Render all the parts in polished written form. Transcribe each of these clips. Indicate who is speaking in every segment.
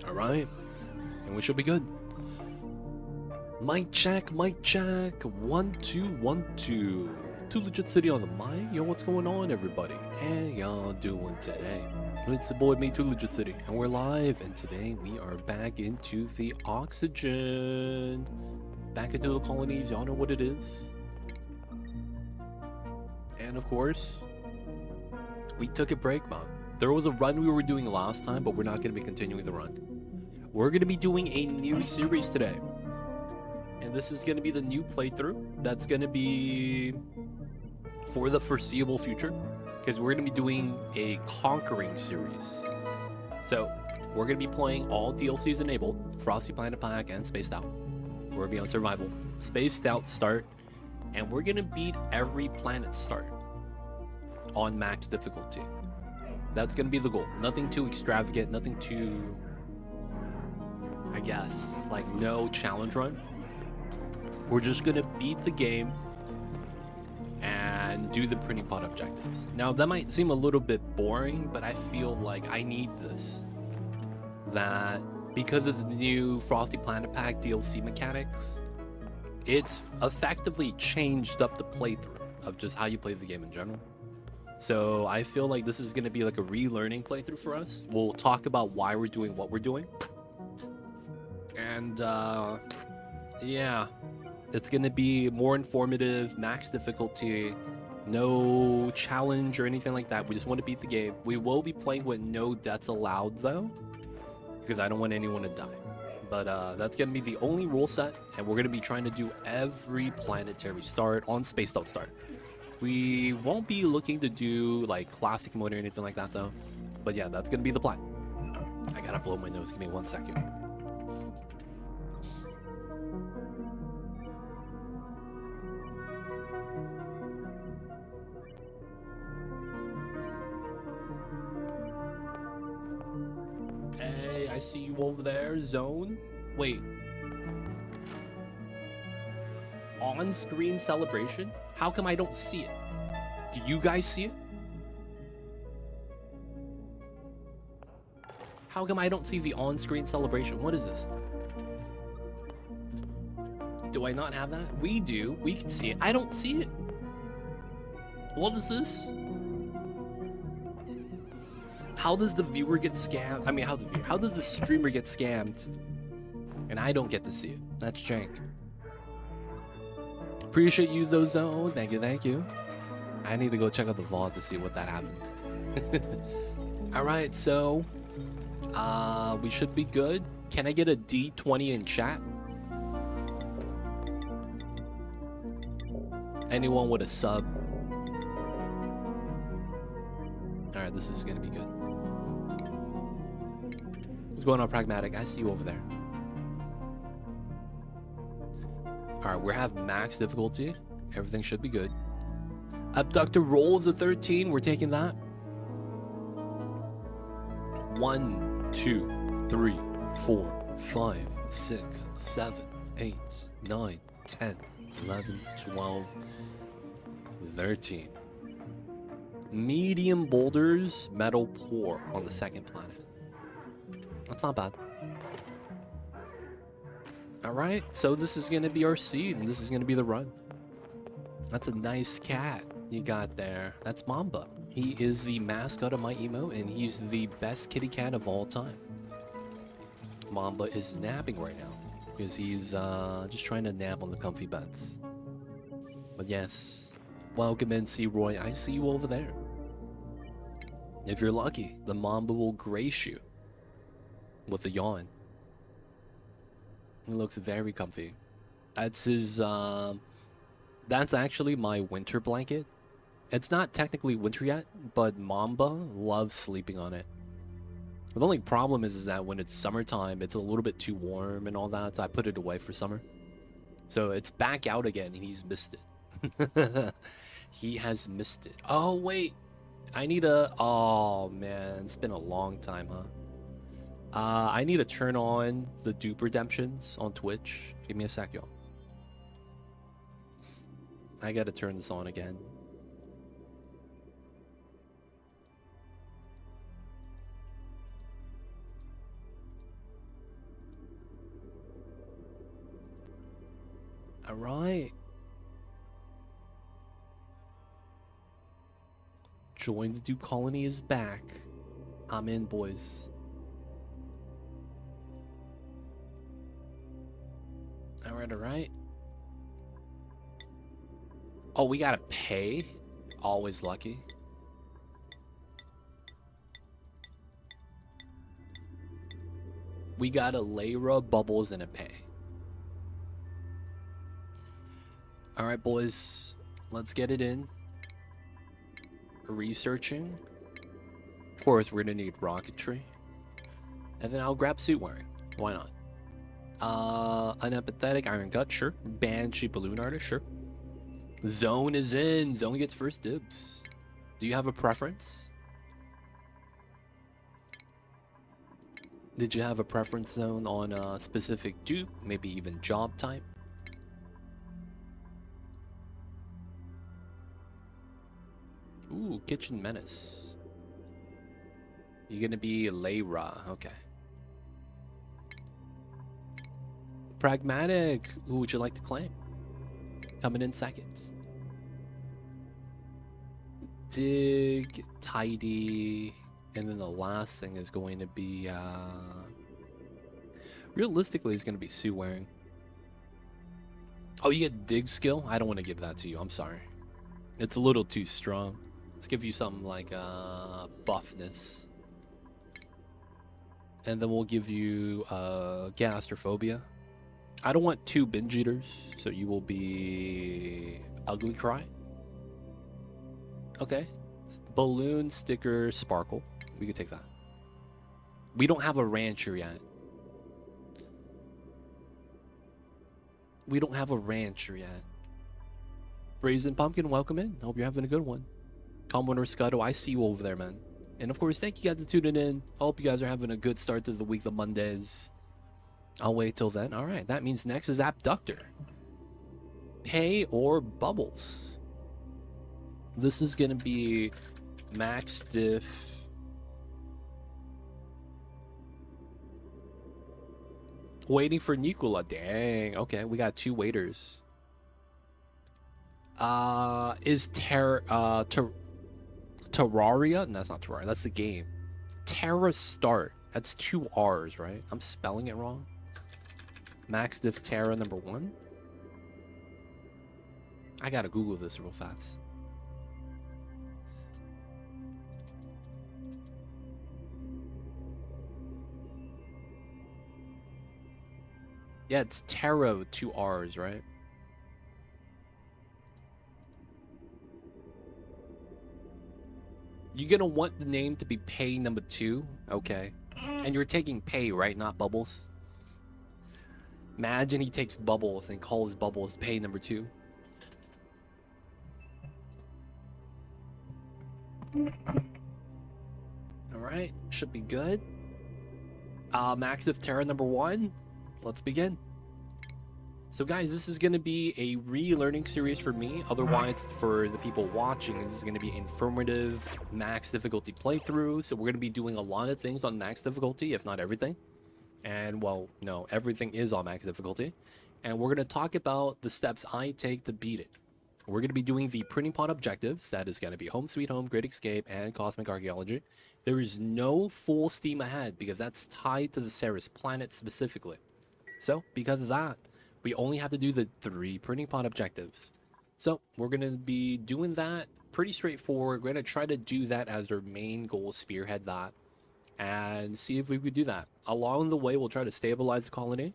Speaker 1: All right, and we should be good. Mic check, mic check. 1 2 1 2. Too Legit City on the mic. Yo, what's going on, everybody? How y'all doing today? It's the boy, me, Too Legit City, and we're live. And today we are back into the oxygen, back into the colonies. Y'all know what it is. And of course, we took a break, Mom. There was a run we were doing last time, but we're not going to be continuing the run. We're going to be doing a new series today. And this is going to be the new playthrough that's going to be for the foreseeable future, because we're going to be doing a conquering series. So we're going to be playing all DLCs enabled, Frosty Planet Pack and Spaced Out. We're going to be on survival, Spaced Out start, and we're going to beat every planet start on max difficulty. That's going to be the goal. Nothing too extravagant, nothing too, I guess, like no challenge run. We're just going to beat the game and do the printing pot objectives. Now, that might seem a little bit boring, but I feel like I need this. That because of the new Frosty Planet Pack DLC mechanics, it's effectively changed up the playthrough of just how you play the game in general. So I feel like this is going to be like a relearning playthrough for us. We'll talk about why we're doing what we're doing. And yeah, it's going to be more informative, max difficulty, no challenge or anything like that. We just want to beat the game. We will be playing with no deaths allowed though, because I don't want anyone to die. But that's going to be the only rule set, and we're going to be trying to do every planetary start on Spaced Out start. We won't be looking to do like classic mode or anything like that though. But yeah, that's going to be the plan. I got to blow my nose. Give me 1 second. Hey, I see you over there, Zone. Wait. On-screen celebration? How come I don't see it? Do you guys see it? How come I don't see the on-screen celebration? What is this? Do I not have that? We do. We can see it. I don't see it. What is this? How does the viewer get scammed? I mean, how does the streamer get scammed? And I don't get to see it. That's jank. Appreciate you though, Zone. Thank you, thank you. I need to go check out the VOD to see what that happened. Alright, so we should be good. Can I get a D20 in chat? Anyone with a sub? Alright, this is gonna be good. What's going on, Pragmatic? I see you over there. Alright, we have max difficulty. Everything should be good. Abductor rolls a 13. We're taking that. 1, 2, 3, 4, 5, 6, 7, 8, 9, 10, 11, 12, 13. Medium boulders, metal pour on the second planet. That's not bad. Alright, so this is going to be our seed, and this is going to be the run. That's a nice cat you got there. That's Mamba. He is the mascot of my emote, and he's the best kitty cat of all time. Mamba is napping right now, because he's just trying to nap on the comfy beds. But yes, welcome in, C-Roy. I see you over there. If you're lucky, the Mamba will grace you with a yawn. He looks very comfy. That's his, that's actually my winter blanket. It's not technically winter yet, but Mamba loves sleeping on it. The only problem is that when it's summertime, it's a little bit too warm and all that, so I put it away for summer. So it's back out again, and he's missed it. He has missed it. Oh, wait. I need a... Oh, man. It's been a long time, huh? I need to turn on the dupe redemptions on Twitch. Give me a sec, y'all. I gotta turn this on again. All right. Join the Dupe colony is back. I'm in, boys. All right, all right. Oh, we gotta pay? Always lucky. We got a Layra, Bubbles, and a pay. All right, boys. Let's get it in. Researching. Of course, we're gonna need rocketry. And then I'll grab suit wearing. Why not? Unempathetic, Iron Gut, sure. Banshee, Balloon Artist, sure. Zone is in. Zone gets first dibs. Do you have a preference? Did you have a preference zone on a specific dupe? Maybe even job type? Ooh, Kitchen Menace. You're gonna be Layra, okay. Pragmatic, who would you like to claim? Coming in seconds. Dig, tidy, and then the last thing is going to be, realistically, it's going to be Sue wearing. Oh, you get dig skill? I don't want to give that to you. I'm sorry. It's a little too strong. Let's give you something like, buffness. And then we'll give you, gastrophobia. I don't want 2 binge eaters, so you will be Ugly Cry. Okay. Balloon, sticker, sparkle. We could take that. We don't have a rancher yet. We don't have a rancher yet. Brazen Pumpkin, welcome in. Hope you're having a good one. Commoner Scuttle, I see you over there, man. And of course, thank you guys for tuning in. I hope you guys are having a good start to the week, the Mondays. I'll wait till then. All right, that means next is Abductor. Pay or Bubbles. This is going to be max diff. Waiting for Nicola. Dang. Okay, we got 2 waiters. Is Terraria? No, that's not Terraria. That's the game. Terra Start. That's 2 R's, right? I'm spelling it wrong. Max diff Terra number 1. I gotta Google this real fast. Yeah, it's Terra 2 R's, right? You're gonna want the name to be Pay number 2? Okay. And you're taking Pay, right? Not Bubbles? Imagine he takes Bubbles and calls Bubbles Pay number 2. Alright, should be good. Max of Terra number 1. Let's begin. So guys, this is going to be a relearning series for me. Otherwise, for the people watching, this is going to be informative max difficulty playthrough. So we're going to be doing a lot of things on max difficulty, if not everything. And well, no, everything is on max difficulty. And we're going to talk about the steps I take to beat it. We're going to be doing the printing pod objectives. That is going to be Home Sweet Home, Great Escape, and Cosmic Archaeology. There is no full steam ahead because that's tied to the Ceres planet specifically. So, because of that, we only have to do the 3 printing pod objectives. So, we're going to be doing that pretty straightforward. We're going to try to do that as our main goal, spearhead that, and see if we could do that. Along the way, we'll try to stabilize the colony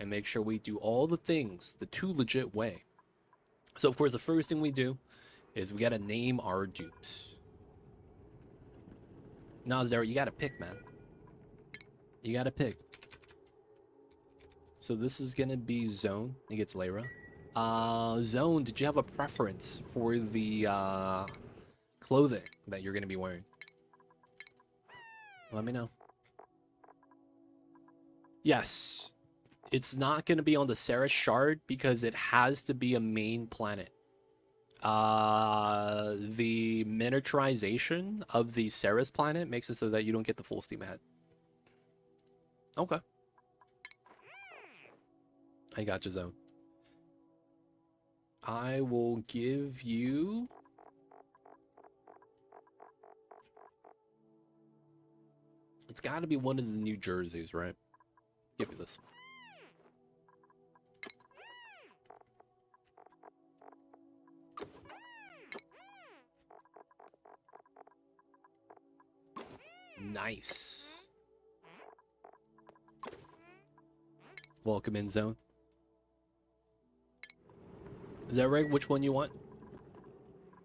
Speaker 1: and make sure we do all the things the 2 legit way. So, of course, the first thing we do is we got to name our dupes. Nazar, you got to pick, man. You got to pick. So this is gonna be Zone. He gets Layra. Zone, did you have a preference for the clothing that you're gonna be wearing? Let me know. Yes. It's not gonna be on the Ceres shard because it has to be a main planet. The miniaturization of the Ceres planet makes it so that you don't get the full steam ahead. Okay. I got you, Zone. I will give you... It's got to be one of the New Jerseys, right? Give me this one. Nice. Welcome in, Zone. Is that right? Which one you want?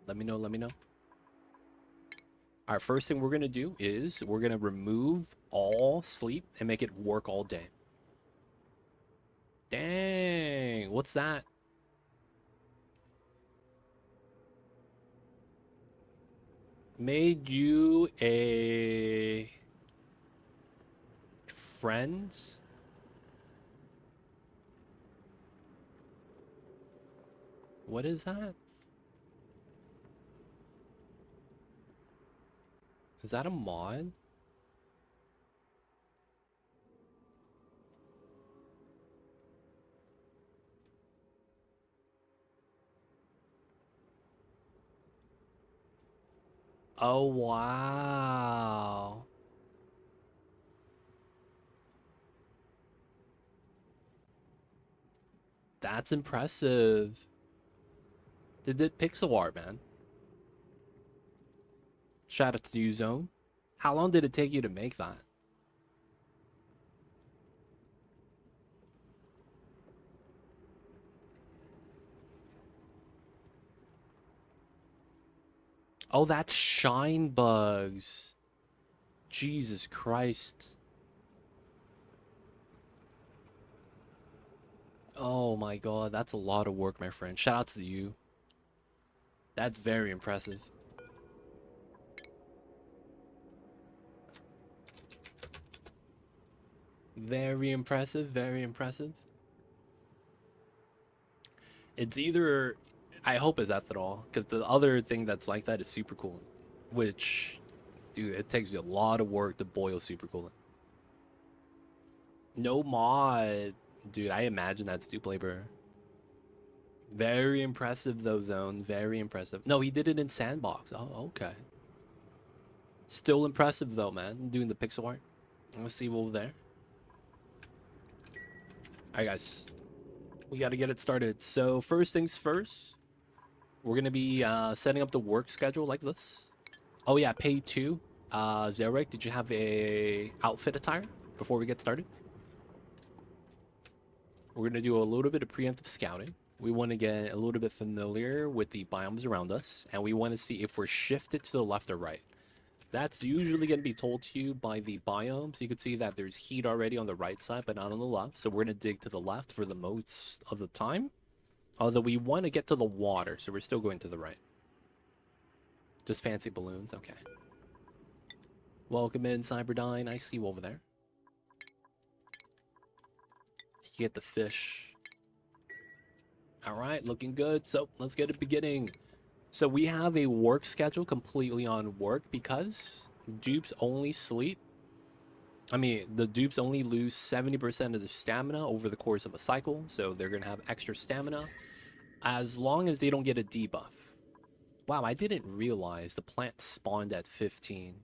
Speaker 1: Let me know, let me know. All right, first thing we're going to do is we're going to remove all sleep and make it work all day. Dang, what's that? Made you a friend? What is that? Is that a mod? Oh, wow. That's impressive. They did pixel art, man. Shout out to you, Zone. How long did it take you to make that? Oh, that's shine bugs. Jesus Christ. Oh my god, that's a lot of work, my friend. Shout out to you. That's very impressive. Very impressive, very impressive. It's either... I hope it's ethanol, because the other thing that's like that is super coolant. Which, dude, it takes you a lot of work to boil super coolant. No mod. Dude, I imagine that's Dupe labor. Very impressive, though, Zone. Very impressive. No, he did it in Sandbox. Oh, okay. Still impressive, though, man. Doing the pixel art. Let's see over there. Alright, guys. We got to get it started. So, first things first. We're going to be setting up the work schedule like this. Oh, yeah. Pay 2. Zarek, did you have a outfit attire before we get started? We're going to do a little bit of preemptive scouting. We want to get a little bit familiar with the biomes around us, and we want to see if we're shifted to the left or right. That's usually going to be told to you by the biomes. You can see that there's heat already on the right side, but not on the left. So we're going to dig to the left for the most of the time. Although we want to get to the water, so we're still going to the right. Just fancy balloons, okay. Welcome in, Cyberdyne. I see you over there. You get the fish. All right, looking good. So let's get it beginning. So we have a work schedule completely on work because dupes only sleep. I mean, the dupes only lose 70% of their stamina over the course of a cycle, so they're going to have extra stamina as long as they don't get a debuff. Wow, I didn't realize the plant spawned at 15.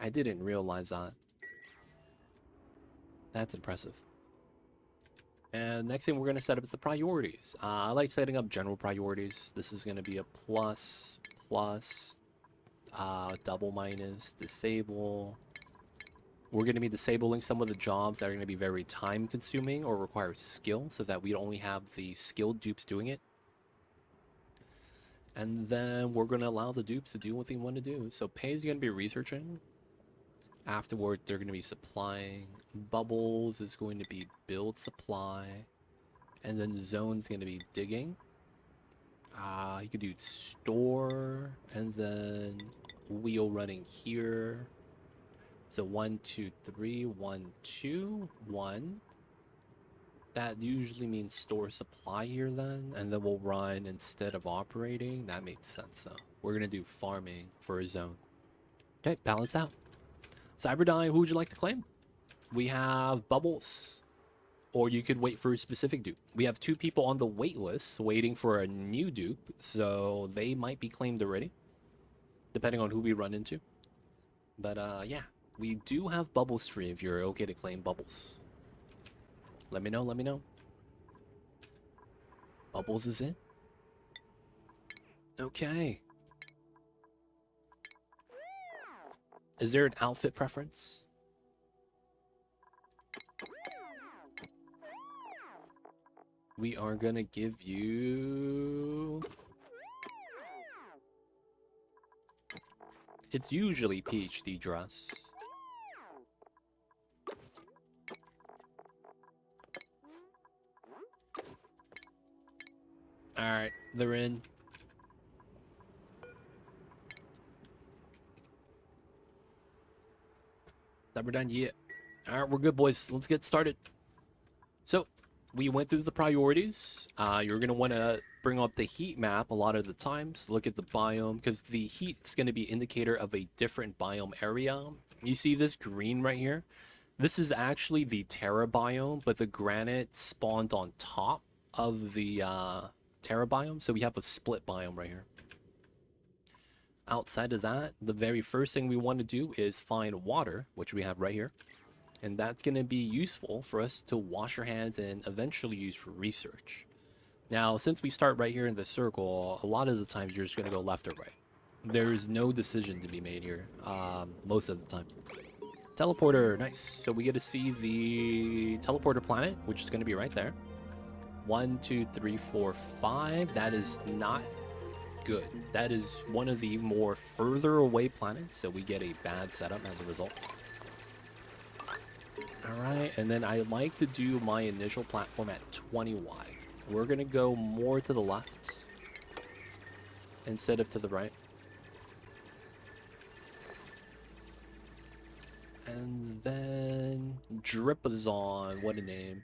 Speaker 1: I didn't realize that. That's impressive. And next thing we're going to set up is the priorities. I like setting up general priorities. This is going to be a plus, plus, double minus, disable. We're going to be disabling some of the jobs that are going to be very time consuming or require skill so that we only have the skilled dupes doing it. And then we're going to allow the dupes to do what they want to do. So pay is going to be researching. Afterward, they're going to be supplying. Bubbles is going to be build supply. And then the zone's going to be digging. You could do store. And then wheel running here. So 1, 2, 3, 1, 2, 1. That usually means store supply here then. And then we'll run instead of operating. That makes sense though. We're going to do farming for a zone. Okay, balance out. Cyberdyne, who would you like to claim? We have Bubbles. or you could wait for a specific dupe. We have 2 people on the wait list waiting for a new dupe, so they might be claimed already, depending on who we run into. But yeah, we do have bubbles free if you're okay to claim bubbles. Let me know, let me know. Bubbles is in. Okay. Is there an outfit preference? We are gonna give you... It's usually PhD dress. Alright, they're in. That we're done yet. Alright, we're good, boys. Let's get started. So, we went through the priorities. You're going to want to bring up the heat map a lot of the times. Look at the biome, because the heat's going to be indicator of a different biome area. You see this green right here? This is actually the Terra biome, but the granite spawned on top of the Terra biome, so we have a split biome right here. Outside of that, the very first thing we want to do is find water, which we have right here. And that's going to be useful for us to wash our hands and eventually use for research. Now, since we start right here in the circle, a lot of the times you're just going to go left or right. There's no decision to be made here, most of the time. Teleporter, nice. So we get to see the teleporter planet, which is going to be right there. 1, 2, 3, 4, 5. That is not good. That is one of the more further away planets, so we get a bad setup as a result. Alright, and then I like to do my initial platform at 20 wide. We're going to go more to the left instead of to the right. And then Dripazon, what a name.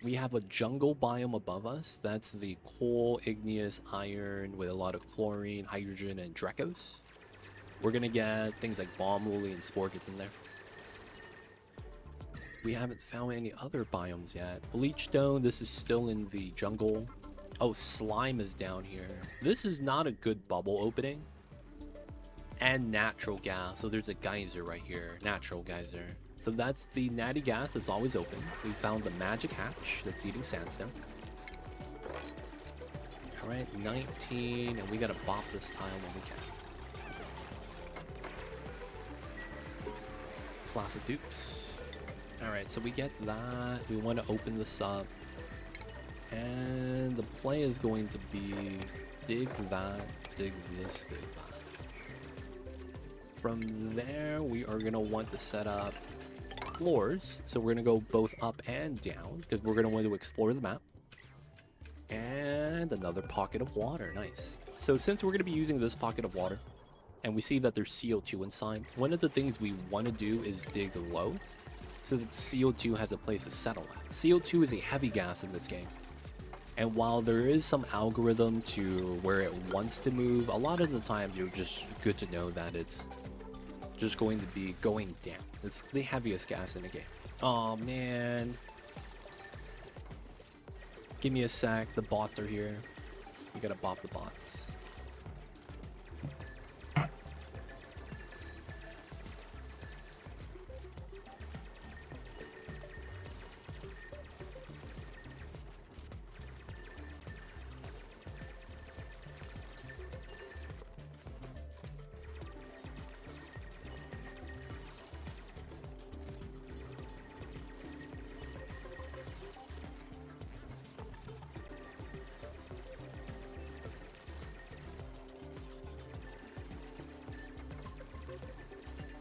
Speaker 1: We have a jungle biome above us. That's the coal, igneous, iron with a lot of chlorine, hydrogen, and Drecos. We're going to get things like bomb lily and sporkets in there. We haven't found any other biomes yet. Bleachstone, this is still in the jungle. Oh, slime is down here. This is not a good bubble opening. And natural gas. So there's a geyser right here. Natural geyser. So that's the natty gas that's always open. We found the magic hatch that's eating sandstone. Alright, 19. And we gotta bop this tile when we can. Classic dupes. Alright, so we get that. We want to open this up. And the play is going to be dig that, dig this, dig that. From there, we are going to want to set up floors. So we're going to go both up and down because we're going to want to explore the map. And another pocket of water. Nice. So since we're going to be using this pocket of water, and we see that there's CO2 inside, one of the things we want to do is dig low, so that the CO2 has a place to settle at. CO2 is a heavy gas in this game. And while there is some algorithm to where it wants to move, a lot of the times you're just good to know that it's just going to be going down. It's the heaviest gas in the game. Oh man. Give me a sec, the bots are here. We gotta bop the bots.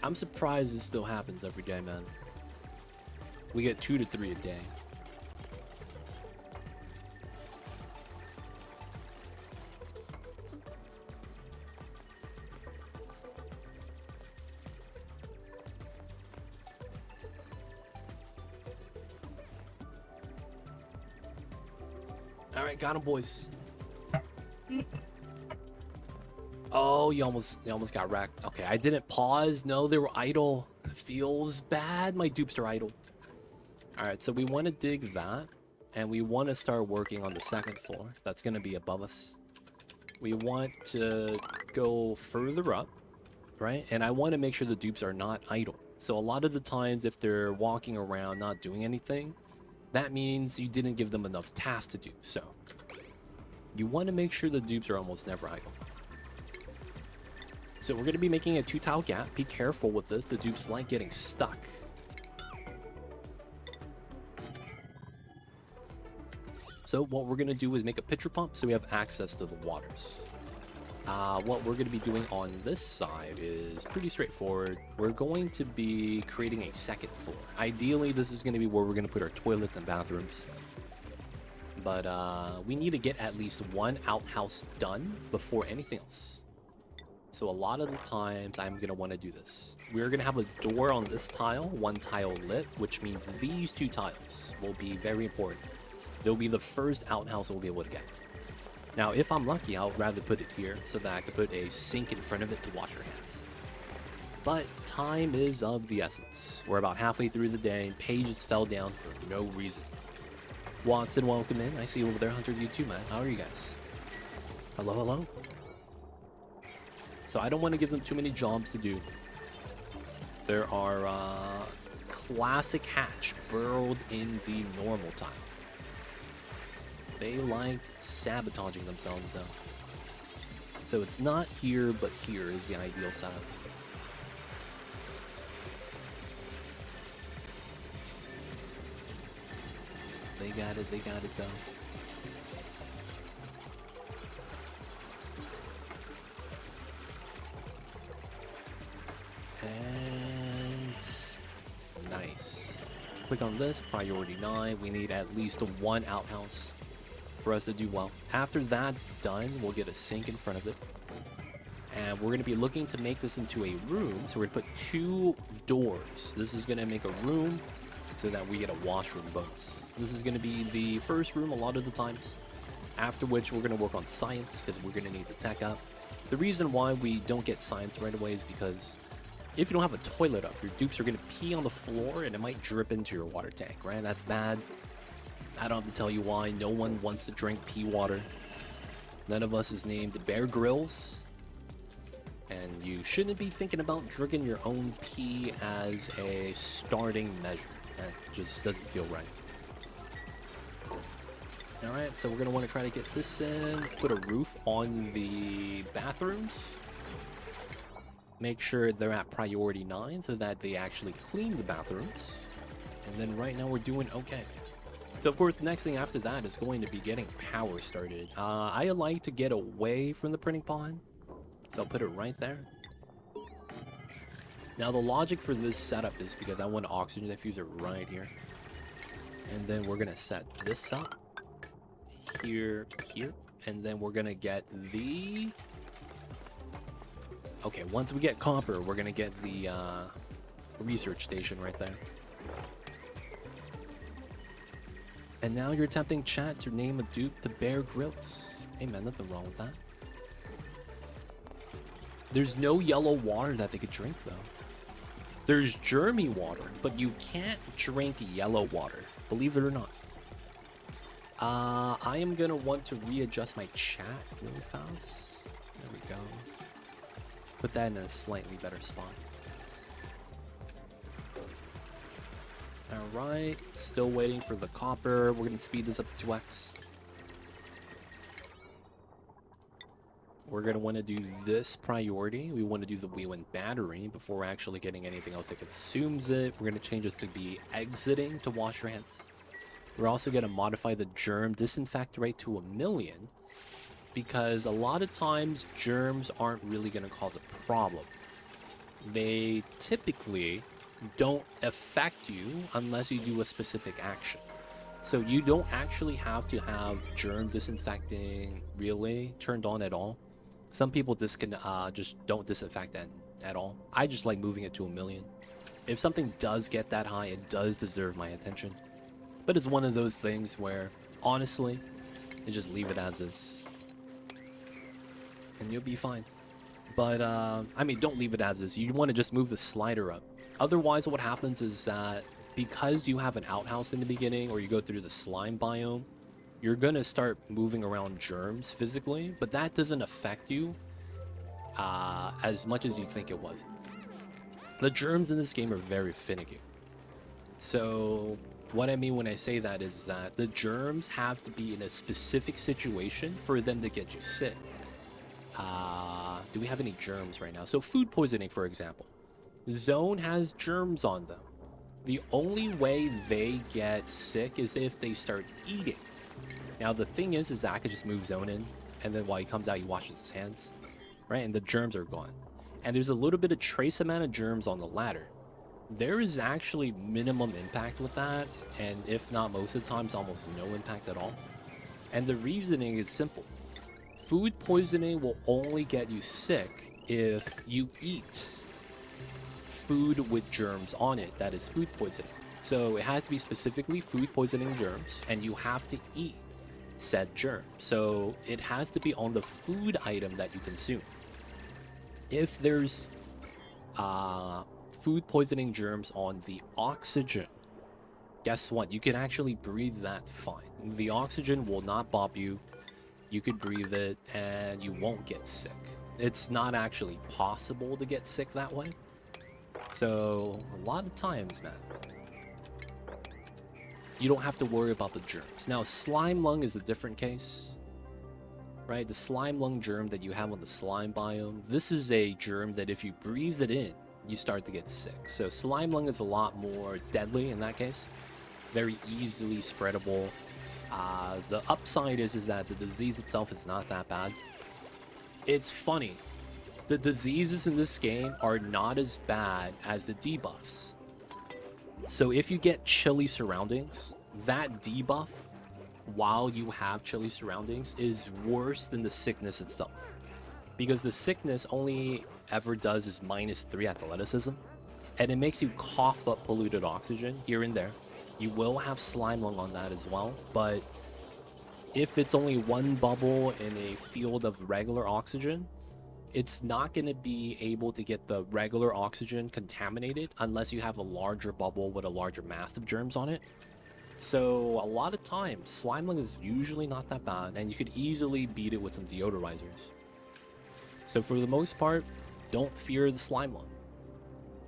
Speaker 1: I'm surprised this still happens every day, man. We get 2 to 3 a day. All right, got him, boys. Oh, you almost got wrecked. Okay, I didn't pause. No, they were idle. Feels bad. My dupes are idle. Alright, so we want to dig that, and we want to start working on the second floor. That's going to be above us. We want to go further up, right? And I want to make sure the dupes are not idle. So a lot of the times, if they're walking around not doing anything, that means you didn't give them enough tasks to do. So you want to make sure the dupes are almost never idle. So we're going to be making a 2-tile gap. Be careful with this. The dupes like getting stuck. So what we're going to do is make a pitcher pump so we have access to the waters. What we're going to be doing on this side is pretty straightforward. We're going to be creating a second floor. Ideally, this is going to be where we're going to put our toilets and bathrooms. But we need to get at least one outhouse done before anything else. So a lot of the times I'm going to want to do this. We're going to have a door on this tile, one tile lit, which means these 2 tiles will be very important. They'll be the first outhouse we'll be able to get. Now, if I'm lucky, I'll rather put it here so that I can put a sink in front of it to wash your hands. But time is of the essence. We're about halfway through the day, and pages fell down for no reason. Watson, welcome in. I see you over there, Hunter, you too, man. How are you guys? Hello, hello? So I don't want to give them too many jobs to do. There are classic hatch burrowed in the normal tile. They like sabotaging themselves though. So it's not here, but here is the ideal setup. They got it though. And nice. Click on this, priority 9. We need at least 1 outhouse for us to do well. After that's done, we'll get a sink in front of it. And we're going to be looking to make this into a room. So we're going to put 2 doors. This is going to make a room so that we get a washroom bonus. This is going to be the first room a lot of the times. After which we're going to work on science because we're going to need the tech up. The reason why we don't get science right away is because if you don't have a toilet up, your dupes are going to pee on the floor and it might drip into your water tank, right? That's bad. I don't have to tell you why. No one wants to drink pee water. None of us is named Bear Grylls. And you shouldn't be thinking about drinking your own pee as a starting measure. That just doesn't feel right. Alright, so we're going to want to try to get this in. Put a roof on the bathrooms. Make sure they're at priority 9 so that they actually clean the bathrooms. And then right now we're doing okay. So of course the next thing after that is going to be getting power started. I like to get away from the printing pond. So I'll put it right there. Now the logic for this setup is because I want an oxygen diffuser right here. And then we're going to set this up. Here. And then we're going to get the... Okay, once we get copper, we're going to get the research station right there. And now you're attempting chat to name a dupe to Bear Grylls. Hey man, nothing wrong with that. There's no yellow water that they could drink though. There's germy water, but you can't drink yellow water, believe it or not. I am going to want to readjust my chat really fast. There we go. Put that in a slightly better spot. Alright, still waiting for the copper. We're going to speed this up to 2x. We're going to want to do this priority. We want to do the wheel and battery before actually getting anything else that consumes it. We're going to change this to be exiting to wash your hands. We're also going to modify the germ disinfect rate to 1,000,000 because a lot of times germs aren't really going to cause a problem. They typically don't affect you unless you do a specific action. So you don't actually have to have germ disinfecting really turned on at all. Some people just don't disinfect that at all. I just like moving it to 1,000,000. If something does get that high, it does deserve my attention. But it's one of those things where, honestly, you just leave it as is. And you'll be fine. But, I mean, don't leave it as is. You want to just move the slider up. Otherwise, what happens is that because you have an outhouse in the beginning, or you go through the slime biome, you're gonna start moving around germs physically, but that doesn't affect you as much as you think it would. The germs in this game are very finicky. So what I mean when I say that is that the germs have to be in a specific situation for them to get you sick. Do we have any germs right now? So food poisoning, for example. Zone has germs on them. The only way they get sick is if they start eating. Now the thing is Zach could just move Zone in, and then while he comes out, he washes his hands, right? And the germs are gone. And there's a little bit of trace amount of germs on the ladder. There is actually minimum impact with that, and if not most of the times, almost no impact at all. And the reasoning is simple. Food poisoning will only get you sick if you eat food with germs on it that is food poisoning. So it has to be specifically food poisoning germs, and you have to eat said germ. So it has to be on the food item that you consume. If there's food poisoning germs on the oxygen, guess what? You can actually breathe that fine. The oxygen will not bop you. You could breathe it and you won't get sick. It's not actually possible to get sick that way. So a lot of times, man, you don't have to worry about the germs. Now, slime lung is a different case, right? The slime lung germ that you have on the slime biome, this is a germ that if you breathe it in, you start to get sick. So slime lung is a lot more deadly in that case. Very easily spreadable. The upside is that the disease itself is not that bad. It's funny. The diseases in this game are not as bad as the debuffs. So if you get chilly surroundings, that debuff while you have chilly surroundings is worse than the sickness itself. Because the sickness only ever does is -3 athleticism, and it makes you cough up polluted oxygen here and there. You will have slime lung on that as well, but if it's only one bubble in a field of regular oxygen, it's not going to be able to get the regular oxygen contaminated unless you have a larger bubble with a larger mass of germs on it. So a lot of times, slime lung is usually not that bad, and you could easily beat it with some deodorizers. So for the most part, don't fear the slime lung.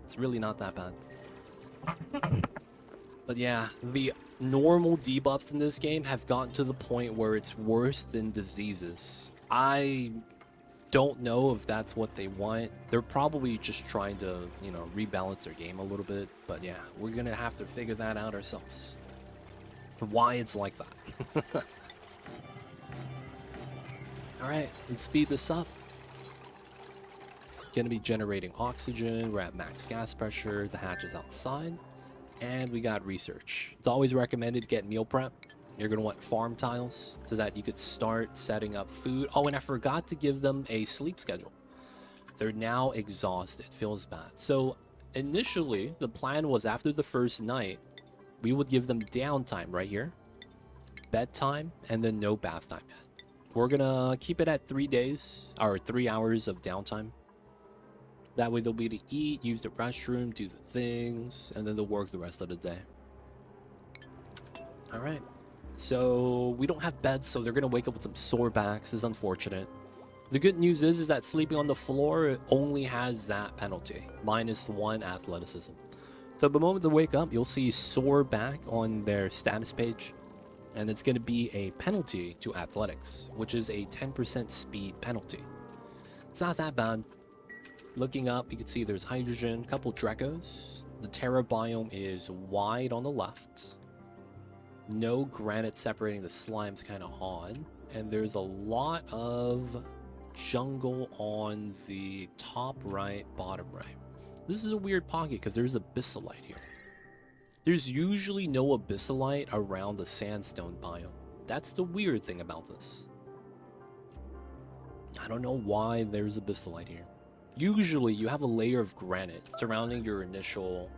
Speaker 1: It's really not that bad. But yeah, the normal debuffs in this game have gotten to the point where it's worse than diseases. I don't know if that's what they want. They're probably just trying to, you know, rebalance their game a little bit. But yeah, we're gonna have to figure that out ourselves. Why it's like that. Alright, let's speed this up. Gonna be generating oxygen. We're at max gas pressure. The hatch is outside. And we got research. It's always recommended to get meal prep. You're going to want farm tiles so that you could start setting up food. Oh, and I forgot to give them a sleep schedule. They're now exhausted. Feels bad. So initially, the plan was after the first night, we would give them downtime right here. Bedtime, and then no bath time yet. We're going to keep it at 3 days, or 3 hours of downtime. That way they'll be able to eat, use the restroom, do the things, and then they'll work the rest of the day. All right. So we don't have beds, so they're going to wake up with some sore backs. It's unfortunate. The good news is that sleeping on the floor only has that penalty, -1 athleticism. So the moment they wake up, you'll see sore back on their status page, and it's going to be a penalty to athletics, which is a 10% speed penalty. It's not that bad. Looking up, you can see there's hydrogen, a couple Drecos. The Terra biome is wide on the left. No granite separating the slimes, kind of odd. And there's a lot of jungle on the top right, bottom right. This is a weird pocket because there's abyssalite here. There's usually no abyssalite around the sandstone biome. That's the weird thing about this. I don't know why there's abyssalite here. Usually you have a layer of granite surrounding your initial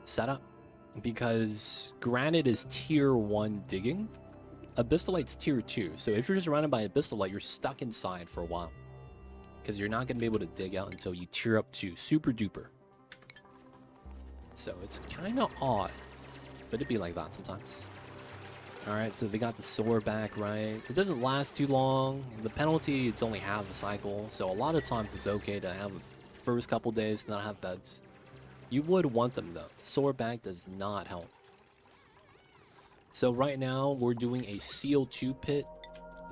Speaker 1: setup, because granite is tier 1 digging. Abyssalite's tier 2. So if you're surrounded by abyssalite, you're stuck inside for a while, because you're not going to be able to dig out until you tier up to super duper. So it's kind of odd, but it'd be like that sometimes. Alright, so they got the sword back, right? It doesn't last too long. The penalty, it's only half a cycle. So a lot of times it's okay to have the first couple days not have beds. You would want them though. The sword back does not help. So right now we're doing a CO2 pit.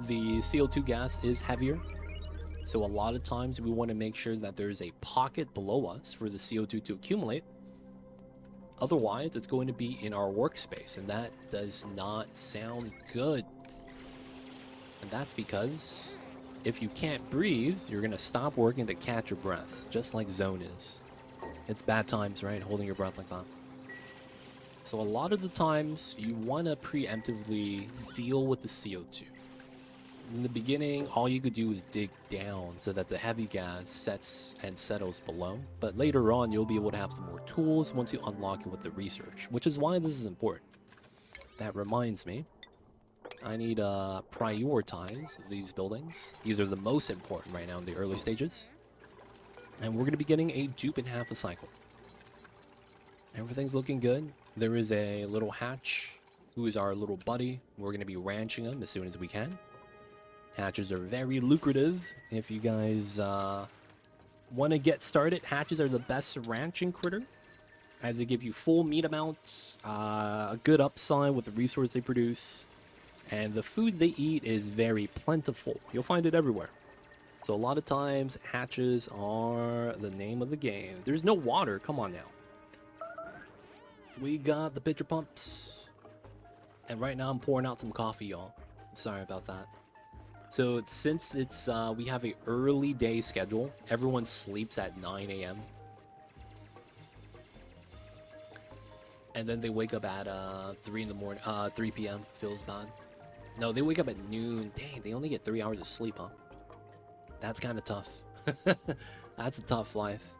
Speaker 1: The CO2 gas is heavier. So a lot of times we want to make sure that there's a pocket below us for the CO2 to accumulate. Otherwise, it's going to be in our workspace, and that does not sound good. And that's because if you can't breathe, you're going to stop working to catch your breath, just like Zone is. It's bad times, right? Holding your breath like that. So a lot of the times, you want to preemptively deal with the CO2. In the beginning, all you could do is dig down so that the heavy gas sets and settles below. But later on, you'll be able to have some more tools once you unlock it with the research, which is why this is important. That reminds me, I need to prioritize these buildings. These are the most important right now in the early stages. And we're going to be getting a dupe in half a cycle. Everything's looking good. There is a little hatch who is our little buddy. We're going to be ranching him as soon as we can. Hatches are very lucrative. If you guys want to get started, hatches are the best ranching critter, as they give you full meat amounts, a good upside with the resource they produce, and the food they eat is very plentiful. You'll find it everywhere. So a lot of times, hatches are the name of the game. There's no water. Come on now. We got the pitcher pumps. And right now I'm pouring out some coffee, y'all. Sorry about that. So since it's we have a early day schedule, everyone sleeps at 9 a.m. And then they wake up at 3 in the morning, 3 p.m. Feels bad. No, they wake up at noon. Dang, they only get 3 hours of sleep, huh? That's kind of tough. That's a tough life.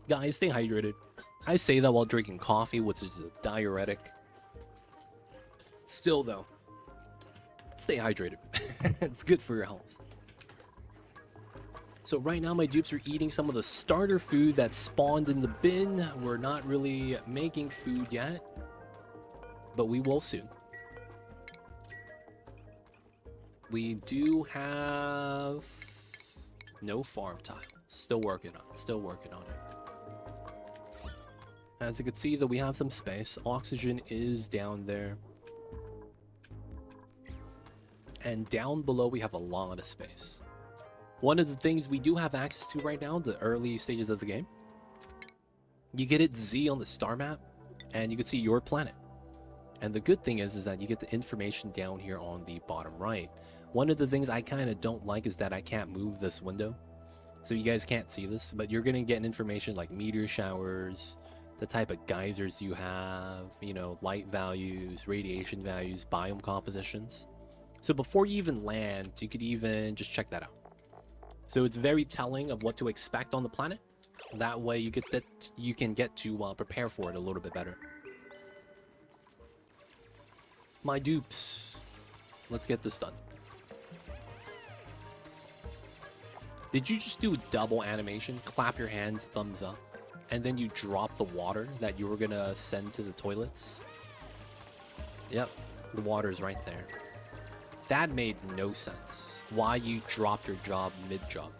Speaker 1: Guys, stay hydrated. I say that while drinking coffee, which is a diuretic. Still though, stay hydrated. It's good for your health. So right now my dupes are eating some of the starter food that spawned in the bin. We're not really making food yet, but we will soon. We do have no farm tiles. Still working on it. Still working on it. As you can see, that we have some space. Oxygen is down there. And down below, we have a lot of space. One of the things we do have access to right now, the early stages of the game, you get it Z on the star map, and you can see your planet. And the good thing is that you get the information down here on the bottom right. One of the things I kind of don't like is that I can't move this window. So you guys can't see this, but you're going to get information like meteor showers, the type of geysers you have, you know, light values, radiation values, biome compositions. So before you even land, you could even just check that out. So it's very telling of what to expect on the planet. That way you can get to prepare for it a little bit better. My dupes, let's get this done. Did you just do a double animation? Clap your hands, thumbs up, and then you drop the water that you were gonna send to the toilets? Yep, the water's right there. That made no sense. Why you dropped your job mid-job?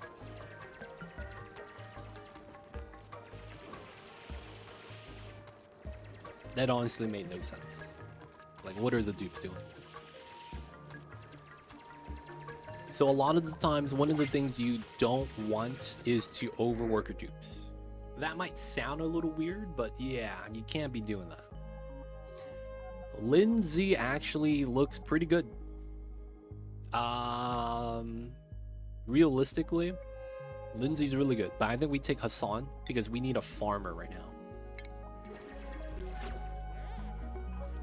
Speaker 1: That honestly made no sense. Like, what are the dupes doing? So a lot of the times, one of the things you don't want is to overwork your dupes. That might sound a little weird, but yeah, you can't be doing that. Lindsay actually looks pretty good. Realistically, Lindsay's really good, but I think we take Hassan because we need a farmer right now.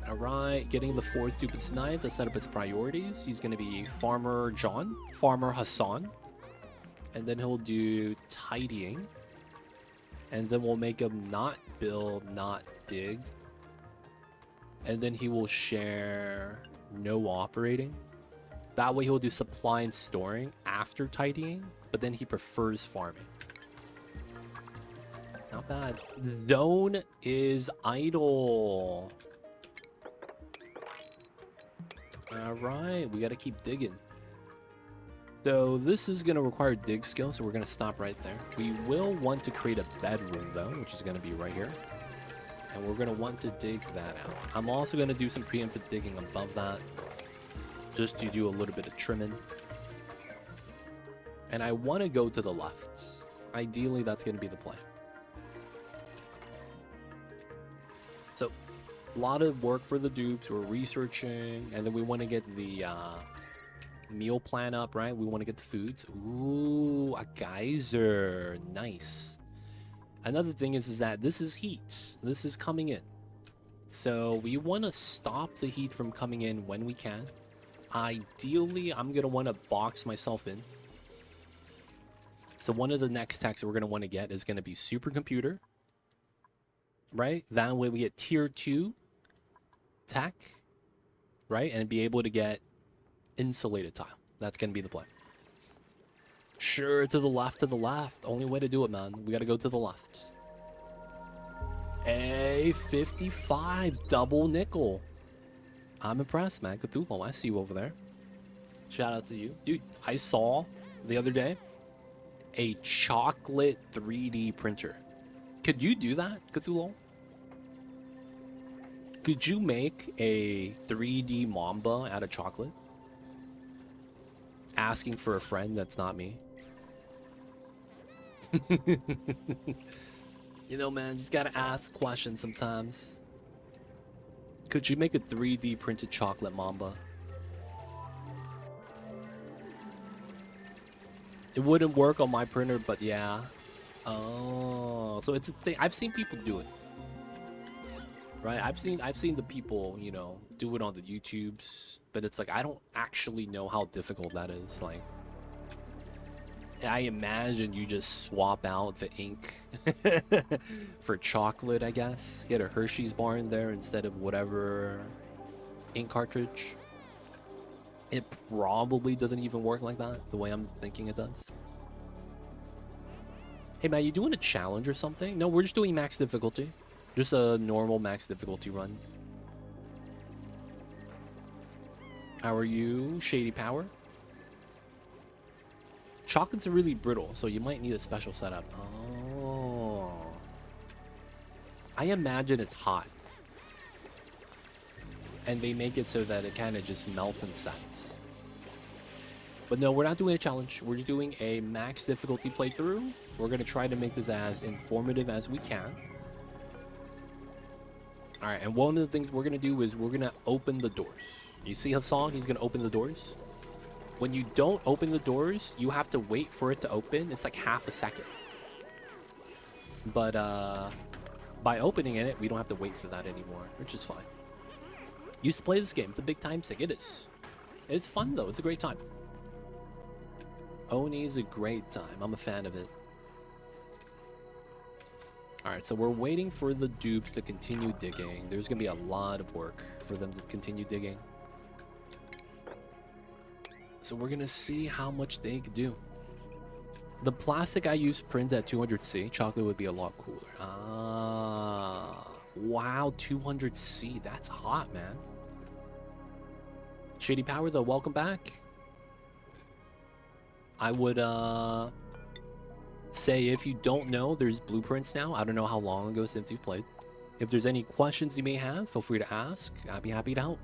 Speaker 1: Alright, getting the 4th dupe tonight to set up his priorities. He's going to be Farmer John, Farmer Hassan, and then he'll do tidying. And then we'll make him not build, not dig. And then he will share no operating. That way he'll do supply and storing after tidying, but then he prefers farming. not bad. Zone is idle. All right, we got to keep digging. So this is going to require dig skill, so we're going to stop right there. We will want to create a bedroom, though, which is going to be right here. And we're going to want to dig that out. I'm also going to do some preemptive digging above that, just to do a little bit of trimming. And I want to go to the left. Ideally, that's going to be the play. So, a lot of work for the dupes. We're researching, and then we want to get the meal plan up, right? We want to get the foods. Ooh, a geyser. Nice. Another thing is that this is heat. This is coming in. So, we want to stop the heat from coming in when we can. Ideally, I'm going to want to box myself in. So one of the next techs that we're going to want to get is going to be supercomputer, right? That way we get tier 2 tech, right? And be able to get insulated tile. That's going to be the play. Sure, to the left, to the left. Only way to do it, man. We got to go to the left. A 55 double nickel. I'm impressed, man. Cthulhu, I see you over there. Shout out to you. Dude, I saw the other day a chocolate 3D printer. Could you do that, Cthulhu? Could you make a 3D Mamba out of chocolate? Asking for a friend that's not me. You know, man, just gotta ask questions sometimes. Could you make a 3D printed chocolate Mamba? It wouldn't work on my printer, but yeah. Oh, so it's a thing. I've seen people do it. Right? I've seen the people, you know, do it on the YouTubes, but it's like I don't actually know how difficult that is. Like I imagine you just swap out the ink for chocolate, I guess. Get a Hershey's bar in there instead of whatever ink cartridge. It probably doesn't even work like that, the way I'm thinking it does. Hey, man, you doing a challenge or something? No, we're just doing max difficulty. Just a normal max difficulty run. How are you, Shady Power? Chocolates are really brittle, so you might need a special setup. Oh. I imagine it's hot. And they make it so that it kind of just melts and sets. But no, we're not doing a challenge. We're just doing a max difficulty playthrough. We're going to try to make this as informative as we can. Alright, and one of the things we're going to do is we're going to open the doors. You see Hassan? He's going to open the doors. When you don't open the doors, you have to wait for it to open. It's like half a second. But by opening it, we don't have to wait for that anymore, which is fine. Used to play this game. It's a big time sink. It is. It's fun, though. It's a great time. Oni is a great time. I'm a fan of it. Alright, so we're waiting for the dupes to continue digging. There's going to be a lot of work for them to continue digging. So we're going to see how much they can do. The plastic I use prints at 200C. Chocolate would be a lot cooler. Ah, wow, 200C. That's hot, man. Shady Power, though, welcome back. I would say if you don't know, there's blueprints now. I don't know how long ago since you've played. If there's any questions you may have, feel free to ask. I'd be happy to help.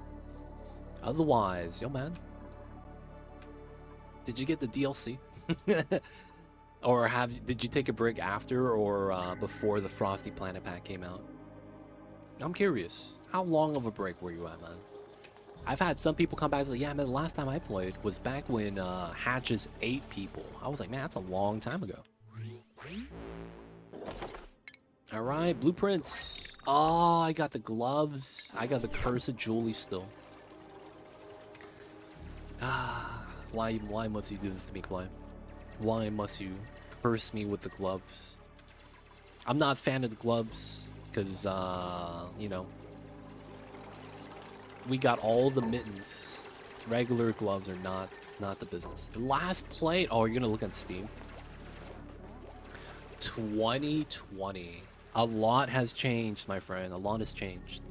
Speaker 1: Otherwise, yo, man. Did you get the DLC? Or did you take a break after or before the Frosty Planet Pack came out? I'm curious. How long of a break were you at, man? I've had some people come back and say, yeah, man, the last time I played was back when Hatches ate people. I was like, man, that's a long time ago. All right, blueprints. Oh, I got the gloves. I got the Curse of Julie still. Ah, why must you do this to me, Clyde? Why must you curse me with the gloves? I'm not a fan of the gloves because, you know, we got all the mittens. Regular gloves are not the business. The last plate. Oh, you're gonna look on Steam. 2020. A lot has changed, my friend. A lot has changed.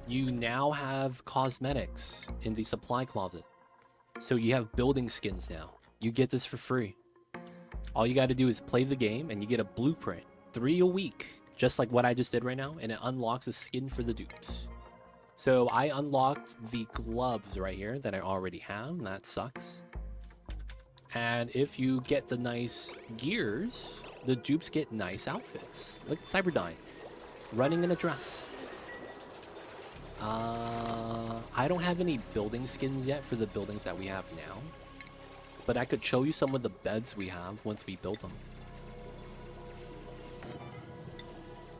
Speaker 1: You now have cosmetics in the supply closet. So you have building skins now. You get this for free. All you got to do is play the game and you get a blueprint. 3 a week. Just like what I just did right now. And it unlocks a skin for the dupes. So I unlocked the gloves right here that I already have. That sucks. And if you get the nice gears, the dupes get nice outfits. Look at Cyberdyne running in a dress. I don't have any building skins yet for the buildings that we have now. But I could show you some of the beds we have once we build them.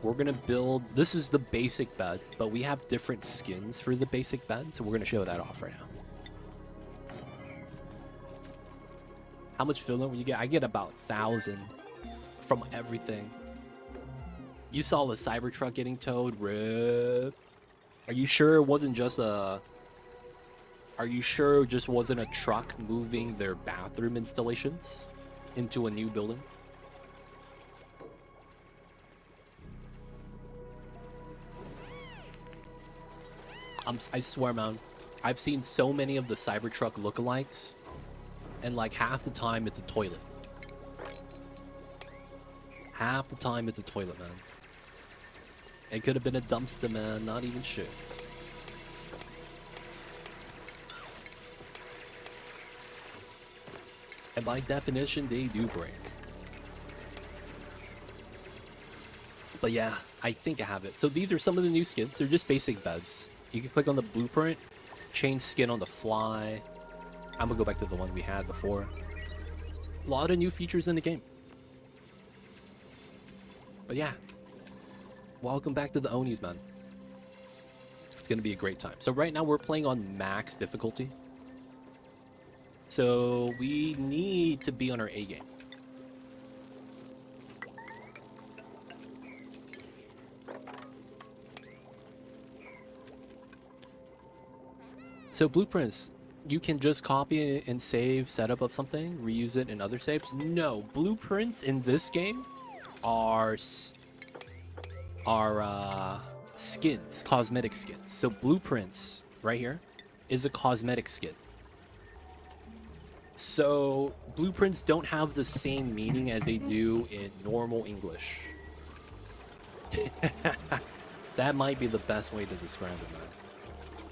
Speaker 1: We're going to build... This is the basic bed, but we have different skins for the basic bed, so we're going to show that off right now. How much filament will you get? I get about 1,000 from everything. You saw the Cybertruck getting towed. Rip. Are you sure it wasn't just a... Are you sure it just wasn't a truck moving their bathroom installations into a new building? I swear, man. I've seen so many of the Cybertruck lookalikes, and like half the time it's a toilet. Half the time it's a toilet, man. It could have been a dumpster, man. Not even shit. And by definition, they do break. But yeah, I think I have it. So these are some of the new skins. They're just basic beds. You can click on the blueprint, change skin on the fly. I'm gonna go back to the one we had before. A lot of new features in the game. But yeah, welcome back to the Onis, man. It's gonna be a great time. So right now we're playing on max difficulty. So we need to be on our A game. So blueprints, you can just copy and save setup of something, reuse it in other saves. No, blueprints in this game are skins, cosmetic skins. So blueprints right here is a cosmetic skin. So blueprints don't have the same meaning as they do in normal English. That might be the best way to describe it, man.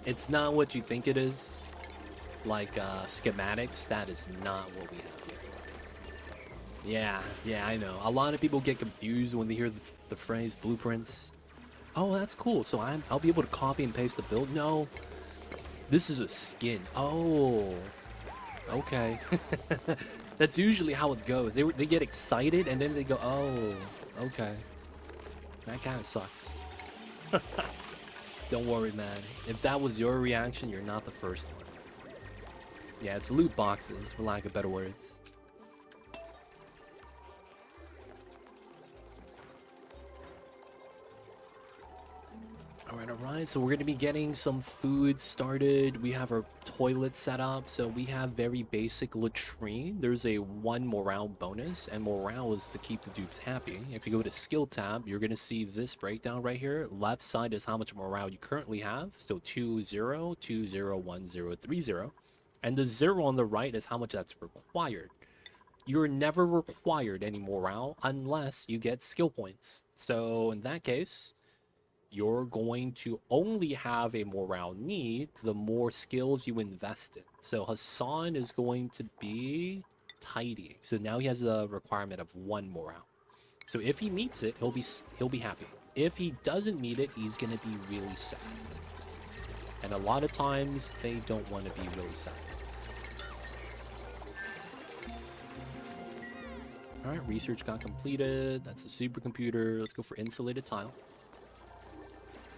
Speaker 1: It's not what you think it is. Like schematics, that is not what we have here. Yeah, I know. A lot of people get confused when they hear the phrase blueprints. Oh, that's cool. So I'll be able to copy and paste the build? No. This is a skin. Oh. Okay. That's usually how it goes. They get excited and then they go, oh, okay. That kind of sucks. Don't worry, man. If that was your reaction, you're not the first one. Yeah, it's loot boxes, for lack of better words. Alright, so we're going to be getting some food started. We have our toilet set up, so we have very basic latrine. There's a 1 morale bonus, and morale is to keep the dupes happy. If you go to skill tab, you're going to see this breakdown right here. Left side is how much morale you currently have, so 20, 20, 10, 30. And the 0 on the right is how much that's required. You're never required any morale unless you get skill points. So in that case, you're going to only have a morale need the more skills you invest in. So Hassan is going to be tidying. So now he has a requirement of 1 morale. So if he meets it, he'll be happy. If he doesn't meet it, he's going to be really sad. And a lot of times they don't want to be really sad. All right, research got completed. That's a supercomputer. Let's go for insulated tile.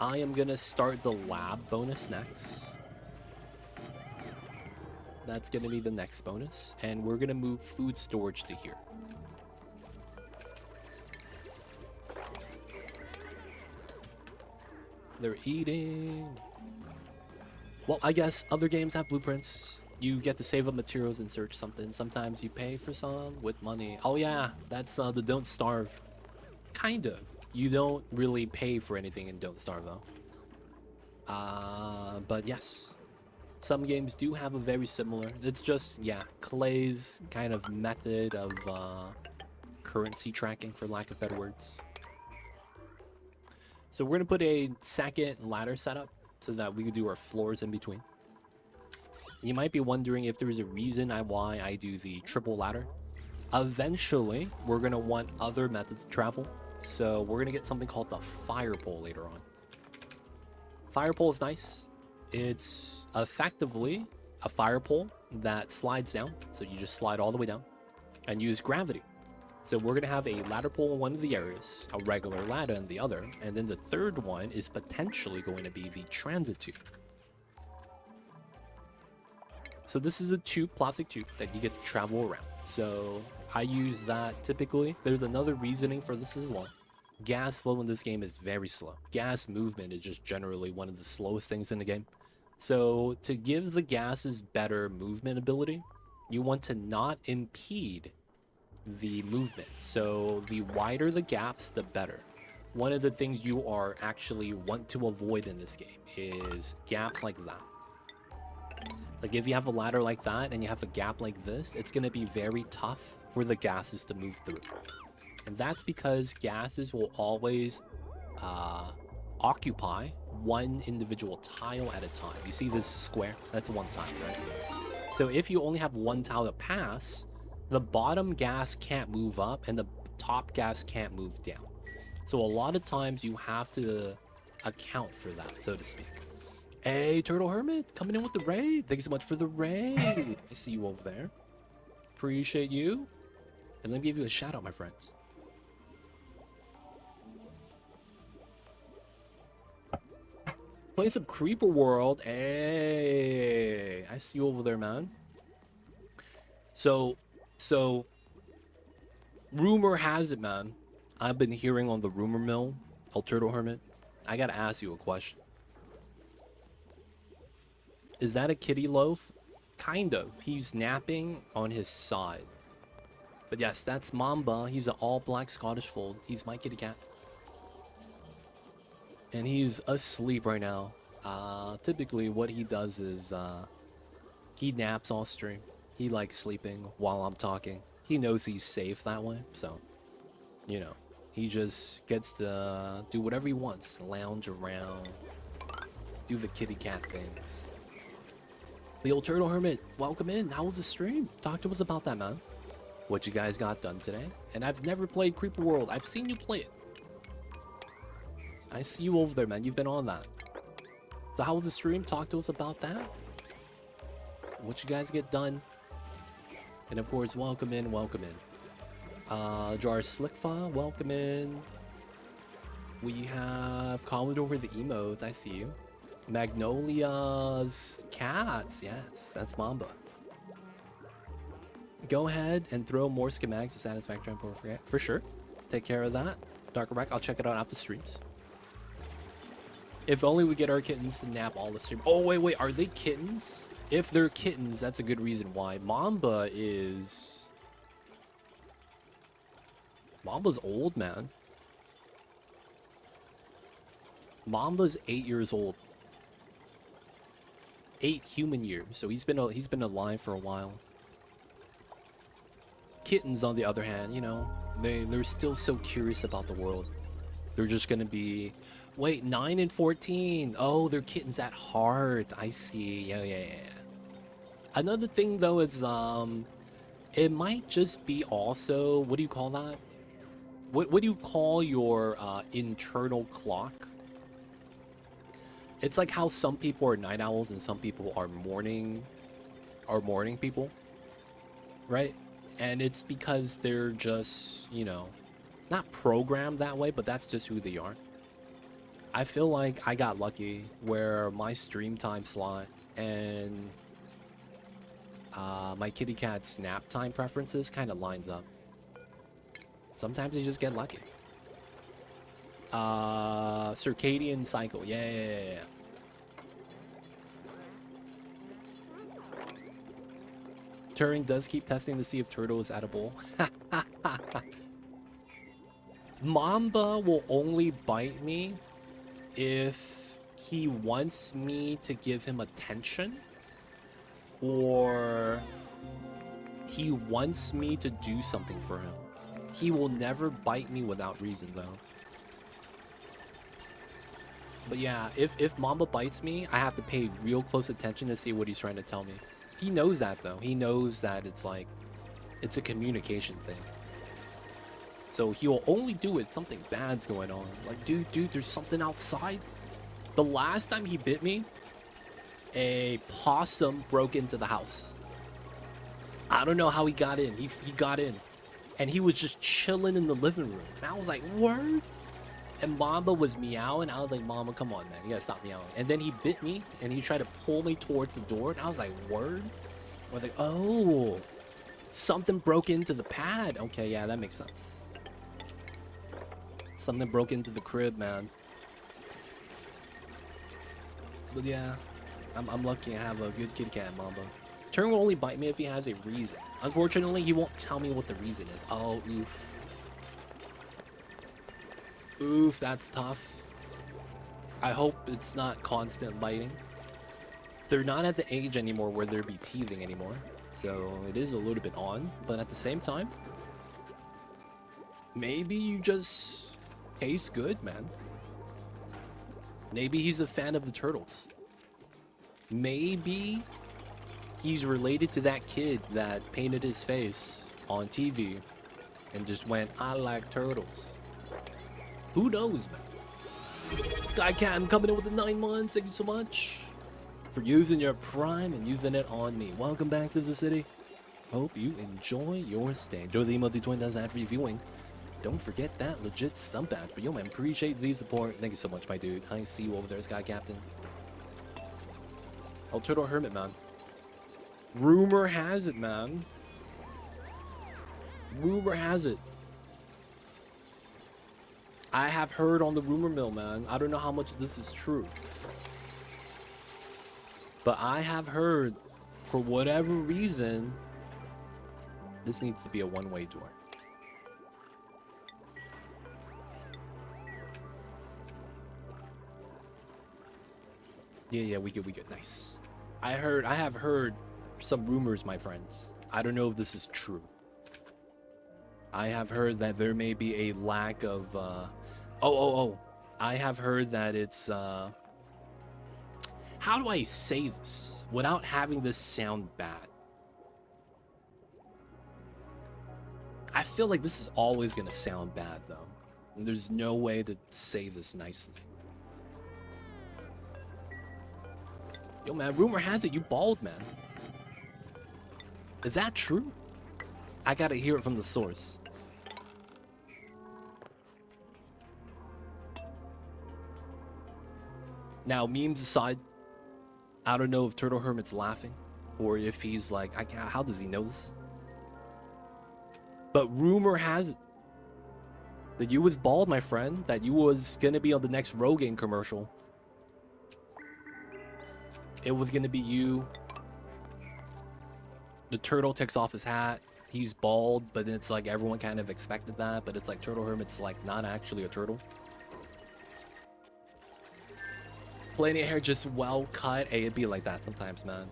Speaker 1: I am gonna start the lab bonus next. That's gonna be the next bonus. And we're gonna move food storage to here. They're eating. Well, I guess other games have blueprints. You get to save up materials and search something. Sometimes you pay for some with money. Oh yeah, that's the Don't Starve. Kind of. You don't really pay for anything in Don't Starve though. But yes, some games do have a very similar. It's just, yeah, Clay's kind of method of currency tracking, for lack of better words. So we're gonna put a second ladder setup so that we can do our floors in between. You might be wondering if there's a reason why I do the triple ladder. Eventually, we're gonna want other methods of travel. So we're gonna get something called the fire pole later on. Fire pole is nice. It's effectively a fire pole that slides down. So you just slide all the way down and use gravity. So we're gonna have a ladder pole in one of the areas, a regular ladder in the other, and then the third one is potentially going to be the transit tube. So this is a tube, plastic tube, that you get to travel around. So I use that typically. There's another reasoning for this as well. Gas flow in this game is very slow. Gas movement is just generally one of the slowest things in the game. So to give the gases better movement ability, you want to not impede the movement. So the wider the gaps, the better. One of the things you are actually want to avoid in this game is gaps like that. Like if you have a ladder like that and you have a gap like this, it's going to be very tough for the gases to move through. And that's because gases will always occupy one individual tile at a time. You see this square? That's one tile, right? So if you only have one tile to pass, the bottom gas can't move up and the top gas can't move down. So a lot of times you have to account for that, so to speak. Hey, Turtle Hermit, coming in with the raid. Thank you so much for the raid. I see you over there. Appreciate you. And let me give you a shout out, my friends. Play some Creeper World. Hey, I see you over there, man. So, rumor has it, man. I've been hearing on the rumor mill, El Turtle Hermit. I gotta ask you a question. Is that a kitty loaf? Kind of. He's napping on his side. But yes, that's Mamba. He's an all-black Scottish fold. He's my kitty cat. And he's asleep right now. Typically what he does is he naps all stream. He likes sleeping while I'm talking. He knows he's safe that way, so you know, he just gets to do whatever he wants. Lounge around, do the kitty cat things. The old Turtle Hermit, welcome in. How was the stream? Talk to us about that, man. What you guys got done today? And I've never played Creeper World. I've seen you play it. I see you over there, man. You've been on that. So how was the stream? Talk to us about that. What you guys get done? And of course, welcome in, welcome in. Jar Slickfa, welcome in. We have comment over the emotes. I see you. Magnolia's cats. Yes, that's Mamba. Go ahead and throw more schematics to Satisfactory for sure. Take care of that. Darker Rack, I'll check it out after streams. If only we get our kittens to nap all the stream. Oh, wait, are they kittens? If they're kittens, that's a good reason why. Mamba's old, man. Mamba's 8 years old. 8 human years, so he's been alive for a while. Kittens, on the other hand, you know, they're still so curious about the world. They're just gonna be, wait, 9 and 14. Oh, they're kittens at heart. I see. Yeah. Another thing though is it might just be also, what do you call that? What do you call your internal clock? It's like how some people are night owls and some people are morning people, right? And it's because they're just, you know, not programmed that way, but that's just who they are. I feel like I got lucky where my stream time slot and my kitty cat's nap time preferences kind of lines up. Sometimes you just get lucky. Circadian cycle. Yeah. Turing does keep testing to see if turtle is edible. Mamba will only bite me if he wants me to give him attention, or he wants me to do something for him. He will never bite me without reason, though. But yeah, if Mamba bites me, I have to pay real close attention to see what he's trying to tell me. He knows that, though. He knows that it's like, it's a communication thing. So he will only do it if something bad's going on. Like, dude, there's something outside. The last time he bit me, a possum broke into the house. I don't know how he got in. He got in. And he was just chilling in the living room. And I was like, word? And Mamba was meowing. I was like, Mama, come on, man. You gotta stop meowing. And then he bit me, and he tried to pull me towards the door. And I was like, word? I was like, oh, something broke into the pad. Okay, yeah, that makes sense. Something broke into the crib, man. But yeah, I'm lucky I have a good kitty cat, Mamba. Turing will only bite me if he has a reason. Unfortunately, he won't tell me what the reason is. Oh, oof. Oof, that's tough. I hope it's not constant biting. They're not at the age anymore where they'll be teething anymore. So it is a little bit on, but at the same time, maybe you just taste good, man. Maybe he's a fan of the turtles. Maybe he's related to that kid that painted his face on TV and just went, I like turtles. Who knows, man? Skycat, I'm coming in with the 9 months. Thank you so much for using your Prime and using it on me. Welcome back to the city. Hope you enjoy your stay. Enjoy the emote twin does ad-free viewing. Don't forget that legit sub badge. But yo, man, appreciate the support. Thank you so much, my dude. I see you over there, Sky Captain. Oh, Turtle Hermit, man. Rumor has it, man. Rumor has it. I have heard on the rumor mill, man. I don't know how much this is true. But I have heard, for whatever reason, this needs to be a one-way door. Yeah, we good. Nice. I have heard some rumors, my friends. I don't know if this is true. I have heard that there may be a lack of, I have heard that it's, how do I say this without having this sound bad? I feel like this is always gonna sound bad, though. And there's no way to say this nicely. Yo, man, rumor has it you bald, man. Is that true? I gotta hear it from the source. Now, memes aside, I don't know if Turtle Hermit's laughing or if he's like, how does he know this? But rumor has it that you was bald, my friend, that you was gonna be on the next Rogaine commercial. It was gonna be you. The turtle takes off his hat. He's bald, but it's like everyone kind of expected that. But it's like Turtle Hermit's like not actually a turtle. Plenty of hair, just well cut. Hey, it'd be like that sometimes, man.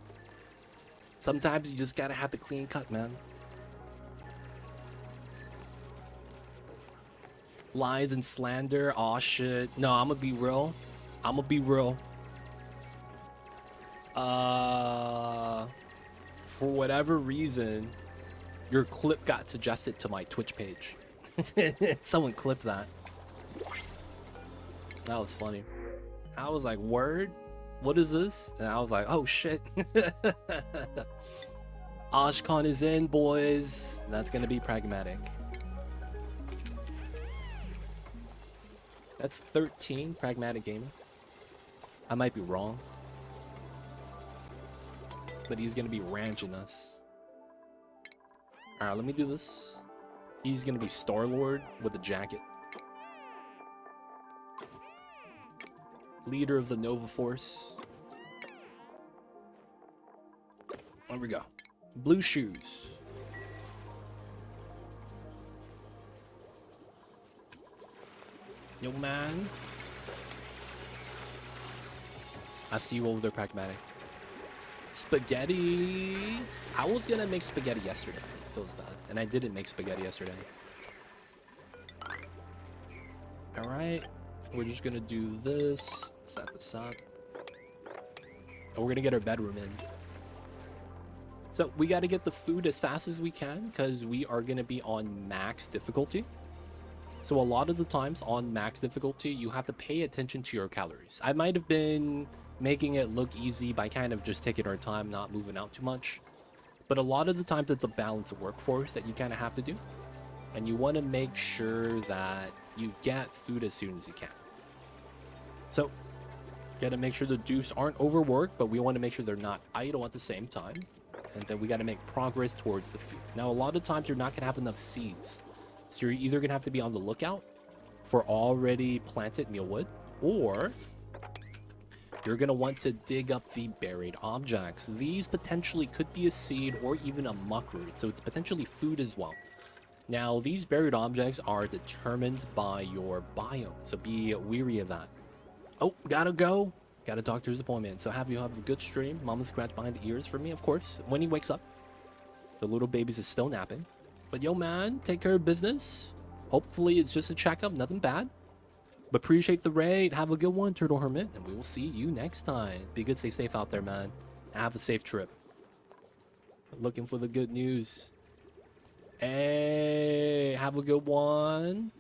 Speaker 1: Sometimes you just gotta have the clean cut, man. Lies and slander. Aw, shit. No, I'm gonna be real. For whatever reason, your clip got suggested to my Twitch page. Someone clipped that. That was funny. I was like, word? What is this? And I was like, oh shit. Oshcon is in, boys. That's gonna be pragmatic. That's 13, pragmatic gaming. I might be wrong. But he's gonna be ranching us. Alright, let me do this. He's gonna be Star-Lord with a jacket. Leader of the Nova Force. There we go. Blue shoes. Yo, man. I see you over there, pragmatic. Spaghetti. I was gonna make spaghetti yesterday. It feels bad. And I didn't make spaghetti yesterday. Alright. We're just gonna do this. Set this up. And we're gonna get our bedroom in. So we gotta get the food as fast as we can because we are gonna be on max difficulty. So a lot of the times on max difficulty, you have to pay attention to your calories. I might have been making it look easy by kind of just taking our time, not moving out too much. But a lot of the times it's a balanced workforce that you kind of have to do. And you want to make sure that you get food as soon as you can. So, gotta make sure the dupes aren't overworked, but we want to make sure they're not idle at the same time. And then we gotta make progress towards the food. Now, a lot of times you're not gonna have enough seeds. So you're either gonna have to be on the lookout for already planted mealwood, or you're going to want to dig up the buried objects. These potentially could be a seed or even a muck root, so it's potentially food as well. Now, these buried objects are determined by your biome, so be wary of that. Oh, gotta go. Got a doctor's appointment. So have you have a good stream. Mama scratch behind the ears for me, of course, when he wakes up. The little baby's is still napping. But yo, man, take care of business. Hopefully it's just a checkup, nothing bad. But appreciate the raid. Have a good one, Turtle Hermit. And we will see you next time. Be good, stay safe out there, man. Have a safe trip. Looking for the good news. Hey, have a good one.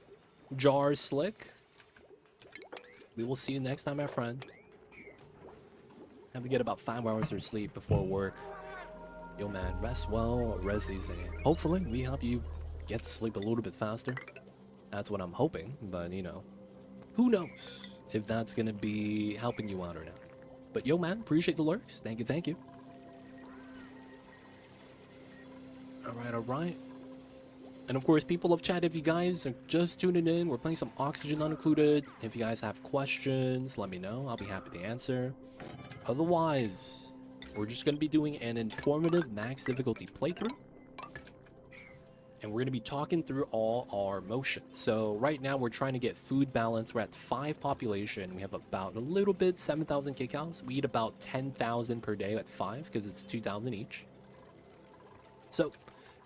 Speaker 1: Jar Slick. We will see you next time, my friend. Have to get about 5 hours of sleep before work. Yo, man, rest well, rest easy. Hopefully, we help you get to sleep a little bit faster. That's what I'm hoping, but you know. Who knows if that's going to be helping you out or not. But yo, man, appreciate the lurks. Thank you, thank you. All right. And of course, people of chat, if you guys are just tuning in, we're playing some Oxygen Not Included. If you guys have questions, let me know. I'll be happy to answer. Otherwise, we're just going to be doing an informative max difficulty playthrough. And we're going to be talking through all our motions. So right now we're trying to get food balance. We're at 5 population. We have about a little bit, 7,000 kickoffs. We eat about 10,000 per day at 5 because it's 2,000 each. So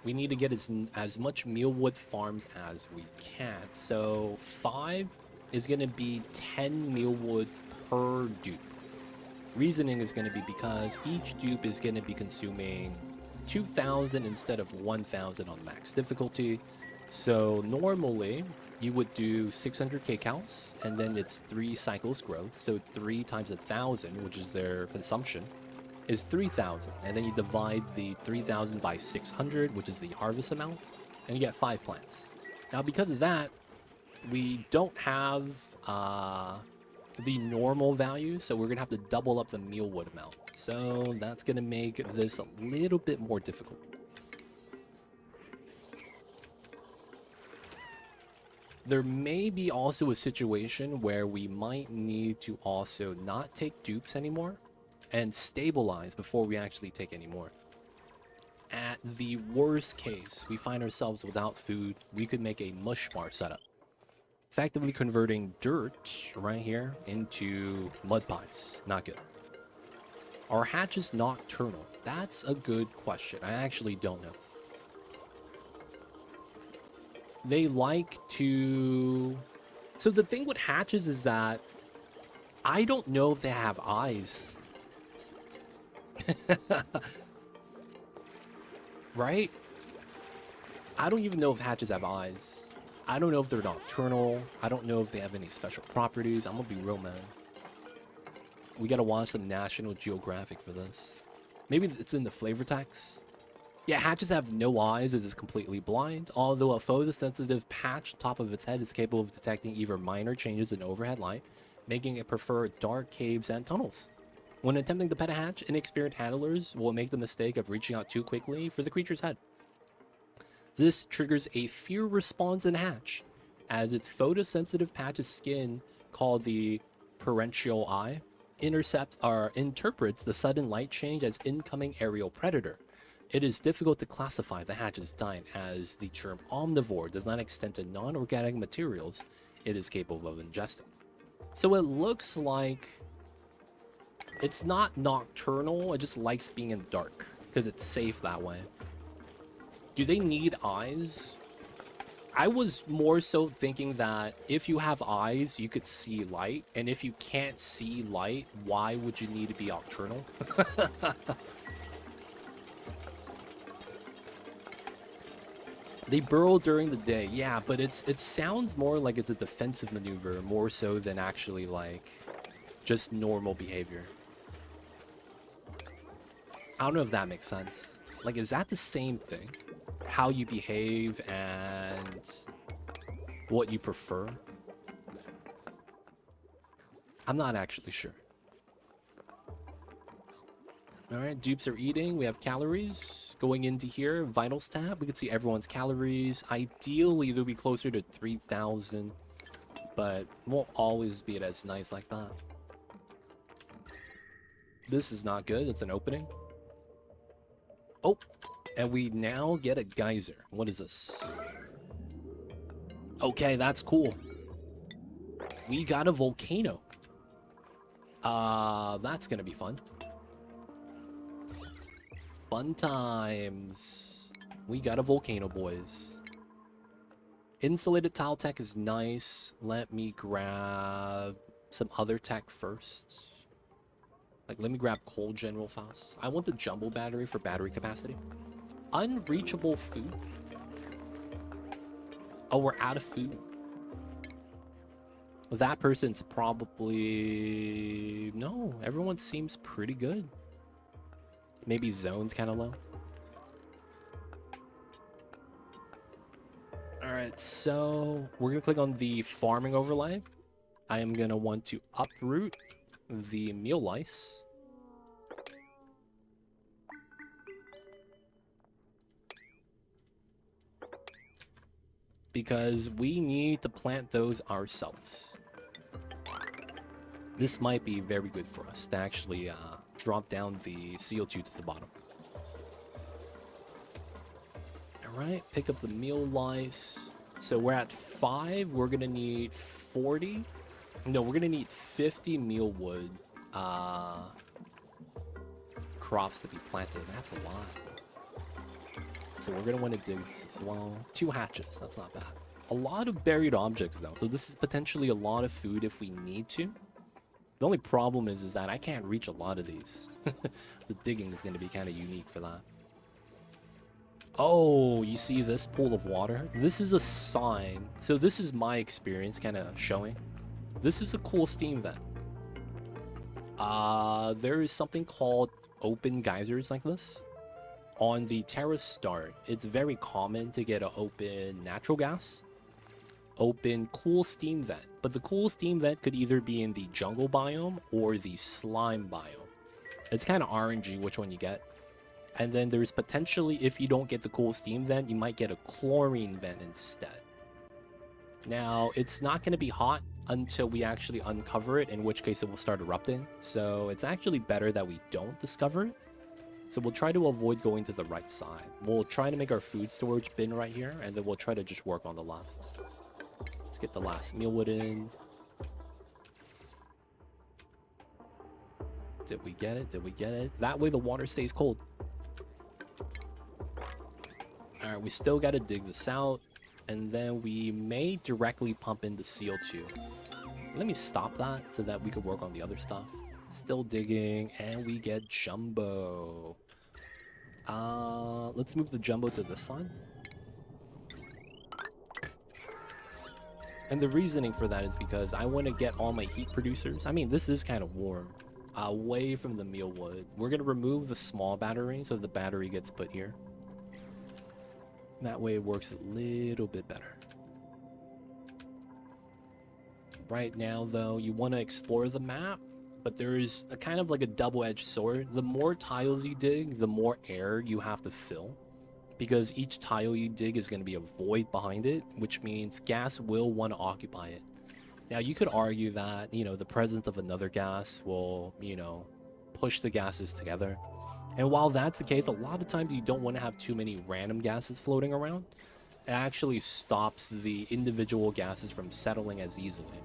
Speaker 1: we need to get as much mealwood farms as we can. So 5 is going to be 10 mealwood per dupe. Reasoning is going to be because each dupe is going to be consuming 2,000 instead of 1,000 on max difficulty. So normally you would do 600k counts and then it's 3 cycles growth. So 3 times 1,000, which is their consumption, is 3,000. And then you divide the 3,000 by 600, which is the harvest amount, and you get 5 plants. Now because of that, we don't have the normal value, so we're gonna have to double up the mealwood amount. So that's gonna make this a little bit more difficult. There may be also a situation where we might need to also not take dupes anymore and stabilize before we actually take any more. At the worst case, we find ourselves without food, we could make a mush bar setup. Effectively converting dirt right here into mud pies. Not good. Are hatches nocturnal? That's a good question. I actually don't know. They like to... So the thing with hatches is that I don't know if they have eyes. Right? I don't even know if hatches have eyes. I don't know if they're nocturnal. I don't know if they have any special properties. I'm gonna be real, man. We gotta watch the National Geographic for this. Maybe it's in the flavor text. Yeah, hatches have no eyes. It is completely blind. Although a photosensitive patch top of its head is capable of detecting even minor changes in overhead light, making it prefer dark caves and tunnels. When attempting to pet a hatch, inexperienced handlers will make the mistake of reaching out too quickly for the creature's head. This triggers a fear response in hatch, as its photosensitive patch of skin, called the parental eye, interprets the sudden light change as incoming aerial predator. It is difficult to classify the hatch's diet, as the term omnivore does not extend to non-organic materials it is capable of ingesting. So it looks like it's not nocturnal, it just likes being in the dark because it's safe that way. Do they need eyes? I was more so thinking that if you have eyes, you could see light, and if you can't see light, why would you need to be nocturnal? They burrow during the day, yeah, but it sounds more like it's a defensive maneuver more so than actually like just normal behavior. I don't know if that makes sense. Like, is that the same thing? How you behave and what you prefer? I'm not actually sure. All right, dupes are eating. We have calories going into here. Vitals tab. We can see everyone's calories. Ideally, they'll be closer to 3,000, but won't always be as nice like that. This is not good. It's an opening. Oh, and we now get a geyser. What is this? Okay, that's cool. We got a volcano. That's gonna be fun. Fun times. We got a volcano, boys. Insulated tile tech is nice. Let me grab some other tech first. Like, let me grab coal gen real fast. I want the jumbo battery for battery capacity. Unreachable food. Oh, we're out of food. That person's probably... No, everyone seems pretty good. Maybe zone's kind of low. Alright, so we're going to click on the farming overlay. I am going to want to uproot the meal lice. Because we need to plant those ourselves. This might be very good for us to actually drop down the CO2 to the bottom. Alright, pick up the meal lice. So we're at 5. We're going to need 40. No, we're going to need 50 mealwood crops to be planted. That's a lot. So we're going to want to dig this as well. 2 hatches. That's not bad. A lot of buried objects, though. So this is potentially a lot of food if we need to. The only problem is that I can't reach a lot of these. The digging is going to be kind of unique for that. Oh, you see this pool of water? This is a sign. So this is my experience kind of showing. This is a cool steam vent. There is something called open geysers like this. On the Terra start, it's very common to get an open natural gas, open cool steam vent. But the cool steam vent could either be in the jungle biome or the slime biome. It's kind of RNG which one you get. And then there's potentially, if you don't get the cool steam vent, you might get a chlorine vent instead. Now, it's not going to be hot until we actually uncover it, in which case it will start erupting. So it's actually better that we don't discover it. So we'll try to avoid going to the right side. We'll try to make our food storage bin right here, and then we'll try to just work on the left. Let's get the last mealwood in. Did we get it? Did we get it? That way the water stays cold. Alright, we still got to dig this out. And then we may directly pump in the CO2. Let me stop that so that we can work on the other stuff. Still digging, and we get jumbo. Let's move the jumbo to the sun. And the reasoning for that is because I want to get all my heat producers. I mean, this is kind of warm. Away from the mealwood. We're going to remove the small battery so the battery gets put here. That way it works a little bit better. Right now, though, you want to explore the map, but there is a kind of like a double-edged sword. The more tiles you dig, the more air you have to fill, because each tile you dig is going to be a void behind it, which means gas will want to occupy it. Now, you could argue that, you know, the presence of another gas will, you know, push the gases together. And while that's the case, a lot of times you don't want to have too many random gases floating around. It actually stops the individual gases from settling as easily.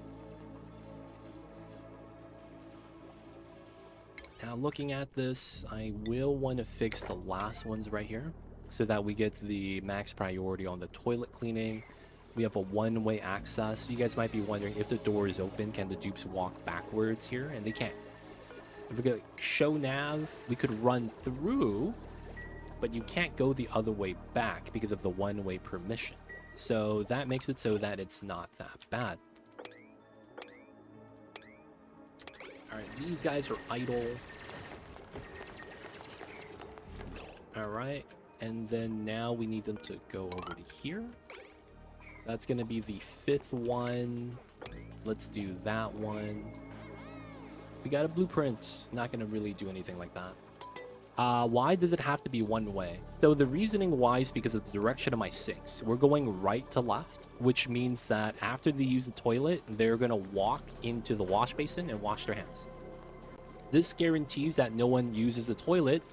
Speaker 1: Now looking at this, I will want to fix the last ones right here so that we get the max priority on the toilet cleaning. We have a one-way access. You guys might be wondering, if the door is open, can the dupes walk backwards here? And they can't. If we go show nav, we could run through, but you can't go the other way back because of the one-way permission. So that makes it so that it's not that bad. Alright, these guys are idle. Alright, and then now we need them to go over to here. That's going to be the 5th one. Let's do that one. We got a blueprint. Not going to really do anything like that. Why does it have to be one way? So the reasoning why is because of the direction of my sinks. We're going right to left, which means that after they use the toilet, they're going to walk into the wash basin and wash their hands. This guarantees that no one uses the toilet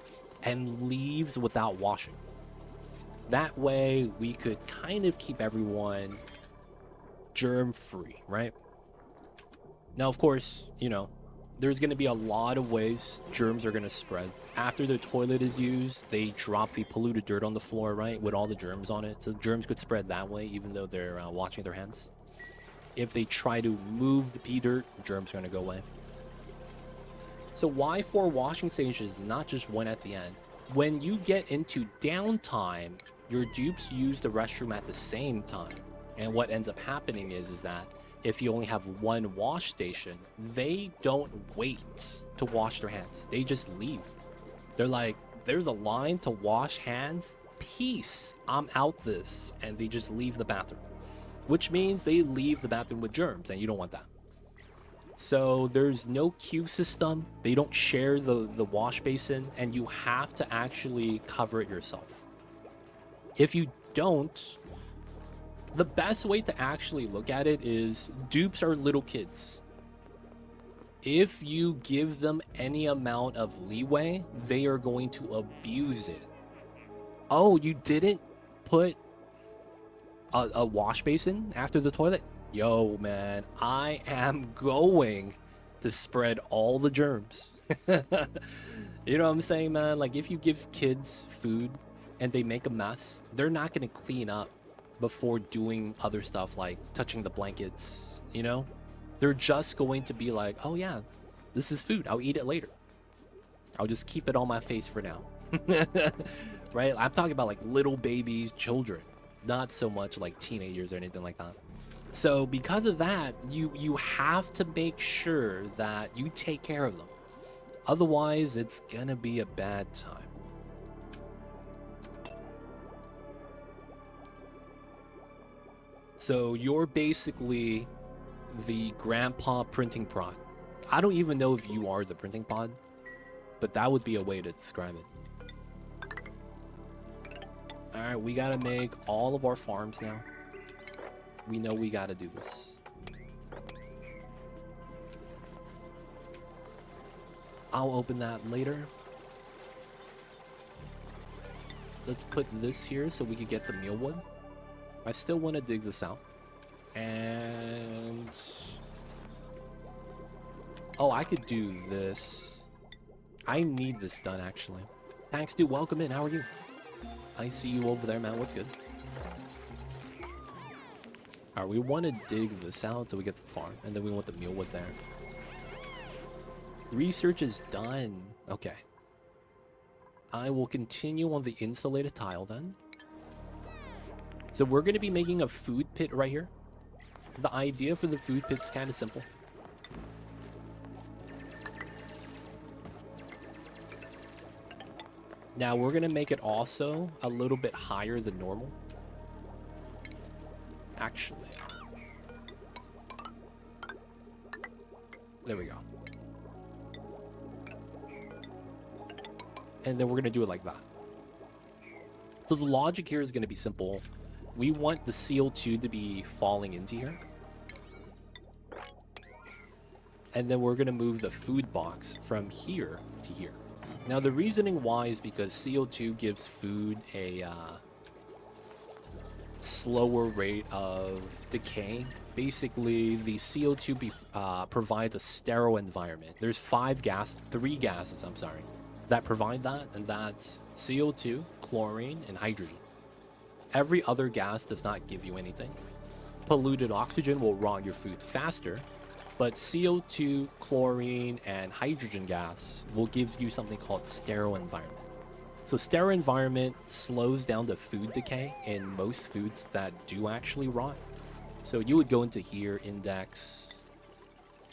Speaker 1: and leaves without washing. That way, we could kind of keep everyone germ-free, right? Now, of course, you know, there's going to be a lot of ways germs are going to spread. After the toilet is used, they drop the polluted dirt on the floor, right, with all the germs on it. So germs could spread that way, even though they're washing their hands. If they try to move the pee dirt, germs are going to go away. So why 4 washing stations, not just one at the end? When you get into downtime, your dupes use the restroom at the same time. And what ends up happening is that if you only have one wash station, they don't wait to wash their hands. They just leave. They're like, there's a line to wash hands. Peace. I'm out this. And they just leave the bathroom. Which means they leave the bathroom with germs, and you don't want that. So there's no queue system. They don't share the wash basin, and you have to actually cover it yourself. If you don't, the best way to actually look at it is dupes are little kids. If you give them any amount of leeway, they are going to abuse it. Oh, you didn't put a wash basin after the toilet? Yo, man, I am going to spread all the germs. You know what I'm saying, man? Like, if you give kids food and they make a mess, they're not going to clean up before doing other stuff like touching the blankets, you know? They're just going to be like, oh yeah, this is food. I'll eat it later. I'll just keep it on my face for now. Right? I'm talking about like little babies, children, not so much like teenagers or anything like that. So because of that, you have to make sure that you take care of them. Otherwise, it's gonna be a bad time. So you're basically the grandpa printing pod. I don't even know if you are the printing pod, but that would be a way to describe it. All right, we gotta make all of our farms now. We know we gotta do this. I'll open that later. Let's put this here so we can get the mealwood. I still want to dig this out. And oh, I could do this. I need this done, actually. Thanks, dude. Welcome in. How are you? I see you over there, man. What's good? All right, we want to dig this out so we get the farm, and then we want the mealwood there. Research is done. Okay. I will continue on the insulated tile then. So we're going to be making a food pit right here. The idea for the food pit's kind of simple. Now we're going to make it also a little bit higher than normal. Actually. There we go. And then we're going to do it like that. So the logic here is going to be simple. We want the CO2 to be falling into here. And then we're going to move the food box from here to here. Now, the reasoning why is because CO2 gives food a slower rate of decay. Basically, the CO2 provides a sterile environment. There's three gases, I'm sorry, that provide that, and that's CO2, chlorine, and hydrogen. Every other gas does not give you anything. Polluted oxygen will rot your food faster, but CO2, chlorine, and hydrogen gas will give you something called sterile environment. So sterile environment slows down the food decay in most foods that do actually rot. So you would go into here, index,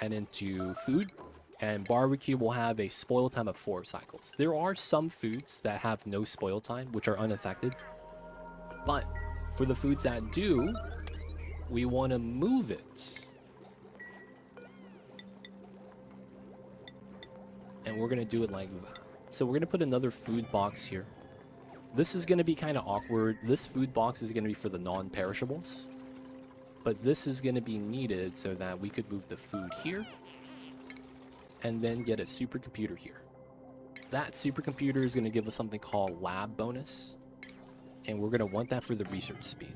Speaker 1: and into food, and barbecue will have a spoil time of 4 cycles. There are some foods that have no spoil time, which are unaffected. But for the foods that do, we want to move it. And we're going to do it like that. So we're going to put another food box here. This is going to be kind of awkward. This food box is going to be for the non-perishables. But this is going to be needed so that we could move the food here. And then get a supercomputer here. That supercomputer is going to give us something called lab bonus. And we're going to want that for the research speed.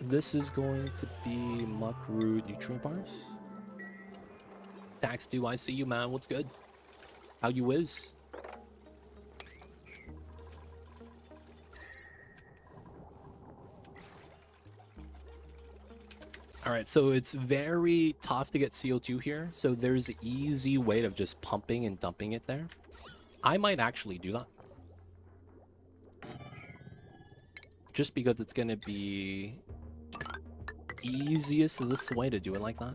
Speaker 1: This is going to be muck root nutrient bars. Tax, do I see you, man? What's good? How you is? Alright, so it's very tough to get CO2 here. So there's an easy way of just pumping and dumping it there. I might actually do that. Just because it's going to be easiest this way to do it like that.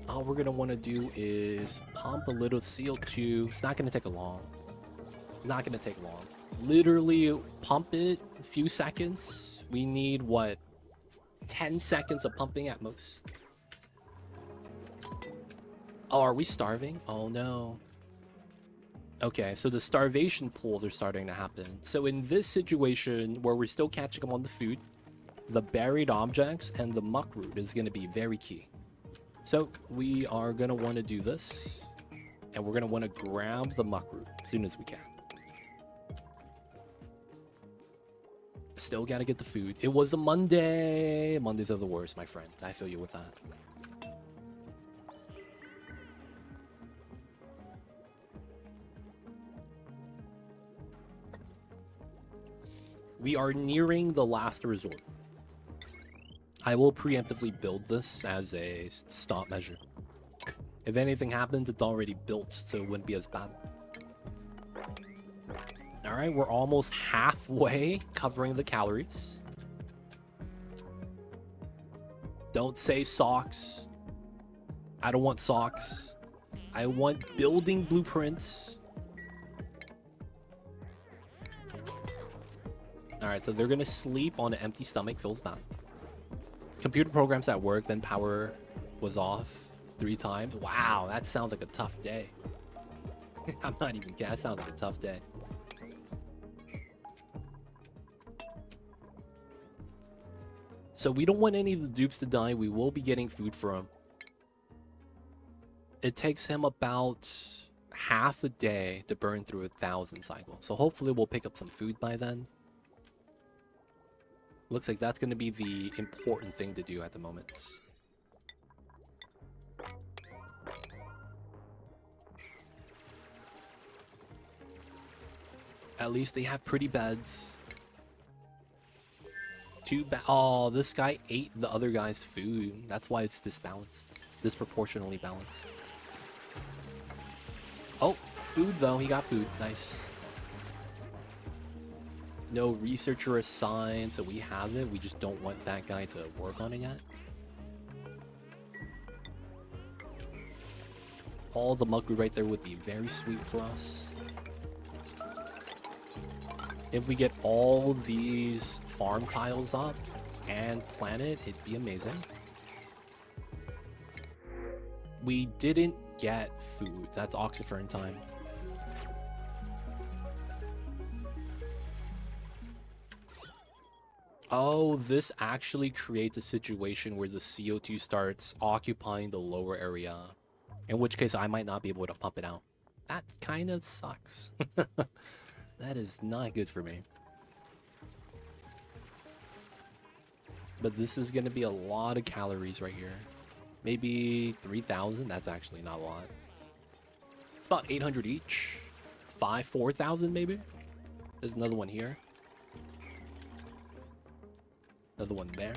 Speaker 1: All we're going to want to do is pump a little CO2. It's not going to take long. Not going to take long. Literally pump it a few seconds. We need, what, 10 seconds of pumping at most. Oh, are we starving? Oh, no. Okay, so the starvation pools are starting to happen. So in this situation, where we're still catching them on the food, the buried objects and the muck root is going to be very key. So we are going to want to do this, and we're going to want to grab the muck root as soon as we can. Still got to get the food. It was a Monday. Mondays are the worst, my friend. I feel you with that. We are nearing the last resort. I will preemptively build this as a stop measure. If anything happens, it's already built, so it wouldn't be as bad. Alright, we're almost halfway covering the calories. Don't say socks. I don't want socks. I want building blueprints. Alright, so they're gonna sleep on an empty stomach, fills back. Computer programs at work, then power was off 3 times. Wow, that sounds like a tough day. I'm not even kidding, that sounds like a tough day. So we don't want any of the dupes to die. We will be getting food for him. It takes him about half a day to burn through 1,000 cycles. So hopefully we'll pick up some food by then. Looks like that's going to be the important thing to do at the moment. At least they have pretty beds. Oh, this guy ate the other guy's food. That's why it's disproportionately balanced. Oh, food though. He got food. Nice. No researcher assigned, so we have it. We just don't want that guy to work on it yet. All the muck right there would be very sweet for us. If we get all these farm tiles up and planet, it'd be amazing. We didn't get food. That's oxyfern time. Oh, this actually creates a situation where the CO2 starts occupying the lower area, in which case I might not be able to pump it out. That kind of sucks. That is not good for me. But this is going to be a lot of calories right here. Maybe 3,000. That's actually not a lot. It's about 800 each. 4,000 maybe. There's another one here. Another one there.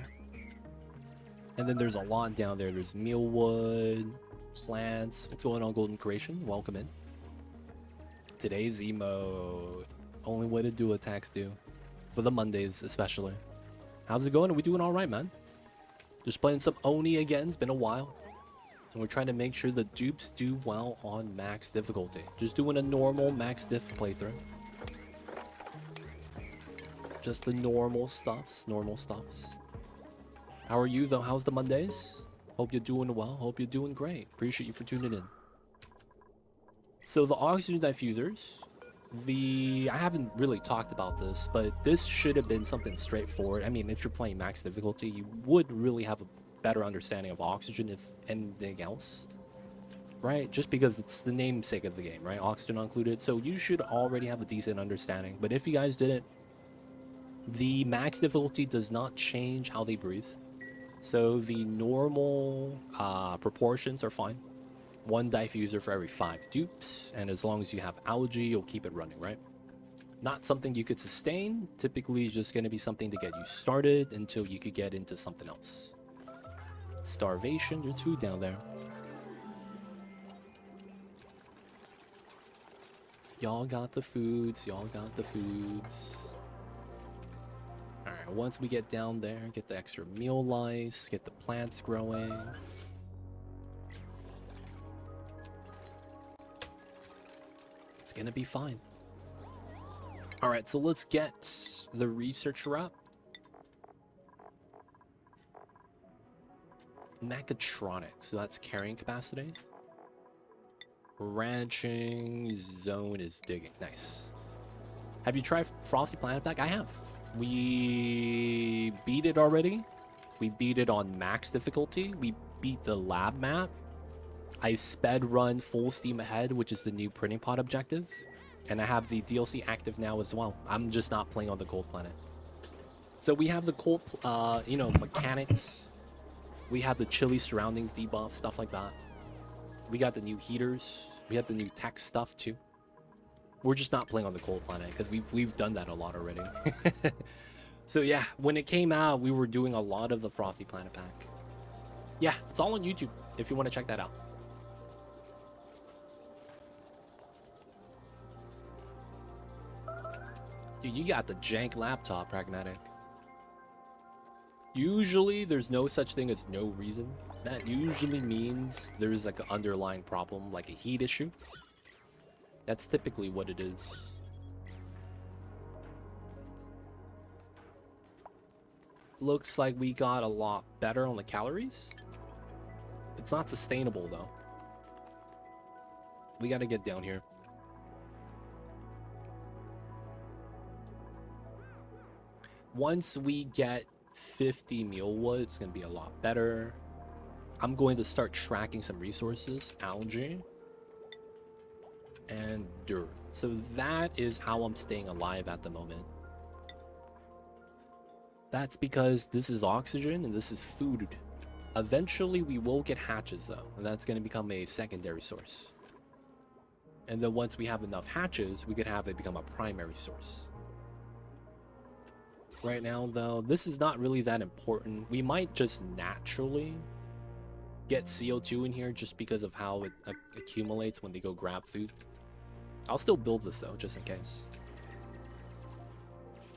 Speaker 1: And then there's a lot down there. There's mealwood, plants. What's going on, Golden Creation? Welcome in. Today's emote. Only way to do attacks do. For the Mondays, especially. How's it going? Are we doing alright, man? Just playing some Oni again. It's been a while. And we're trying to make sure the dupes do well on max difficulty. Just doing a normal max diff playthrough. Just the normal stuffs. How are you, though? How's the Mondays? Hope you're doing well. Hope you're doing great. Appreciate you for tuning in. So the oxygen diffusers, I haven't really talked about this, but this should have been something straightforward. I mean, if you're playing max difficulty, you would really have a better understanding of oxygen, if anything else, right? Just because it's the namesake of the game, right? Oxygen included, so you should already have a decent understanding. But if you guys didn't, the max difficulty does not change how they breathe. So the normal proportions are fine. 1 diffuser for every 5 dupes, and as long as you have algae, you'll keep it running, right? Not something you could sustain. Typically, it's just going to be something to get you started until you could get into something else. Starvation, there's food down there. Y'all got the foods, Alright, once we get down there, get the extra meal lice, get the plants growing. It's gonna be fine. Alright, so let's get the researcher up. Mechatronics, so that's carrying capacity. Ranching zone is digging. Nice. Have you tried Frosty Planet Pack? I have. We beat it already. We beat it on max difficulty. We beat the lab map. I sped run full steam ahead, which is the new printing pod objective. And I have the DLC active now as well. I'm just not playing on the cold planet. So we have the cold, mechanics. We have the chilly surroundings debuff, stuff like that. We got the new heaters. We have the new tech stuff too. We're just not playing on the cold planet because we've done that a lot already. So yeah, when it came out, we were doing a lot of the Frosty Planet Pack. Yeah, it's all on YouTube if you want to check that out. Dude, you got the jank laptop, Pragmatic. Usually, there's no such thing as no reason. That usually means there's like an underlying problem, like a heat issue. That's typically what it is. Looks like we got a lot better on the calories. It's not sustainable though. We gotta get down here. Once we get 50 mealwood, it's gonna be a lot better. I'm going to start tracking some resources, algae, and dirt. So that is how I'm staying alive at the moment. That's because this is oxygen and this is food. Eventually we will get hatches though, and that's going to become a secondary source. And then once we have enough hatches, we could have it become a primary source. Right now though, this is not really that important. We might just naturally get CO2 in here just because of how it accumulates when they go grab food. I'll still build this though, just in case.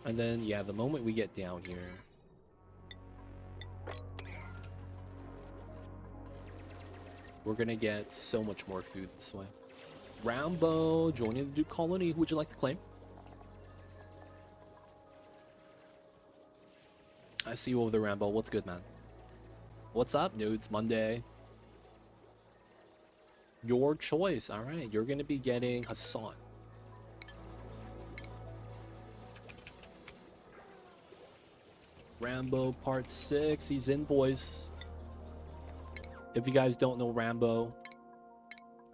Speaker 1: And then, yeah, the moment we get down here, we're gonna get so much more food this way. Rambo, joining the Duke colony. Who would you like to claim? I see you over there, Rambo. What's good, man? What's up, dude? It's Monday. Your choice. All right, you're gonna be getting Hassan. Rambo Part 6. He's in, boys. If you guys don't know Rambo,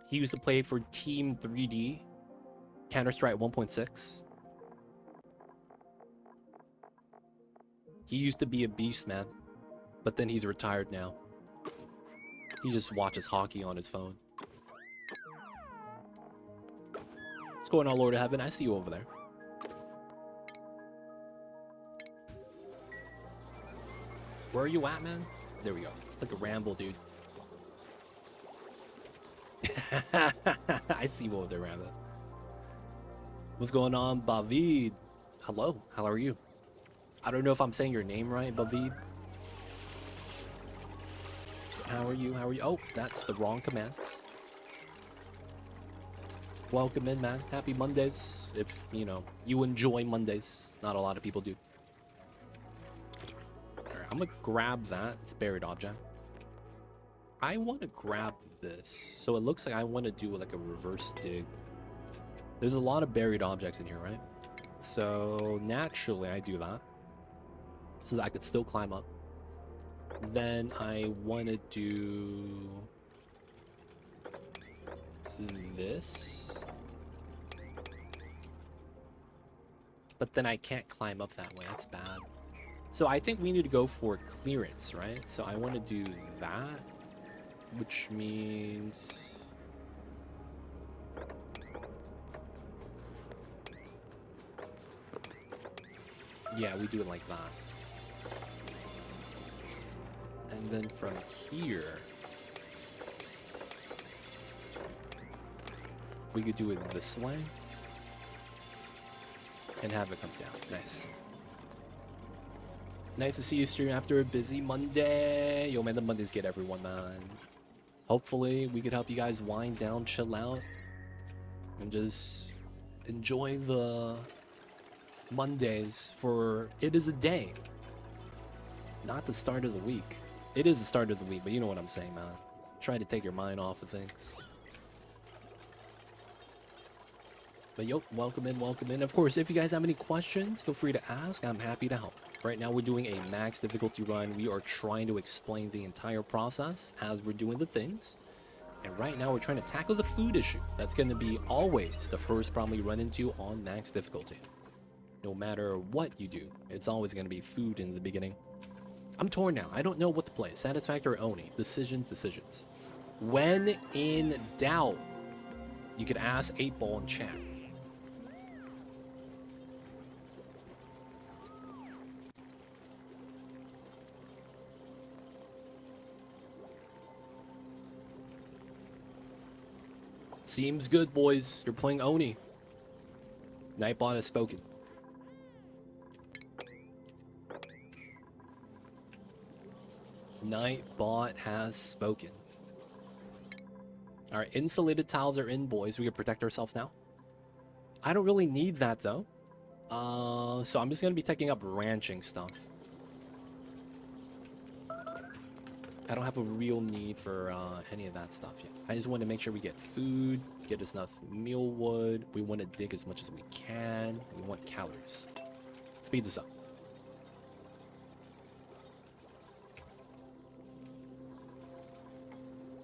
Speaker 1: he used to play for Team 3D, Counter-Strike 1.6. He used to be a beast, man. But then he's retired now. He just watches hockey on his phone. What's going on, Lord of Heaven? I see you over there. Where are you at, man? There we go. Like a ramble, dude. I see you over there, Rambo. What's going on, Bavid? Hello, how are you? I don't know if I'm saying your name right, Bavid. How are you? How are you? Oh, that's the wrong command. Welcome in, man. Happy Mondays. If, you know, you enjoy Mondays. Not a lot of people do. Alright, I'm gonna grab that. It's buried object. I want to grab this. So it looks like I want to do like a reverse dig. There's a lot of buried objects in here, right? So naturally I do that. So that I could still climb up. Then I want to do this. But then I can't climb up that way. That's bad. So I think we need to go for clearance, right? So I want to do that, which means yeah, we do it like that. And then from here, we could do it this way and have it come down. Nice. Nice to see you stream after a busy Monday. Yo, man, the Mondays get everyone, man. Hopefully, we could help you guys wind down, chill out, and just enjoy the Mondays, for it is a day, not the start of the week. It is the start of the week, but you know what I'm saying, man. Try to take your mind off of things. But yo, welcome in, welcome in. Of course, if you guys have any questions, feel free to ask. I'm happy to help. Right now, we're doing a max difficulty run. We are trying to explain the entire process as we're doing the things. And right now, we're trying to tackle the food issue. That's going to be always the first problem we run into on max difficulty. No matter what you do, it's always going to be food in the beginning. I'm torn now. I don't know what to play. Satisfactory or Oni. Decisions. When in doubt, you could ask 8-Ball in chat. Seems good, boys. You're playing Oni. Nightbot has spoken. Nightbot has spoken. Alright, insulated tiles are in, boys. We can protect ourselves now. I don't really need that, though. So I'm just going to be taking up ranching stuff. I don't have a real need for any of that stuff yet. I just want to make sure we get food, get us enough meal wood. We want to dig as much as we can. We want calories. Speed this up.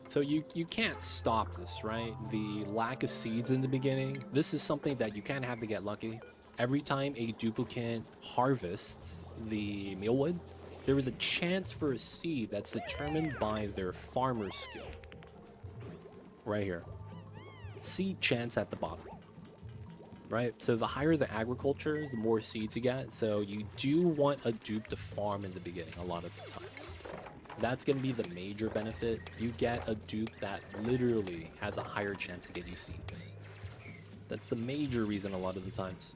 Speaker 1: So you can't stop this, right? The lack of seeds in the beginning. This is something that you can't have to get lucky. Every time a duplicant harvests the mealwood, there is a chance for a seed that's determined by their farmer's skill. Right here. Seed chance at the bottom. Right? So the higher the agriculture, the more seeds you get. So you do want a dupe to farm in the beginning a lot of the time. That's going to be the major benefit. You get a dupe that literally has a higher chance to get you seeds. That's the major reason a lot of the times.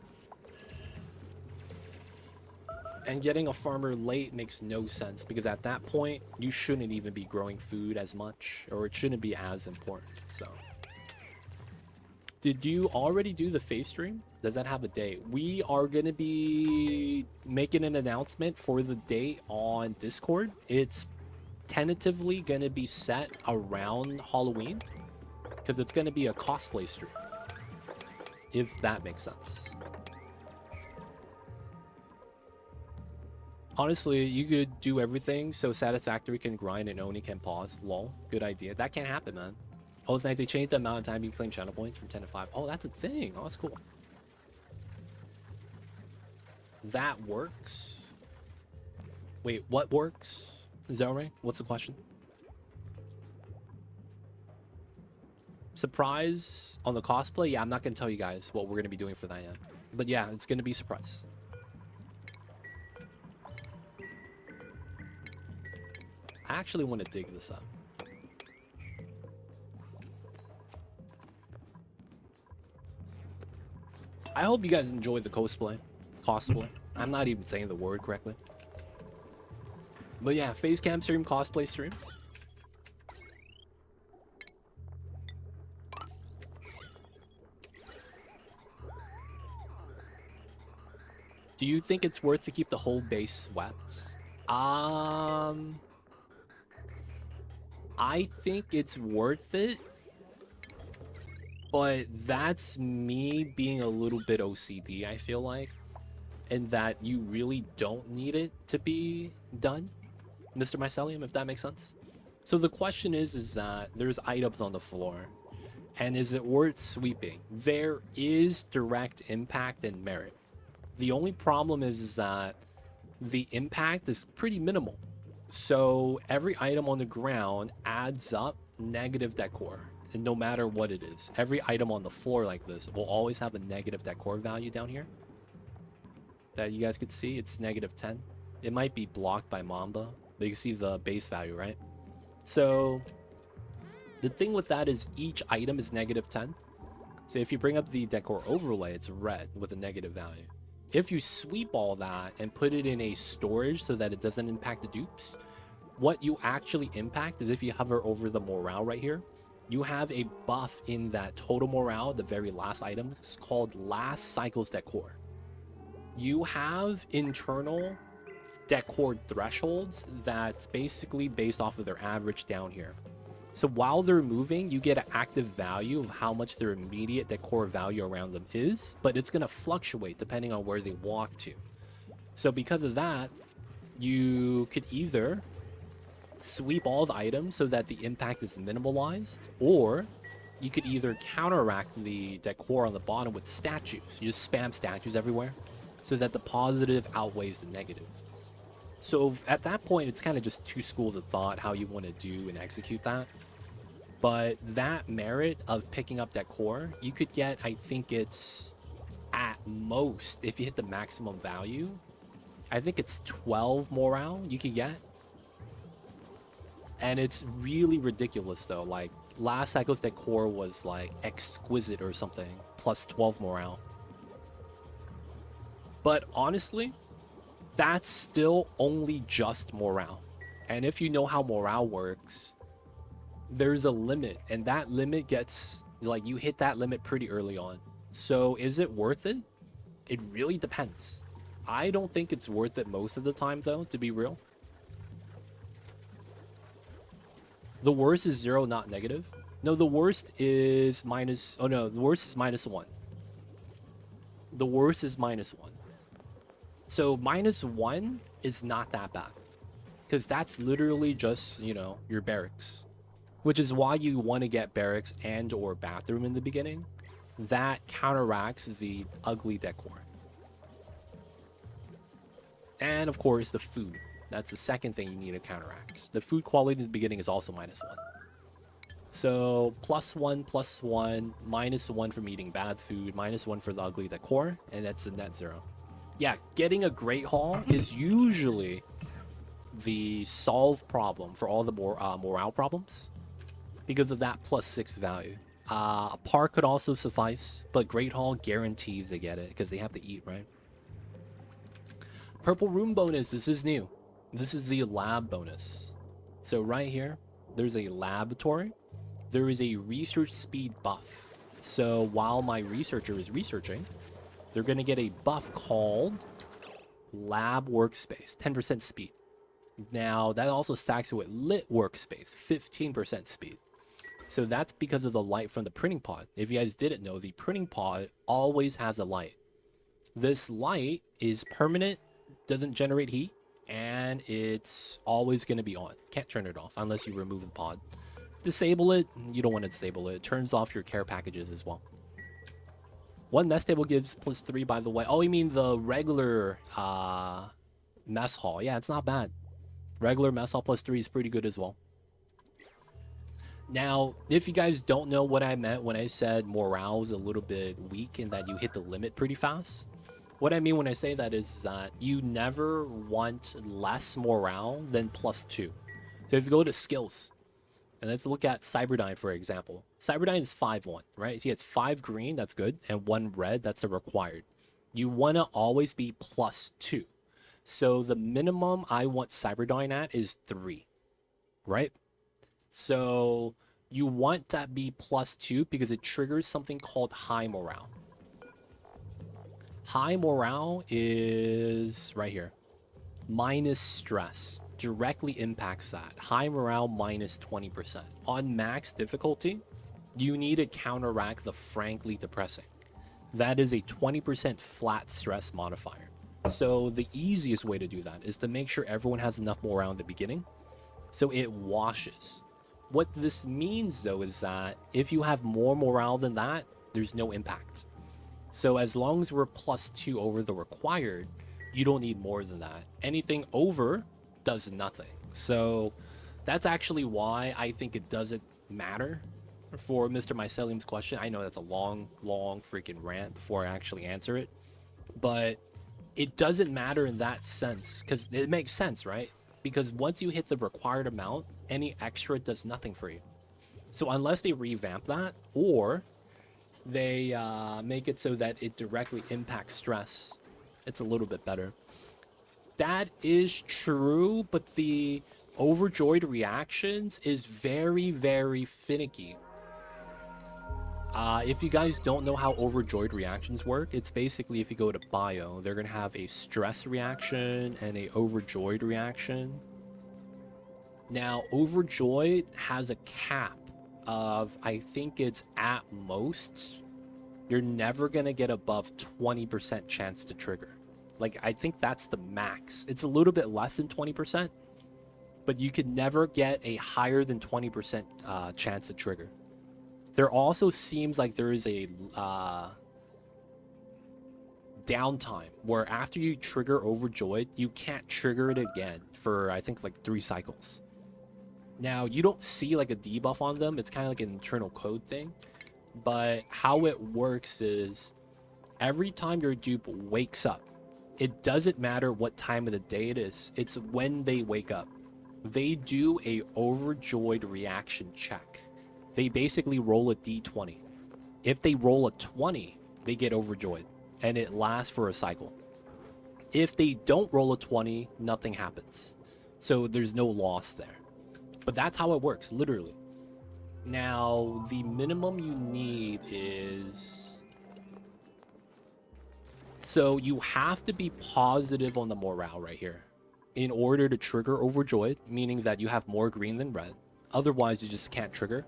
Speaker 1: And getting a farmer late makes no sense, because at that point, you shouldn't even be growing food as much, or it shouldn't be as important, so. Did you already do the face stream? Does that have a date? We are going to be making an announcement for the date on Discord. It's tentatively going to be set around Halloween, because it's going to be a cosplay stream, if that makes sense. Honestly, you could do everything so Satisfactory can grind and Oni can pause. Lol. Good idea. That can't happen, man. Oh, it's nice. They changed the amount of time you claim channel points from 10 to 5. Oh, that's a thing. Oh, that's cool. That works. Wait, what works? Is that right? What's the question? Surprise on the cosplay? Yeah, I'm not going to tell you guys what we're going to be doing for that yet. But yeah, it's going to be surprise. I actually want to dig this up. I hope you guys enjoy the cosplay. I'm not even saying the word correctly. But yeah, face cam stream, cosplay stream. Do you think it's worth to keep the whole base swept? I think it's worth it, but that's me being a little bit OCD, I feel like, and that you really don't need it to be done, Mr. Mycelium, if that makes sense. So the question is that there's items on the floor, and is it worth sweeping? There is direct impact and merit. The only problem is that the impact is pretty minimal. So every item on the ground adds up negative decor, and no matter what it is. Every item on the floor like this will always have a negative decor value down here that you guys could see. It's negative 10. It might be blocked by Mamba, but you can see the base value, right? So the thing with that is each item is negative 10. So if you bring up the decor overlay, it's red with a negative value. If you sweep all that and put it in a storage so that it doesn't impact the dupes, what you actually impact is if you hover over the morale right here, you have a buff in that total morale, the very last item. It's called last cycle's decor. You have internal decor thresholds that's basically based off of their average down here. So while they're moving, you get an active value of how much their immediate decor value around them is, but it's going to fluctuate depending on where they walk to. So because of that, you could either sweep all the items so that the impact is minimalized, or you could either counteract the decor on the bottom with statues. You just spam statues everywhere so that the positive outweighs the negative. So at that point, it's kind of just two schools of thought how you want to do and execute that. But that merit of picking up decor, you could get, I think it's at most, if you hit the maximum value, I think it's 12 morale you can get. And it's really ridiculous though. Like last cycle's decor was like exquisite or something, plus 12 morale. But honestly, that's still only just morale. And if you know how morale works, there's a limit, and that limit gets, like, you hit that limit pretty early on. So is it worth it? It really depends. I don't think it's worth it most of the time, though, to be real. The worst is 0, not negative. No, the worst is minus... Oh, no, the worst is -1. The worst is -1. So -1 is not that bad. Because that's literally just, you know, your barracks. Which is why you want to get barracks and or bathroom in the beginning. That counteracts the ugly decor. And of course, the food. That's the second thing you need to counteract. The food quality in the beginning is also -1. So +1, +1, -1 from eating bad food, -1 for the ugly decor, and that's a net 0. Yeah, getting a great haul is usually the solve problem for all the morale problems because of that +6 value. A park could also suffice, but Great Hall guarantees they get it because they have to eat, right? Purple room bonus, this is new. This is the lab bonus. So right here, there's a laboratory. There is a research speed buff. So while my researcher is researching, they're going to get a buff called Lab Workspace, 10% speed. Now, that also stacks with Lit Workspace, 15% speed. So that's because of the light from the printing pod. If you guys didn't know, the printing pod always has a light. This light is permanent, doesn't generate heat, and it's always going to be on. Can't turn it off unless you remove the pod. Disable it. You don't want to disable it. It turns off your care packages as well. One mess table gives +3, by the way. Oh, you mean the regular mess hall? Yeah, it's not bad. Regular mess hall +3 is pretty good as well. Now, if you guys don't know what I meant when I said morale is a little bit weak and that you hit the limit pretty fast, what I mean when I say that is that you never want less morale than +2. So if you go to skills, and let's look at Cyberdyne, for example. Cyberdyne is 5-1, right? So he gets 5 green, that's good, and 1 red, that's a required. You want to always be +2. So the minimum I want Cyberdyne at is 3, right? So you want that be +2 because it triggers something called high morale. High morale is right here. Minus stress directly impacts that. High morale minus 20%. On max difficulty, you need to counteract the frankly depressing. That is a 20% flat stress modifier. So the easiest way to do that is to make sure everyone has enough morale in the beginning so it washes. What this means though is that if you have more morale than that, there's no impact. So as long as we're +2 over the required, you don't need more than that. Anything over does nothing. So that's actually why I think it doesn't matter for Mr. Mycelium's question. I know that's a long freaking rant before I actually answer it. But it doesn't matter in that sense because it makes sense, right? Because once you hit the required amount, any extra does nothing for you. So unless they revamp that or they make it so that it directly impacts stress, it's a little bit better. That is true, but the overjoyed reactions is very finicky. If you guys don't know how overjoyed reactions work, it's basically if you go to bio, they're going to have a stress reaction and a overjoyed reaction. Now, overjoyed has a cap of, I think it's at most, you're never going to get above 20% chance to trigger. Like, I think that's the max. It's a little bit less than 20%, but you could never get a higher than 20% chance to trigger. There also seems like there is a downtime where after you trigger overjoyed, you can't trigger it again for, I think, like 3 cycles. Now, you don't see like a debuff on them. It's kind of like an internal code thing. But how it works is every time your dupe wakes up, it doesn't matter what time of the day it is. It's when they wake up. They do a overjoyed reaction check. They basically roll a d20. If they roll a 20, they get overjoyed, and it lasts for a cycle. If they don't roll a 20, nothing happens. So there's no loss there. But that's how it works, literally. Now, the minimum you need is... So you have to be positive on the morale right here in order to trigger overjoyed, meaning that you have more green than red. Otherwise, you just can't trigger.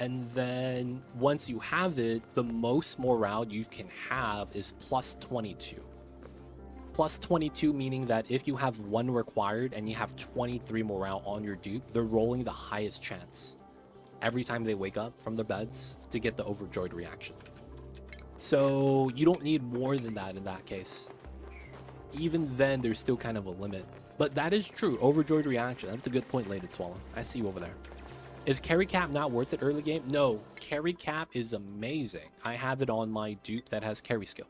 Speaker 1: And then once you have it, the most morale you can have is +22. +22 meaning that if you have 1 required and you have 23 morale on your dupe, they're rolling the highest chance every time they wake up from their beds to get the overjoyed reaction. So you don't need more than that in that case. Even then, there's still kind of a limit. But that is true. Overjoyed reaction. That's a good point, Lady Swallow. I see you over there. Is carry cap not worth it early game? No, carry cap is amazing. I have it on my dupe that has carry skill.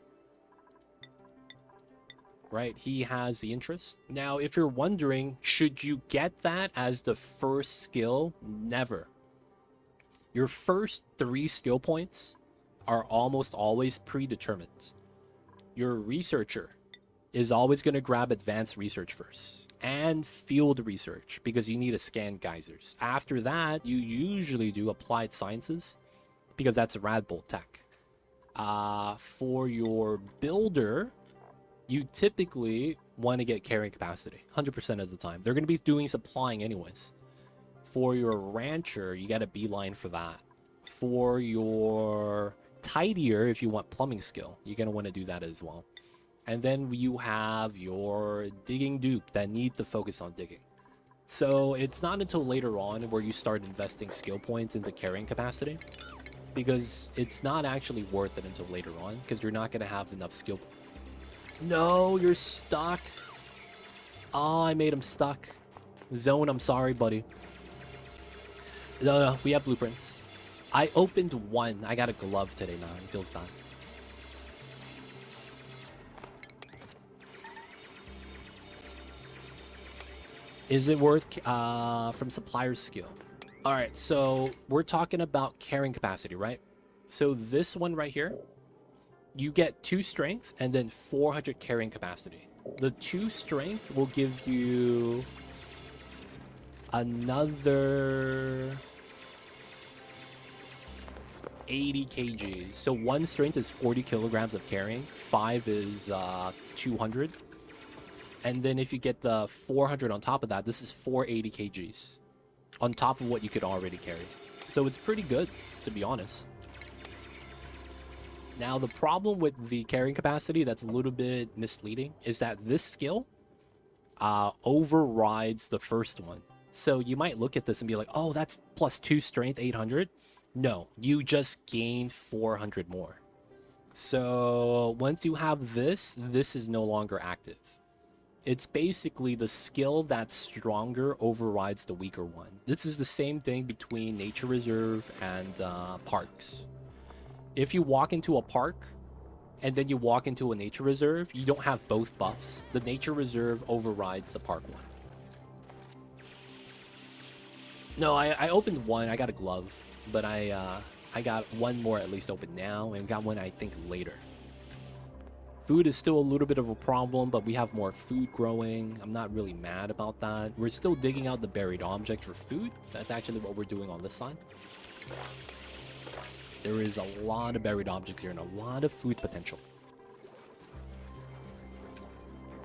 Speaker 1: Right, he has the interest. Now, if you're wondering, should you get that as the first skill? Never. Your first 3 skill points are almost always predetermined. Your researcher is always going to grab advanced research first and field research because you need to scan geysers. After that, you usually do applied sciences because that's a Radbolt tech. For your builder, you typically want to get carrying capacity 100% of the time. They're going to be doing supplying anyways. For your rancher, you got a beeline for that. For your tidier, if you want plumbing skill, you're going to want to do that as well. And then you have your digging dupe that need to focus on digging. So it's not until later on where you start investing skill points into carrying capacity, because it's not actually worth it until later on, because you're not going to have enough skill. No, you're stuck. Oh, I made him stuck. Zone, I'm sorry, buddy. No, we have blueprints. I opened one. I got a glove today, man. It feels bad. Is it worth from supplier's skill? All right, so we're talking about carrying capacity, right? So this one right here, you get 2 strength and then 400 carrying capacity. The 2 strength will give you another 80 kgs. So 1 strength is 40 kilograms of carrying, 5 is 200. And then if you get the 400 on top of that, this is 480 kgs on top of what you could already carry. So it's pretty good, to be honest. Now, the problem with the carrying capacity that's a little bit misleading is that this skill overrides the first one. So you might look at this and be like, oh, that's plus 2 strength, 800. No, you just gained 400 more. So once you have this, this is no longer active. It's basically the skill that's stronger overrides the weaker one. This is the same thing between nature reserve and parks. If you walk into a park and then you walk into a nature reserve, you don't have both buffs. The nature reserve overrides the park one. No, I opened one. I got a glove, but I got one more at least open now, and got one I think later. Food is still a little bit of a problem, but we have more food growing. I'm not really mad about that. We're still digging out the buried object for food. That's actually what we're doing on this side. There is a lot of buried objects here and a lot of food potential.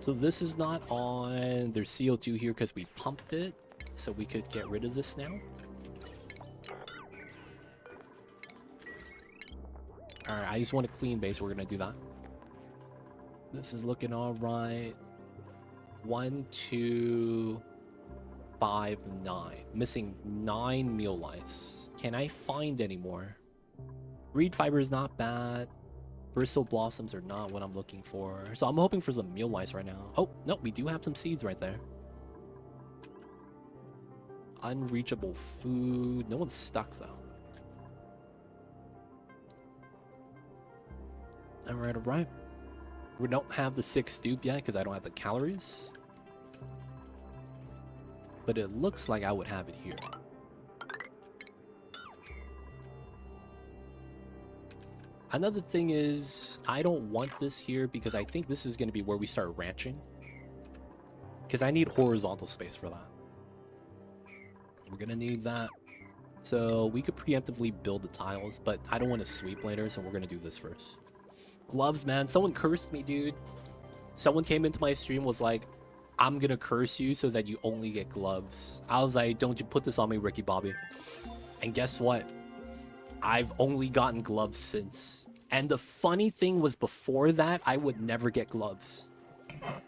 Speaker 1: So this is not on. There's CO2 here because we pumped it, so we could get rid of this now. Alright, I just want a clean base. We're going to do that. This is looking all right. 1, 2, 5, 9. Missing 9 meal lice. Can I find any more? Reed fiber is not bad. Bristle blossoms are not what I'm looking for. So I'm hoping for some meal lice right now. Oh, no, we do have some seeds right there. Unreachable food. No one's stuck, though. Alright, alright. We don't have the 6th dupe yet because I don't have the calories. But it looks like I would have it here. Another thing is, I don't want this here because I think this is going to be where we start ranching. Because I need horizontal space for that. We're going to need that. So we could preemptively build the tiles, but I don't want to sweep later, so we're going to do this first. Gloves, man. Someone cursed me, dude. Someone came into my stream, was like, I'm gonna curse you so that you only get gloves. I was like, don't you put this on me, Ricky Bobby. And guess what? I've only gotten gloves since. And the funny thing was, before that, I would never get gloves.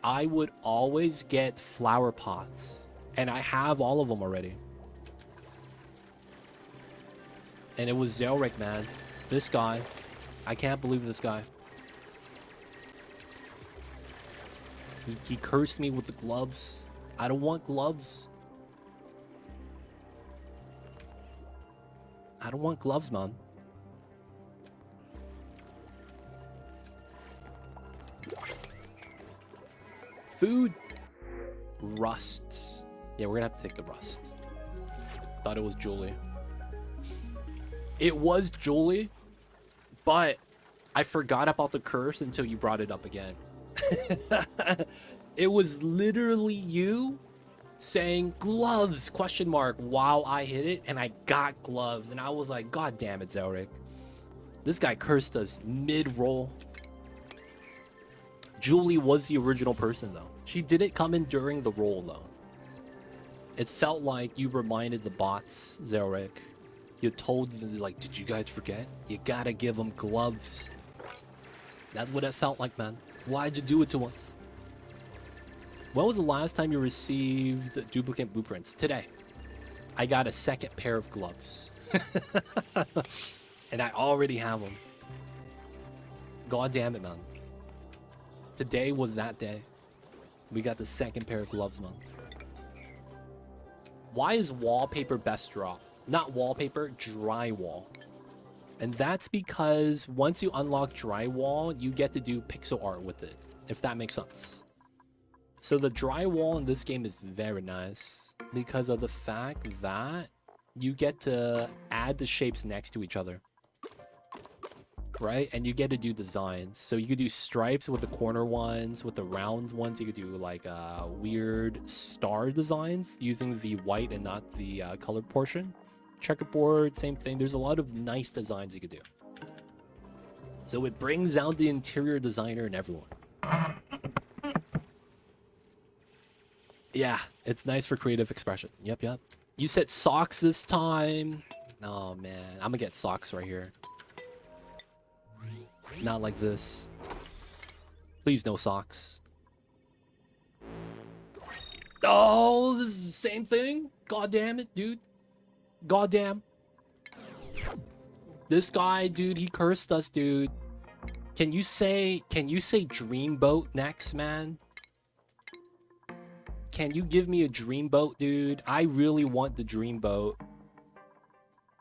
Speaker 1: I would always get flower pots. And I have all of them already. And it was Zelric, man. This guy. I can't believe this guy. He cursed me with the gloves. I don't want gloves. I don't want gloves, man. Food. Rust. Yeah, we're gonna have to take the rust. Thought it was Julie. It was Julie, but I forgot about the curse until you brought it up again. It was literally you saying gloves question mark while I hit it, and I got gloves, and I was like, god damn it, Zelric. This guy cursed us mid-roll. Julie was the original person, though. She didn't come in during the roll, though. It felt like you reminded the bots, Zelric. You told them, like, did you guys forget? You gotta give them gloves. That's what it felt like, man. Why'd you do it to us? When was the last time you received duplicate blueprints? Today. I got a second pair of gloves. And I already have them. God damn it, man. Today was that day. We got the second pair of gloves, man. Why is wallpaper best drop? Not wallpaper, drywall. And that's because once you unlock drywall, you get to do pixel art with it, if that makes sense. So the drywall in this game is very nice because of the fact that you get to add the shapes next to each other. Right? And you get to do designs. So you could do stripes with the corner ones, with the round ones. You could do like weird star designs using the white and not the colored portion. Checkerboard, same thing. There's a lot of nice designs you could do. So it brings out the interior designer in everyone. Yeah, it's nice for creative expression. Yep, yep. You said socks this time. Oh man, I'm gonna get socks right here. Not like this. Please, no socks. Oh, this is the same thing? God damn it, dude. God damn. This guy, dude, he cursed us, dude. Can you say dreamboat next, man? Can you give me a dreamboat, dude? I really want the dreamboat.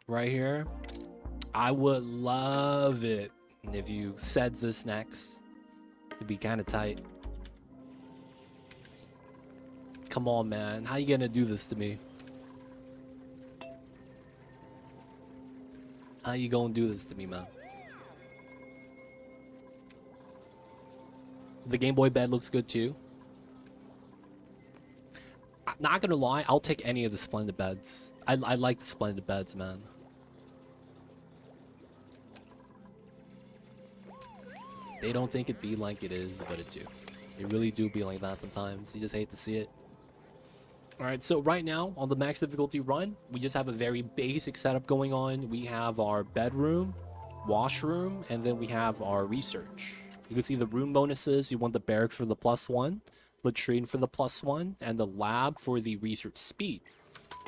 Speaker 1: Right here. I would love it if you said this next. It'd be kind of tight. Come on, man. How you gonna do this to me? How you gonna do this to me, man? The Game Boy bed looks good too. I'm not gonna lie, I'll take any of the Splendid beds. I like the Splendid beds, man. They don't think it be like it is, but it do. It really do be like that sometimes. You just hate to see it. Alright, so right now, on the max difficulty run, we just have a very basic setup going on. We have our bedroom, washroom, and then we have our research. You can see the room bonuses. You want the barracks for the +1, latrine for the +1, and the lab for the research speed.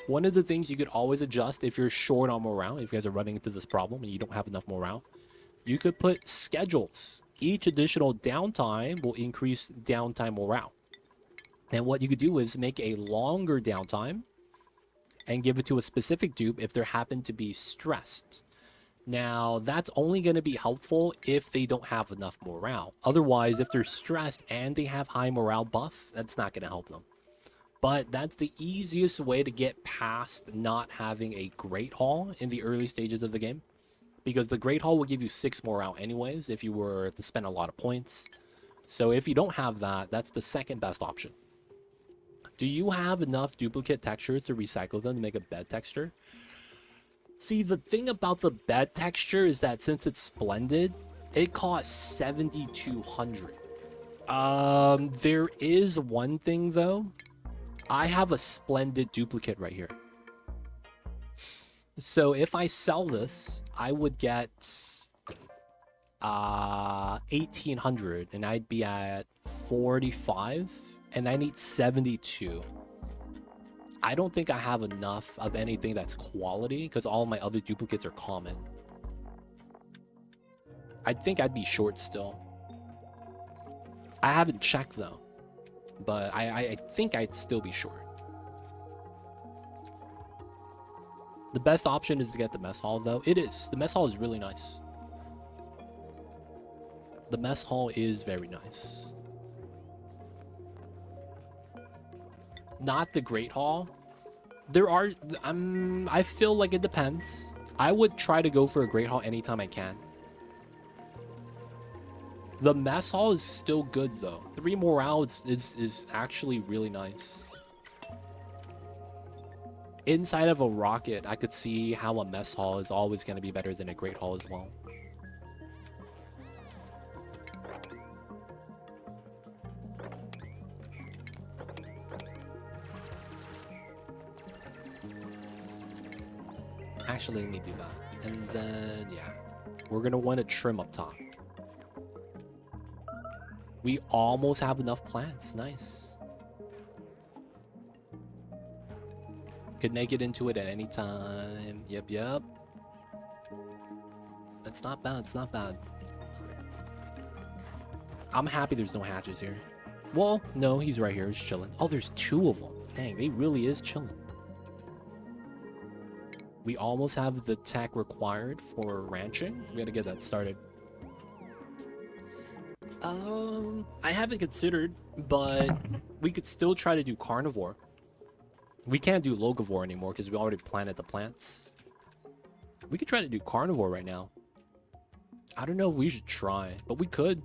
Speaker 1: One of the things you could always adjust if you're short on morale, if you guys are running into this problem and you don't have enough morale, you could put schedules. Each additional downtime will increase downtime morale. And what you could do is make a longer downtime and give it to a specific dupe if they happen to be stressed. Now, that's only going to be helpful if they don't have enough morale. Otherwise, if they're stressed and they have high morale buff, that's not going to help them. But that's the easiest way to get past not having a Great Hall in the early stages of the game. Because the Great Hall will give you 6 morale anyways if you were to spend a lot of points. So if you don't have that, that's the second best option. Do you have enough duplicate textures to recycle them to make a bed texture? See, the thing about the bed texture is that since it's Splendid, it costs 7,200. There is one thing though. I have a Splendid duplicate right here. So if I sell this, I would get 1,800 and I'd be at 45 and I need 72. I don't think I have enough of anything that's quality because all my other duplicates are common. I think I'd be short still. I haven't checked though, but I think I'd still be short. The best option is to get the mess hall though. It is. The mess hall is really nice. The mess hall is very nice. Not the Great Hall. There are, I feel like it depends. I would try to go for a Great Hall anytime I can. The mess hall is still good though. 3 morale is actually really nice. Inside of a rocket, I could see how a mess hall is always going to be better than a Great Hall as well. Actually, let me do that. And then, yeah. We're going to want to trim up top. We almost have enough plants. Nice. Could make it into it at any time. Yep. It's not bad. It's not bad. I'm happy there's no hatches here. Well, no, he's right here. He's chilling. Oh, there's 2 of them. Dang, they really is chilling. We almost have the tech required for ranching. We gotta get that started. I haven't considered, but we could still try to do carnivore. We can't do locavore anymore because we already planted the plants. We could try to do carnivore right now. I don't know if we should try, but we could.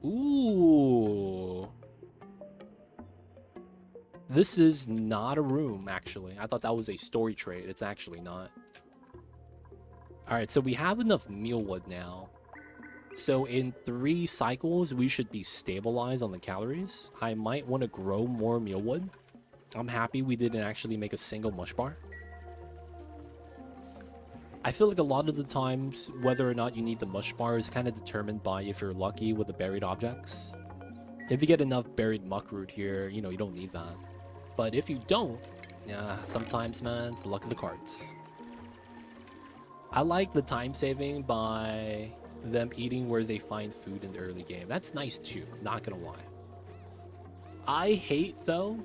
Speaker 1: Ooh. This is not a room, actually. I thought that was a story trait. It's actually not. Alright, so we have enough mealwood now. So in 3 cycles, we should be stabilized on the calories. I might want to grow more mealwood. I'm happy we didn't actually make a single mush bar. I feel like a lot of the times, whether or not you need the mush bar is kind of determined by if you're lucky with the buried objects. If you get enough buried muckroot here, you know, you don't need that. But if you don't, yeah, sometimes, man, it's the luck of the cards. I like the time saving by them eating where they find food in the early game. That's nice too, not gonna lie. I hate, though,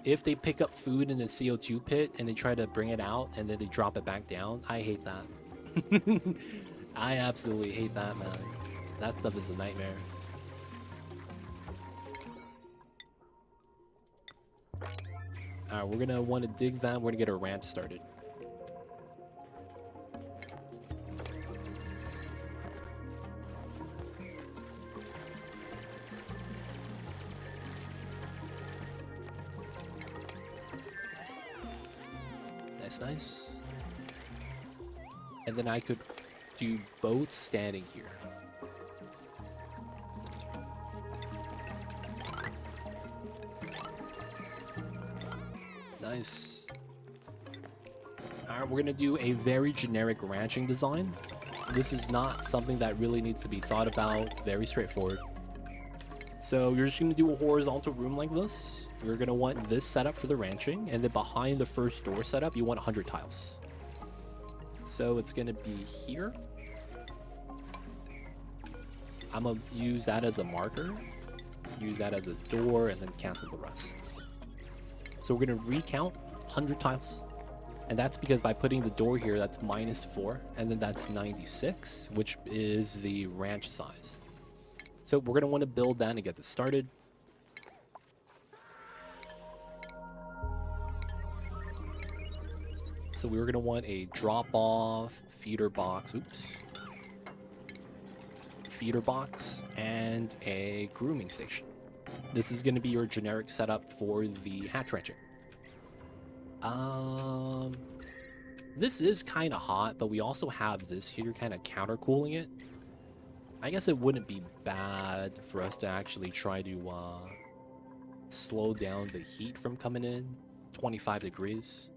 Speaker 1: if they pick up food in the CO2 pit and they try to bring it out and then they drop it back down. I hate that. I absolutely hate that, man. That stuff is a nightmare. Alright, we're gonna want to dig that. We're gonna get our ranch started. Nice. And then I could do boats standing here. Nice. Alright, we're gonna do a very generic ranching design. This is not something that really needs to be thought about. Very straightforward. So you're just gonna do a horizontal room like this. You're going to want this setup for the ranching, and then behind the first door setup, you want 100 tiles. So it's going to be here. I'm going to use that as a marker, use that as a door, and then cancel the rest. So we're going to recount 100 tiles. And that's because by putting the door here, that's -4, and then that's 96, which is the ranch size. So we're going to want to build that and get this started. So we were going to want a drop-off feeder box, feeder box, and a grooming station. This is going to be your generic setup for the hatch ranching. This is kind of hot, but we also have this here kind of counter-cooling it. I guess it wouldn't be bad for us to actually try to slow down the heat from coming in. 25 degrees.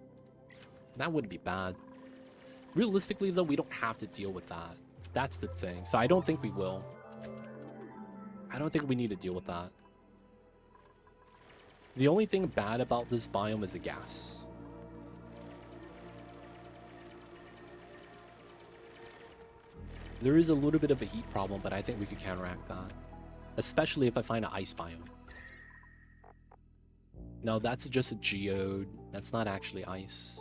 Speaker 1: That wouldn't be bad. Realistically, though, we don't have to deal with that. That's the thing. So I don't think we will. I don't think we need to deal with that. The only thing bad about this biome is the gas. There is a little bit of a heat problem, but I think we could counteract that. Especially if I find an ice biome. No, that's just a geode. That's not actually ice.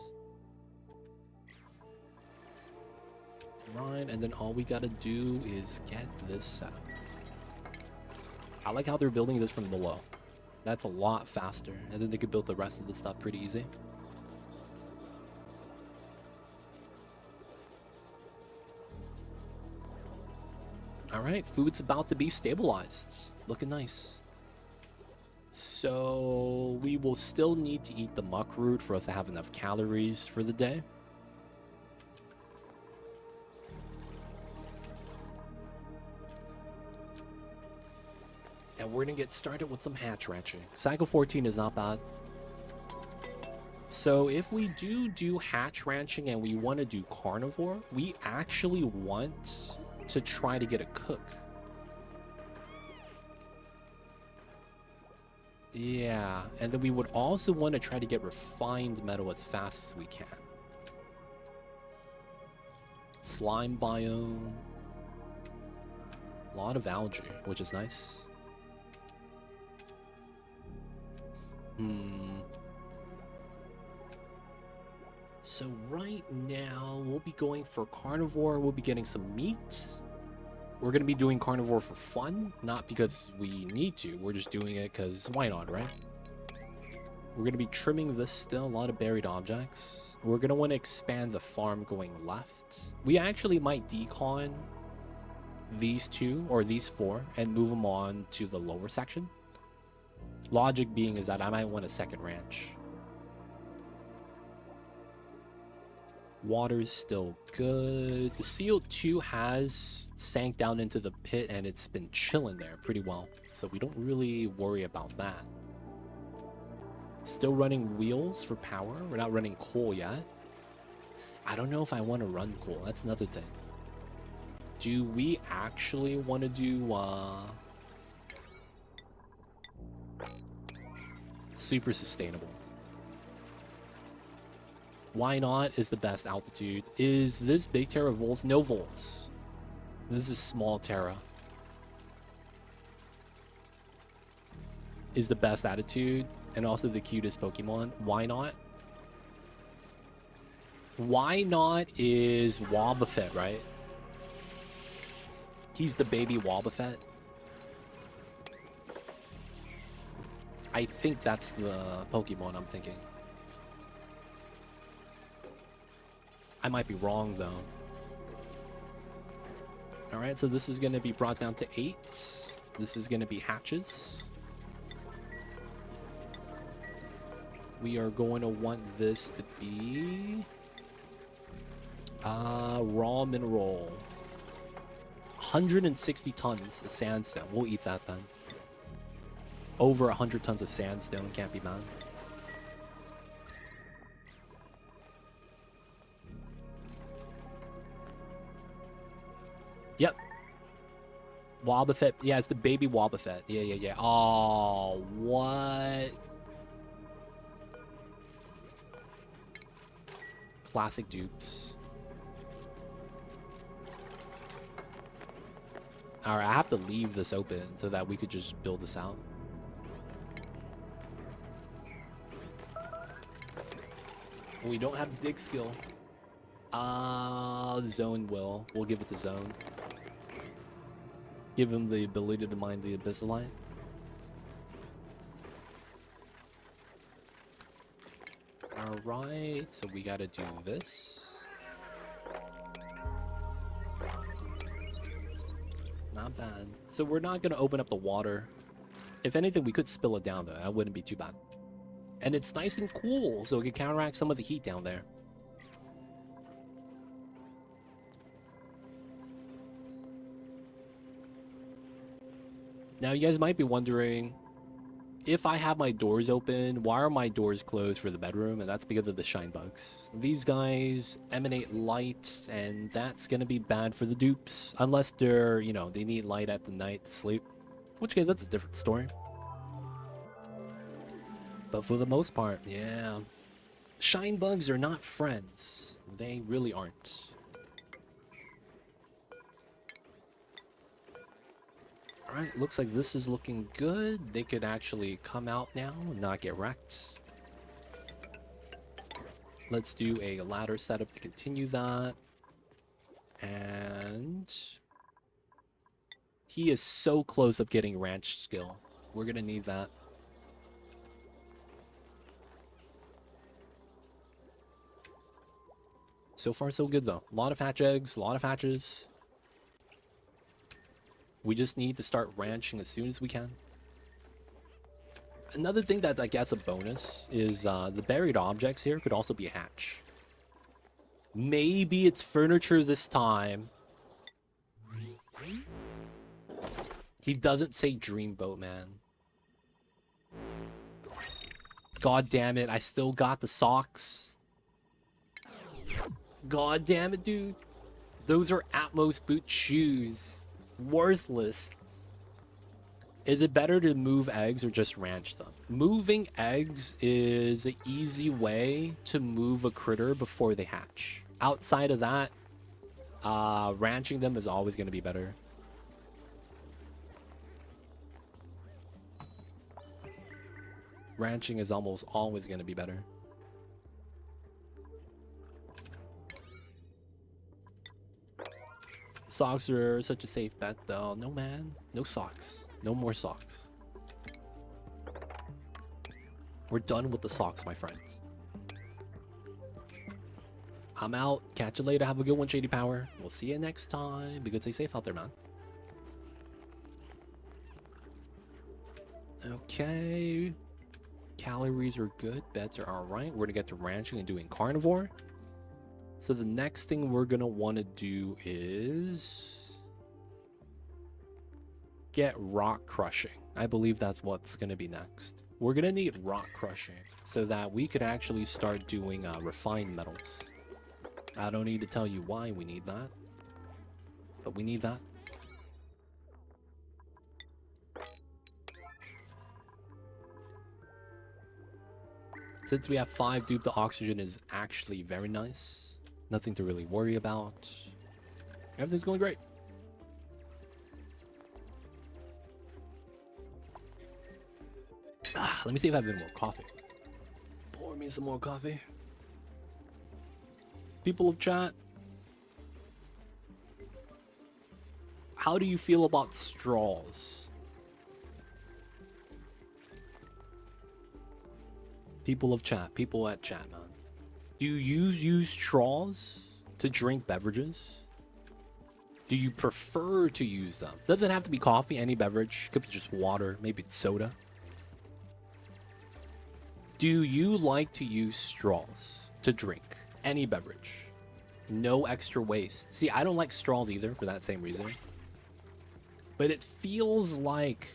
Speaker 1: Right, and then all we gotta do is get this set up. I like how they're building this from below. That's a lot faster, and then they could build the rest of the stuff pretty easy. Alright, food's about to be stabilized. It's looking nice. So we will still need to eat the muckroot for us to have enough calories for the day. And we're gonna get started with some hatch ranching. Cycle 14 is not bad. So if we do hatch ranching and we want to do carnivore, we actually want to try to get a cook. Yeah, and then we would also want to try to get refined metal as fast as we can. Slime biome. A lot of algae, which is nice. So right now, we'll be going for carnivore. We'll be getting some meat. We're going to be doing carnivore for fun, not because we need to. We're just doing it because why not, right? We're going to be trimming this still. A lot of buried objects. We're going to want to expand the farm going left. We actually might decon these two or these four and move them on to the lower section. Logic being is that I might want a second ranch. Water's still good. The CO2 has sank down into the pit and it's been chilling there pretty well. So we don't really worry about that. Still running wheels for power. We're not running coal yet. I don't know if I want to run coal. That's another thing. Do we actually want to do super sustainable? Why not is the best altitude. Is this big Terra volts? No volts. This is small Terra. Is the best attitude and also the cutest Pokemon. Why not? Why not is Wobbuffet, right? He's the baby Wobbuffet. I think that's the Pokemon I'm thinking. I might be wrong, though. Alright, so this is going to be brought down to 8. This is going to be hatches. We are going to want this to be... raw mineral. 160 tons of sandstone. We'll eat that then. Over 100 tons of sandstone can't be bad. Yep. Wobbuffet. Yeah, it's the baby Wobbuffet. Yeah. Oh, what? Classic dupes. Alright, I have to leave this open so that we could just build this out. We don't have dig skill. Zone will. We'll give it to Zone. Give him the ability to mine the Abyssalite. Alright, so we gotta do this. Not bad. So we're not gonna open up the water. If anything, we could spill it down though. That wouldn't be too bad. And it's nice and cool, so it can counteract some of the heat down there. Now, you guys might be wondering, if I have my doors open, why are my doors closed for the bedroom? And that's because of the shine bugs. These guys emanate light, and that's going to be bad for the dupes. Unless they're, you know, they need light at the night to sleep. Which, case, that's a different story. But for the most part, yeah. Shine bugs are not friends. They really aren't. Alright, looks like this is looking good. They could actually come out now and not get wrecked. Let's do a ladder setup to continue that. And... he is so close of getting ranch skill. We're gonna need that. So far, so good, though. A lot of hatch eggs, a lot of hatches. We just need to start ranching as soon as we can. Another thing that I guess a bonus is the buried objects here could also be a hatch. Maybe it's furniture this time. He doesn't say dreamboat, man. God damn it, I still got the socks. God damn it, dude. Those are Atmos boot shoes. Worthless. Is it better to move eggs or just ranch them? Moving eggs is an easy way to move a critter before they hatch. Outside of that, ranching them is always going to be better. Ranching is almost always going to be better. Socks are such a safe bet, though. No, man. No socks. No more socks. We're done with the socks, my friends. I'm out. Catch you later. Have a good one, Shady Power. We'll see you next time. Be good, stay safe out there, man. Okay. Calories are good. Bets are alright. We're gonna get to ranching and doing carnivore. So the next thing we're gonna want to do is get rock crushing. I believe that's what's gonna be next. We're gonna need rock crushing so that we could actually start doing refined metals. I don't need to tell you why we need that, but we need that. Since we have 5 dupe, the oxygen is actually very nice. Nothing to really worry about. Everything's going great. Let me see if I have any more coffee. Pour me some more coffee. People of chat, how do you feel about straws? People of chat, people at chat, man. Do you use straws to drink beverages? Do you prefer to use them? Doesn't have to be coffee, any beverage. Could be just water, maybe it's soda. Do you like to use straws to drink any beverage? No extra waste. See, I don't like straws either for that same reason. But it feels like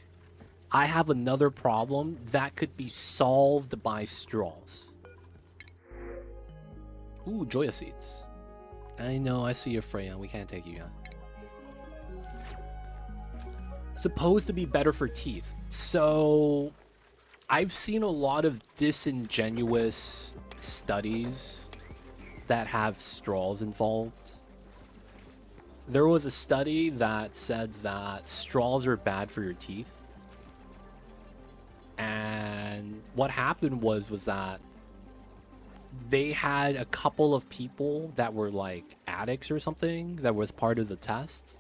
Speaker 1: I have another problem that could be solved by straws. Ooh, Joya seeds. I know, I see you, Freya. We can't take you yet. Supposed to be better for teeth. So I've seen a lot of disingenuous studies that have straws involved. There was a study that said that straws are bad for your teeth. And what happened was that they had a couple of people that were like addicts or something that was part of the test.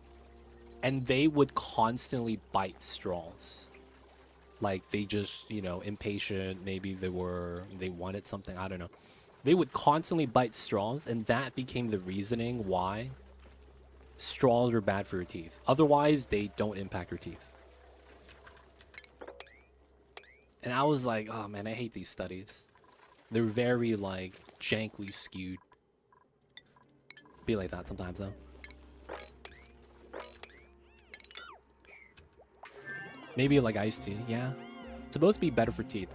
Speaker 1: And they would constantly bite straws. Like they just, you know, impatient. Maybe they wanted something. I don't know. They would constantly bite straws, and that became the reasoning why straws are bad for your teeth. Otherwise, they don't impact your teeth. And I was like, oh man, I hate these studies. They're very like jankly skewed. Be like that sometimes though. Maybe like iced tea, yeah. It's supposed to be better for teeth.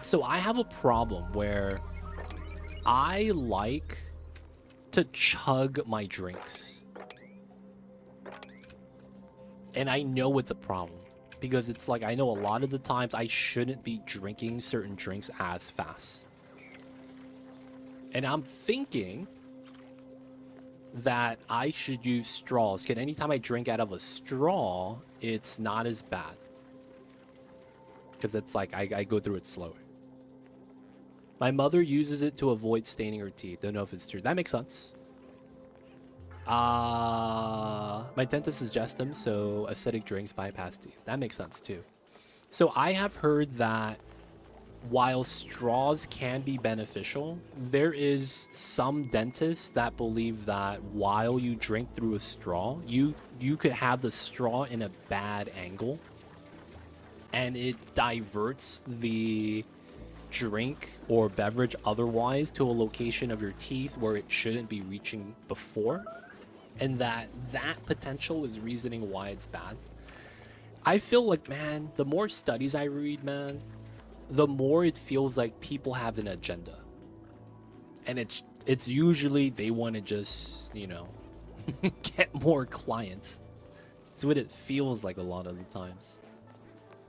Speaker 1: So I have a problem where I like to chug my drinks. And I know it's a problem. Because it's like, I know a lot of the times I shouldn't be drinking certain drinks as fast. And I'm thinking that I should use straws. Because anytime I drink out of a straw, it's not as bad. Because it's like, I go through it slower. My mother uses it to avoid staining her teeth. Don't know if it's true. That makes sense. My dentist suggests them, so acidic drinks bypass teeth. That makes sense too. So I have heard that while straws can be beneficial, there is some dentists that believe that while you drink through a straw, you could have the straw in a bad angle, and it diverts the drink or beverage otherwise to a location of your teeth where it shouldn't be reaching before, and that potential is reasoning why it's bad. I feel like, man, the more studies I read, man, the more it feels like people have an agenda, and it's usually they want to just, you know, get more clients. It's what it feels like a lot of the times.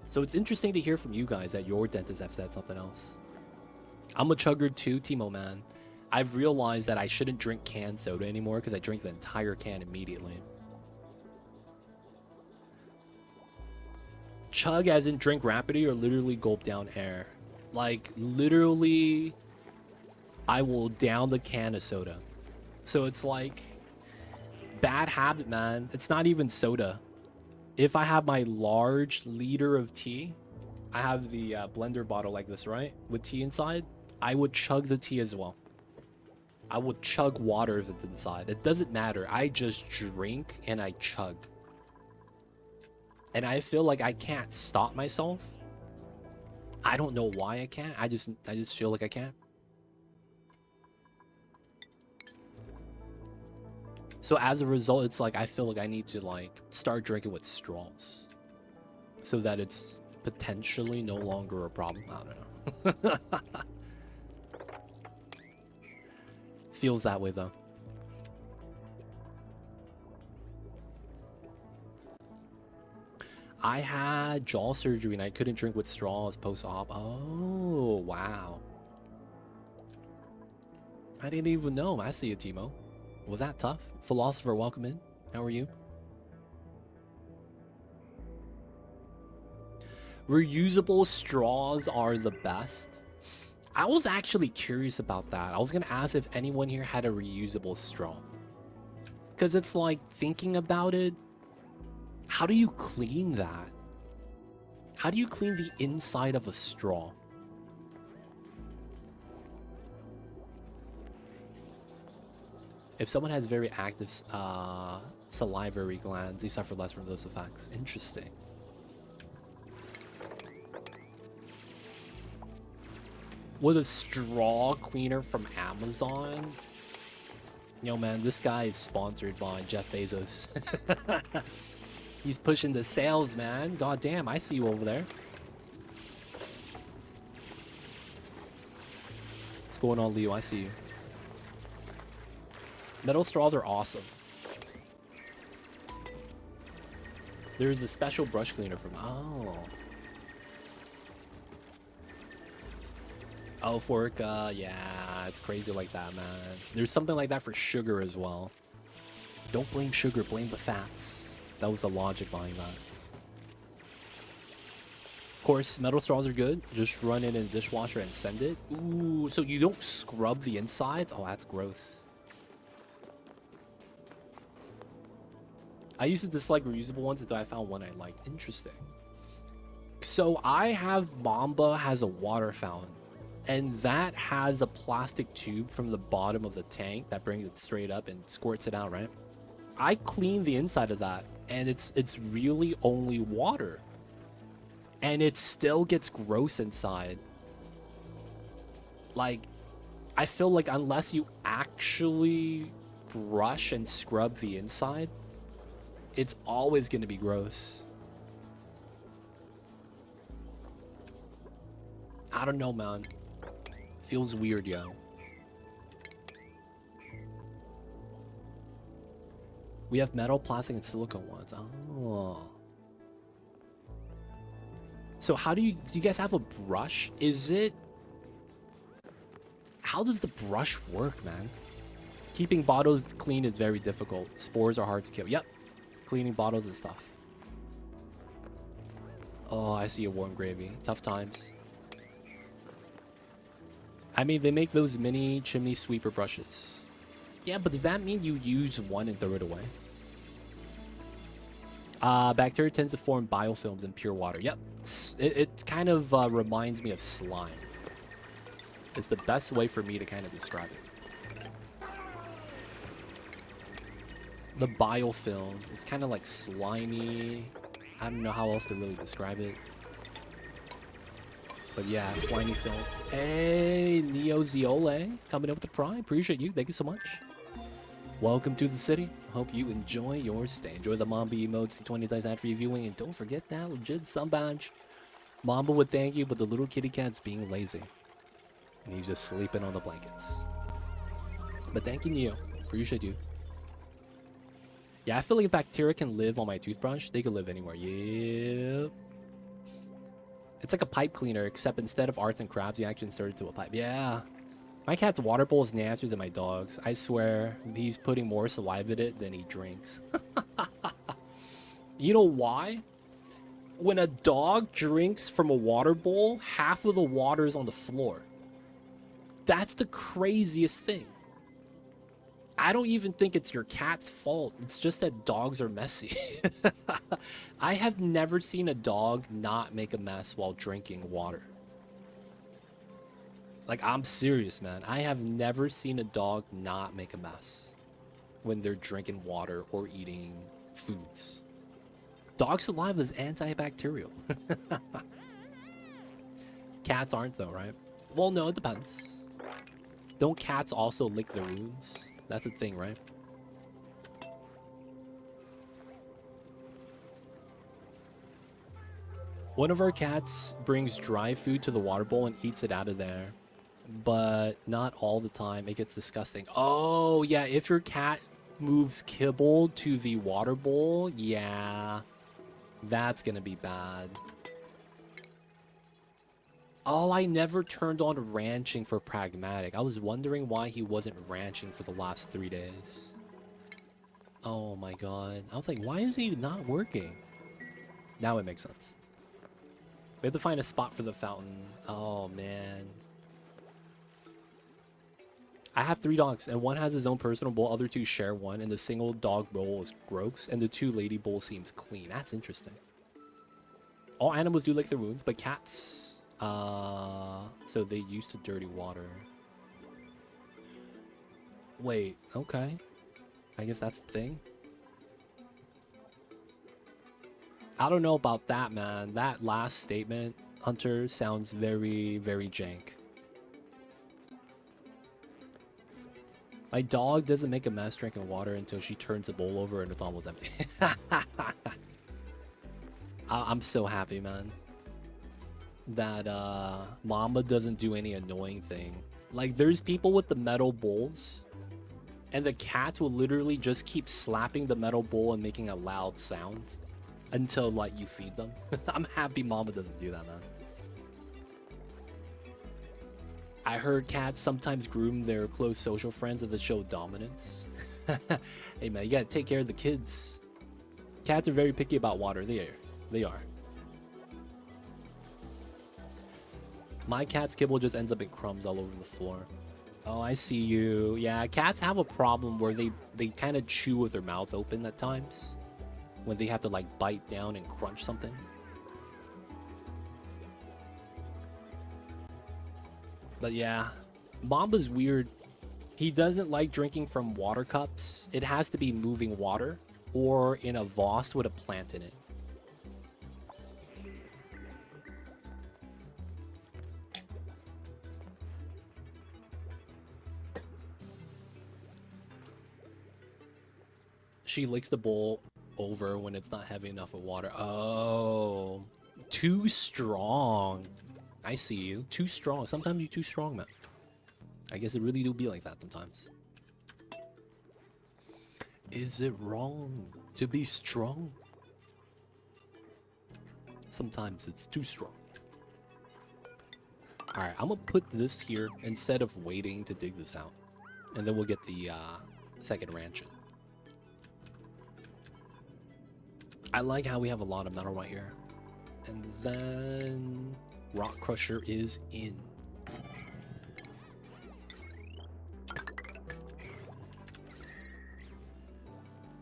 Speaker 1: So it's interesting to hear from you guys that your dentists have said something else. I'm a chugger too, Timo man. I've realized that I shouldn't drink canned soda anymore because I drink the entire can immediately. Chug as in drink rapidly or literally gulp down air? Like, literally, I will down the can of soda. So it's like, bad habit, man. It's not even soda. If I have my large liter of tea, I have the blender bottle like this, right? With tea inside, I would chug the tea as well. I would chug water if it's inside. It doesn't matter. I just drink and I chug. And I feel like I can't stop myself. I don't know why I can't. I just feel like I can't. So as a result, it's like I feel like I need to like start drinking with straws so that it's potentially no longer a problem. I don't know. Feels that way though. I had jaw surgery and I couldn't drink with straws post-op. Oh, wow. I didn't even know. I see you, Timo. Was that tough? Philosopher, welcome in. How are you? Reusable straws are the best. I was actually curious about that. I was going to ask if anyone here had a reusable straw. Because it's like, thinking about it, how do you clean that? How do you clean the inside of a straw? If someone has very active salivary glands, they suffer less from those effects. Interesting. With a straw cleaner from Amazon? Yo, man, this guy is sponsored by Jeff Bezos. He's pushing the sales, man. God damn, I see you over there. What's going on, Leo? I see you. Metal straws are awesome. There's a special brush cleaner from... Oh. Oh, Fork, yeah, it's crazy like that, man. There's something like that for sugar as well. Don't blame sugar, blame the fats. That was the logic behind that. Of course, metal straws are good. Just run it in a dishwasher and send it. Ooh, so you don't scrub the insides? Oh, that's gross. I used to dislike reusable ones until I found one I liked. Interesting. So I have Mamba has a water fountain. And that has a plastic tube from the bottom of the tank that brings it straight up and squirts it out, right? I clean the inside of that, and it's really only water. And it still gets gross inside. Like, I feel like unless you actually brush and scrub the inside, it's always going to be gross. I don't know, man. Feels weird, yo. We have metal, plastic, and silicone ones. Oh. So how do you guys have a brush? Is it... How does the brush work, man? Keeping bottles clean is very difficult. Spores are hard to kill. Yep. Cleaning bottles and stuff. Oh, I see a warm gravy. Tough times. I mean, they make those mini chimney sweeper brushes. Yeah, but does that mean you use one and throw it away? Bacteria tends to form biofilms in pure water. Yep. It kind of reminds me of slime. It's the best way for me to kind of describe it. The biofilm. It's kind of like slimy. I don't know how else to really describe it. But yeah, slimy film. Hey, Neo Ziole, coming up with the prime. Appreciate you. Thank you so much. Welcome to the city. Hope you enjoy your stay. Enjoy the Mamba emotes, the 20 days ad for your viewing, and don't forget that legit sub badge. Mamba would thank you, but the little kitty cat's being lazy. And he's just sleeping on the blankets. But thank you, Neo. Appreciate you. Yeah, I feel like if bacteria can live on my toothbrush, they can live anywhere. Yep. It's like a pipe cleaner, except instead of arts and crafts, you actually insert it to a pipe. Yeah. My cat's water bowl is nastier than my dog's. I swear, he's putting more saliva in it than he drinks. You know why? When a dog drinks from a water bowl, half of the water is on the floor. That's the craziest thing. I don't even think it's your cat's fault. It's just that dogs are messy. I have never seen a dog not make a mess while drinking water. Like, I'm serious, man. I have never seen a dog not make a mess when they're drinking water or eating foods. Dog saliva is antibacterial. Cats aren't, though, right? Well, no, it depends. Don't cats also lick their wounds? That's a thing, right? One of our cats brings dry food to the water bowl and eats it out of there. But not all the time. It gets disgusting. Oh, yeah. If your cat moves kibble to the water bowl, yeah. That's gonna be bad. Oh, I never turned on ranching for pragmatic. I was wondering why he wasn't ranching for the last 3 days. Oh my god. I was like, why is he not working? Now it makes sense. We have to find a spot for the fountain. Oh man. I have 3 dogs, and one has his own personal bowl, other 2 share one, and the single dog bowl is gross, and the 2 lady bowl seems clean. That's interesting. All animals do lick their wounds, but cats... so they used to dirty water. Wait, okay. I guess that's the thing. I don't know about that, man. That last statement, Hunter, sounds very, very jank. My dog doesn't make a mess drinking water until she turns the bowl over and it's almost empty. I'm so happy, man, that Mama doesn't do any annoying thing. Like, there's people with the metal bowls, and the cats will literally just keep slapping the metal bowl and making a loud sound until, like, you feed them. I'm happy Mama doesn't do that, man. I heard cats sometimes groom their close social friends as a show of dominance. Hey, man, you gotta take care of the kids. Cats are very picky about water. They are. My cat's kibble just ends up in crumbs all over the floor. Oh, I see you. Yeah, cats have a problem where they kind of chew with their mouth open at times. When they have to, like, bite down and crunch something. But yeah, Mamba's weird. He doesn't like drinking from water cups. It has to be moving water or in a vase with a plant in it. She licks the bowl over when it's not having enough of water. Oh, too strong. I see you. Too strong. Sometimes you're too strong, man. I guess it really do be like that sometimes. Is it wrong to be strong? Sometimes it's too strong. Alright, I'm gonna put this here instead of waiting to dig this out. And then we'll get the second ranch in. I like how we have a lot of metal right here. And then Rock Crusher is in.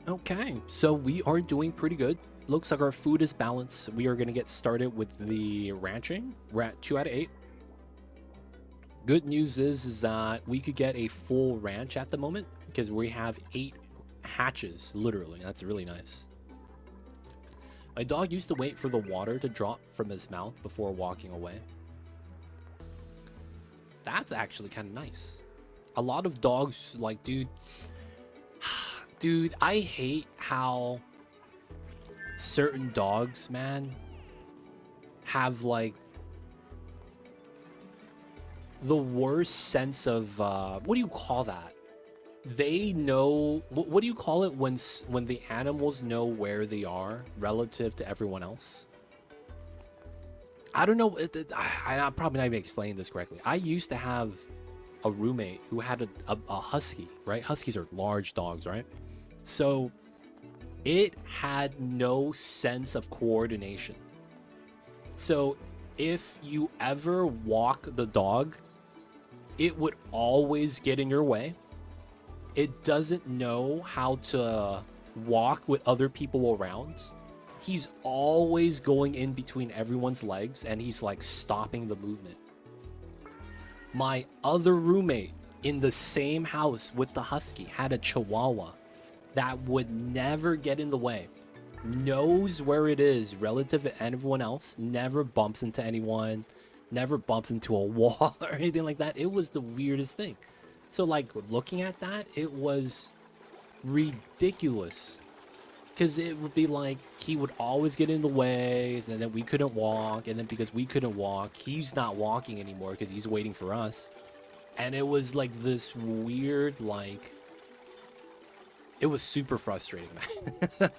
Speaker 1: Okay, so we are doing pretty good. Looks like our food is balanced. We are going to get started with the ranching. We're at 2 out of 8. Good news is that we could get a full ranch at the moment because we have 8 hatches, literally. That's really nice. My dog used to wait for the water to drop from his mouth before walking away. That's actually kind of nice. A lot of dogs, like, dude, I hate how certain dogs, man, have, like, the worst sense of, what do you call that? They know, what do you call it when the animals know where they are relative to everyone else? I don't know. I'm probably not even explaining this correctly. I used to have a roommate who had a husky, right? Huskies are large dogs, right? So it had no sense of coordination. So if you ever walk the dog, it would always get in your way. It doesn't know how to walk with other people around. He's always going in between everyone's legs and he's like stopping the movement. My other roommate in the same house with the husky had a chihuahua that would never get in the way, knows where it is relative to everyone else, never bumps into anyone, never bumps into a wall or anything like that. It was the weirdest thing. So like looking at that, it was ridiculous. Because it would be like he would always get in the way, and then we couldn't walk, and then because we couldn't walk, he's not walking anymore because he's waiting for us. And it was like this weird, like, it was super frustrating, man.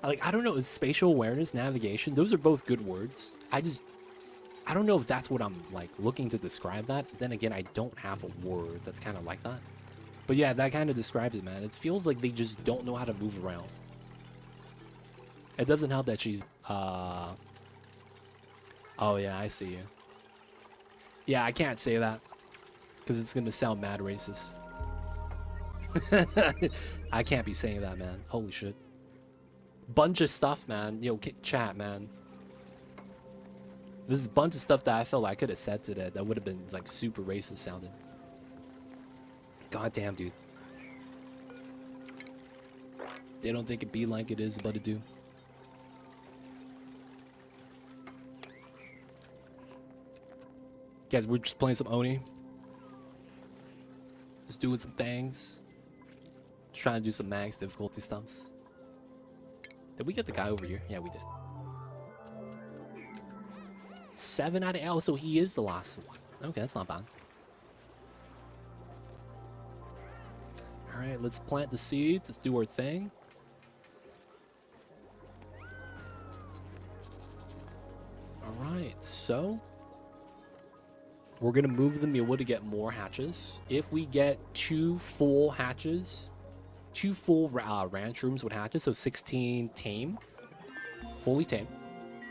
Speaker 1: Like, I don't know, spatial awareness, navigation, those are both good words. I don't know if that's what I'm like looking to describe that. Then again, I don't have a word that's kind of like that. But yeah, that kind of describes it, man. It feels like they just don't know how to move around. It doesn't help that she's, oh yeah, I see you. Yeah, I can't say that because it's going to sound mad racist. I can't be saying that, man. Holy shit. Bunch of stuff, man. Yo, chat, man. This is a bunch of stuff that I felt like I could have said today that would have been like super racist sounding. God damn, dude. They don't think it be like it is, but it do. Guys, we're just playing some Oni. Just doing some things. Just trying to do some max difficulty stuff. Did we get the guy over here? Yeah, we did. 7 out of 8. So he is the last one. Okay, that's not bad. Alright, let's plant the seeds. Let's do our thing. Alright, so we're going to move the mule to get more hatches. If we get 2 full hatches, 2 full ranch rooms with hatches, so 16 tame, fully tame,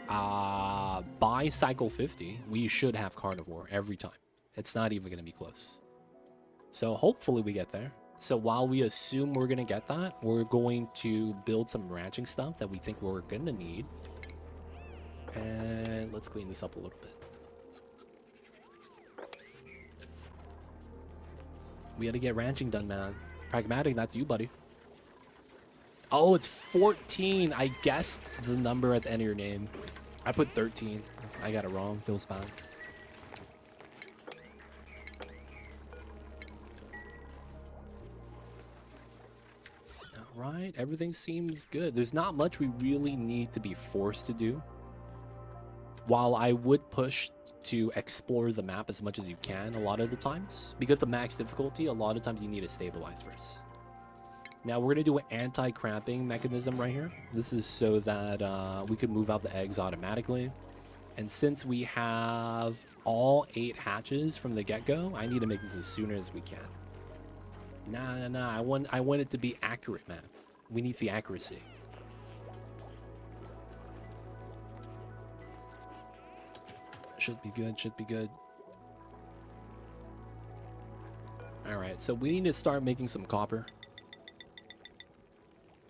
Speaker 1: by cycle 50, we should have carnivore every time. It's not even going to be close. So hopefully we get there. So while we assume we're going to get that, we're going to build some ranching stuff that we think we're going to need. And let's clean this up a little bit. We gotta get ranching done, man. Pragmatic, that's you, buddy. Oh, it's 14. I guessed the number at the end of your name. I put 13. I got it wrong. Feels bad. Alright, everything seems good. There's not much we really need to be forced to do. While I would push to explore the map as much as you can a lot of the times, because the max difficulty, a lot of times you need to stabilize first. Now we're going to do an anti-cramping mechanism right here. This is so that we can move out the eggs automatically. And since we have all 8 hatches from the get-go, I need to make this as soon as we can. Nah. I want it to be accurate, man. We need the accuracy. Should be good, should be good. Alright, so we need to start making some copper.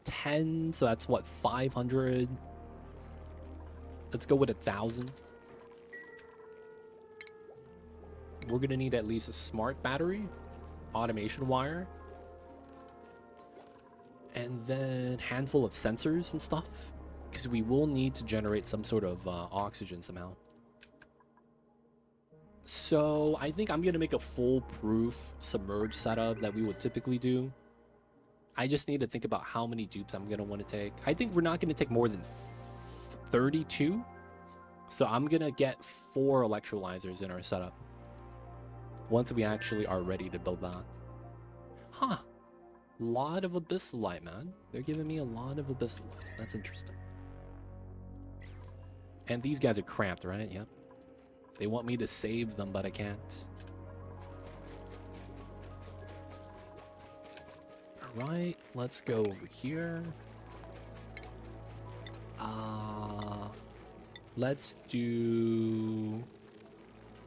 Speaker 1: 10, so that's what, 500? Let's go with 1,000. We're gonna need at least a smart battery, automation wire, and then handful of sensors and stuff, because we will need to generate some sort of oxygen somehow. So I think I'm gonna make a foolproof submerged setup that we would typically do. I just need to think about how many dupes I'm gonna want to take. I think we're not gonna take more than 32. So I'm gonna get 4 electrolyzers in our setup once we actually are ready to build that. Huh. Lot of abyssalite, man. They're giving me a lot of abyssalite. That's interesting. And these guys are cramped, right? Yep. They want me to save them, but I can't. Alright, let's go over here. Let's do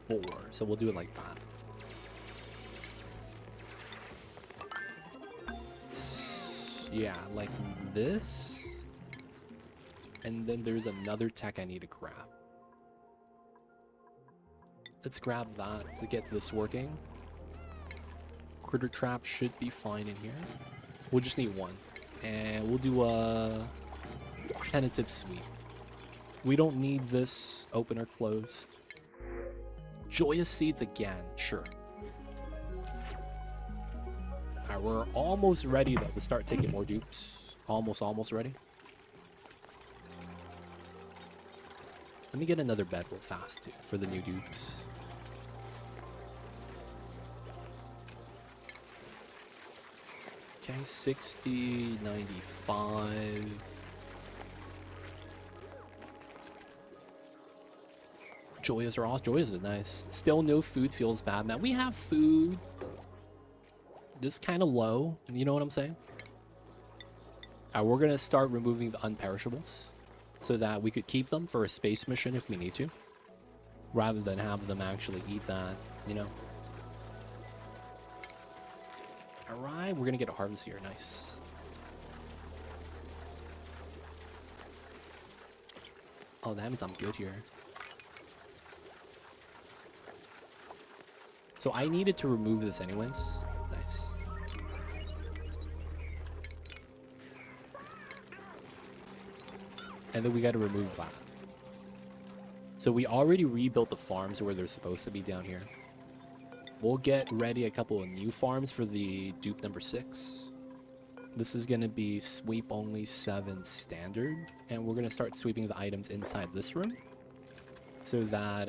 Speaker 1: 4. So we'll do it like that. Yeah, like this. And then there's another tech I need to grab. Let's grab that to get this working. Critter trap should be fine in here. We'll just need 1. And we'll do a tentative sweep. We don't need this open or closed. Joyous seeds again, sure. Alright, we're almost ready though to start taking more dupes. Almost ready. Let me get another bed real fast too for the new dupes. Okay, 60, 95. Joyous are off. Joyous is nice. Still no food feels bad, man. We have food. Just kind of low. You know what I'm saying? Alright, we're going to start removing the unperishables so that we could keep them for a space mission if we need to. Rather than have them actually eat that, you know? Alright, we're going to get a harvest here. Nice. Oh, that means I'm good here. So I needed to remove this anyways. Nice. And then we got to remove that. So we already rebuilt the farms where they're supposed to be down here. We'll get ready a couple of new farms for the dupe number 6. This is going to be sweep only 7 standard. And we're going to start sweeping the items inside this room. So that,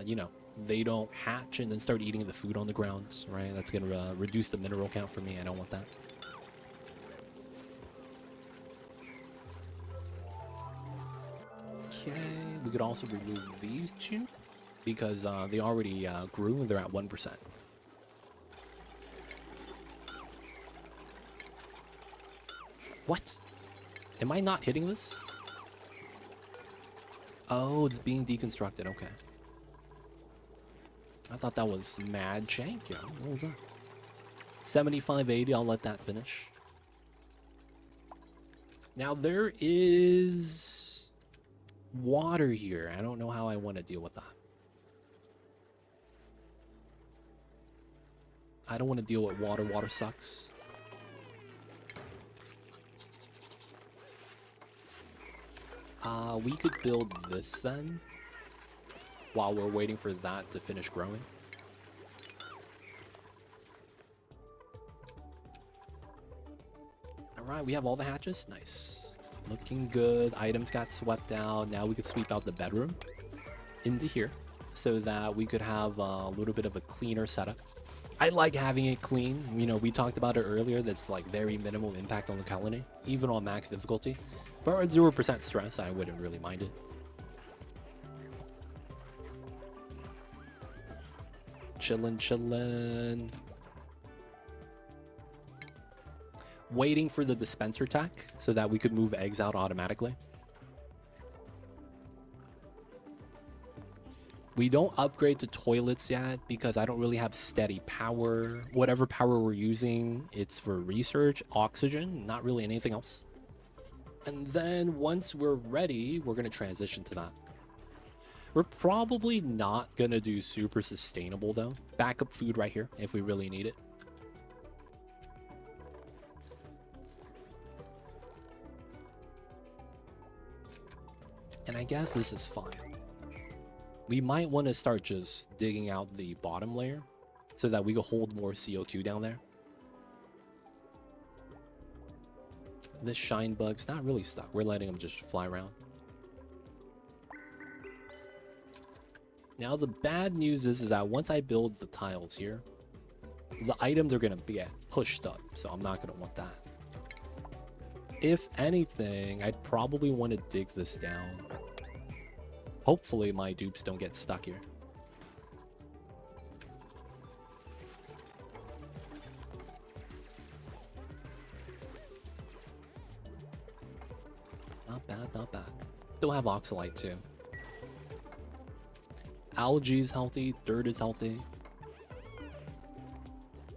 Speaker 1: you know, they don't hatch and then start eating the food on the ground, right? That's going to reduce the mineral count for me. I don't want that. Okay, we could also remove these 2 because they already grew and they're at 1%. What? Am I not hitting this? Oh, it's being deconstructed. Okay. I thought that was mad jank, yo. What was that? 7580, I'll let that finish. Now there is water here. I don't know how I want to deal with that. I don't want to deal with water. Water sucks. We could build this then. While we're waiting for that to finish growing. Alright, we have all the hatches. Nice. Looking good. Items got swept out. Now we could sweep out the bedroom into here so that we could have a little bit of a cleaner setup. I like having it clean. You know, we talked about it earlier. That's like very minimal impact on the colony, even on max difficulty. But at 0% stress, I wouldn't really mind it. Chillin'. Waiting for the dispenser tech so that we could move eggs out automatically. We don't upgrade to toilets yet because I don't really have steady power. Whatever power we're using, it's for research, oxygen, not really anything else. And then once we're ready, we're going to transition to that. We're probably not going to do super sustainable though. Backup food right here if we really need it. And I guess this is fine. We might want to start just digging out the bottom layer so that we can hold more CO2 down there. This shine bug's not really stuck. We're letting them just fly around. Now the bad news is that once I build the tiles here, the items are going to get pushed up. So I'm not going to want that. If anything, I'd probably want to dig this down. Hopefully my dupes don't get stuck here. Not bad, not bad. Still have oxalite too. Algae is healthy, dirt is healthy.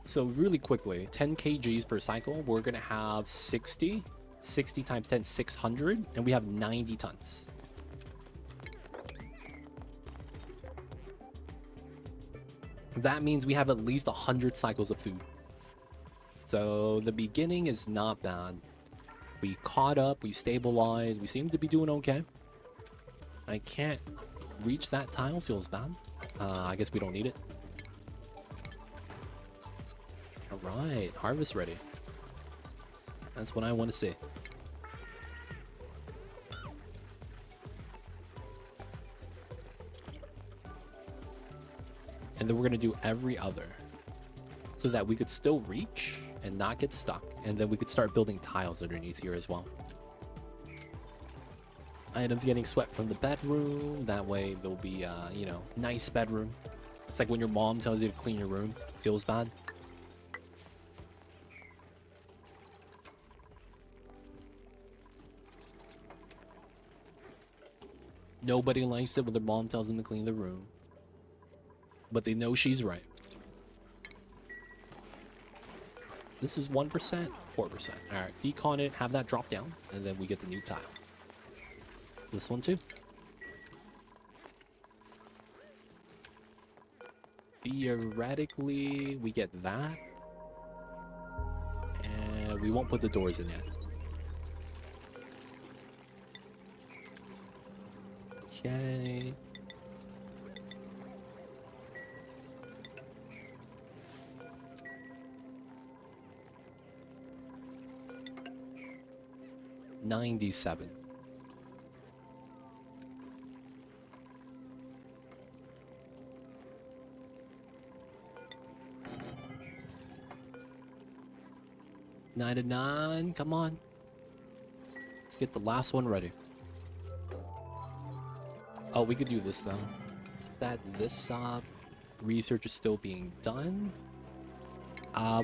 Speaker 1: So really quickly, 10 kgs per cycle, we're gonna have 60. 60 times 10, 600, and we have 90 tons. That means we have at least 100 cycles of food. So the beginning is not bad. We caught up, we stabilized, we seem to be doing okay. I can't reach that tile, feels bad. I guess we don't need it. All right, harvest ready. That's what I want to see. And then we're going to do every other so that we could still reach and not get stuck. And then we could start building tiles underneath here as well. Items getting swept from the bedroom. That way there'll be, you know, nice bedroom. It's like when your mom tells you to clean your room. Feels bad. Nobody likes it when their mom tells them to clean the room. But they know she's right. This is 1%, 4%. Alright, decon it, have that drop down, and then we get the new tile. This one too. Theoretically, we get that. And we won't put the doors in yet. Okay. $97. $99. Come on. Let's get the last one ready. Oh, we could do this though. That this research is still being done.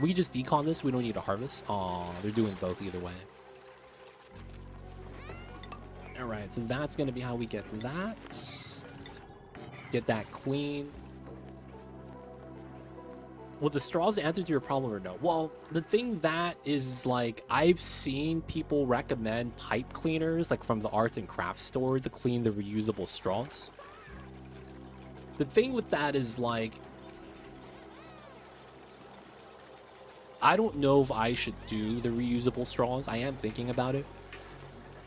Speaker 1: We just decon this. We don't need to harvest. Oh, they're doing both either way. All right, so that's going to be how we get that. Get that clean. Well, the straws answer to your problem or no? Well, the thing that is like, I've seen people recommend pipe cleaners, like from the arts and crafts store, to clean the reusable straws. The thing with that is like, I don't know if I should do the reusable straws. I am thinking about it.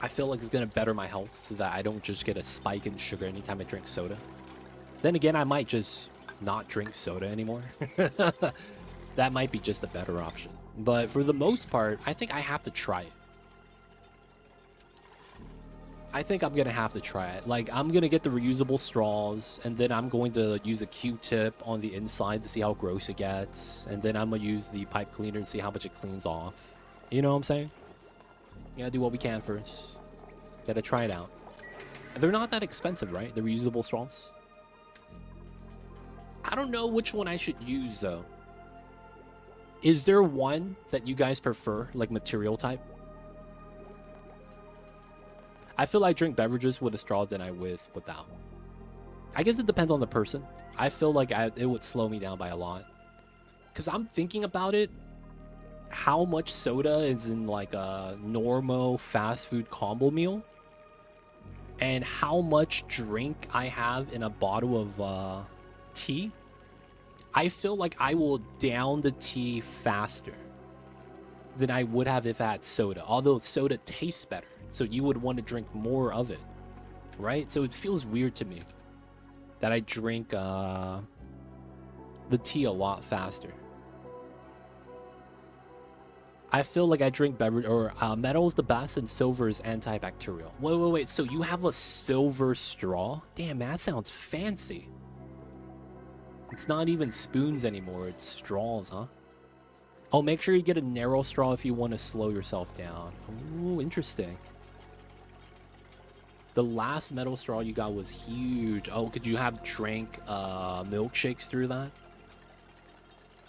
Speaker 1: I feel like it's going to better my health so that I don't just get a spike in sugar anytime I drink soda. Then again, I might just not drink soda anymore. That might be just a better option. But for the most part, I think I have to try it. I think I'm going to have to try it. Like, I'm going to get the reusable straws, and then I'm going to use a Q-tip on the inside to see how gross it gets. And then I'm going to use the pipe cleaner and see how much it cleans off. You know what I'm saying? You gotta do what we can first. Gotta try it out. They're not that expensive, right? The reusable straws. I don't know which one I should use, though. Is there one that you guys prefer, like material type? I feel I drink beverages with a straw than I without. I guess it depends on the person. I feel like it would slow me down by a lot. Because I'm thinking about it. How much soda is in like a normal fast food combo meal, and how much drink I have in a bottle of tea. I feel like I will down the tea faster than I would have if I had soda, although soda tastes better, so you would want to drink more of it, right? So it feels weird to me that I drink the tea a lot faster. I feel like I drink beverage, or metal is the best and silver is antibacterial. Wait. So you have a silver straw? Damn, that sounds fancy. It's not even spoons anymore. It's straws, huh? Oh, make sure you get a narrow straw if you want to slow yourself down. Ooh, interesting. The last metal straw you got was huge. Oh, could you have drank milkshakes through that?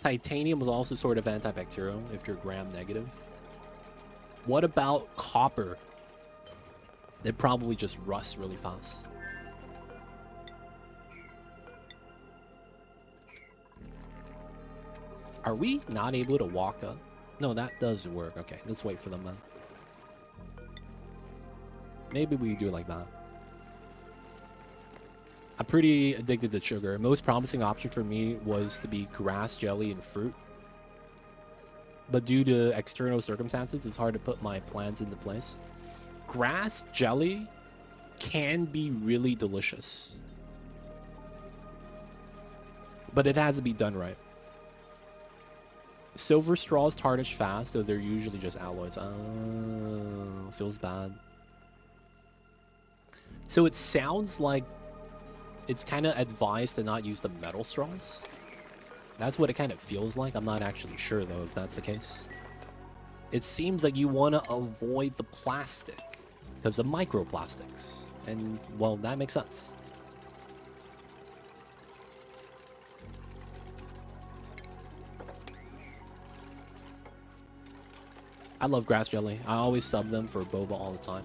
Speaker 1: Titanium was also sort of antibacterial if you're gram negative. What about copper? It probably just rusts really fast. Are we not able to walk up? No, that does work. Okay, let's wait for them then. Maybe we do it like that. I'm pretty addicted to sugar. Most promising option for me was to be grass, jelly, and fruit. But due to external circumstances, it's hard to put my plans into place. Grass jelly can be really delicious. But it has to be done right. Silver straws tarnish fast, though they're usually just alloys. Oh, feels bad. So it sounds like it's kind of advised to not use the metal straws. That's what it kind of feels like. I'm not actually sure, though, if that's the case. It seems like you want to avoid the plastic because of microplastics. And, well, that makes sense. I love grass jelly. I always sub them for boba all the time.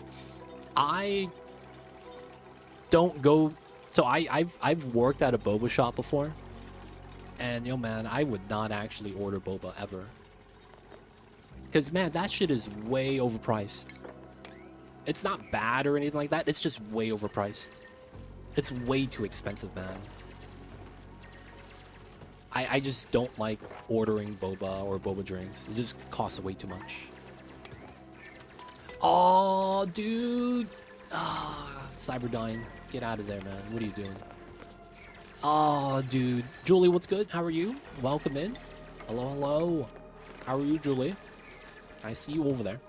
Speaker 1: I don't go... So I've worked at a boba shop before. And, yo, man, I would not actually order boba ever. Because, man, that shit is way overpriced. It's not bad or anything like that. It's just way overpriced. It's way too expensive, man. I just don't like ordering boba or boba drinks. It just costs way too much. Oh, dude. Ah, Cyberdyne. Get out of there, man. What are you doing? Oh, dude. Julie, what's good? How are you? Welcome in. Hello, hello. How are you, Julie? I see you over there.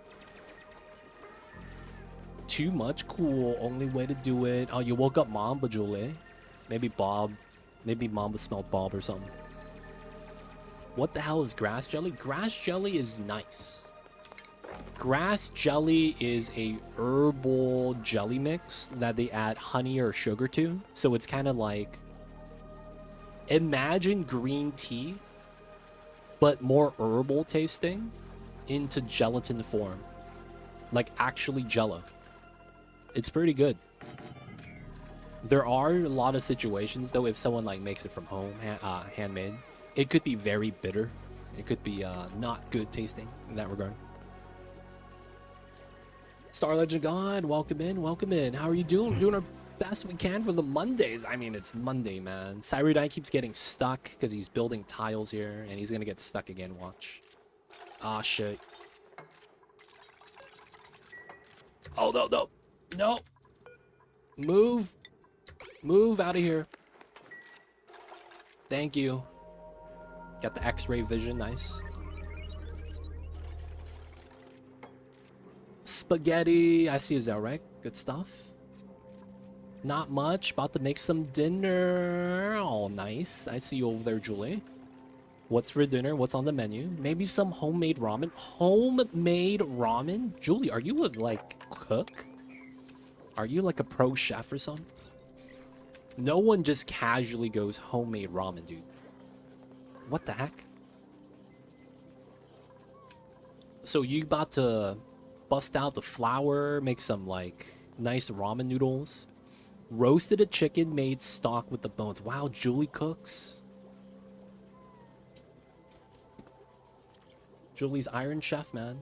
Speaker 1: Too much cool. Only way to do it. Oh, you woke up Mamba, Julie. Maybe Bob. Maybe Mamba smelled Bob or something. What the hell is grass jelly? Grass jelly is nice. Grass jelly is a herbal jelly mix that they add honey or sugar to. So it's kind of like... Imagine green tea, but more herbal tasting into gelatin form. Like actually jello. It's pretty good. There are a lot of situations, though, if someone like makes it from home, handmade, it could be very bitter. It could be not good tasting in that regard. Star Legend God, welcome in, welcome in. How are you doing? Doing our best we can for the Mondays. I mean, it's Monday, man. Cyberdyne keeps getting stuck because he's building tiles here, and he's gonna get stuck again, watch. Ah, shit. Oh, no, no. No. Move. Move out of here. Thank you. Got the X-ray vision, nice. Spaghetti. I see you, Zelrek. Good stuff. Not much. About to make some dinner. Oh, nice. I see you over there, Julie. What's for dinner? What's on the menu? Maybe some homemade ramen. Homemade ramen? Julie, are you a, like, cook? Are you, like, a pro chef or something? No one just casually goes homemade ramen, dude. What the heck? So you about to bust out the flour, make some, like, nice ramen noodles. Roasted a chicken, made stock with the bones. Wow, Julie cooks. Julie's Iron Chef, man.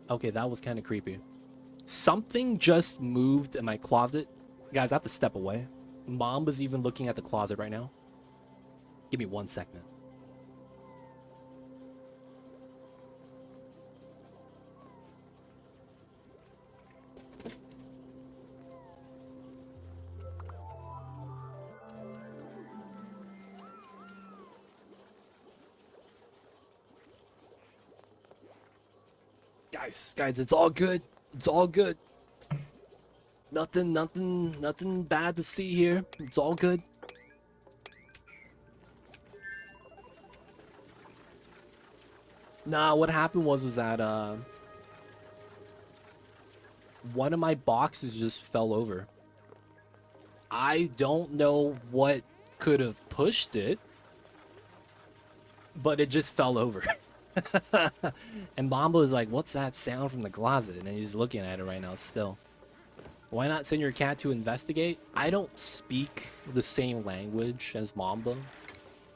Speaker 1: Okay, that was kind of creepy. Something just moved in my closet. Guys, I have to step away. Mom was even looking at the closet right now. Give me 1 second. Guys, it's all good. It's all good. Nothing bad to see here. It's all good. Nah, what happened was that one of my boxes just fell over. I don't know what could have pushed it, but it just fell over. And Mambo is like, what's that sound from the closet? And he's looking at it right now still. Why not send your cat to investigate? I don't speak the same language as Mamba.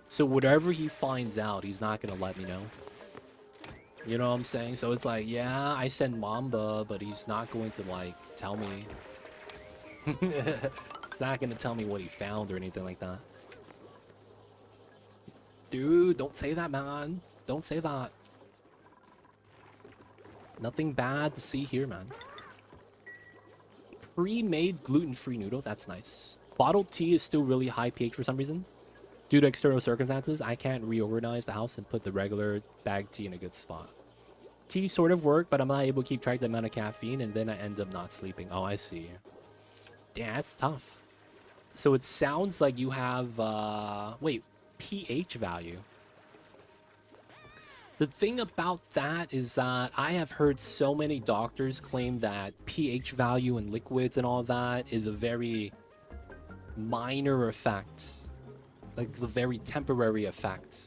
Speaker 1: So whatever he finds out, he's not going to let me know. You know what I'm saying? So it's like, yeah, I send Mamba, but he's not going to, like, tell me. He's not going to tell me what he found or anything like that. Dude, don't say that, man. Don't say that. Nothing bad to see here, man. Pre-made gluten-free noodles, that's nice. Bottled tea is still really high pH for some reason. Due to external circumstances, I can't reorganize the house and put the regular bagged tea in a good spot. Tea sort of work, but I'm not able to keep track of the amount of caffeine, and then I end up not sleeping. Oh, I see. Yeah, that's tough. So it sounds like you have, wait, pH value. The thing about that is that I have heard so many doctors claim that pH value in liquids and all that is a very minor effect. Like the very temporary effect.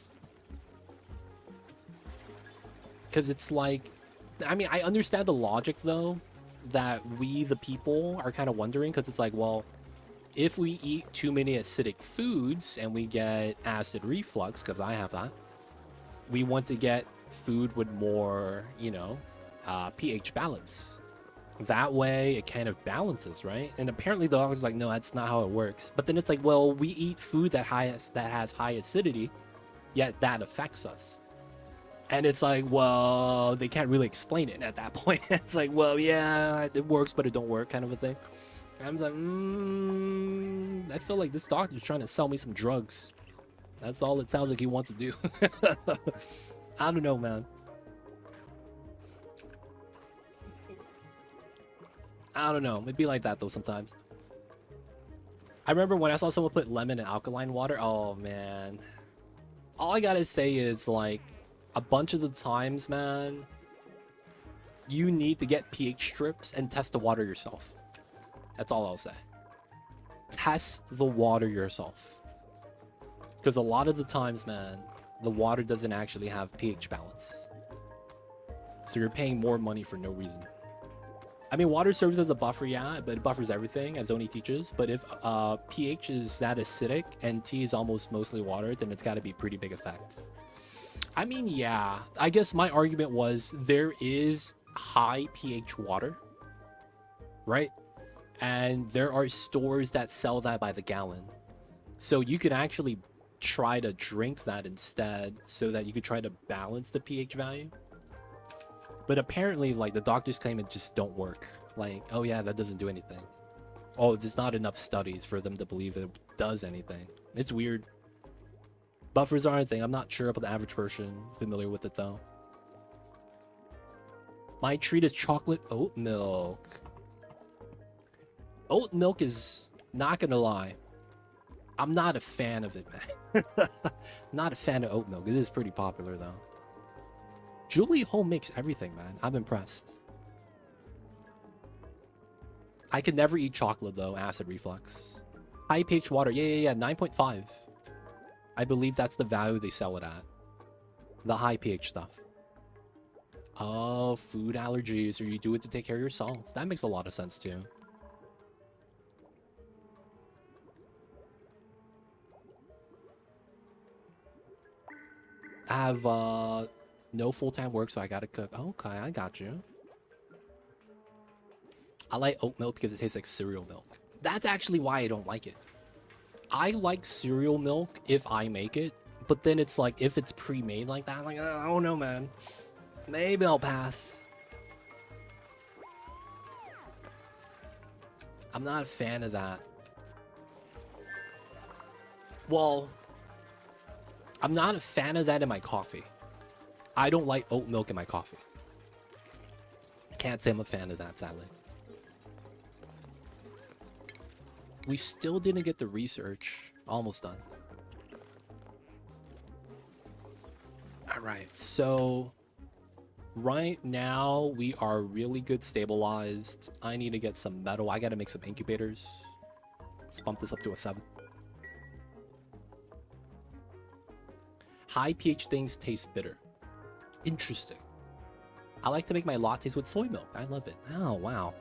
Speaker 1: Because it's like, I mean, I understand the logic though, that we, the people, are kind of wondering, because it's like, well, if we eat too many acidic foods and we get acid reflux, because I have that, we want to get food with more, you know, pH balance. That way it kind of balances, right? And apparently the doctor's like, no, that's not how it works. But then it's like, well, we eat food that has high acidity, yet that affects us. And it's like, well, they can't really explain it at that point. It's like, well, yeah, it works, but it don't work kind of a thing. And I'm like, I feel like this doctor's trying to sell me some drugs. That's all it sounds like he wants to do. I don't know, man. I don't know. It'd be like that, though, sometimes. I remember when I saw someone put lemon in alkaline water. Oh, man. All I gotta say is, like, a bunch of the times, man, you need to get pH strips and test the water yourself. That's all I'll say. Test the water yourself. Because a lot of the times, man, the water doesn't actually have pH balance. So you're paying more money for no reason. I mean, water serves as a buffer, yeah, but it buffers everything, as Oni teaches. But if pH is that acidic and tea is almost mostly water, then it's got to be pretty big effect. I mean, yeah. I guess my argument was there is high pH water, right? And there are stores that sell that by the gallon. So you could actually try to drink that instead so that you could try to balance the pH value. But apparently, like, the doctors claim it just don't work. Like, oh yeah, that doesn't do anything. Oh, there's not enough studies for them to believe it does anything. It's weird. Buffers are a thing. I'm not sure about the average person familiar with it, though. My treat is chocolate oat milk. Oat milk is, not gonna lie, I'm not a fan of it, man. Not a fan of oat milk. It is pretty popular, though. Julie home makes everything, man. I'm impressed. I could never eat chocolate, though. Acid reflux. High pH water. Yeah. 9.5. I believe that's the value they sell it at. The high pH stuff. Oh, food allergies. Or you do it to take care of yourself. That makes a lot of sense, too. I have no full-time work, so I gotta cook. Okay, I got you. I like oat milk because it tastes like cereal milk. That's actually why I don't like it. I like cereal milk if I make it, but then it's like, if it's pre-made like that, I'm like, I don't know, man. Maybe I'll pass. I'm not a fan of that. Well, I'm not a fan of that in my coffee. I don't like oat milk in my coffee. Can't say I'm a fan of that, sadly. We still didn't get the research. Almost done. Alright, so right now we are really good stabilized. I need to get some metal. I gotta make some incubators. Let's bump this up to a 7. High pH things taste bitter. Interesting. I like to make my lattes with soy milk. I love it. Oh, wow.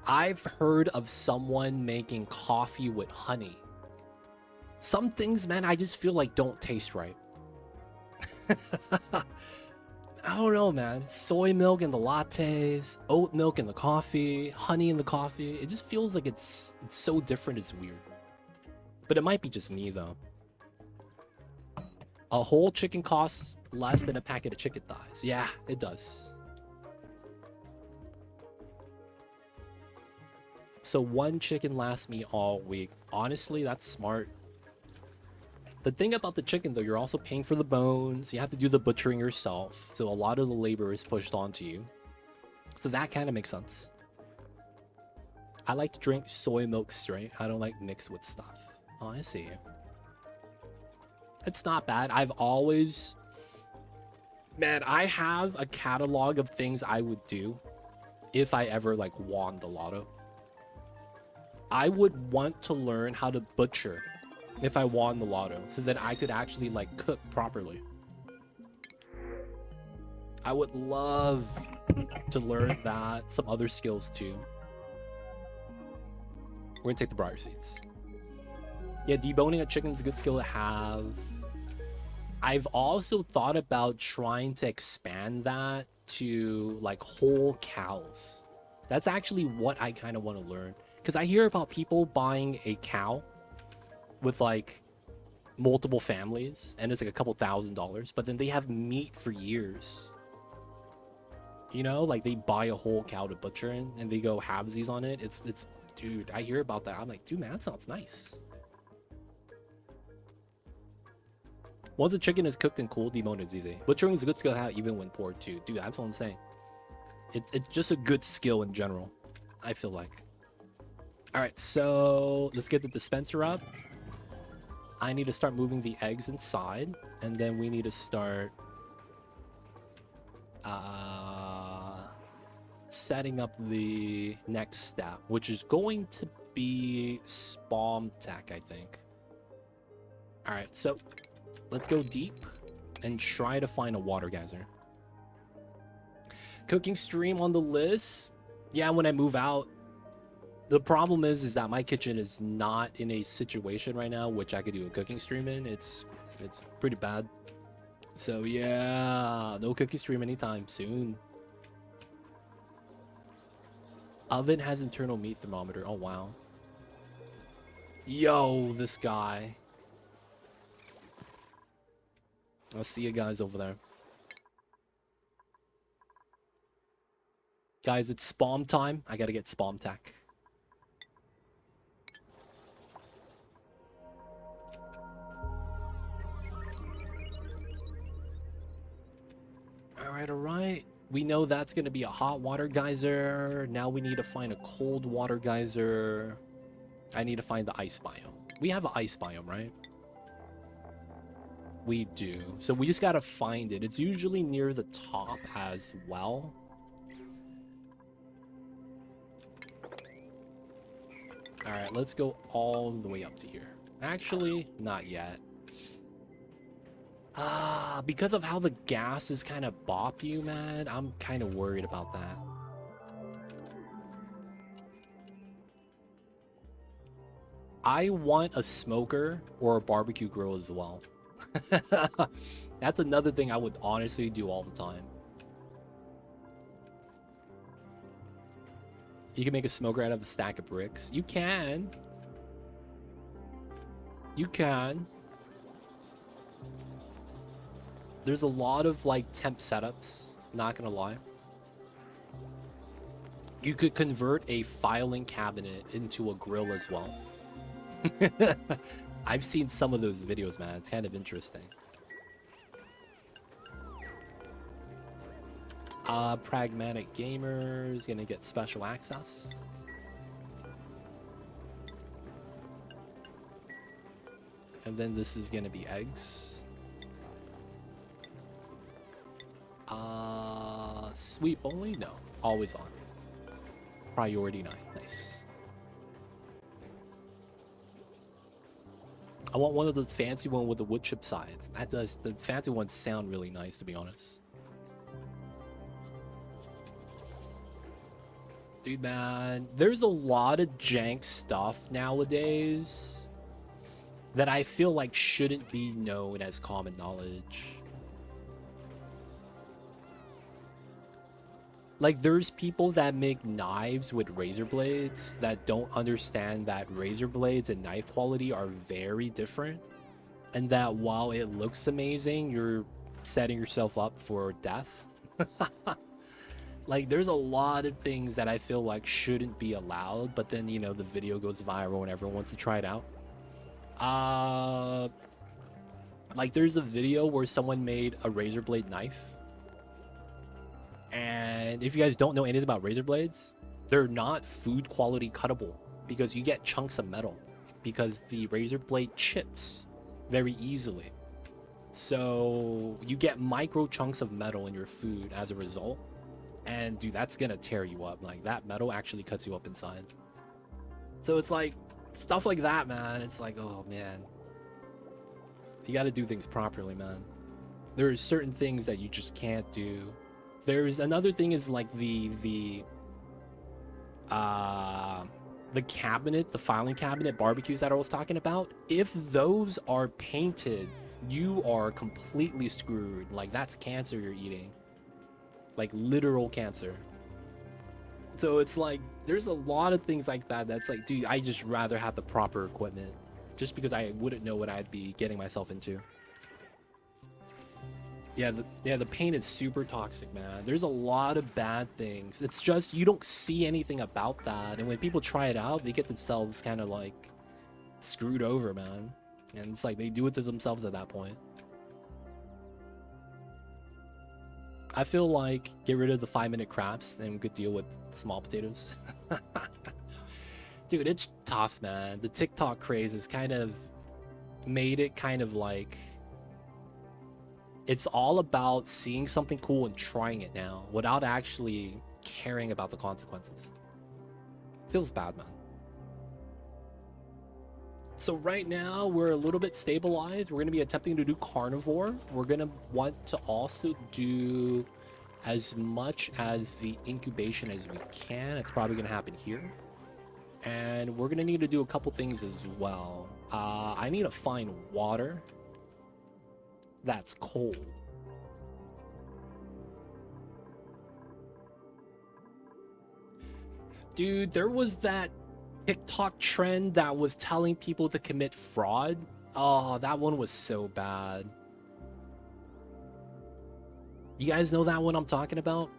Speaker 1: I've heard of someone making coffee with honey. Some things, man, I just feel like don't taste right. I don't know, man. Soy milk in the lattes, oat milk in the coffee, honey in the coffee. It just feels like it's so different, it's weird. But it might be just me, though. A whole chicken costs less than a packet of chicken thighs. Yeah, it does. So one chicken lasts me all week. Honestly, that's smart. The thing about the chicken, though, you're also paying for the bones. You have to do the butchering yourself. So a lot of the labor is pushed onto you. So that kind of makes sense. I like to drink soy milk straight. I don't like mixed with stuff. Oh, I see. It's not bad. I've always... Man, I have a catalog of things I would do if I ever, like, won the lotto. I would want to learn how to butcher if I won the lotto so that I could actually, like, cook properly. I would love to learn that. Some other skills, too. We're gonna take the briar seeds. Yeah, deboning a chicken is a good skill to have. I've also thought about trying to expand that to, like, whole cows. That's actually what I kind of want to learn. Because I hear about people buying a cow with, like, multiple families, and it's like a couple $1,000s, but then they have meat for years. You know, like, they buy a whole cow to butcher in, and they go halvesies on it. It's, dude, I hear about that. I'm like, dude, man, that sounds nice. Once the chicken is cooked and cool, debone is easy. Butchering is a good skill to have even when poor too. Dude, that's what I'm saying. It's just a good skill in general, I feel like. All right, so let's get the dispenser up. I need to start moving the eggs inside, and then we need to start setting up the next step, which is going to be spawn tech, I think. All right, so let's go deep and try to find a water geyser. Cooking stream on the list. Yeah, when I move out. The problem is that my kitchen is not in a situation right now which I could do a cooking stream in. It's pretty bad. So yeah, no cooking stream anytime soon. Oven has internal meat thermometer. Oh wow. Yo, this guy. I'll see you guys over there. Guys, it's spawn time. I gotta get spawn tech. All right. We know that's going to be a hot water geyser. Now we need to find a cold water geyser. I need to find the ice biome. We have an ice biome, right? We do. So we just got to find it. It's usually near the top as well. All right, let's go all the way up to here. Actually, not yet. Because of how the gases kind of bop you, man, I'm kind of worried about that. I want a smoker or a barbecue grill as well. That's another thing I would honestly do all the time. You can make a smoker out of a stack of bricks. You can. You can. There's a lot of, like, temp setups, not gonna lie. You could convert a filing cabinet into a grill as well. I've seen some of those videos, man. It's kind of interesting. Pragmatic gamers gonna get special access. And then this is gonna be eggs. Sweep only? No. Always on. Priority 9. Nice. I want one of those fancy one with the wood chip sides. That does, the fancy ones sound really nice, to be honest. Dude, man, there's a lot of jank stuff nowadays that I feel like shouldn't be known as common knowledge. Like, there's people that make knives with razor blades that don't understand that razor blades and knife quality are very different. And that while it looks amazing, you're setting yourself up for death. Like, there's a lot of things that I feel like shouldn't be allowed, but then, you know, the video goes viral and everyone wants to try it out. Like, there's a video where someone made a razor blade knife. And if you guys don't know anything about razor blades, they're not food quality cuttable because you get chunks of metal because the razor blade chips very easily. So you get micro chunks of metal in your food as a result. And dude, that's gonna tear you up. Like, that metal actually cuts you up inside. So it's like stuff like that, man. It's like, oh man, you got to do things properly, man. There's certain things that you just can't do. There's another thing is like the cabinet, the filing cabinet barbecues that I was talking about. If those are painted, you are completely screwed. Like, that's cancer you're eating. Like, literal cancer. So it's like, there's a lot of things like that that's like, dude, I just rather have the proper equipment just because I wouldn't know what I'd be getting myself into. Yeah, the paint is super toxic, man. There's a lot of bad things. It's just you don't see anything about that, and when people try it out, they get themselves kind of like screwed over, man. And it's like they do it to themselves at that point. I feel like get rid of the 5-minute craps and we could deal with small potatoes. Dude, it's tough, man. The TikTok craze has kind of made it kind of like it's all about seeing something cool and trying it now without actually caring about the consequences. Feels bad, man. So right now we're a little bit stabilized. We're going to be attempting to do carnivore. We're going to want to also do as much as the incubation as we can. It's probably going to happen here. And we're going to need to do a couple things as well. I need to find water that's cold. Dude, there was that TikTok trend that was telling people to commit fraud. Oh, that one was so bad. You guys know that one I'm talking about?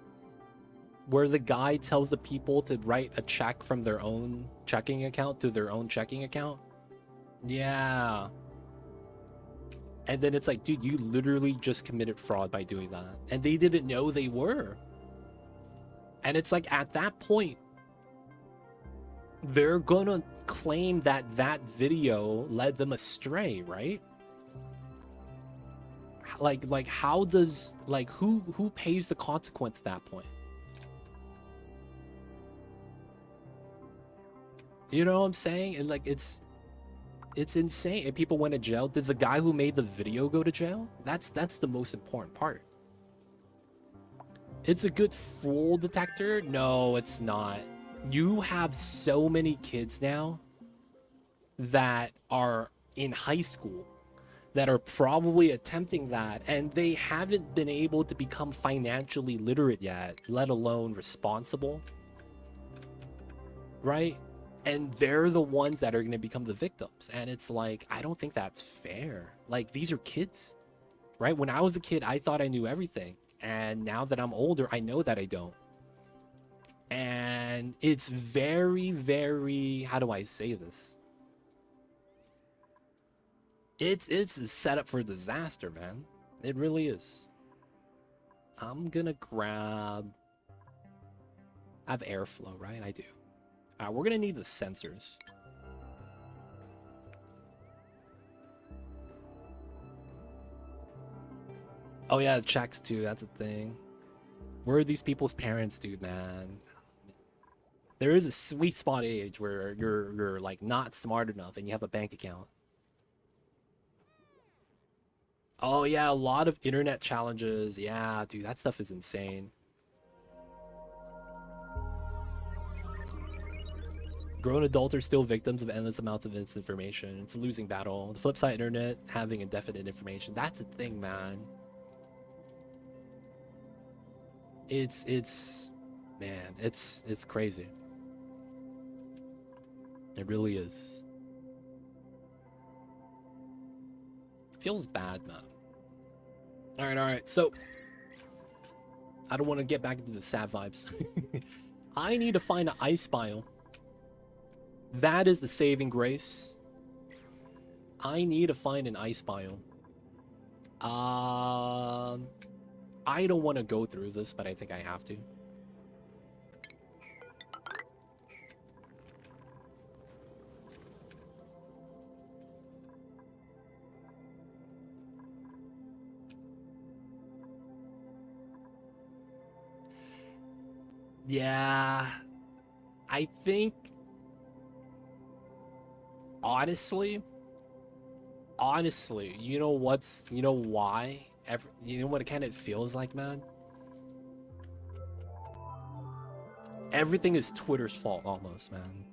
Speaker 1: Where the guy tells the people to write a check from their own checking account to their own checking account? Yeah. And then it's like, dude, you literally just committed fraud by doing that. And they didn't know they were. And it's like, at that point, they're gonna claim that that video led them astray, right? Like how does, like, who pays the consequence at that point? You know what I'm saying? And like, it's insane. And people went to jail. Did the guy who made the video go to jail? That's the most important part. It's a good fool detector. No, it's not. You have so many kids now that are in high school that are probably attempting that, and they haven't been able to become financially literate yet, let alone responsible, right? And they're the ones that are going to become the victims. And it's like, I don't think that's fair. Like, these are kids, right? When I was a kid, I thought I knew everything. And now that I'm older, I know that I don't. And it's very, very, how do I say this? It's a setup for disaster, man. It really is. I'm gonna grab... I have airflow, right? I do. We're gonna need the sensors. Oh yeah, checks too. That's a thing. Where are these people's parents, dude, man? There is a sweet spot age where you're like not smart enough and you have a bank account. Oh yeah, a lot of internet challenges. Yeah, dude, that stuff is insane. Grown adults are still victims of endless amounts of misinformation. It's a losing battle. The flip side, internet having indefinite information. That's the thing, man. It's man, it's crazy. It really is. Feels bad, man. All right. So I don't want to get back into the sad vibes. I need to find an ice biome. That is the saving grace. I need to find an ice biome. I don't want to go through this, but I think I have to. Yeah, I think honestly, you know why? You know what it kind of feels like, man? Everything is Twitter's fault almost, man.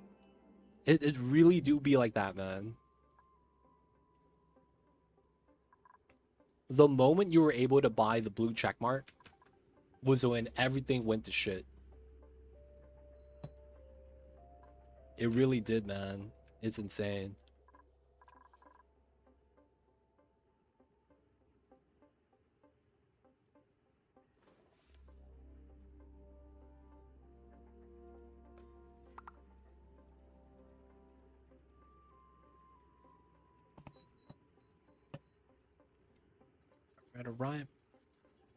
Speaker 1: It really do be like that, man. The moment you were able to buy the blue checkmark was when everything went to shit. It really did, man. It's insane. Right.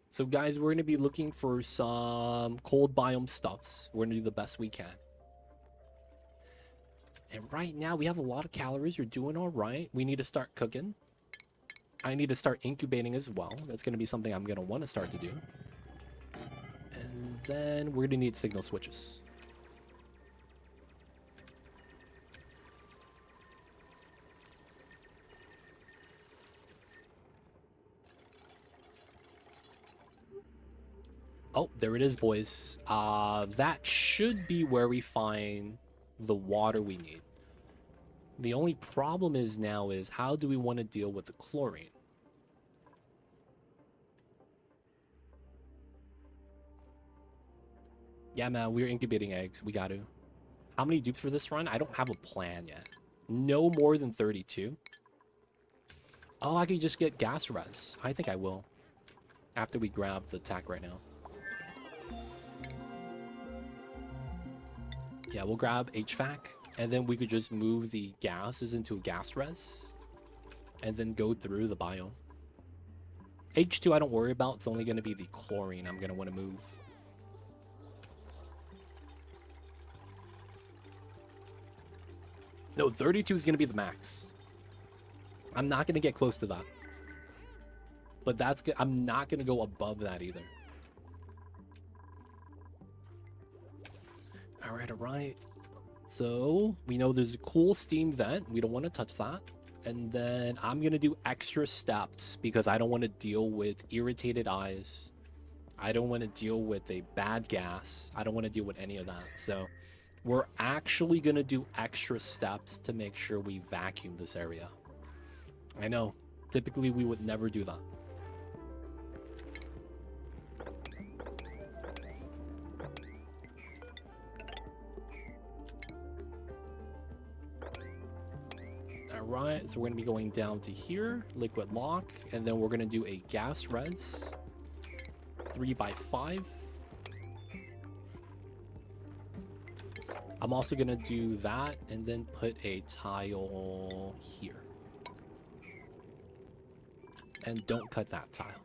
Speaker 1: So guys, we're gonna be looking for some cold biome stuffs. We're gonna do the best we can. And right now we have a lot of calories. We're doing all right. We need to start cooking. I need to start incubating as well. That's gonna be something I'm gonna want to start to do. And then we're gonna need signal switches. Oh, there it is, boys. That should be where we find the water we need. The only problem is now is how do we want to deal with the chlorine? Yeah, man, we're incubating eggs. We got to. How many dupes for this run? I don't have a plan yet. No more than 32. Oh, I could just get gas res. I think I will. After we grab the tack right now. Yeah, we'll grab HVAC. And then we could just move the gases into a gas res. And then go through the biome. H2 I don't worry about. It's only going to be the chlorine I'm going to want to move. No, 32 is going to be the max. I'm not going to get close to that. But that's good. I'm not going to go above that either. All right. So we know there's a cool steam vent. We don't want to touch that. And then I'm going to do extra steps because I don't want to deal with irritated eyes. I don't want to deal with a bad gas. I don't want to deal with any of that. So we're actually going to do extra steps to make sure we vacuum this area. I know. Typically, we would never do that. Alright, so we're going to be going down to here, liquid lock, and then we're going to do a gas res. 3x5. I'm also going to do that and then put a tile here. And don't cut that tile.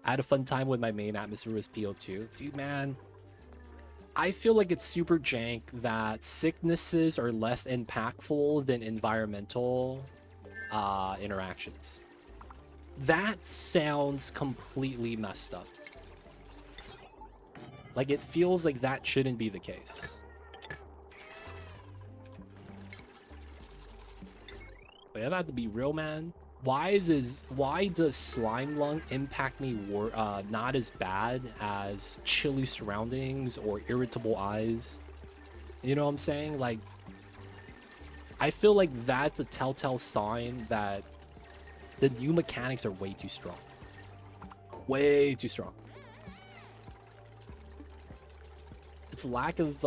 Speaker 1: I had a fun time with my main atmosphere with PO2. Dude, man, I feel like it's super jank that sicknesses are less impactful than environmental interactions. That sounds completely messed up. Like, it feels like that shouldn't be the case. But if I have to be real, man, why does slime lung impact me not as bad as chilly surroundings or irritable eyes? You know what I'm saying? Like, I feel like that's a telltale sign that the new mechanics are way too strong. Way too strong. It's lack of,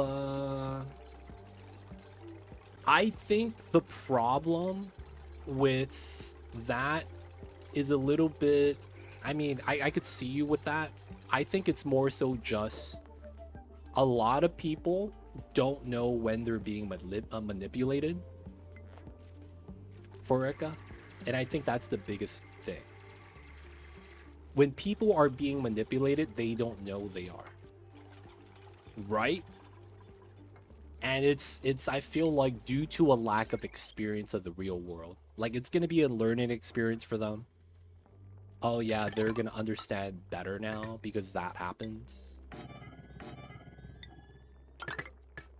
Speaker 1: I think the problem with that is a little bit, I mean, I could see you with that. I think it's more so just a lot of people don't know when they're being manipulated for Rika. And I think that's the biggest thing. When people are being manipulated, they don't know they are. Right? And it's I feel like due to a lack of experience of the real world. Like, it's going to be a learning experience for them. Oh yeah, they're going to understand better now because that happened.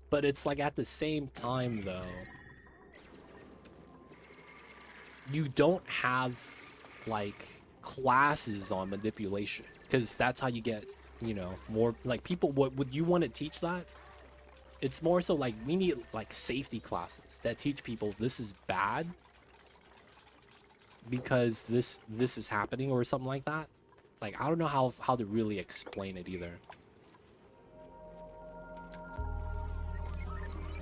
Speaker 1: But it's like at the same time though, you don't have like classes on manipulation, because that's how you get, you know, more like people. What would you want to teach that? It's more so like we need like safety classes that teach people this is bad because this is happening or something like that. Like, I don't know how to really explain it either.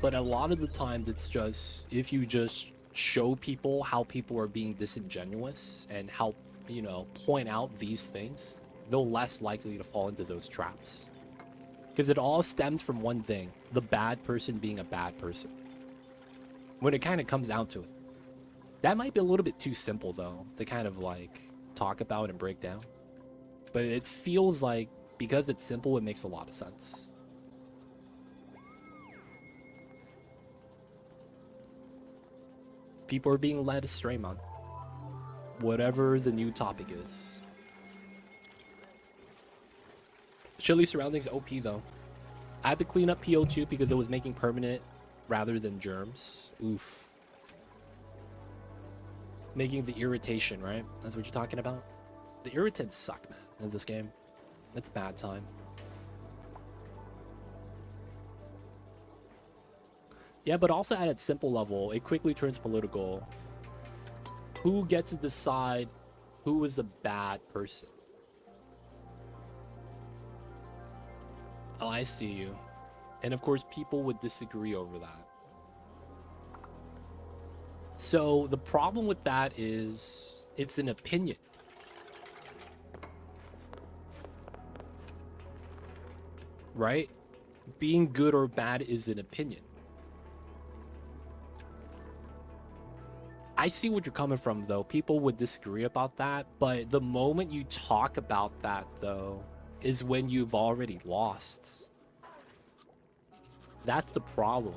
Speaker 1: But a lot of the times it's just, if you just show people how people are being disingenuous and help, you know, point out these things, they're less likely to fall into those traps. Because it all stems from one thing: the bad person being a bad person. When it kind of comes down to it. That might be a little bit too simple though to kind of like talk about and break down. But it feels like because it's simple, it makes a lot of sense. People are being led astray, man. Whatever the new topic is. Chilly surroundings OP though. I had to clean up PO2 because it was making permanent rather than germs. Oof. Making the irritation, right? That's what you're talking about? The irritants suck, man, in this game. It's bad time. Yeah, but also at its simple level, it quickly turns political. Who gets to decide who is a bad person? Oh, I see you. And of course, people would disagree over that. So the problem with that is it's an opinion. Right? Being good or bad is an opinion. I see what you're coming from, though. People would disagree about that, but the moment you talk about that, though, is when you've already lost. That's the problem.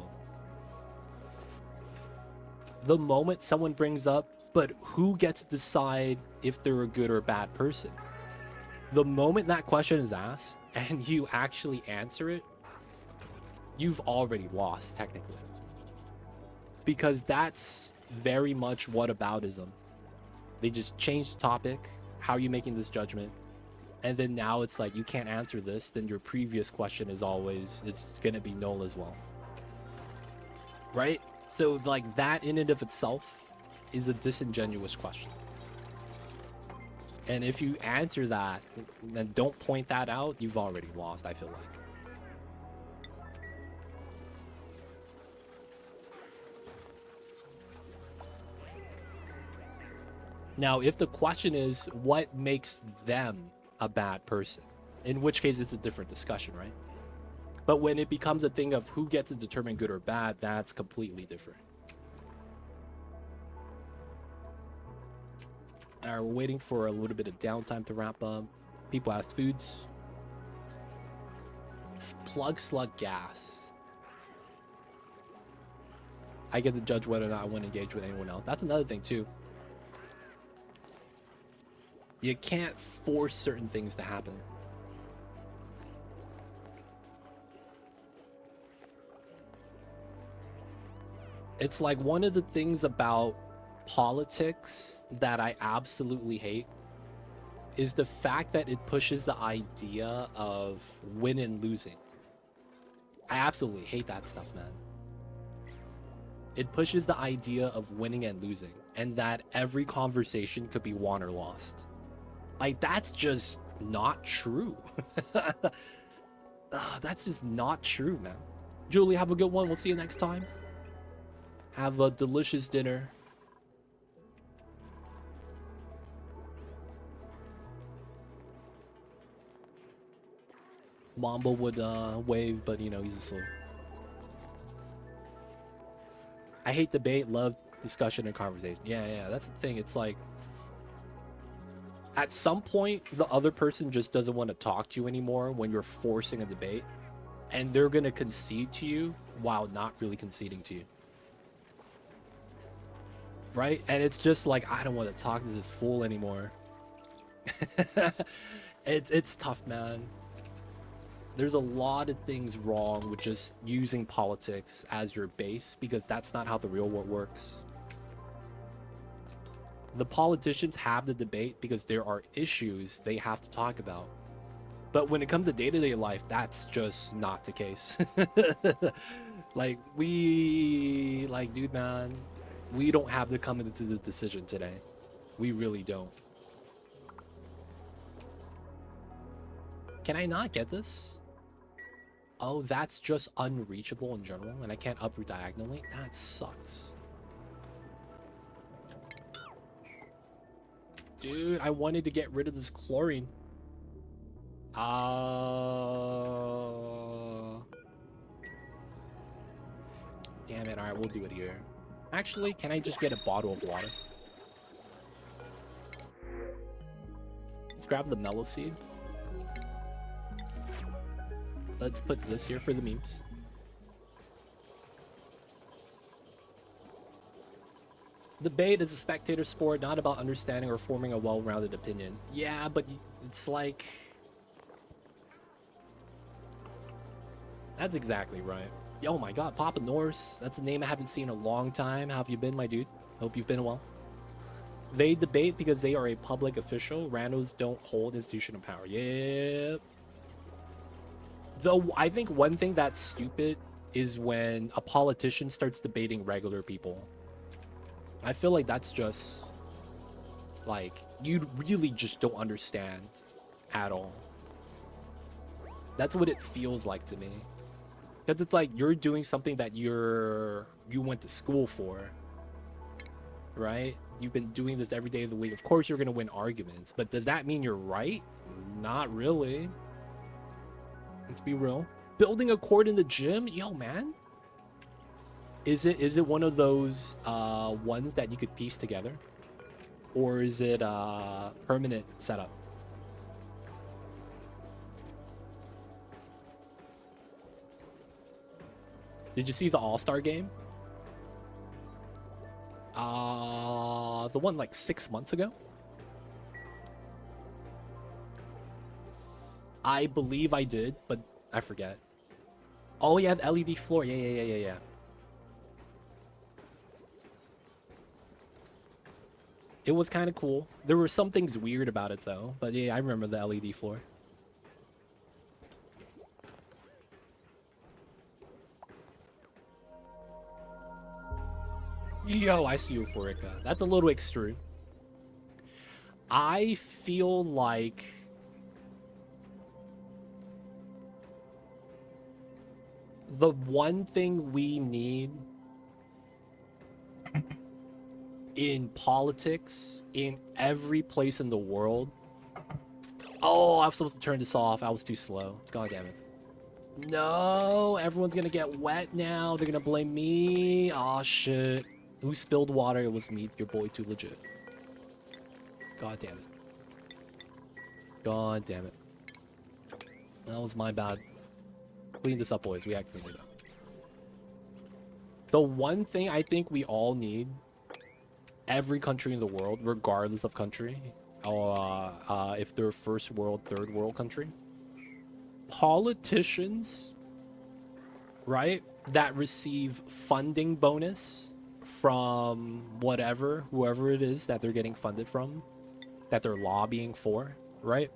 Speaker 1: The moment someone brings up, but who gets to decide if they're a good or bad person? The moment that question is asked, and you actually answer it, you've already lost, technically. Because that's very much whataboutism. They just change the topic. How are you making this judgment? And then now it's like, you can't answer this, then your previous question is always, it's gonna be null as well. Right? So like that in and of itself is a disingenuous question. And if you answer that and don't point that out, you've already lost, I feel like. Now, if the question is what makes them a bad person, in which case it's a different discussion, right? But when it becomes a thing of who gets to determine good or bad, that's completely different. All right, we're waiting for a little bit of downtime to wrap up. People asked foods. Plug slug gas. I get to judge whether or not I want to engage with anyone else. That's another thing too. You can't force certain things to happen. It's like one of the things about politics that I absolutely hate is the fact that it pushes the idea of win and losing. I absolutely hate that stuff, man. It pushes the idea of winning and losing, and that every conversation could be won or lost. Like, that's just not true. That's just not true, man. Julie, have a good one. We'll see you next time. Have a delicious dinner. Mamba would wave, but you know, he's asleep. I hate debate, love discussion and conversation. Yeah, that's the thing. It's like, at some point, the other person just doesn't want to talk to you anymore when you're forcing a debate, and they're going to concede to you while not really conceding to you. Right? And it's just like, I don't want to talk to this fool anymore. It's tough, man. There's a lot of things wrong with just using politics as your base, because that's not how the real world works. The politicians have the debate because there are issues they have to talk about. But when it comes to day-to-day life, that's just not the case. Like, dude, man, we don't have to come into the decision today. We really don't. Can I not get this? Oh, that's just unreachable in general, and I can't uproot diagonally? That sucks. Dude, I wanted to get rid of this chlorine. Damn it. Alright, we'll do it here. Actually, can I just get a bottle of water? Let's grab the mellow seed. Let's put this here for the memes. Debate is a spectator sport, not about understanding or forming a well-rounded opinion. Yeah, but it's like... That's exactly right. Oh my god, Papa Norse. That's a name I haven't seen in a long time. How have you been, my dude? Hope you've been well. They debate because they are a public official. Randos don't hold institutional power. Yep. Though I think one thing that's stupid is when a politician starts debating regular people. I feel like that's just, like, you really just don't understand at all. That's what it feels like to me. Because it's like you're doing something that you went to school for, right? You've been doing this every day of the week. Of course you're going to win arguments, but does that mean you're right? Not really. Let's be real. Building a court in the gym? Yo, man. Is it one of those ones that you could piece together? Or is it a permanent setup? Did you see the All-Star game? The one like 6 months ago? I believe I did, but I forget. Oh yeah, the LED floor. Yeah. It was kind of cool. There were some things weird about it though, but yeah, I remember the LED floor. Yo, I see Euphorica. That's a little extreme. I feel like the one thing we need in politics in every place in the world. Oh, I was supposed to turn this off. I was too slow. God damn it. No, everyone's gonna get wet now. They're gonna blame me. Aw, shit. Who spilled water? It was me, your boy, too legit. God damn it. God damn it. That was my bad. Clean this up, boys. We have to clean it up. The one thing I think we all need, every country in the world, regardless of country, if they're first world, third world country, politicians, right, that receive funding bonus from whoever it is that they're getting funded from, that they're lobbying for, right?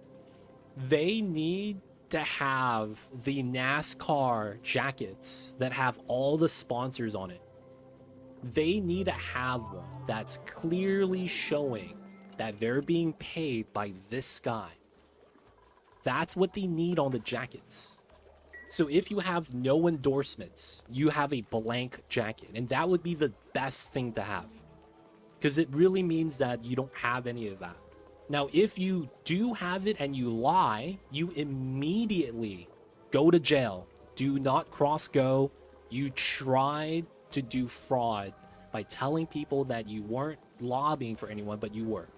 Speaker 1: They need to have the NASCAR jackets that have all the sponsors on it. They need to have one that's clearly showing that they're being paid by this guy. That's what they need on the jackets. So if you have no endorsements, you have a blank jacket, and that would be the best thing to have, because it really means that you don't have any of that. Now, if you do have it and you lie, you immediately go to jail. Do not cross go. You tried to do fraud by telling people that you weren't lobbying for anyone, but you were.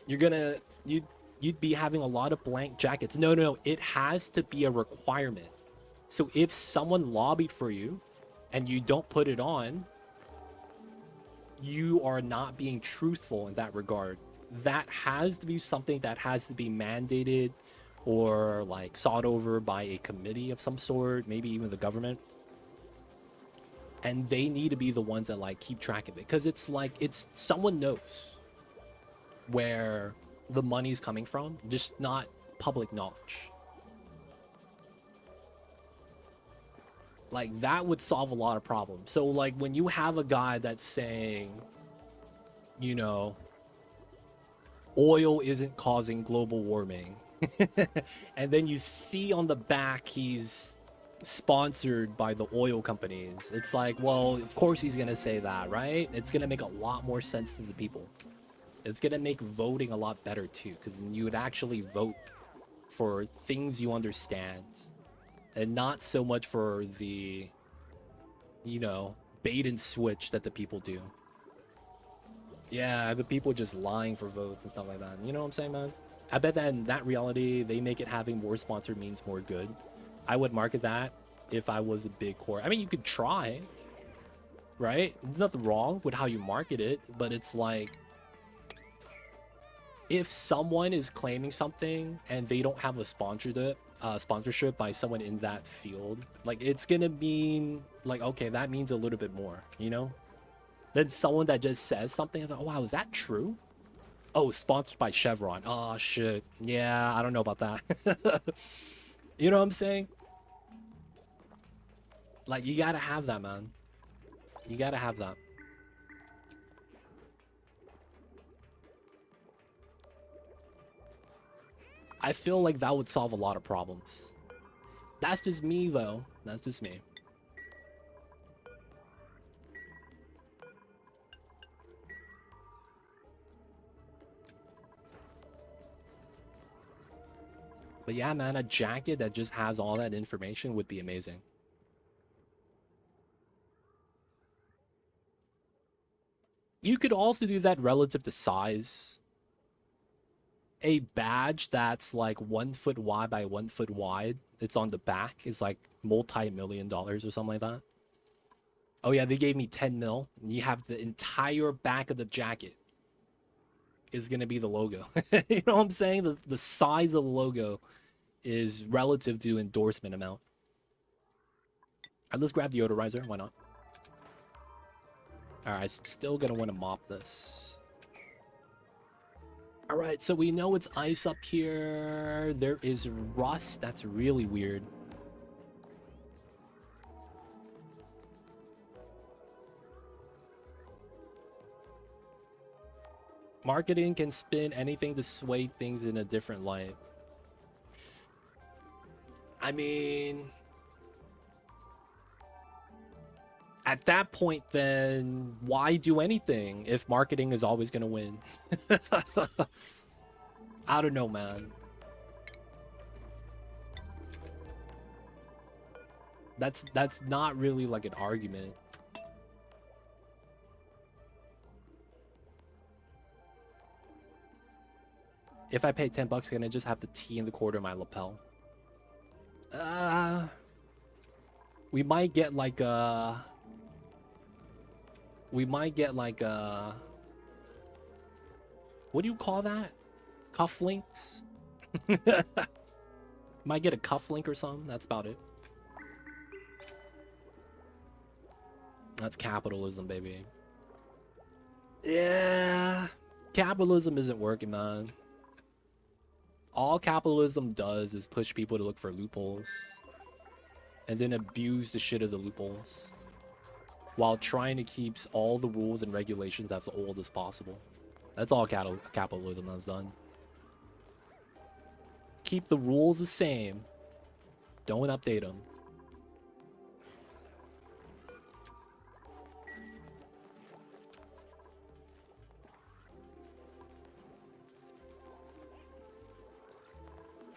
Speaker 1: You'd be having a lot of blank jackets. No, it has to be a requirement. So if someone lobbied for you and you don't put it on, you are not being truthful in that regard. That has to be something that has to be mandated or like sought over by a committee of some sort, maybe even the government. And they need to be the ones that like keep track of it, because it's like it's someone knows where the money's coming from, just not public knowledge. Like that would solve a lot of problems. So like when you have a guy that's saying, you know, oil isn't causing global warming, and then you see on the back he's sponsored by the oil companies, it's like, well, of course he's gonna say that, right? It's gonna make a lot more sense to the people. It's gonna make voting a lot better too, because you would actually vote for things you understand, and not so much for the, you know, bait and switch that the people do. Yeah, the people just lying for votes and stuff like that. You know what I'm saying, man? I bet that in that reality, they make it having more sponsor means more good. I would market that if I was a big core. I mean, you could try, right? There's nothing wrong with how you market it, but it's like, if someone is claiming something and they don't have a sponsorship by someone in that field, like it's gonna mean like, okay, that means a little bit more, you know? Then someone that just says something, like, oh wow, is that true? Oh, sponsored by Chevron. Oh shit. Yeah, I don't know about that. You know what I'm saying? Like you gotta have that, man. You gotta have that. I feel like that would solve a lot of problems. That's just me, though. That's just me. But yeah, man, a jacket that just has all that information would be amazing. You could also do that relative to size. A badge that's like 1 foot wide by 1 foot wide, it's on the back, is like multi-million-dollars or something like that. Oh yeah, they gave me 10 mil. You have the entire back of the jacket is gonna be the logo. You know what I'm saying? The size of the logo is relative to endorsement amount. Alright, let's grab the odorizer. Why not? Alright, still gonna want to mop this. Alright, so we know it's ice up here. There is rust. That's really weird. Marketing can spin anything to sway things in a different light. I mean, at that point, then why do anything if marketing is always going to win? I don't know, man. That's not really like an argument. If I pay 10 bucks, can I just have the T in the corner of my lapel? We might get like a... We might get like a... What do you call that? Cufflinks? Might get a cufflink or something. That's about it. That's capitalism, baby. Yeah. Capitalism isn't working, man. All capitalism does is push people to look for loopholes and then abuse the shit of the loopholes while trying to keep all the rules and regulations as old as possible. That's all capitalism has done. Keep the rules the same. Don't update them.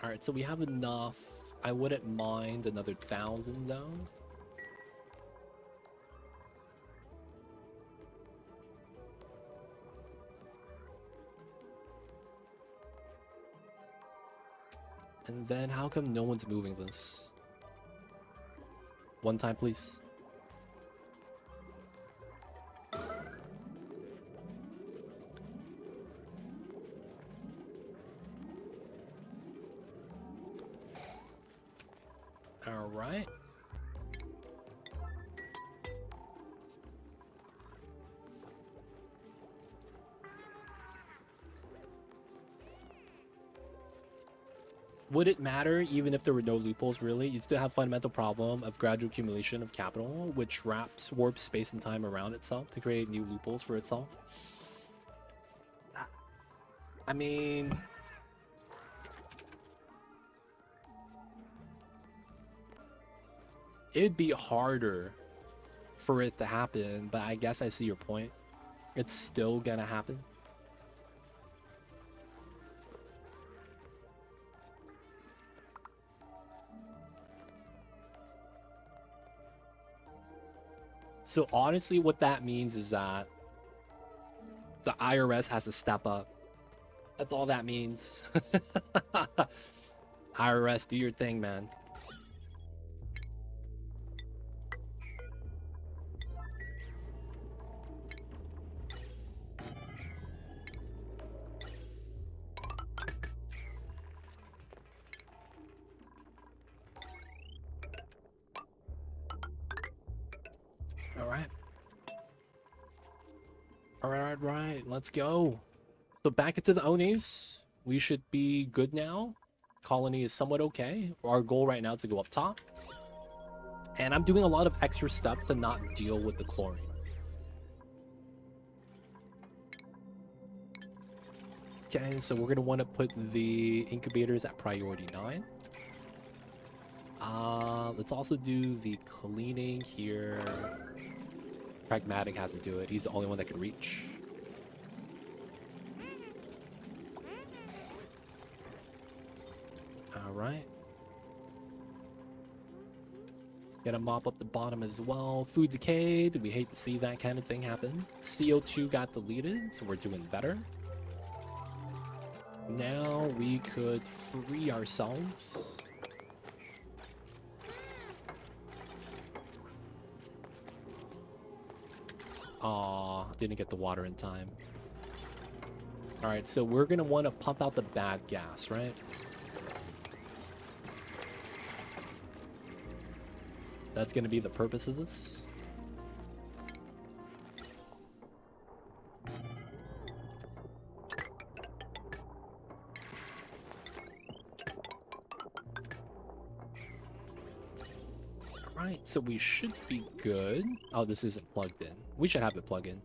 Speaker 1: Alright, so we have enough. I wouldn't mind another 1,000 though. And then how come no one's moving this? One time, please. All right. Would it matter even if there were no loopholes, really? You'd still have fundamental problem of gradual accumulation of capital, which warps space and time around itself to create new loopholes for itself. I mean... it'd be harder for it to happen, but I guess I see your point. It's still gonna happen. So honestly, what that means is that the IRS has to step up. That's all that means. IRS, do your thing, man. Right, let's go. So back into the Onis. We should be good now. Colony is somewhat okay. Our goal right now is to go up top. And I'm doing a lot of extra stuff to not deal with the chlorine. Okay, so we're going to want to put the incubators at priority 9. Let's also do the cleaning here. Pragmatic has to do it. He's the only one that can reach. Alright. Gotta mop up the bottom as well. Food decayed. We hate to see that kind of thing happen. CO2 got deleted, so we're doing better. Now we could free ourselves. Aw, didn't get the water in time. Alright, so we're gonna want to pump out the bad gas, right? That's gonna be the purpose of this. Alright, so we should be good. Oh, this isn't plugged in. We should have it plugged in.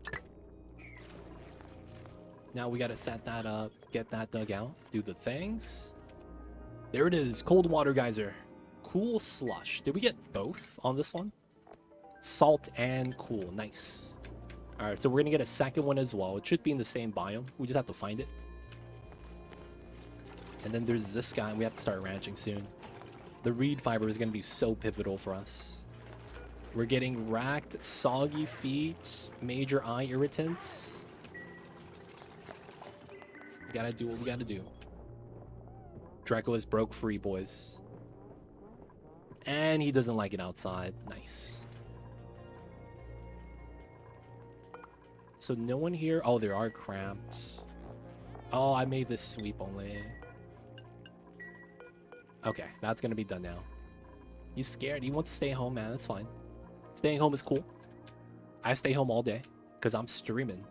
Speaker 1: Now we gotta set that up, get that dug out, do the things. There it is, cold water geyser. Cool slush. Did we get both on this one? Salt and cool, nice. Alright, so we're gonna get a second one as well. It should be in the same biome. We just have to find it. And then there's this guy, and we have to start ranching soon. The reed fiber is gonna be so pivotal for us. We're getting racked, soggy feet, major eye irritants. We gotta do what we gotta do. Draco is broke free, boys. And he doesn't like it outside. Nice. So no one here. Oh, there are cramped. Oh, I made this sweep only. Okay, that's gonna be done now. He's scared. He wants to stay home, man. That's fine. Staying home is cool. I stay home all day because I'm streaming.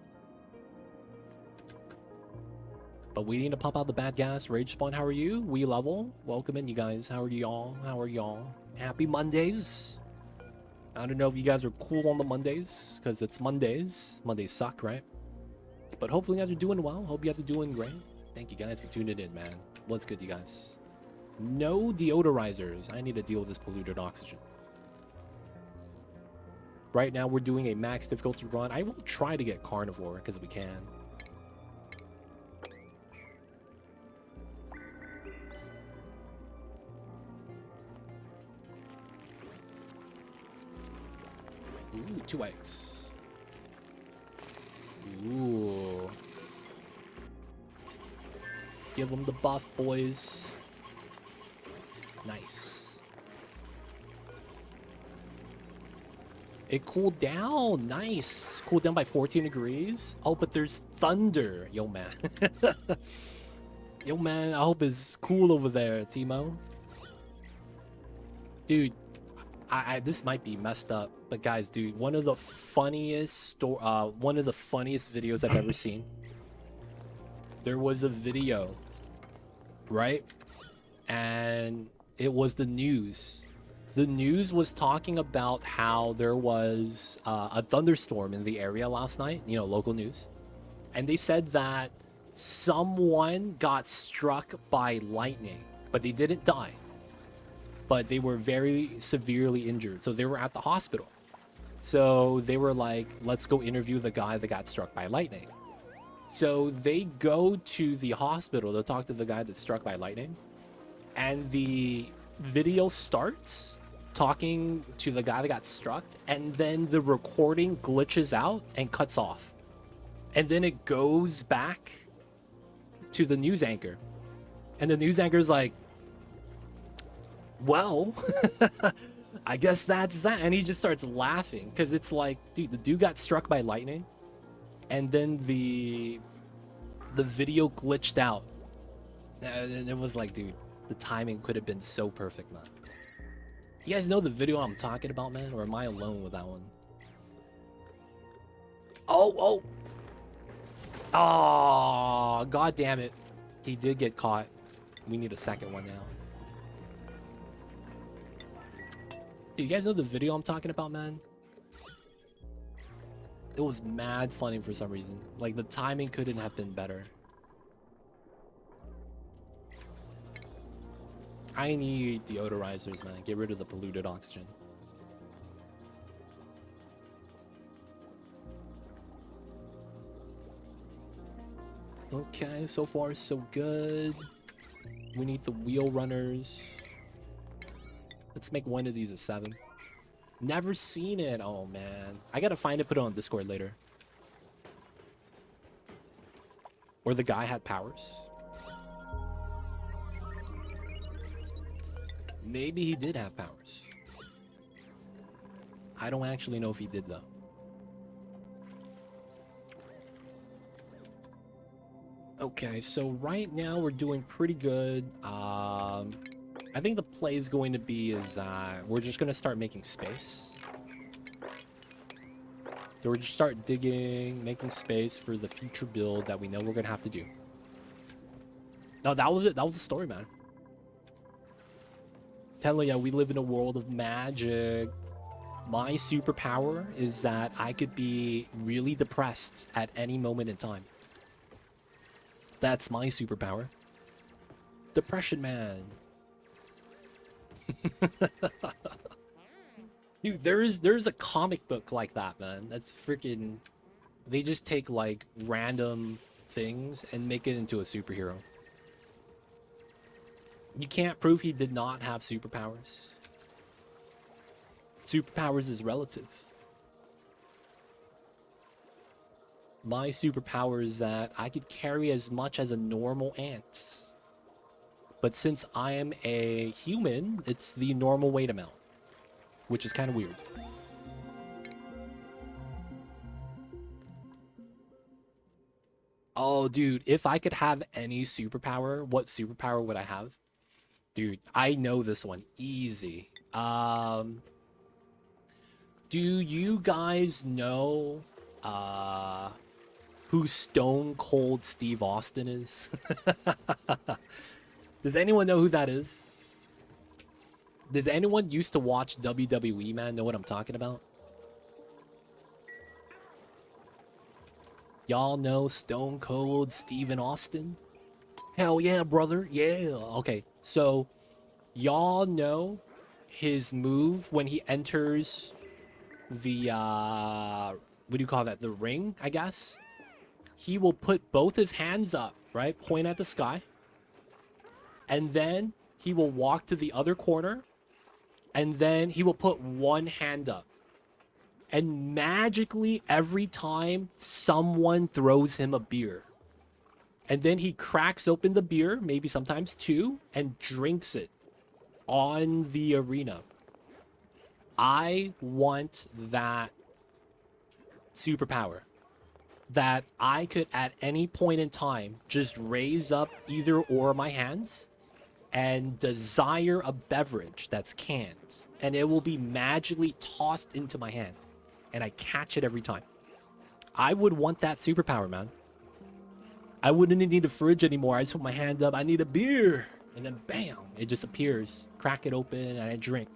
Speaker 1: But we need to pump out the bad gas. Rage Spawn, how are you? We level. Welcome in, you guys. How are y'all? How are y'all? Happy Mondays. I don't know if you guys are cool on the Mondays because it's Mondays. Mondays suck, right? But hopefully you guys are doing well. Hope you guys are doing great. Thank you guys for tuning in, man. What's good, you guys? No deodorizers. I need to deal with this polluted oxygen. Right now, we're doing a max difficulty run. I will try to get carnivore because we can. Ooh, 2 eggs. Ooh. Give them the buff, boys. Nice. It cooled down. Nice. Cooled down by 14 degrees. Oh, but there's thunder. Yo, man. Yo, man. I hope it's cool over there, Timo. Dude, this might be messed up, but guys, dude, one of the funniest videos I've ever seen. There was a video, right? And it was the news. The news was talking about how there was a thunderstorm in the area last night, you know, local news. And they said that someone got struck by lightning, but they didn't die. But they were very severely injured. So they were at the hospital. So they were like, let's go interview the guy that got struck by lightning. So they go to the hospital to talk to the guy that's struck by lightning. And the video starts talking to the guy that got struck. And then the recording glitches out and cuts off. And then it goes back to the news anchor. And the news anchor's like, well, I guess that's that. And he just starts laughing because it's like, dude, the dude got struck by lightning. And then the video glitched out. And it was like, dude, the timing could have been so perfect, man. You guys know the video I'm talking about, man? Or am I alone with that one? Oh, god damn it. He did get caught. We need a second one now. You guys know the video I'm talking about, man? It was mad funny for some reason. Like, the timing couldn't have been better. I need deodorizers, man. Get rid of the polluted oxygen. Okay, so far so good. We need the wheel runners. Let's make one of these a 7. Never seen it. Oh, man. I gotta find it, put it on Discord later. Or the guy had powers. Maybe he did have powers. I don't actually know if he did, though. Okay, so right now we're doing pretty good. I think the play is going to be is we're just going to start making space. So we're just start digging, making space for the future build that we know we're going to have to do. No, that was it. That was the story, man. Telling you, we live in a world of magic. My superpower is that I could be really depressed at any moment in time. That's my superpower. Depression man. Dude, there's a comic book like that, man. That's freaking... They just take, like, random things and make it into a superhero. You can't prove he did not have superpowers. Superpowers is relative. My superpower is that I could carry as much as a normal ant. But since I am a human, it's the normal weight amount. Which is kind of weird. Oh, dude, if I could have any superpower, what superpower would I have? Dude, I know this one. Easy. Do you guys know who Stone Cold Steve Austin is? Does anyone know who that is? Did anyone used to watch WWE, man, know what I'm talking about? Y'all know Stone Cold Steven Austin? Hell yeah, brother. Yeah. Okay, so y'all know his move when he enters the what do you call that? The ring, I guess. He will put both his hands up, right? Point at the sky. And then he will walk to the other corner. And then he will put one hand up. And magically, every time someone throws him a beer. And then he cracks open the beer, maybe sometimes two, and drinks it on the arena. I want that superpower. That I could, at any point in time, just raise up either or my hands and desire a beverage that's canned. And it will be magically tossed into my hand. And I catch it every time. I would want that superpower, man. I wouldn't need a fridge anymore. I just put my hand up. I need a beer. And then bam, it just appears. Crack it open and I drink.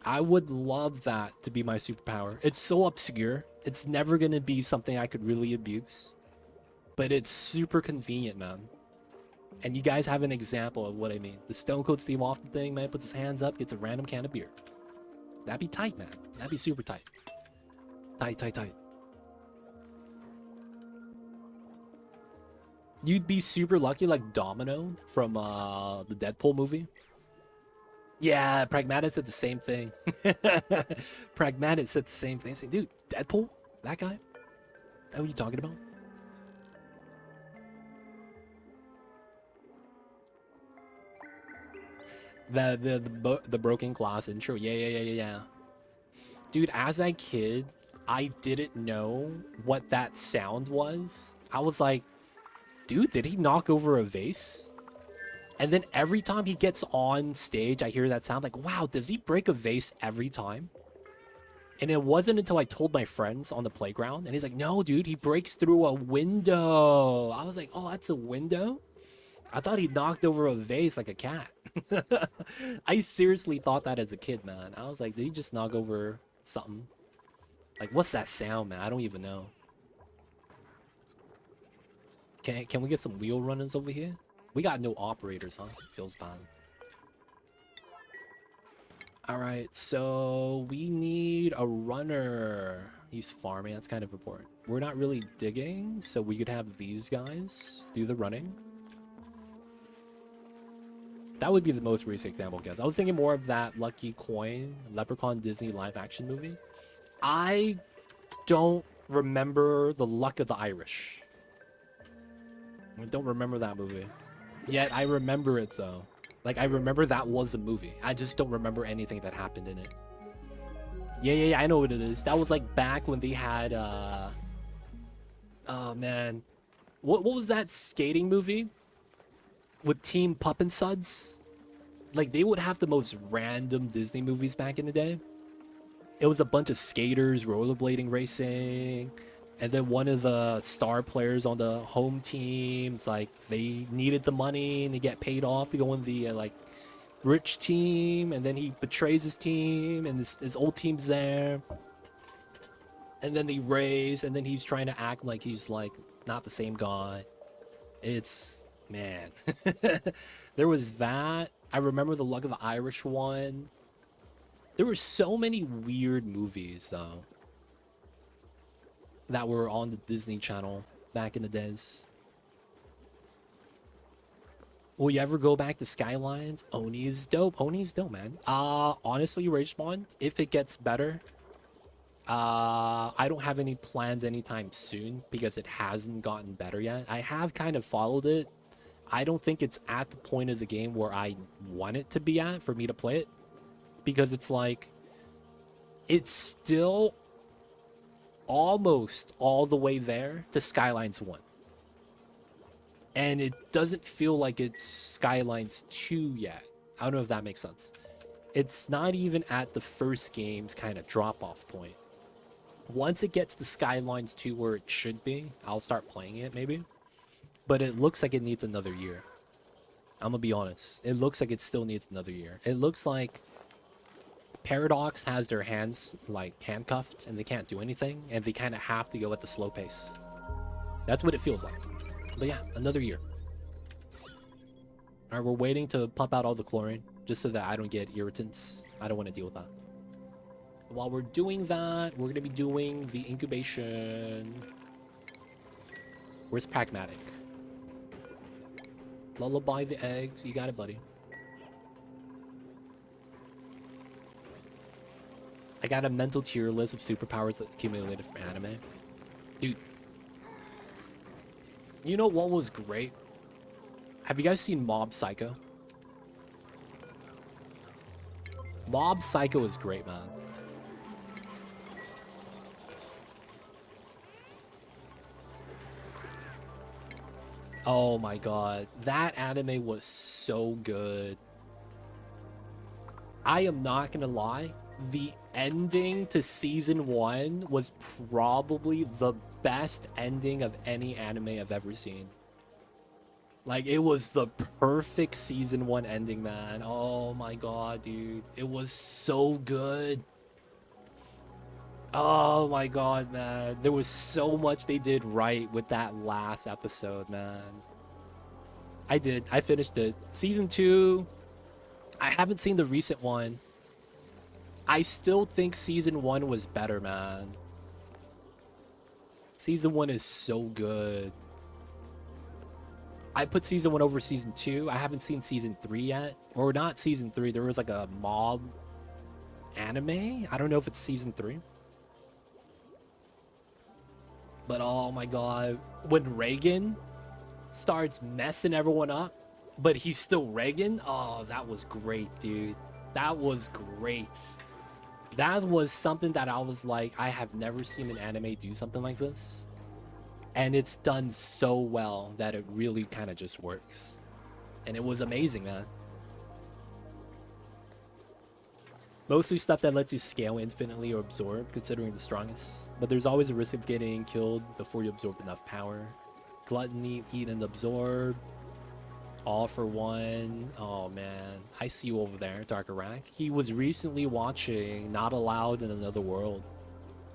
Speaker 1: I would love that to be my superpower. It's so obscure. It's never going to be something I could really abuse. But it's super convenient, man. And you guys have an example of what I mean. The Stone Cold Steve Austin thing, man, puts his hands up, gets a random can of beer. That'd be tight, man. That'd be super tight. Tight. You'd be super lucky like Domino from the Deadpool movie. Yeah, Pragmatic said the same thing. Pragmatic said the same thing. Say, dude, Deadpool? That guy? Is that what you talking about? The broken glass intro. Yeah. Dude, as a kid, I didn't know what that sound was. I was like, dude, did he knock over a vase? And then every time he gets on stage, I hear that sound like, wow, does he break a vase every time? And it wasn't until I told my friends on the playground, and he's like, no, dude, he breaks through a window. I was like, oh, that's a window? I thought he knocked over a vase like a cat. I seriously thought that as a kid, man. I was like, did he just knock over something? Like, what's that sound, man? I don't even know. Can we get some wheel runners over here? We got no operators, huh? Feels bad. Alright, so we need a runner. He's farming, that's kind of important. We're not really digging, so we could have these guys do the running. That would be the most recent example, guys. I was thinking more of that Lucky Coin, Leprechaun Disney live action movie. I don't remember The Luck of the Irish. I don't remember that movie. Yet I remember it though. Like, I remember that was a movie. I just don't remember anything that happened in it. Yeah, I know what it is. That was like back when they had oh man. What was that skating movie? With Team Pup and Suds? Like, they would have the most random Disney movies back in the day. It was a bunch of skaters rollerblading racing. And then one of the star players on the home team, it's like they needed the money and they get paid off to go on the like rich team. And then he betrays his team and his old team's there. And then they race and then he's trying to act like he's like not the same guy. It's, man. There was that. I remember the Luck of the Irish one. There were so many weird movies though that were on the Disney Channel back in the days. Will you ever go back to Skylines? Oni is dope. Oni is dope, man. Honestly, Rage Spawn, if it gets better, I don't have any plans anytime soon because it hasn't gotten better yet. I have kind of followed it. I don't think it's at the point of the game where I want it to be at for me to play it, because it's like, it's still almost all the way there to Skylines 1. And it doesn't feel like it's Skylines 2 yet. I don't know if that makes sense. It's not even at the first game's kind of drop-off point. Once it gets to Skylines 2 where it should be, I'll start playing it maybe. But it looks like it needs another year. I'm gonna be honest. It looks like it still needs another year. It looks like Paradox has their hands like handcuffed and they can't do anything, and they kind of have to go at the slow pace. That's what it feels like. But yeah, another year. All right, we're waiting to pump out all the chlorine just so that I don't get irritants. I don't want to deal with that. While we're doing that, we're going to be doing the incubation. Where's Pragmatic? Lullaby the eggs. You got it, buddy. I got a mental tier list of superpowers that accumulated from anime. Dude. You know what was great? Have you guys seen Mob Psycho? Mob Psycho is great, man. Oh my god. That anime was so good. I am not gonna lie. The ending to season 1 was probably the best ending of any anime I've ever seen. Like, it was the perfect season 1 ending, man. Oh my god, dude. It was so good. Oh my god, man. There was so much they did right with that last episode, man. I did. I finished it. Season 2, I haven't seen the recent one. I still think season 1 was better, man. Season 1 is so good. I put season 1 over season 2. I haven't seen season 3 yet. Or not season 3. There was like a mob anime. I don't know if it's season 3. But oh my god. When Reagan starts messing everyone up, but he's still Reagan. Oh, that was great, dude. That was great. That was something that I was like, I have never seen an anime do something like this. And it's done so well that it really kind of just works. And it was amazing, man. Mostly stuff that lets you scale infinitely or absorb, considering the strongest. But there's always a risk of getting killed before you absorb enough power. Gluttony, eat and absorb. All for one. Oh man, I see you over there, Dark Iraq. He was recently watching Not Allowed in Another World.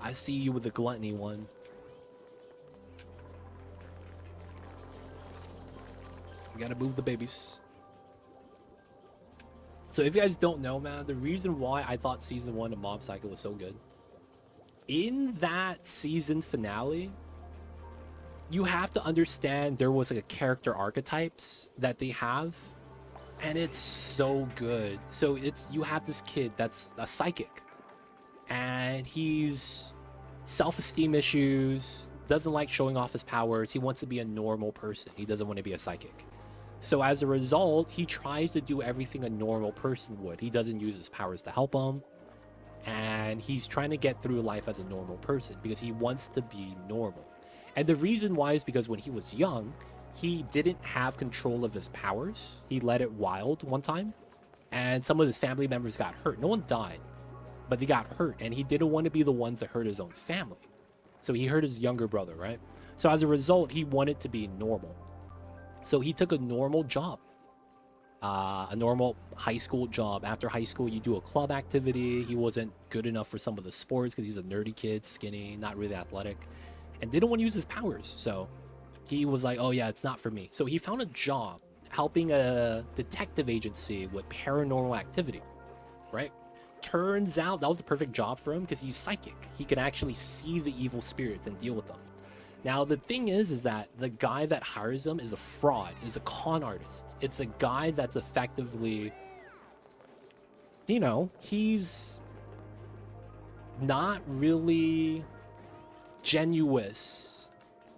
Speaker 1: I see you with the gluttony one. We gotta move the babies. So if you guys don't know, man, the reason why I thought season 1 of Mob Psycho was so good, in that season finale, you have to understand there was like a character archetypes that they have, and it's so good. So it's, you have this kid that's a psychic, and he's self-esteem issues, doesn't like showing off his powers. He wants to be a normal person. He doesn't want to be a psychic. So as a result, he tries to do everything a normal person would. He doesn't use his powers to help him, and he's trying to get through life as a normal person because he wants to be normal. And the reason why is because when he was young, he didn't have control of his powers. He let it wild one time, and some of his family members got hurt. No one died, but they got hurt, and he didn't want to be the ones that hurt his own family. So he hurt his younger brother, right? So as a result, he wanted to be normal. So he took a normal job, a normal high school job. After high school, you do a club activity. He wasn't good enough for some of the sports because he's a nerdy kid, skinny, not really athletic, and didn't want to use his powers. So he was like, oh yeah, it's not for me. So he found a job helping a detective agency with paranormal activity, right? Turns out that was the perfect job for him because he's psychic. He can actually see the evil spirits and deal with them. Now, the thing is that the guy that hires him is a fraud. He's a con artist. It's a guy that's effectively, you know, he's not really genuous.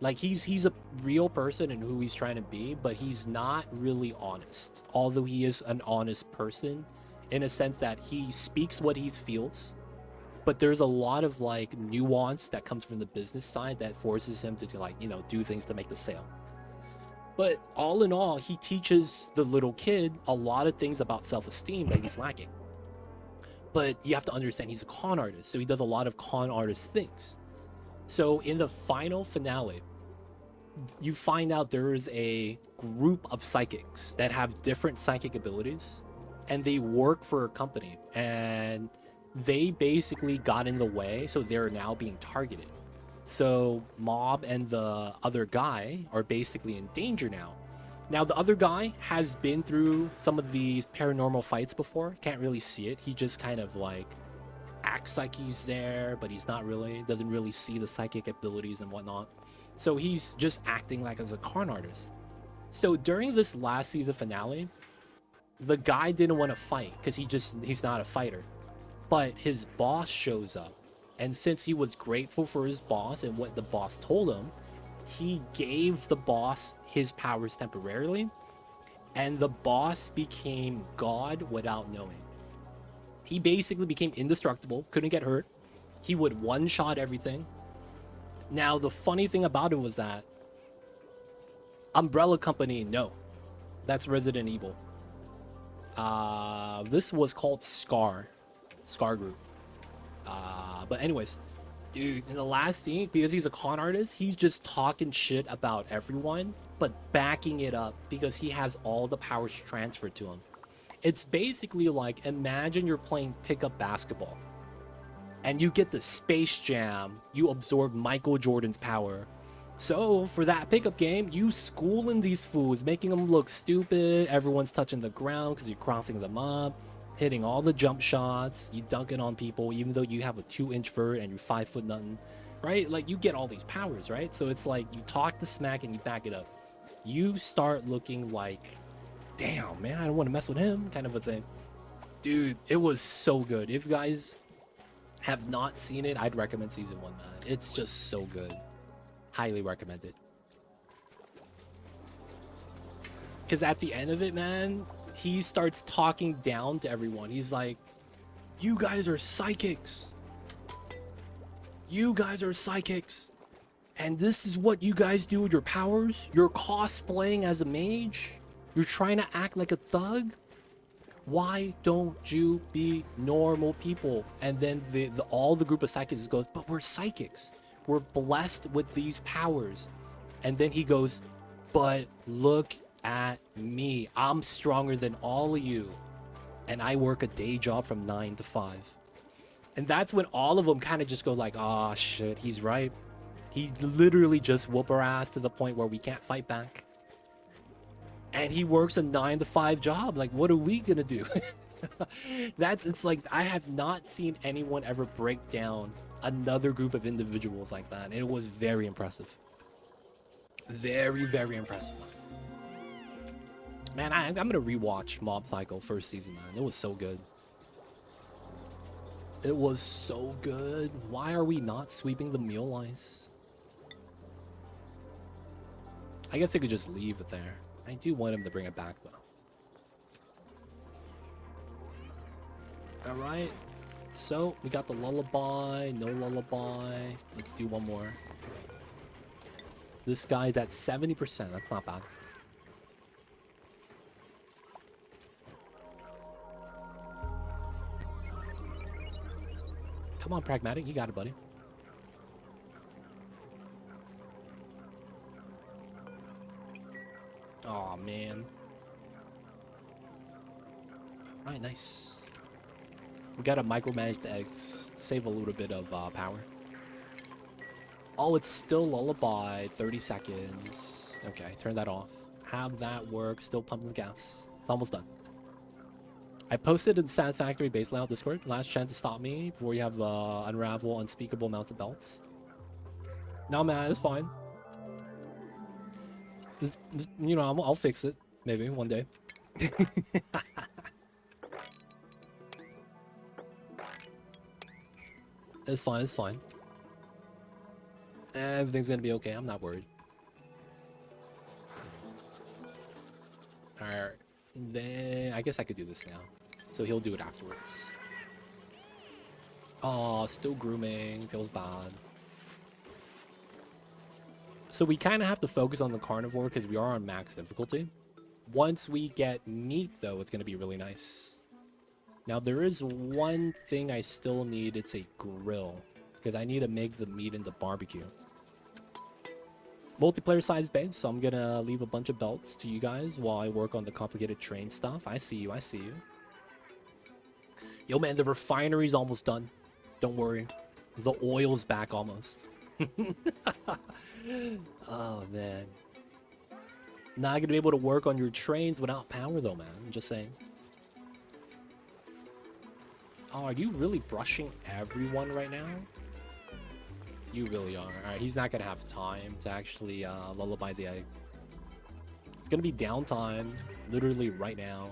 Speaker 1: Like, he's a real person in who he's trying to be, but he's not really honest. Although he is an honest person in a sense that he speaks what he feels. But there's a lot of like nuance that comes from the business side that forces him to like, you know, do things to make the sale. But all in all, he teaches the little kid a lot of things about self-esteem that he's lacking. But you have to understand he's a con artist, so he does a lot of con artist things. So in the final finale, you find out there is a group of psychics that have different psychic abilities, and they work for a company, and they basically got in the way, so they're now being targeted. So Mob and the other guy are basically in danger now. Now the other guy has been through some of these paranormal fights before. Can't really see it. He just kind of like acts like he's there, but he's not really. Doesn't really see the psychic abilities and whatnot. So he's just acting like as a con artist. So during this last season finale, the guy didn't want to fight because he's not a fighter. But his boss shows up. And since he was grateful for his boss and what the boss told him, he gave the boss his powers temporarily. And the boss became God without knowing. He basically became indestructible, couldn't get hurt. He would one-shot everything. Now, the funny thing about it was that Umbrella Company, no. That's Resident Evil. This was called Scar Group. But anyways, dude, in the last scene, because he's a con artist, he's just talking shit about everyone, but backing it up because he has all the powers transferred to him. It's basically like, imagine you're playing pickup basketball and you get the Space Jam, you absorb Michael Jordan's power. So for that pickup game, you schooling these fools, making them look stupid. Everyone's touching the ground because you're crossing them up, hitting all the jump shots, you dunking on people, even though you have a 2-inch vert and you're 5 foot nothing, right? Like you get all these powers, right? So it's like you talk the smack and you back it up. You start looking like, damn, man, I don't want to mess with him, kind of a thing. Dude, it was so good. If you guys have not seen it, I'd recommend season 1, man. It's just so good. Highly recommend it. Because at the end of it, man, he starts talking down to everyone. He's like, you guys are psychics. You guys are psychics. And this is what you guys do with your powers? You're cosplaying as a mage? You're trying to act like a thug? Why don't you be normal people? And then all the group of psychics goes, but we're psychics. We're blessed with these powers. And then he goes, but look at me. I'm stronger than all of you. And I work a day job from 9 to 5. And that's when all of them kind of just go like, oh shit, he's right. He literally just whoop our ass to the point where we can't fight back. And he works a 9 to 5 job. Like, what are we gonna do? It's like, I have not seen anyone ever break down another group of individuals like that. And it was very impressive. Very, very impressive. Man, I'm gonna rewatch Mob Psycho first season, man. It was so good. It was so good. Why are we not sweeping the meal ice? I guess I could just leave it there. I do want him to bring it back, though. Alright. So, we got the lullaby. No lullaby. Let's do one more. This guy's at 70%. That's not bad. Come on, Pragmatic. You got it, buddy. Oh man. Alright, nice. We gotta micromanage the eggs. Save a little bit of power. Oh, it's still lullaby. 30 seconds. Okay, turn that off. Have that work. Still pumping the gas. It's almost done. I posted in the Satisfactory base layout Discord. Last chance to stop me before you have unravel unspeakable mounted belts. No, man, it's fine. You know, I'll fix it. Maybe one day. It's fine, it's fine. Everything's gonna be okay. I'm not worried. Alright. Then I guess I could do this now. So he'll do it afterwards. Oh, still grooming. Feels bad. So we kind of have to focus on the carnivore because we are on max difficulty. Once we get meat, though, it's going to be really nice. Now, there is one thing I still need. It's a grill. Because I need to make the meat in the barbecue. Multiplayer size base, so I'm going to leave a bunch of belts to you guys while I work on the complicated train stuff. I see you, I see you. Yo, man, the refinery's almost done. Don't worry. The oil's back almost. Oh, man. Not going to be able to work on your trains without power, though, man. I'm just saying. Oh, are you really brushing everyone right now? You really are. Alright, he's not going to have time to actually lullaby the egg. It's going to be downtime, literally right now.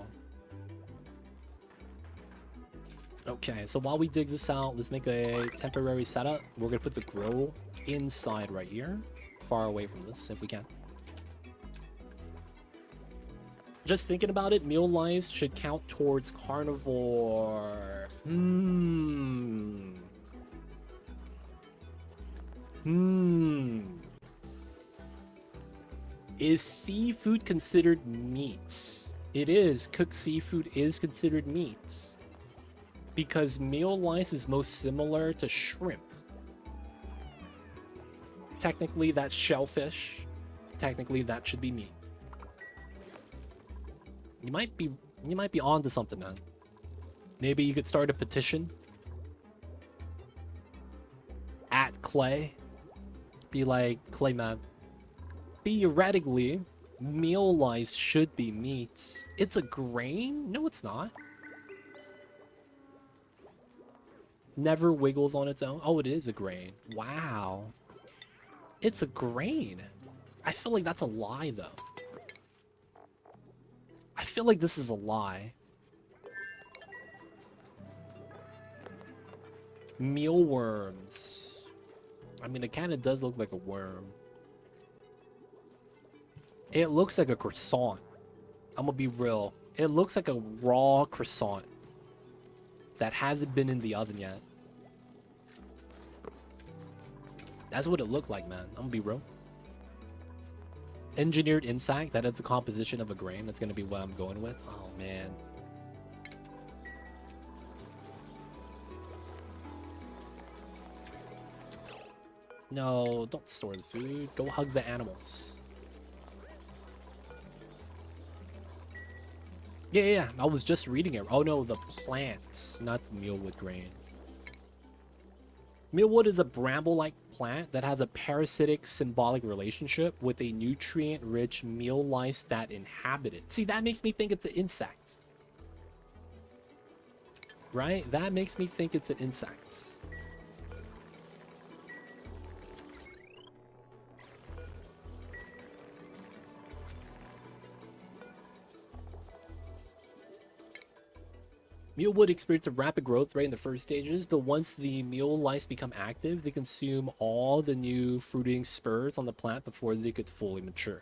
Speaker 1: Okay, so while we dig this out, let's make a temporary setup. We're going to put the grill inside right here, far away from this, if we can. Just thinking about it, meal lice should count towards carnivore. Is seafood considered meat? It is. Cooked seafood is considered meat. Because meal lice is most similar to shrimp. Technically, that's shellfish. Technically, that should be meat. You might be onto something, man. Maybe you could start a petition at Clay. Be like, Clay, man. Theoretically, meal lice should be meat. It's a grain? No, it's not. Never wiggles on its own. Oh, it is a grain. Wow. It's a grain. I feel like that's a lie, though. I feel like this is a lie. Mealworms. I mean, it kind of does look like a worm. It looks like a croissant. I'm gonna be real. It looks like a raw croissant that hasn't been in the oven yet. That's what it looked like, man. I'm gonna be real. Engineered insect, that is the composition of a grain. That's gonna be what I'm going with. Oh, man. No, don't store the food. Go hug the animals. Yeah. I was just reading it. Oh, no, the plant, not the mealwood grain. Mealwood is a bramble-like plant that has a parasitic symbolic relationship with a nutrient-rich meal lice that inhabit it. See, that makes me think it's an insect. Right? That makes me think it's an insect. Mealwood experience a rapid growth rate in the first stages, but once the meal lice become active, they consume all the new fruiting spurs on the plant before they could fully mature.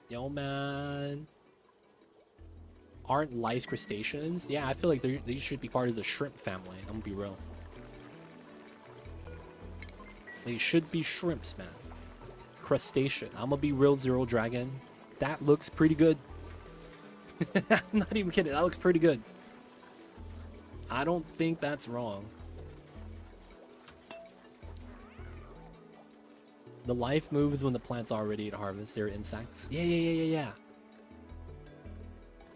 Speaker 1: Yo, man. Aren't lice crustaceans? Yeah, I feel like they should be part of the shrimp family. I'm gonna be real. They should be shrimps, man. Crustacean. I'm gonna be real, Zero Dragon. That looks pretty good. I'm not even kidding. That looks pretty good. I don't think that's wrong. The life moves when the plant's already to harvest. They're insects. Yeah.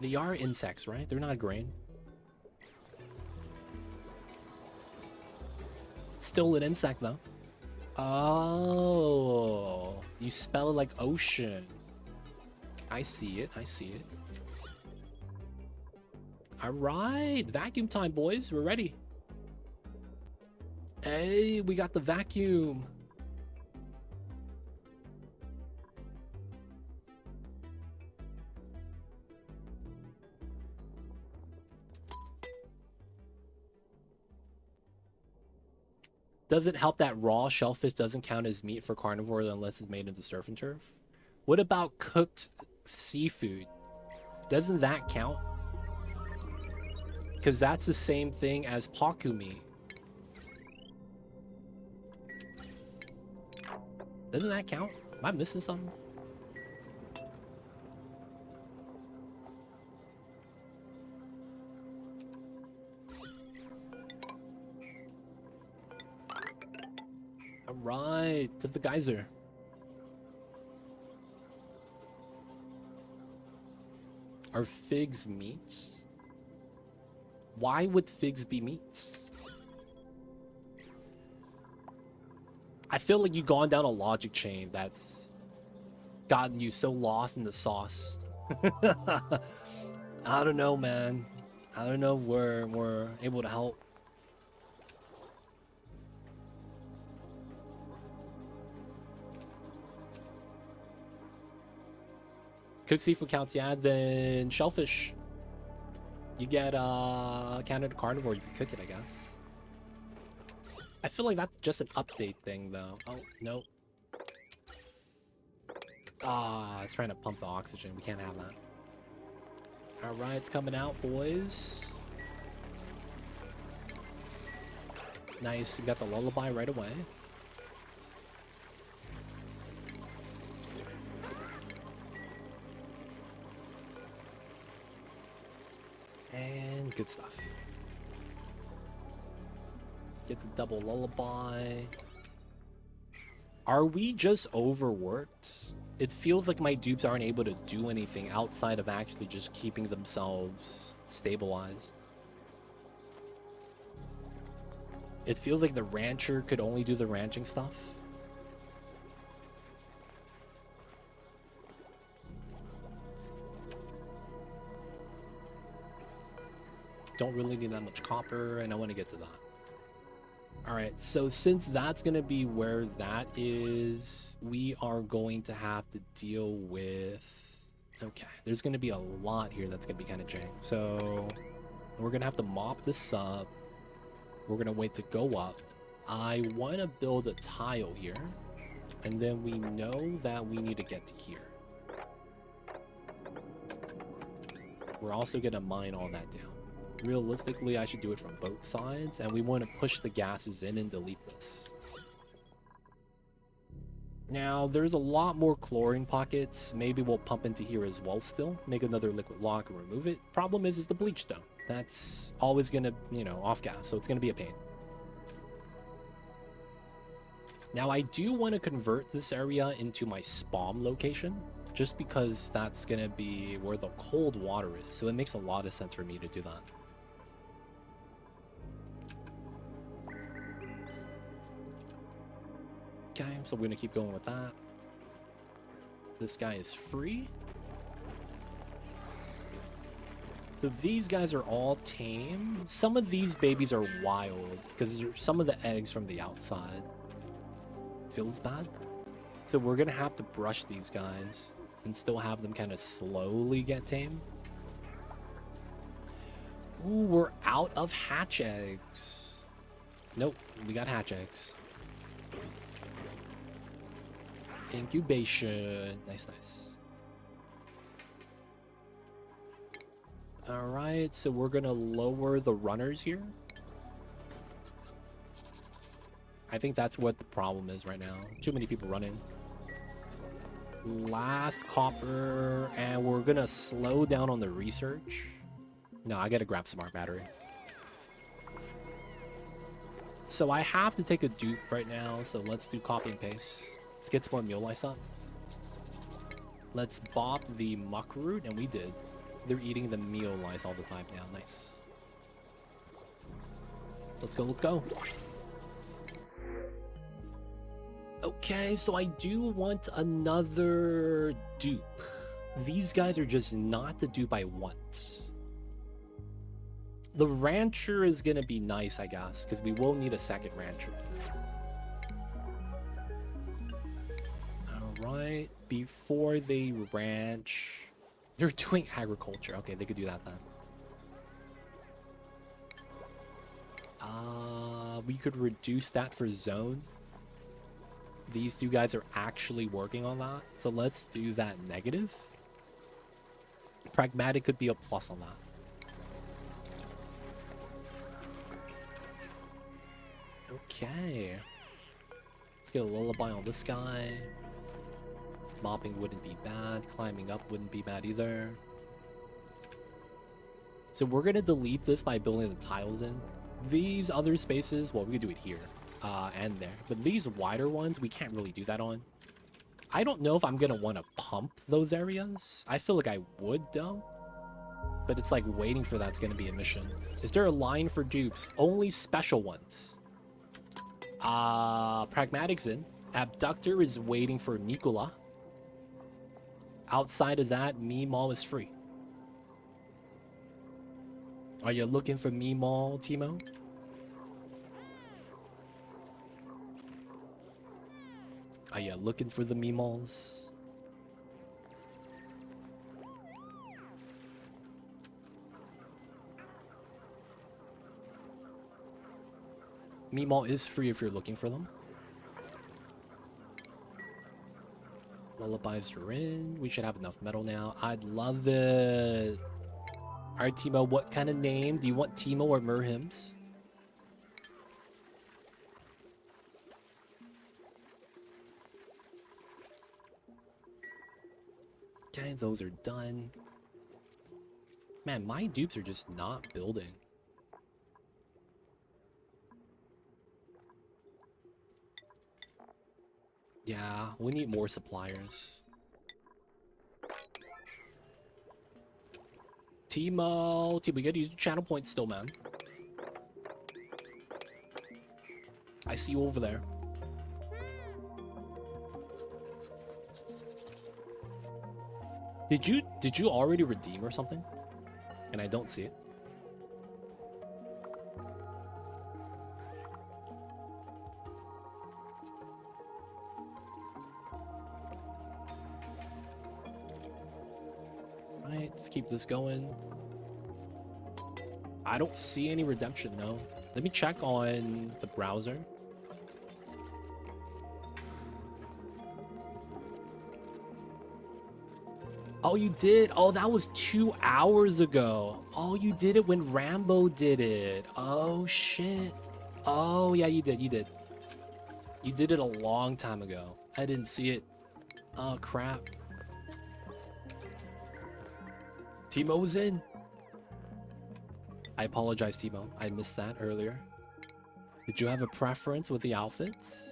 Speaker 1: They are insects, right? They're not a grain. Still an insect, though. Oh. You spell it like ocean. I see it. All right, vacuum time, boys. We're ready. Hey, we got the vacuum. Does it help that raw shellfish doesn't count as meat for carnivores unless it's made into surf and turf? What about cooked seafood? Doesn't that count? Because that's the same thing as paku meat. Doesn't that count? Am I missing something? right, to the geyser. Are figs meats? Why would figs be meats? I feel like you've gone down a logic chain that's gotten you so lost in the sauce. I don't know, man. I don't know if we're able to help. Cook seafood counts, yeah, then shellfish. You get Canada carnivore, you can cook it, I guess. I feel like that's just an update thing though. Oh, no. Ah, it's trying to pump the oxygen. We can't have that. Alright, it's coming out, boys. Nice, we got the lullaby right away. And good stuff. Get the double lullaby. Are we just overworked? It feels like my dupes aren't able to do anything outside of actually just keeping themselves stabilized. It feels like the rancher could only do the ranching stuff. Don't really need that much copper, and I want to get to that. Alright, so since that's going to be where that is, we are going to have to deal with... Okay, there's going to be a lot here that's going to be kind of jank. So, we're going to have to mop this up. We're going to wait to go up. I want to build a tile here. And then we know that we need to get to here. We're also going to mine all that down. Realistically, I should do it from both sides, and we want to push the gases in and delete this. Now, there's a lot more chlorine pockets. Maybe we'll pump into here as well still. Make another liquid lock and remove it. Problem is the bleach though. That's always going to, you know, off gas, so it's going to be a pain. Now, I do want to convert this area into my spawn location, just because that's going to be where the cold water is. So it makes a lot of sense for me to do that. Okay, so we're gonna keep going with that. This guy is free. So these guys are all tame. Some of these babies are wild because some of the eggs from the outside. Feels bad. So we're gonna have to brush these guys and still have them kind of slowly get tame. Ooh, we're out of hatch eggs. Nope, we got hatch eggs. Incubation. Nice, nice. Alright, so we're gonna lower the runners here. I think that's what the problem is right now. Too many people running. Last copper, and we're gonna slow down on the research. No, I gotta grab some more battery. So I have to take a dupe right now, so let's do copy and paste. Let's get some more mule lice up. Let's bop the muck root, and we did. They're eating the meal lice all the time now. Nice. Let's go, let's go. Okay, so I do want another dupe. These guys are just not the dupe I want. The rancher is gonna be nice, I guess, because we will need a second rancher. Right, before they ranch, they're doing agriculture. Okay, they could do that then. We could reduce that for zone. These two guys are actually working on that, so let's do that negative. Pragmatic could be a plus on that. Okay, let's get a lullaby on this guy. Mopping wouldn't be bad. Climbing up wouldn't be bad either. So we're going to delete this by building the tiles in. These other spaces, well, we could do it here. and there. But these wider ones, we can't really do that on. I don't know if I'm gonna want to pump those areas. I feel like I would, though. But it's like waiting for that's gonna be a mission. Is there a line for dupes? Only special ones. Pragmatic's in. Abductor is waiting for Nikola. Outside of that, Meemaw is free. Are you looking for Meemaw, Timo? Are you looking for the Meemaws? Meemaw is free if you're looking for them. Lullabies are in. We should have enough metal now. I'd love it. Alright, Timo, what kind of name? Do you want Timo or Merhims? Okay, those are done. Man, my dupes are just not building. Yeah, we need more suppliers. Timo, we gotta use the channel points still, man. I see you over there. Did you already redeem or something? And I don't see it. Alright, let's keep this going. I don't see any redemption, no. Let me check on the browser. Oh, you did? Oh, that was 2 hours ago. Oh, you did it when Rambo did it. Oh, shit. Oh, yeah, you did. You did. You did it a long time ago. I didn't see it. Oh, crap. Timo was in. I apologize, Timo. I missed that earlier. Did you have a preference with the outfits?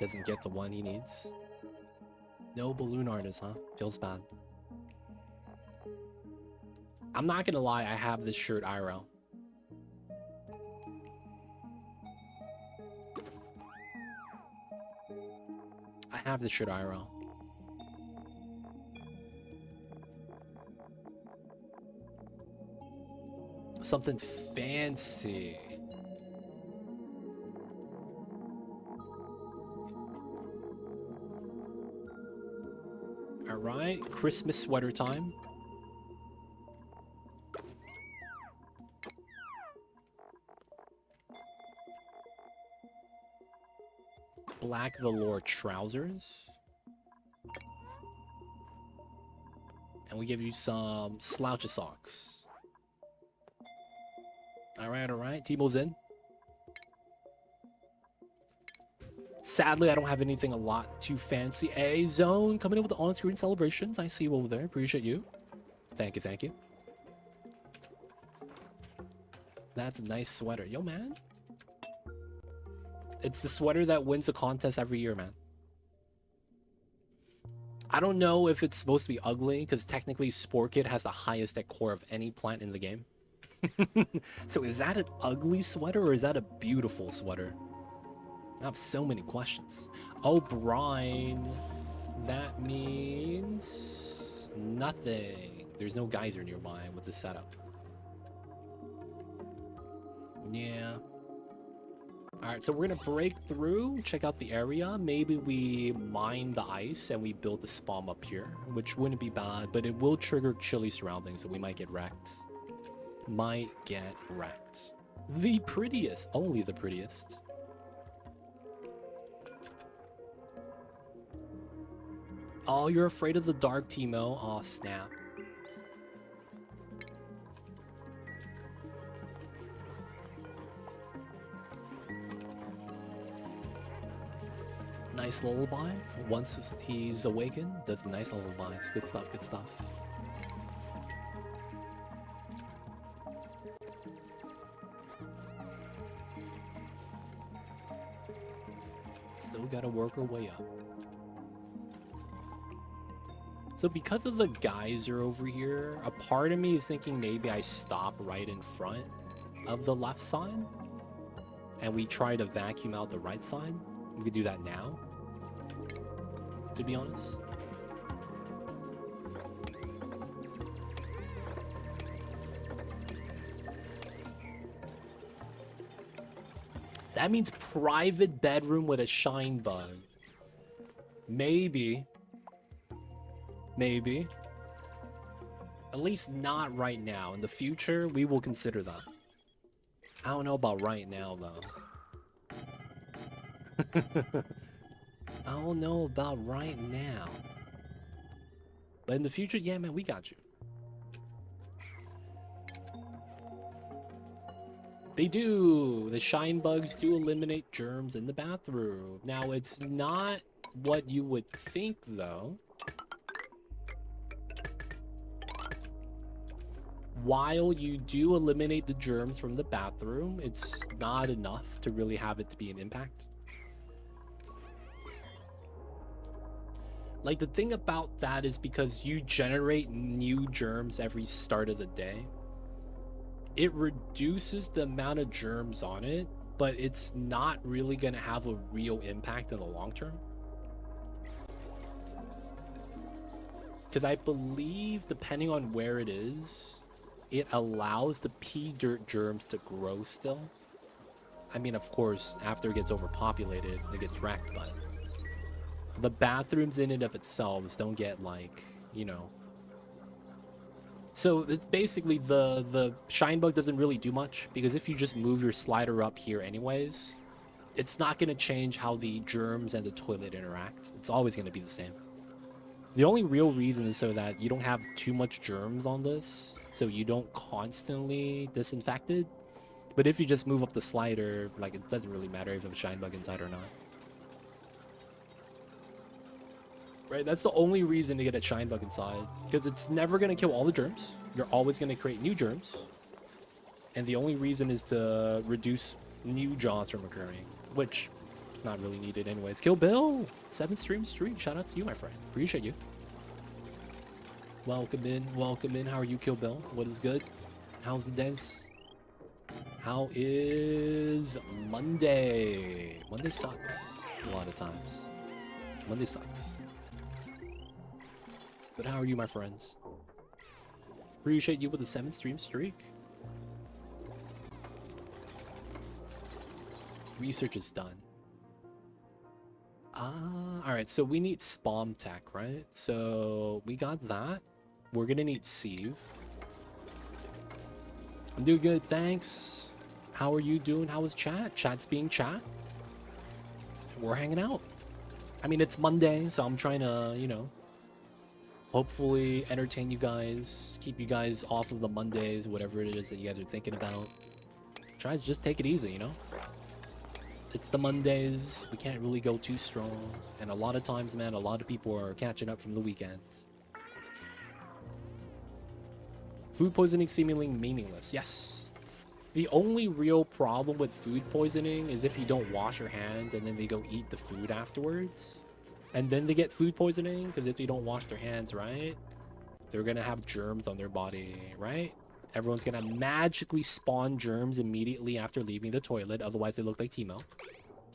Speaker 1: Doesn't get the one he needs. No balloon artist, huh? Feels bad. I'm not gonna lie, I have this shirt IRL. I have this shirt IRL. Something fancy. Alright, Christmas sweater time. Black velour trousers. And we give you some sloucher socks. Alright, alright. Timo's in. Sadly, I don't have anything a lot too fancy. A zone coming in with the on-screen celebrations. I see you over there. Appreciate you. Thank you, thank you. That's a nice sweater. Yo, man. It's the sweater that wins the contest every year, man. I don't know if it's supposed to be ugly, because technically Sport Kid has the highest decor of any plant in the game. So is that an ugly sweater or is that a beautiful sweater? I have so many questions. Oh, brine. That means nothing. There's no geyser nearby with this setup. Yeah. Alright, so we're gonna break through, check out the area. Maybe we mine the ice and we build the spawn up here, which wouldn't be bad, but it will trigger chilly surroundings, so we might get wrecked. Might get wrecked. The prettiest. Only the prettiest. Oh, you're afraid of the dark, Timo. Oh, snap. Nice lullaby. Once he's awakened, does nice lullabies. Good stuff, good stuff. gotta work our way up. So because of the geyser over here, a part of me is thinking maybe I stop right in front of the left side and we try to vacuum out the right side. We could do that now, to be honest. That means private bedroom with a shine bug. Maybe. Maybe. At least not right now. In the future, we will consider that. I don't know about right now, though. I don't know about right now. But in the future, yeah, man, we got you. They do. The shine bugs do eliminate germs in the bathroom. Now, it's not what you would think, though. While you do eliminate the germs from the bathroom, it's not enough to really have it to be an impact. Like, the thing about that is because you generate new germs every start of the day, it reduces the amount of germs on it, but it's not really going to have a real impact in the long term. Because I believe, depending on where it is, it allows the pea dirt germs to grow still. I mean, of course, after it gets overpopulated, it gets wrecked, but the bathrooms in and of itself don't get, like, you know. So it's basically the shine bug doesn't really do much, because if you just move your slider up here anyways, it's not going to change how the germs and the toilet interact. It's always going to be the same. The only real reason is so that you don't have too much germs on this, so you don't constantly disinfect it. But if you just move up the slider, like, it doesn't really matter if you have a shine bug inside or not. Right, that's the only reason to get a shine bug inside, because it's never going to kill all the germs. You're always going to create new germs. And the only reason is to reduce new jaws from occurring, which is not really needed anyways. Kill Bill, 7th stream streak. Shout out to you, my friend. Appreciate you. Welcome in, welcome in. How are you, Kill Bill? What is good? How's the days? How is Monday? Monday sucks a lot of times. Monday sucks. But how are you, my friends? Appreciate you with the 7th stream streak. Research is done. Alright, so we need Spawn Tech, right? So we got that. We're gonna need Sieve. I'm doing good, thanks. How are you doing? How is chat? Chat's being chat. We're hanging out. I mean, it's Monday, so I'm trying to, you know, hopefully entertain you guys, keep you guys off of the Mondays, whatever it is that you guys are thinking about. Try to just take it easy, you know? It's the Mondays, we can't really go too strong. And a lot of times, man, a lot of people are catching up from the weekends. Food poisoning seemingly meaningless. Yes. The only real problem with food poisoning is if you don't wash your hands and then they go eat the food afterwards. And then they get food poisoning, because if they don't wash their hands, right, they're going to have germs on their body, right? Everyone's going to magically spawn germs immediately after leaving the toilet. Otherwise, they look like Timo.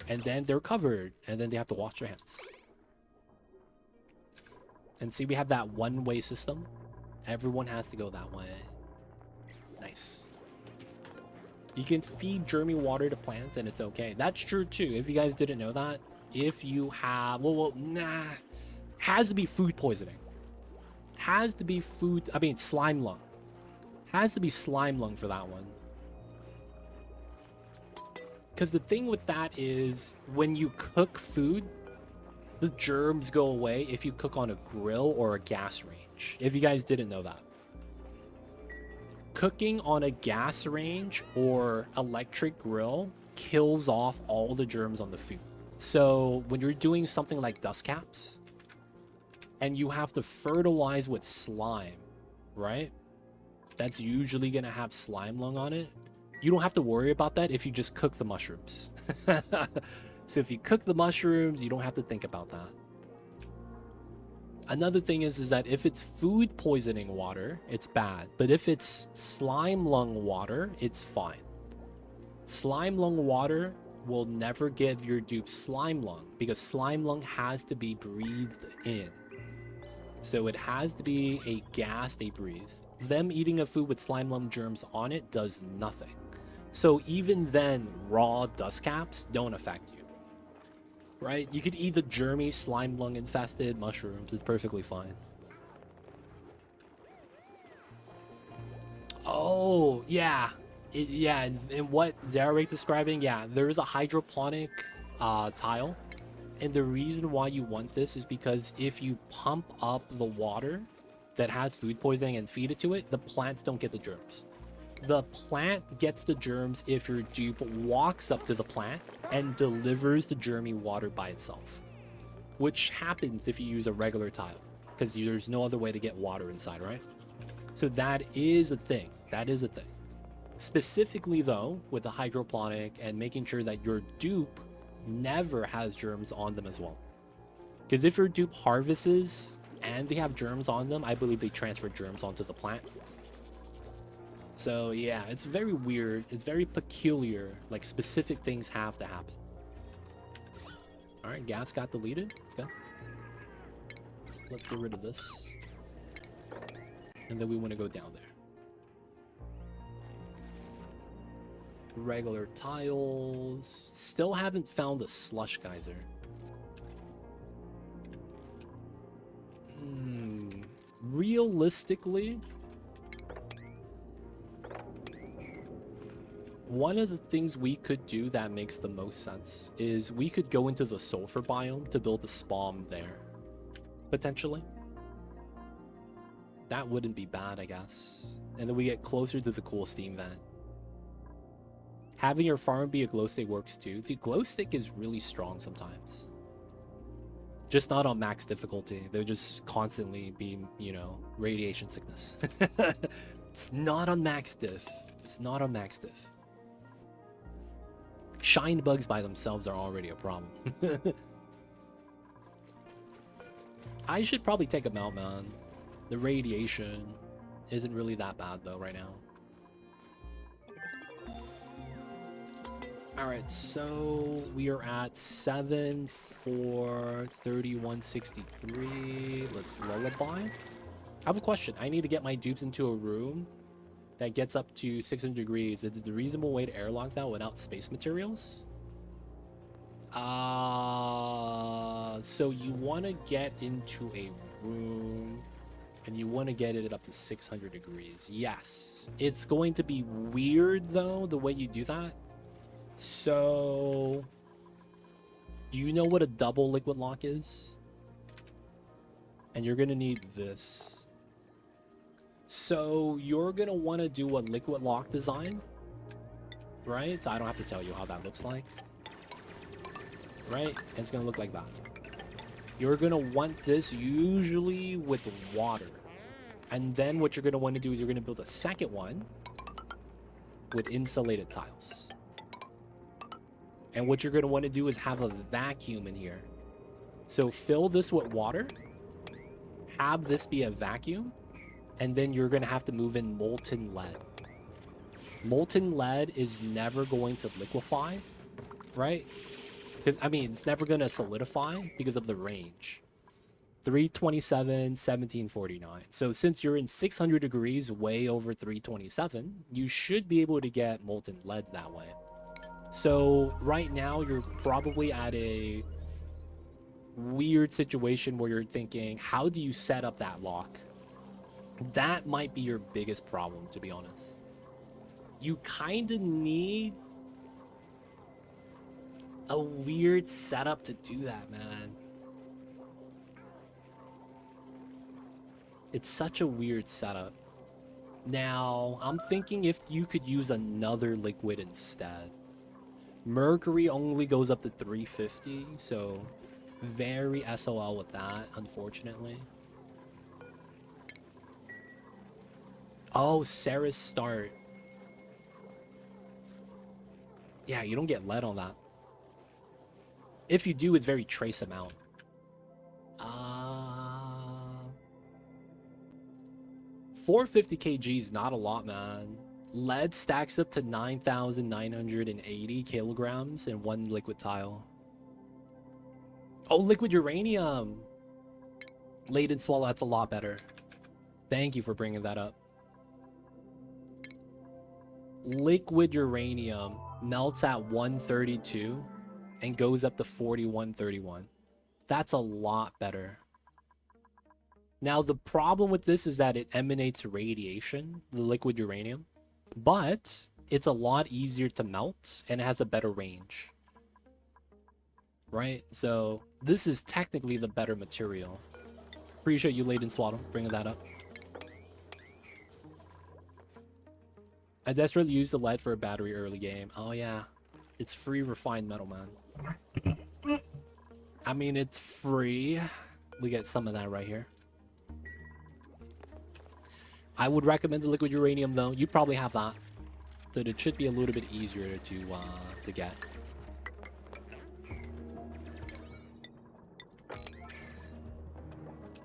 Speaker 1: And then they're covered. And then they have to wash their hands. And see, we have that one-way system. Everyone has to go that way. Nice. You can feed germy water to plants and it's okay. That's true, too. If you guys didn't know that. If you have... Well, nah. Has to be food poisoning. Has to be food... I mean, slime lung. Has to be slime lung for that one. Because the thing with that is, when you cook food, the germs go away if you cook on a grill or a gas range. If you guys didn't know that. Cooking on a gas range or electric grill kills off all the germs on the food. So when you're doing something like dust caps, and you have to fertilize with slime, right? That's usually going to have slime lung on it. You don't have to worry about that if you just cook the mushrooms. So if you cook the mushrooms, you don't have to think about that. Another thing is that if it's food poisoning water, it's bad. But if it's slime lung water, it's fine. Slime lung water will never give your dupe slime lung because slime lung has to be breathed in. So it has to be a gas they breathe. Them eating a food with slime lung germs on it does nothing. So even then, raw dust caps don't affect you. Right? You could eat the germy, slime lung infested mushrooms. It's perfectly fine. Oh, yeah. Yeah, and what Zarek describing, yeah, there is a hydroponic tile. And the reason why you want this is because if you pump up the water that has food poisoning and feed it to it, the plants don't get the germs. The plant gets the germs if your dupe walks up to the plant and delivers the germy water by itself, which happens if you use a regular tile because there's no other way to get water inside, right? So that is a thing. That is a thing. Specifically, though, with the hydroponic and making sure that your dupe never has germs on them as well. Because if your dupe harvests and they have germs on them, I believe they transfer germs onto the plant. So yeah, it's very weird. It's very peculiar. Like specific things have to happen. All right, gas got deleted. Let's go. Let's get rid of this. And then we want to go down there. Regular tiles. Still haven't found the slush geyser. Realistically, one of the things we could do that makes the most sense is we could go into the sulfur biome to build a spawn there. Potentially. That wouldn't be bad, I guess. And then we get closer to the cool steam vent. Having your farm be a glow stick works too. The glow stick is really strong sometimes. Just not on max difficulty. They'll just constantly be, you know, radiation sickness. It's not on max diff. It's not on max diff. Shine bugs by themselves are already a problem. I should probably take them out, man. The radiation isn't really that bad though right now. Alright, so we are at 7 for 3163. Let's lullaby. I have a question. I need to get my dupes into a room that gets up to 600 degrees. Is it the reasonable way to airlock that without space materials? So you want to get into a room and you want to get it up to 600 degrees. Yes. It's going to be weird though, the way you do that. So, do you know what a double liquid lock is? And you're going to need this. So, you're going to want to do a liquid lock design, right? So I don't have to tell you how that looks like, right? And it's going to look like that. You're going to want this usually with water. And then what you're going to want to do is you're going to build a second one with insulated tiles. And what you're going to want to do is have a vacuum in here. So fill this with water. Have this be a vacuum. And then you're going to have to move in molten lead. Molten lead is never going to liquefy, right? Because, I mean, it's never going to solidify because of the range. 327, 1749. So since you're in 600 degrees, way over 327, you should be able to get molten lead that way. So right now you're probably at a weird situation where you're thinking, how do you set up that lock? That might be your biggest problem, to be honest. You kind of need a weird setup to do that, man. It's such a weird setup. Now, I'm thinking if you could use another liquid instead. Mercury only goes up to 350, so very SOL with that, unfortunately. Oh, Sarah's start. Yeah, you don't get lead on that. If you do, it's very trace amount. 450 kg is not a lot, man. Lead stacks up to 9,980 kilograms in one liquid tile. Oh, liquid uranium. Laden swallow, that's a lot better. Thank you for bringing that up. Liquid uranium melts at 132 and goes up to 4131. That's a lot better. Now, the problem with this is that it emanates radiation, the liquid uranium, but it's a lot easier to melt and it has a better range. Right? So, this is technically the better material. Appreciate you, Laden Swaddle, bringing that up. I desperately used the lead for a battery early game. Oh, yeah. It's free refined metal, man. I mean, it's free. We get some of that right here. I would recommend the liquid uranium, though. You probably have that. So it should be a little bit easier to get.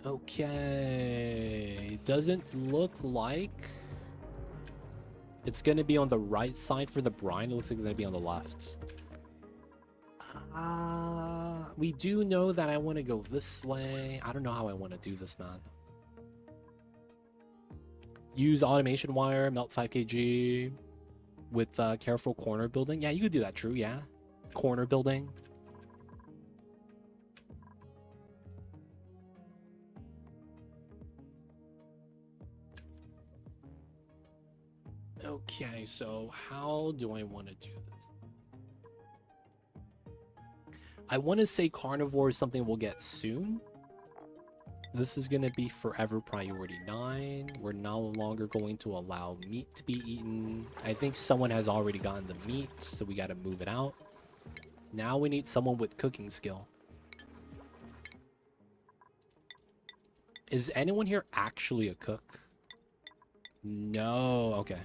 Speaker 1: Okay. Doesn't look like it's going to be on the right side for the brine. It looks like it's going to be on the left. We do know that I want to go this way. I don't know how I want to do this, man. Use automation wire, melt 5 kg with careful corner building. Yeah, you could do that, true, yeah. Corner building. Okay, so how do I want to do this? I want to say carnivore is something we'll get soon. This is going to be forever priority 9. We're no longer going to allow meat to be eaten. I think someone has already gotten the meat, so we got to move it out. Now we need someone with cooking skill. Is anyone here actually a cook? No. Okay.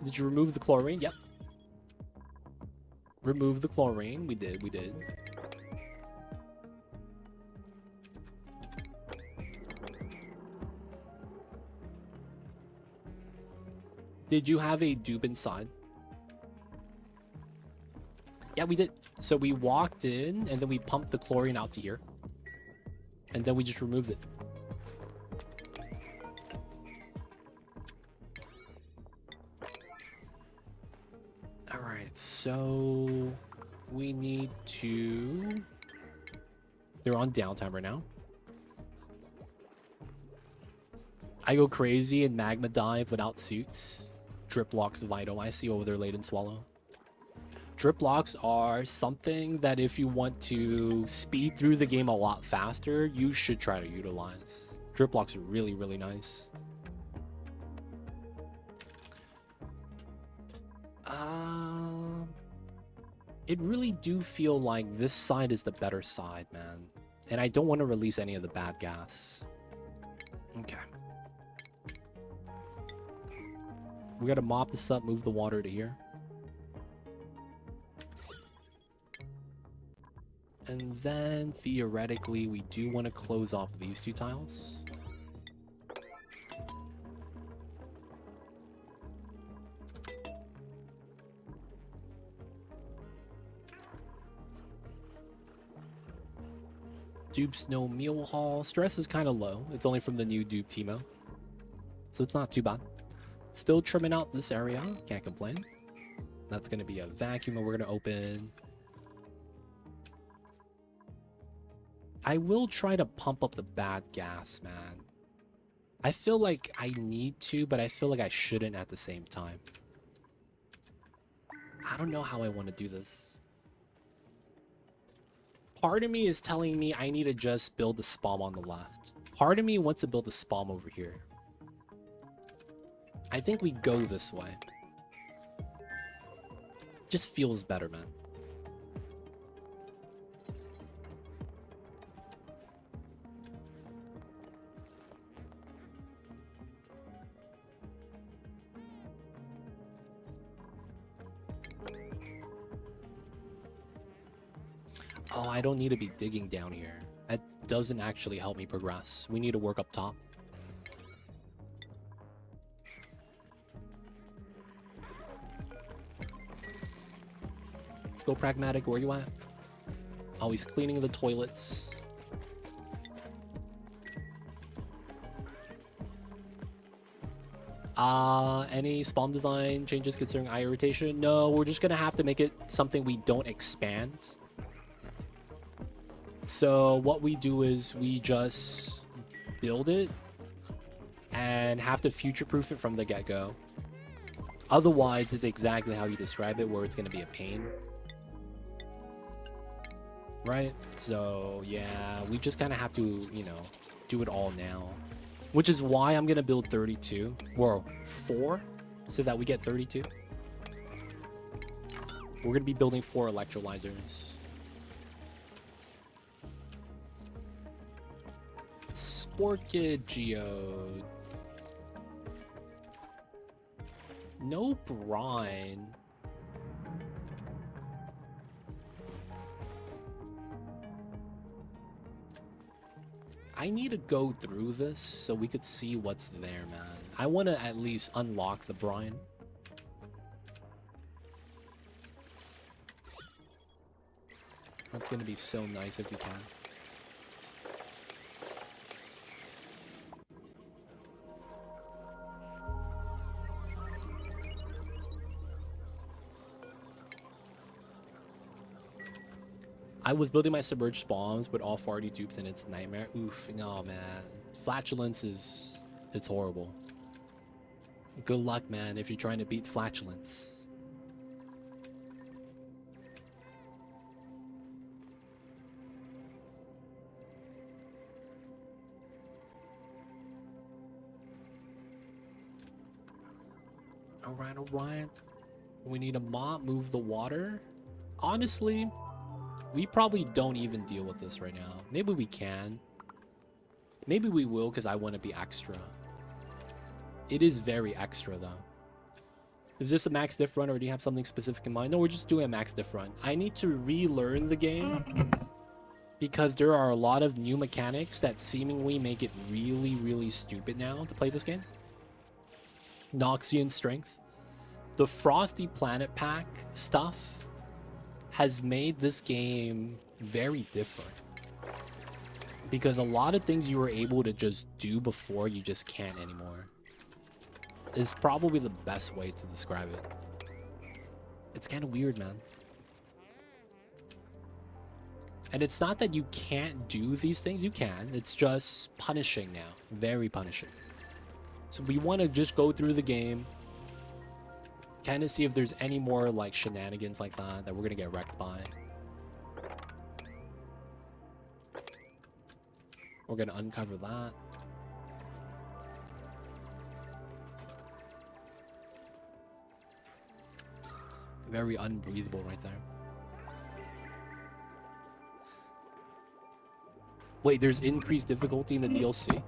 Speaker 1: Did you remove the chlorine? Yep. Remove the chlorine. We did. Did you have a dupe inside? Yeah, we did. So we walked in, and then we pumped the chlorine out to here. And then we just removed it. Alright, so we need to... They're on downtime right now. I go crazy in magma dive without suits. Drip locks vital. I see over there, Laden Swallow. Drip locks are something that if you want to speed through the game a lot faster, you should try to utilize. Drip locks are really, really nice. It really do feel like this side is the better side, man. And I don't want to release any of the bad gas. Okay. We gotta mop this up, move the water to here. And then, theoretically, we do want to close off these 2 tiles. Dupe's no meal haul. Stress is kind of low. It's only from the new Dupe Teemo. So it's not too bad. Still trimming out this area. Can't complain. That's going to be a vacuum that we're going to open. I will try to pump up the bad gas, man. I feel like I need to, but I feel like I shouldn't at the same time. I don't know how I want to do this. Part of me is telling me I need to just build the spam on the left. Part of me wants to build the spam over here. I think we go this way. Just feels better, man. Oh, I don't need to be digging down here. That doesn't actually help me progress. We need to work up top. Let's go pragmatic. Where you at? Always cleaning the toilets. Any spawn design changes concerning eye irritation? No, we're just gonna have to make it something we don't expand. So what we do is we just build it and have to future-proof it from the get-go. Otherwise, it's exactly how you describe it, where it's gonna be a pain. Right? So, yeah, we just kind of have to, you know, do it all now. Which is why I'm going to build 32. Or 4, so that we get 32. We're going to be building 4 electrolyzers. Sporkid Geode. No brine. I need to go through this so we could see what's there, man. I want to at least unlock the brine. That's going to be so nice if we can. I was building my submerged spawns with all farty dupes and it's a nightmare. Oof, no, man. Flatulence is... it's horrible. Good luck, man, if you're trying to beat flatulence. Alright, alright. We need a mop, move the water. Honestly... we probably don't even deal with this right now. Maybe we can. Maybe we will because I want to be extra. It is very extra though. Is this a max diff run or do you have something specific in mind? No, we're just doing a max diff run. I need to relearn the game because there are a lot of new mechanics that seemingly make it really, really stupid now to play this game. Noxian strength. The Frosty Planet Pack stuff has made this game very different. Because a lot of things you were able to just do before, you just can't anymore. Is probably the best way to describe it. It's kind of weird, man. And it's not that you can't do these things, you can. It's just punishing now. Very punishing. So we want to just go through the game, kind of see if there's any more like shenanigans like that we're gonna get wrecked by. We're gonna uncover that. Very unbreathable right there. Wait, there's increased difficulty in the DLC?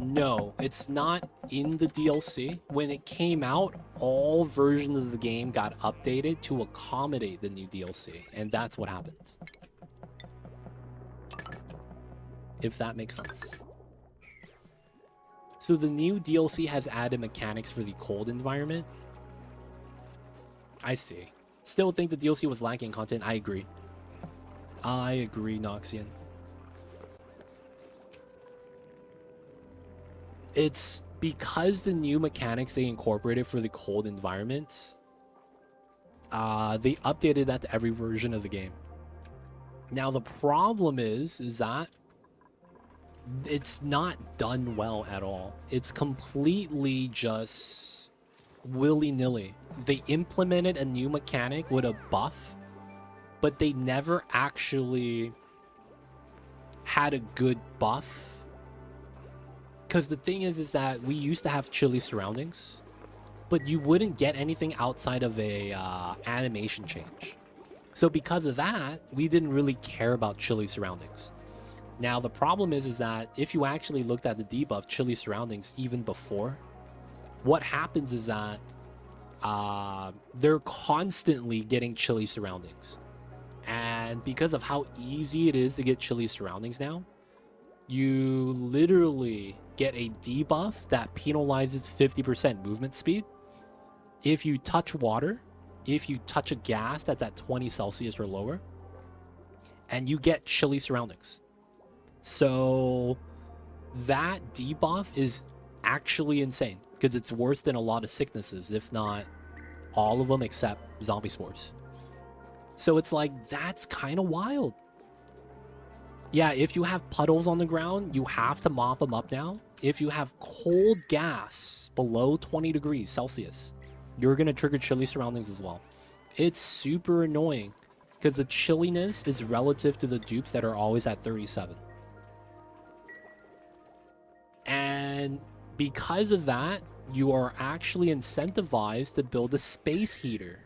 Speaker 1: No, it's not in the DLC. When it came out, all versions of the game got updated to accommodate the new DLC, and that's what happens. If that makes sense. So the new DLC has added mechanics for the cold environment. I see. Still think the DLC was lacking content. I agree. I agree, Noxian. It's because the new mechanics they incorporated for the cold environments, they updated that to every version of the game. Now the problem is that it's not done well at all. It's completely just willy-nilly. They implemented a new mechanic with a buff, but they never actually had a good buff. Because the thing is that we used to have chilly surroundings, but you wouldn't get anything outside of a animation change. So because of that, we didn't really care about chilly surroundings. Now the problem is that if you actually looked at the debuff chilly surroundings even before, what happens is that they're constantly getting chilly surroundings. And because of how easy it is to get chilly surroundings now, you literally get a debuff that penalizes 50% movement speed if you touch water, if you touch a gas that's at 20 Celsius or lower, and you get chilly surroundings. So that debuff is actually insane because it's worse than a lot of sicknesses, if not all of them except zombie spores. So it's like, that's kind of wild. Yeah, if you have puddles on the ground, you have to mop them up now. If you have cold gas below 20 degrees Celsius, you're going to trigger chilly surroundings as well. It's super annoying because the chilliness is relative to the dupes that are always at 37. And because of that, you are actually incentivized to build a space heater.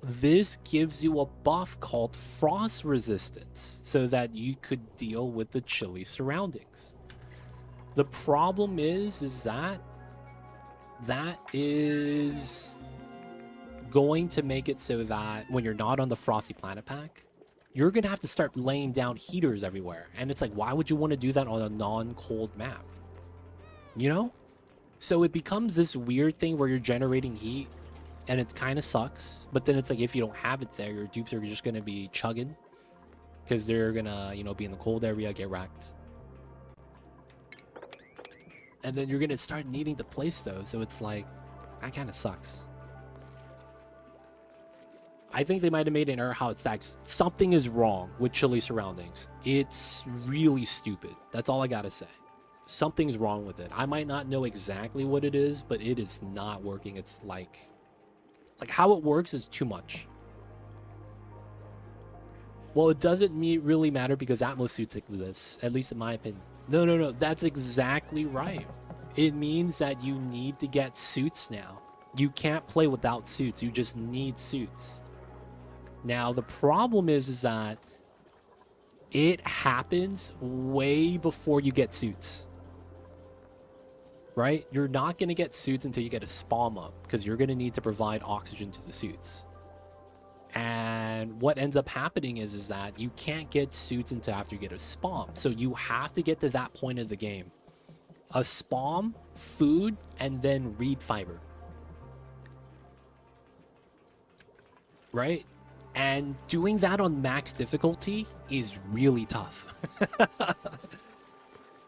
Speaker 1: This gives you a buff called frost resistance so that you could deal with the chilly surroundings. The problem is that is going to make it so that when you're not on the Frosty Planet Pack, you're going to have to start laying down heaters everywhere. And it's like, why would you want to do that on a non-cold map? You know? So it becomes this weird thing where you're generating heat and it kind of sucks. But then it's like, if you don't have it there, your dupes are just going to be chugging because they're going to, you know, be in the cold area, get wrecked. And then you're going to start needing to place those. So it's like, that kind of sucks. I think they might have made an error how it stacks. Something is wrong with chilly surroundings. It's really stupid. That's all I got to say. Something's wrong with it. I might not know exactly what it is, but it is not working. It's like how it works is too much. Well, it doesn't really matter because Atmos suits exist, at least in my opinion. No. That's exactly right. It means that you need to get suits now. You can't play without suits. You just need suits. Now, the problem is that it happens way before you get suits. Right? You're not going to get suits until you get a spawn up because you're going to need to provide oxygen to the suits. And what ends up happening is that you can't get suits until after you get a spawn. So you have to get to that point of the game. A spawn, food, and then reed fiber. Right? And doing that on max difficulty is really tough.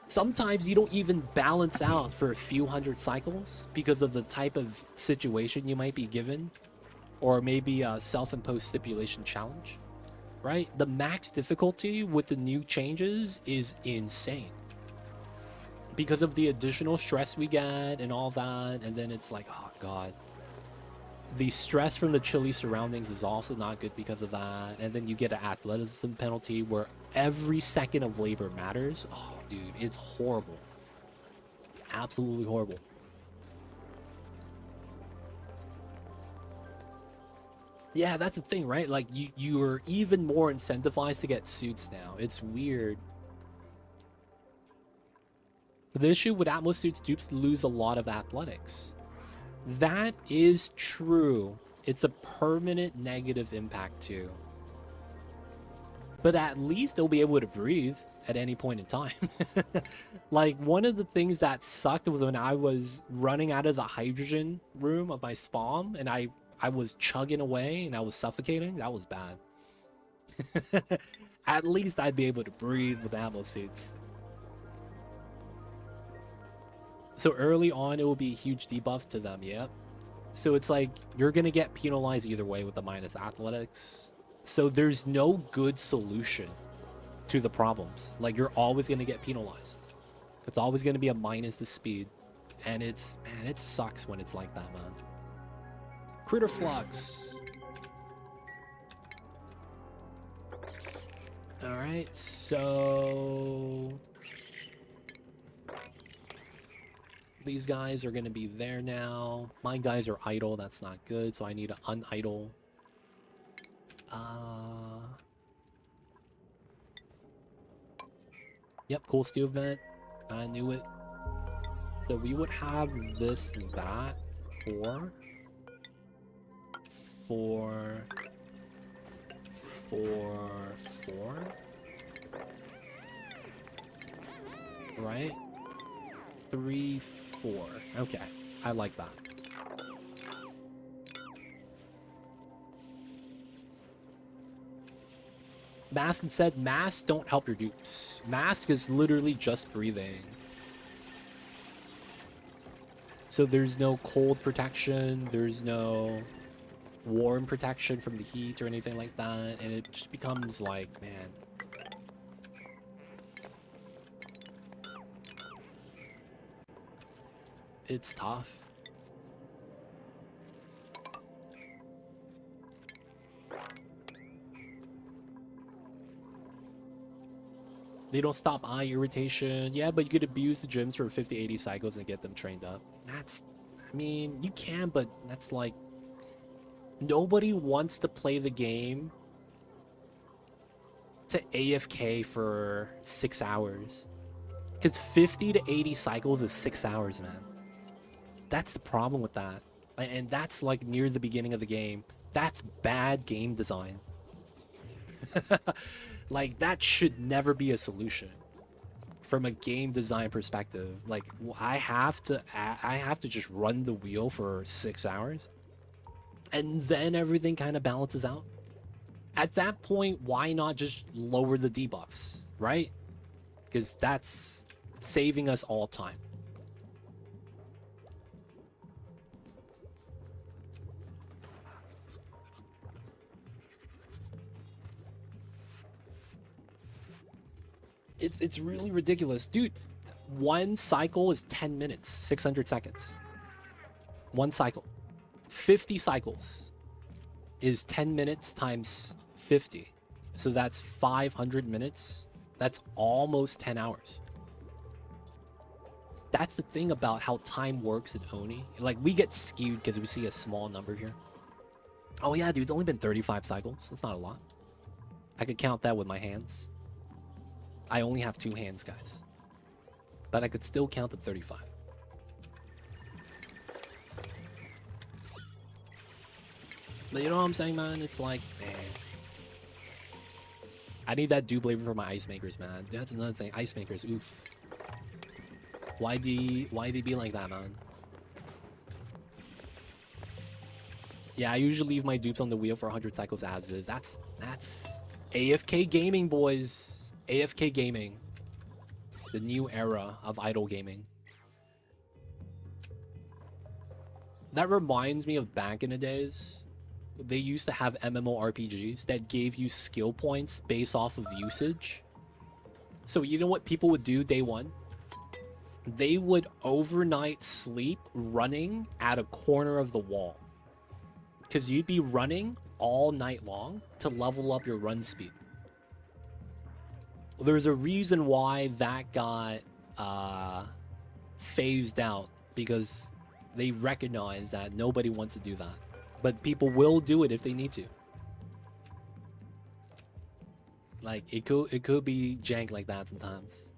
Speaker 1: Sometimes you don't even balance out for a few hundred cycles because of the type of situation you might be given, or maybe a self-imposed stipulation challenge, right? The max difficulty with the new changes is insane because of the additional stress we get and all that. And then it's like, oh God. The stress from the chilly surroundings is also not good because of that. And then you get an athleticism penalty where every second of labor matters. Oh, dude, it's horrible. Absolutely horrible. Yeah, that's the thing, right? Like, you're even more incentivized to get suits now. It's weird. The issue with Atmos suits, dupes lose a lot of athletics. That is true. It's a permanent negative impact too. But at least they'll be able to breathe at any point in time. Like, one of the things that sucked was when I was running out of the hydrogen room of my spawn and I was chugging away and I was suffocating. That was bad. At least I'd be able to breathe with ammo suits. So early on, it will be a huge debuff to them, yep. So it's like, you're going to get penalized either way with the minus athletics. So there's no good solution to the problems. Like, you're always going to get penalized. It's always going to be a minus the speed. And it's, man, it sucks when it's like that, man. Critter Flux. Alright, so... these guys are going to be there now. My guys are idle. That's not good. So I need to unidle. Yep, cool steel vent. I knew it. So we would have this, that, 4, 4. Right? 3, 4. Okay, I like that. Mask said, masks don't help your dupes. Mask is literally just breathing. So there's no cold protection, there's no warm protection from the heat or anything like that, and it just becomes like, man. It's tough. They don't stop eye irritation. Yeah, but you could abuse the gyms for 50, 80 cycles and get them trained up. That's, I mean, you can, but that's like, nobody wants to play the game to AFK for 6 hours. Because 50 to 80 cycles is 6 hours, man. That's the problem with that. And that's like near the beginning of the game. That's bad game design. Like, that should never be a solution from a game design perspective. Like, I have to just run the wheel for 6 hours, and then everything kind of balances out. At that point, why not just lower the debuffs, right? Because that's saving us all time. It's really ridiculous, dude. One cycle is 10 minutes, 600 seconds. One cycle. 50 cycles is 10 minutes times 50. So that's 500 minutes. That's almost 10 hours. That's the thing about how time works in Oni. Like, we get skewed because we see a small number here. Oh yeah, dude, it's only been 35 cycles. That's not a lot. I could count that with my hands. I only have 2 hands, guys. But I could still count the 35. But you know what I'm saying, man? It's like, man. I need that dupe flavor for my ice makers, man. That's another thing. Ice makers, oof. Why they be like that, man? Yeah, I usually leave my dupes on the wheel for 100 cycles as is. That's AFK gaming, boys. AFK gaming. The new era of idle gaming. That reminds me of back in the days. They used to have MMORPGs that gave you skill points based off of usage. So you know what people would do day one? They would overnight sleep running at a corner of the wall. Because you'd be running all night long to level up your run speed. There's a reason why that got phased out, because they recognize that nobody wants to do that. But people will do it if they need to. Like, it could be jank like that sometimes.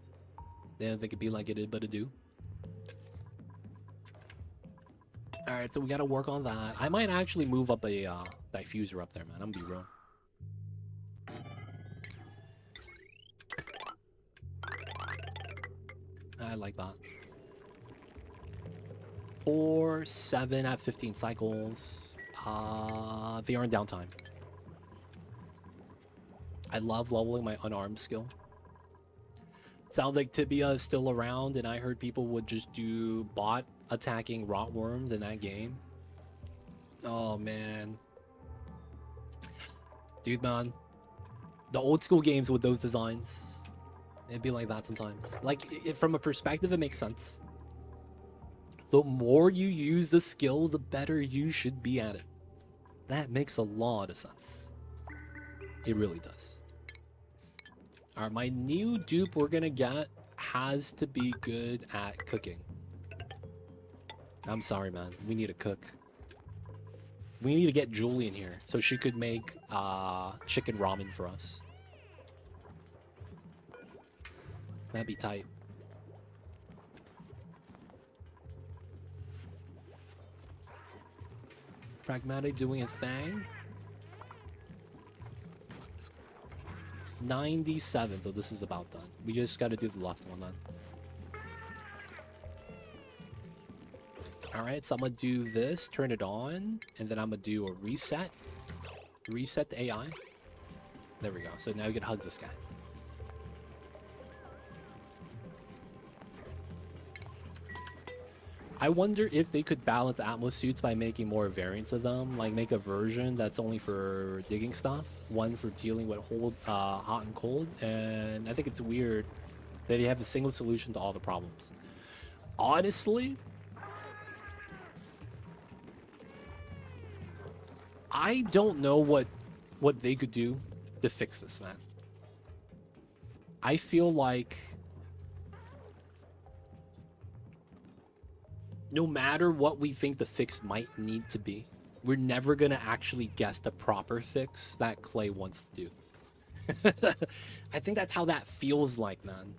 Speaker 1: They don't think it'd be like it is, but it do. Alright, so we gotta work on that. I might actually move up a diffuser up there, man. I'm gonna be real. I like that. 4, 7 at 15 cycles. They are in downtime. I love leveling my unarmed skill. Sounds like Tibia is still around, and I heard people would just do bot attacking rotworms in that game. Oh, man. Dude, man. The old school games with those designs, it'd be like that sometimes. Like, from a perspective, it makes sense. The more you use the skill, the better you should be at it. That makes a lot of sense. It really does. Alright, my new dupe we're gonna get has to be good at cooking. I'm sorry, man. We need a cook. We need to get Julie in here so she could make chicken ramen for us. That'd be tight. Pragmatic doing his thing. 97, so this is about done. We just got to do the left one then. All right, so I'm gonna do this, turn it on, and then I'm gonna do a reset. Reset the AI. There we go. So now we can hug this guy. I wonder if they could balance Atmos suits by making more variants of them, like make a version that's only for digging stuff, one for dealing with hot and cold, and I think it's weird that they have a single solution to all the problems. Honestly, I don't know what they could do to fix this, man. I feel like no matter what we think the fix might need to be, we're never going to actually guess the proper fix that Clay wants to do. I think that's how that feels like, man.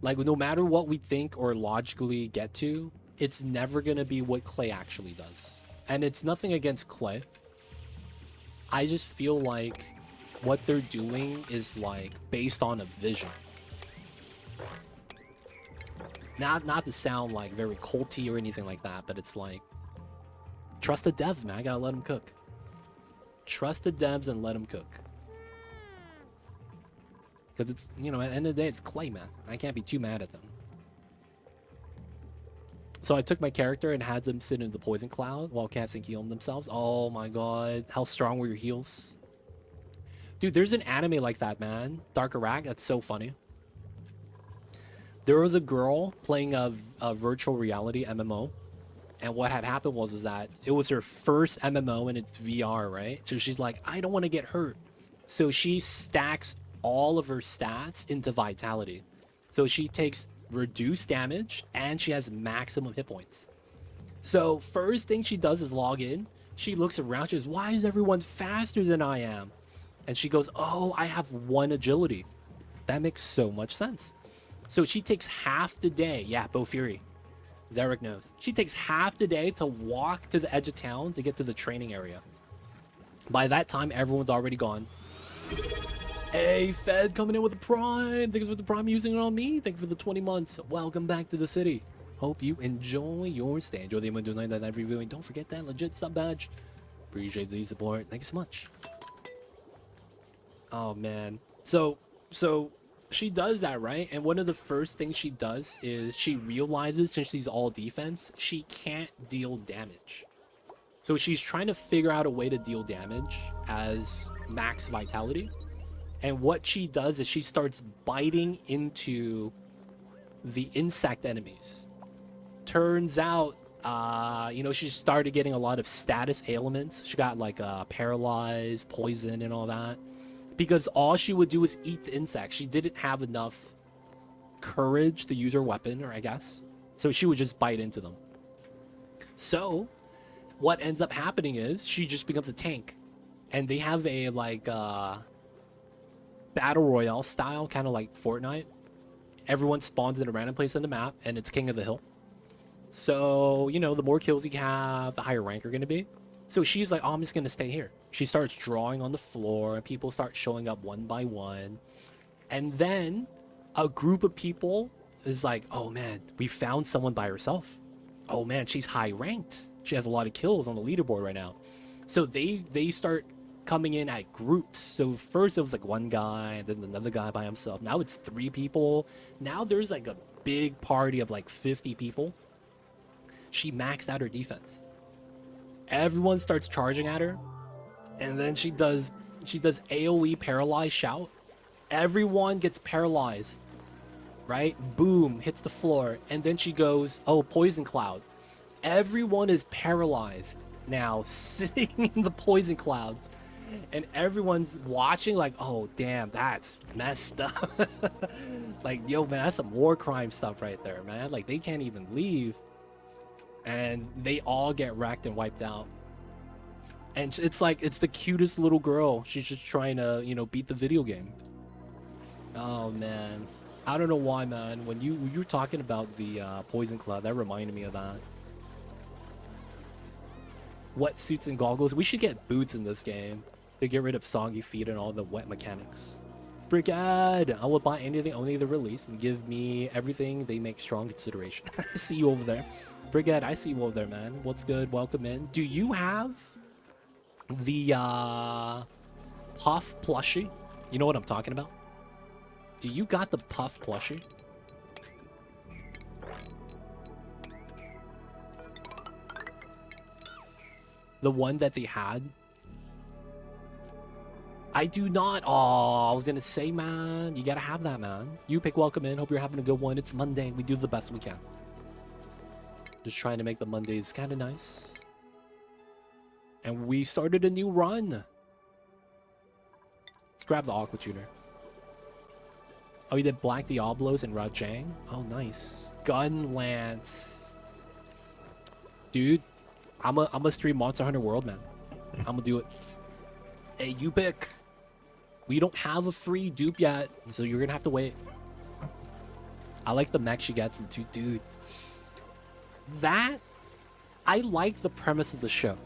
Speaker 1: Like, no matter what we think or logically get to, it's never going to be what Clay actually does. And it's nothing against Clay. I just feel like what they're doing is, like, based on a vision. Not to sound like very culty or anything like that, but it's like, trust the devs, man. I gotta let them cook. Trust the devs and let them cook. Because it's, you know, at the end of the day, it's Clay, man. I can't be too mad at them. So I took my character and had them sit in the poison cloud while casting heal themselves. Oh my god, how strong were your heals? Dude, there's an anime like that, man. Dark Iraq, that's so funny. There was a girl playing a virtual reality MMO, and what had happened was that it was her first MMO and it's VR, right? So she's like, I don't want to get hurt. So she stacks all of her stats into vitality. So she takes reduced damage and she has maximum hit points. So first thing she does is log in. She looks around, she goes, why is everyone faster than I am? And she goes, oh, I have 1 agility. That makes so much sense. So she takes half the day. Yeah, Bo Fury. Zarek knows. She takes half the day to walk to the edge of town to get to the training area. By that time, everyone's already gone. Hey, Fed coming in with the Prime. Thanks for the Prime using it on me. Thanks for the 20 months. Welcome back to the city. Hope you enjoy your stay. Enjoy the Windows 99 reviewing. Don't forget that legit sub badge. Appreciate the support. Thank you so much. Oh, man. So she does that, right? And one of the first things she does is she realizes, since she's all defense, she can't deal damage. So she's trying to figure out a way to deal damage as max vitality. And what she does is she starts biting into the insect enemies. Turns out, you know, she started getting a lot of status ailments. She got like paralyzed, poison, and all that. Because all she would do is eat the insects. She didn't have enough courage to use her weapon, or I guess. So she would just bite into them. So what ends up happening is she just becomes a tank. And they have a like battle royale style, kind of like Fortnite. Everyone spawns in a random place on the map, and it's king of the hill. So, you know, the more kills you have, the higher rank you're going to be. So she's like, oh, I'm just going to stay here. She starts drawing on the floor, and people start showing up one by one. And then a group of people is like, oh, man, we found someone by herself. Oh, man, she's high ranked. She has a lot of kills on the leaderboard right now. So they start coming in at groups. So first it was like one guy, then another guy by himself. Now it's 3 people. Now there's like a big party of like 50 people. She maxed out her defense. Everyone starts charging at her, and then she does AoE paralyzed shout. Everyone gets paralyzed, right? Boom, hits the floor, and then she goes, oh, poison cloud. Everyone is paralyzed now, sitting in the poison cloud, and everyone's watching like, oh damn, that's messed up. Like, yo man, that's some war crime stuff right there, man. Like, they can't even leave, and they all get wrecked and wiped out. And it's like, it's the cutest little girl. She's just trying to, you know, beat the video game. Oh man, I don't know why, man. When you were talking about the poison cloud, that reminded me of that. Wetsuits and goggles. We should get boots in this game to get rid of soggy feet and all the wet mechanics. Brigade! I will buy anything only the release and give me everything they make strong consideration. I see you over there. Brigade, I see you over there, man. What's good? Welcome in. Do you have the Puff plushie? You know what I'm talking about? Do you got the Puff plushie? The one that they had? I do not. Oh, I was gonna say, man, you gotta have that, man. You pick welcome in. Hope you're having a good one. It's Monday. We do the best we can. Just trying to make the Mondays kind of nice. And we started a new run. Let's grab the Aqua Tuner. Oh, you did Black Diablos and Rajang? Oh, nice. Gun Lance. Dude, I'm a stream Monster Hunter World, man. I'm gonna do it. Hey, you pick. We don't have a free dupe yet, so you're gonna have to wait. I like the mech she gets into, dude. That, I like the premise of the show.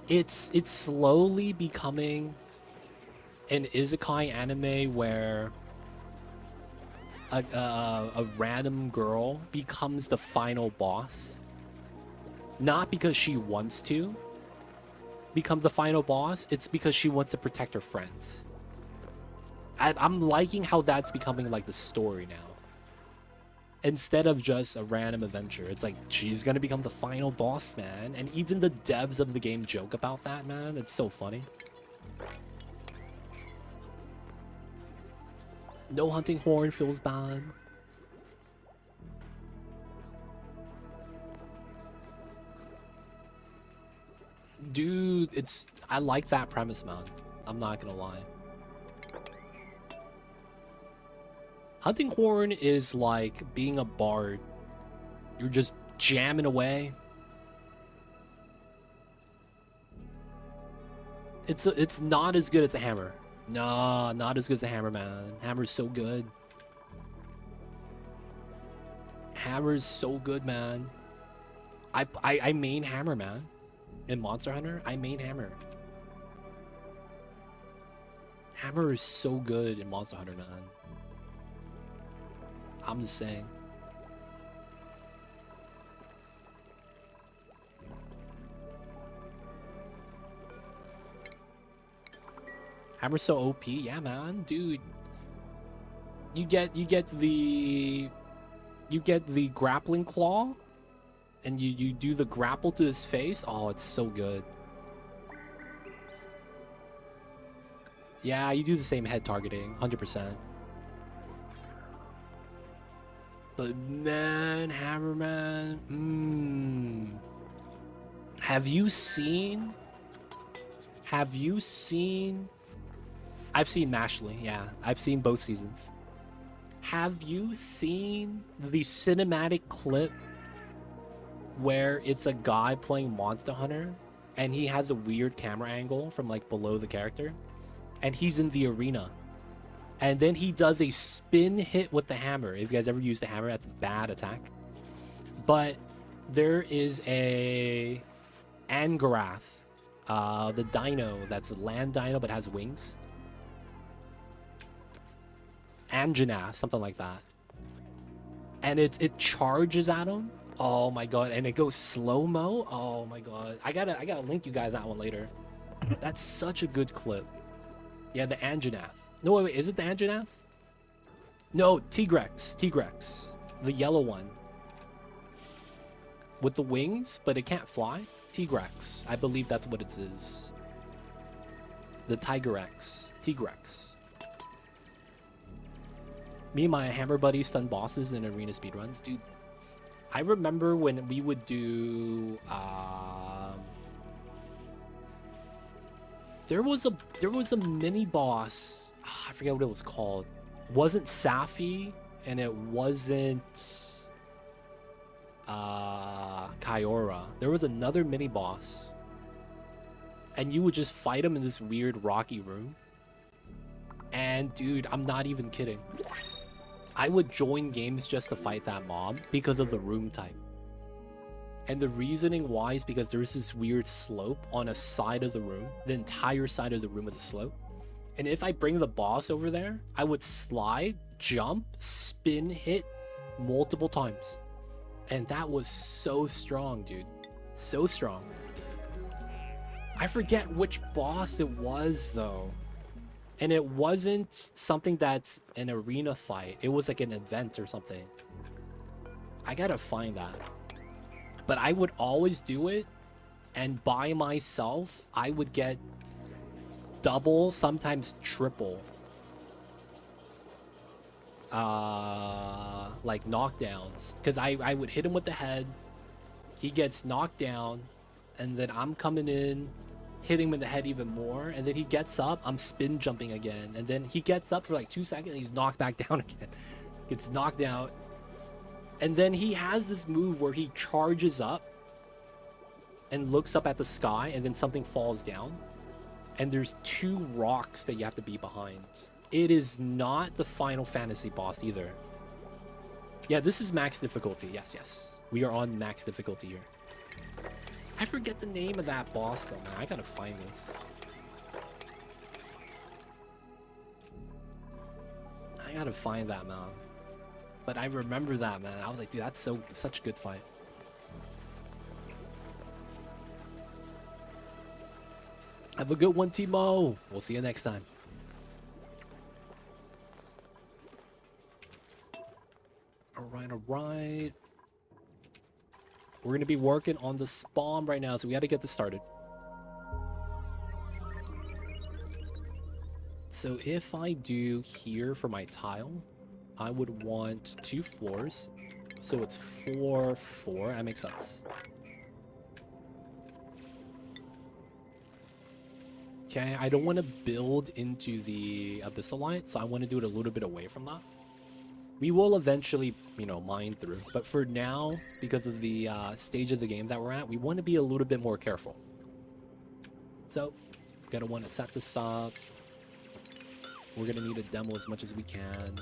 Speaker 1: It's slowly becoming an isekai anime where a random girl becomes the final boss. Not because she wants to become the final boss, it's because she wants to protect her friends. I'm liking how that's becoming like the story now. Instead of just a random adventure, it's like she's gonna become the final boss, man. And even the devs of the game joke about that, man. It's so funny. No hunting horn feels bad. Dude, I like that premise, man. I'm not gonna lie. Hunting horn is like being a bard. You're just jamming away. It's not as good as a hammer. No, not as good as a hammer, man. Hammer's so good. Hammer's so good, man. I main hammer, man. In Monster Hunter, I main hammer. Hammer is so good in Monster Hunter, man. I'm just saying. Hammer's so OP, yeah, man, dude. You get the grappling claw, and you do the grapple to his face. Oh, it's so good. Yeah, you do the same head targeting, 100%. But man, Hammerman, Have you seen? I've seen Mashley, yeah. I've seen both seasons. Have you seen the cinematic clip where it's a guy playing Monster Hunter and he has a weird camera angle from like below the character and he's in the arena? And then he does a spin hit with the hammer. If you guys ever used the hammer, that's a bad attack. But there is a Angarath, the dino that's a land dino but has wings. Anjanath, something like that. And it charges at him. Oh my god, and it goes slow-mo. Oh my god. I gotta link you guys that one later. That's such a good clip. Yeah, the Anjanath. No, wait, is it the Anjanath? No, Tigrex. The yellow one. With the wings, but it can't fly? Tigrex. I believe that's what it is. The Tigrex. Me and my hammer buddy stun bosses in arena speedruns. Dude, I remember when we would do... There was a mini boss. I forget what it was called. It wasn't Safi, and it wasn't Kyora. There was another mini boss, and you would just fight him in this weird rocky room. And dude, I'm not even kidding. I would join games just to fight that mob because of the room type. And the reasoning why is because there's this weird slope on a side of the room. The entire side of the room is a slope. And if I bring the boss over there, I would slide, jump, spin, hit multiple times. And that was so strong, dude. So strong. I forget which boss it was, though. And it wasn't something that's an arena fight. It was like an event or something. I gotta find that. But I would always do it. And by myself, I would get double, sometimes triple. Like knockdowns. Because I would hit him with the head. He gets knocked down. And then I'm coming in, hitting him in the head even more. And then he gets up. I'm spin jumping again. And then he gets up for like 2 seconds. And he's knocked back down again. Gets knocked out. And then he has this move where he charges up and looks up at the sky. And then something falls down. And there's 2 rocks that you have to be behind. It is not the Final Fantasy boss either. Yeah, this is max difficulty. Yes, yes. We are on max difficulty here. I forget the name of that boss though, man. I gotta find this. I gotta find that, man. But I remember that, man. I was like, dude, that's such a good fight. Have a good one, Timo. We'll see you next time. Alright, alright. We're going to be working on the spawn right now, so we got to get this started. So if I do here for my tile, I would want 2 floors. So it's 4, 4. That makes sense. Okay, I don't want to build into the Abyssal Light, so I want to do it a little bit away from that. We will eventually, you know, mine through. But for now, because of the stage of the game that we're at, we want to be a little bit more careful. So, we're going to want to set this up. We're going to need a demo as much as we can.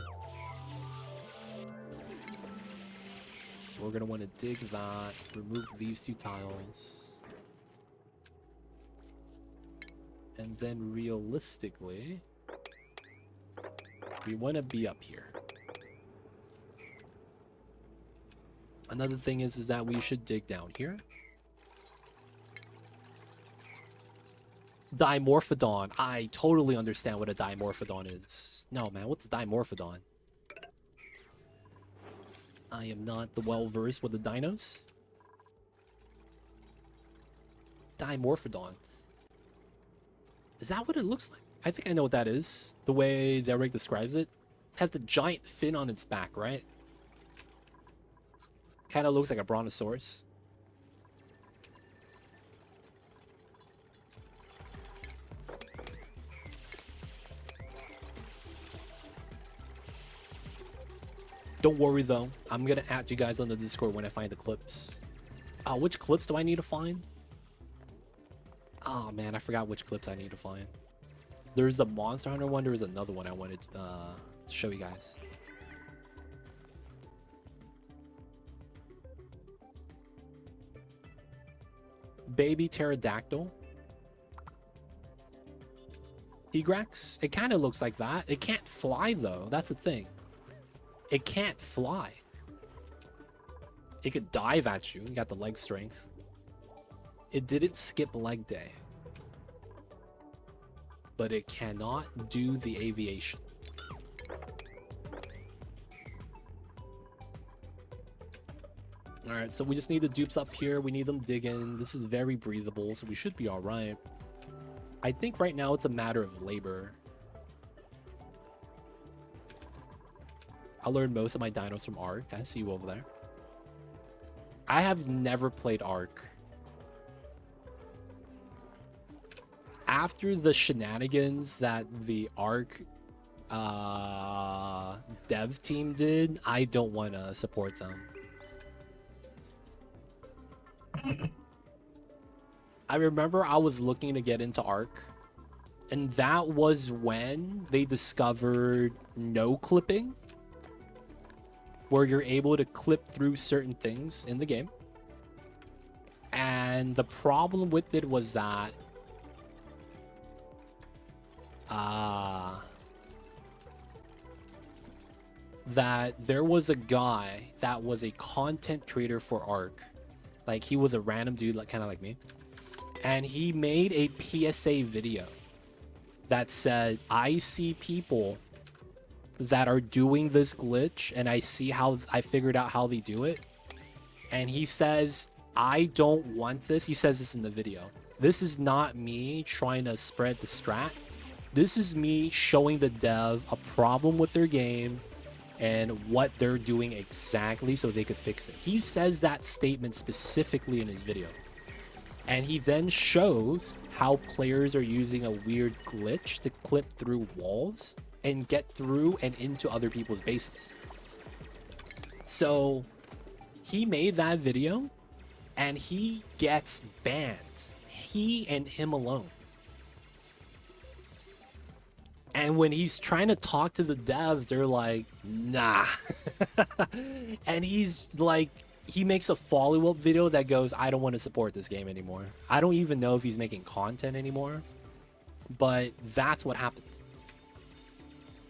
Speaker 1: We're going to want to dig that, remove these 2 tiles. And then realistically, we want to be up here. Another thing is that we should dig down here. Dimorphodon. I totally understand what a Dimorphodon is. No, man, what's a Dimorphodon? I am not the well-versed with the dinos. Dimorphodon. Is that what it looks like? I think I know what that is. The way Derek describes it. It has the giant fin on its back, right? Kind of looks like a brontosaurus. Don't worry though. I'm gonna add you guys on the Discord when I find the clips. Which clips do I need to find? Oh man, I forgot which clips I need to find. There's the Monster Hunter one. There was another one I wanted to show you guys. Baby pterodactyl. Tigrax. It kind of looks like that. It can't fly though. That's the thing. It can't fly. It could dive at you. You got the leg strength. It didn't skip leg day. But it cannot do the aviation. Alright, so we just need the dupes up here. We need them digging. This is very breathable, so we should be alright. I think right now it's a matter of labor. I learned most of my dinos from Ark. I see you over there. I have never played Ark. After the shenanigans that the Ark dev team did, I don't want to support them. I remember I was looking to get into Ark, and that was when they discovered no clipping, where you're able to clip through certain things in the game. And the problem with it was that that there was a guy that was a content creator for Ark. Like, he was a random dude, like kind of like me. And he made a PSA video that said, I see people that are doing this glitch, and I see how I figured out how they do it. And he says, I don't want this. He says this in the video. This is not me trying to spread the strat. This is me showing the dev a problem with their game and what they're doing exactly so they could fix it. He says that statement specifically in his video. And he then shows how players are using a weird glitch to clip through walls and get through and into other people's bases. So he made that video and he gets banned. He and him alone. And when he's trying to talk to the devs, they're like, nah. And he's like, he makes a follow-up video that goes, I don't want to support this game anymore. I don't even know if he's making content anymore. But that's what happened.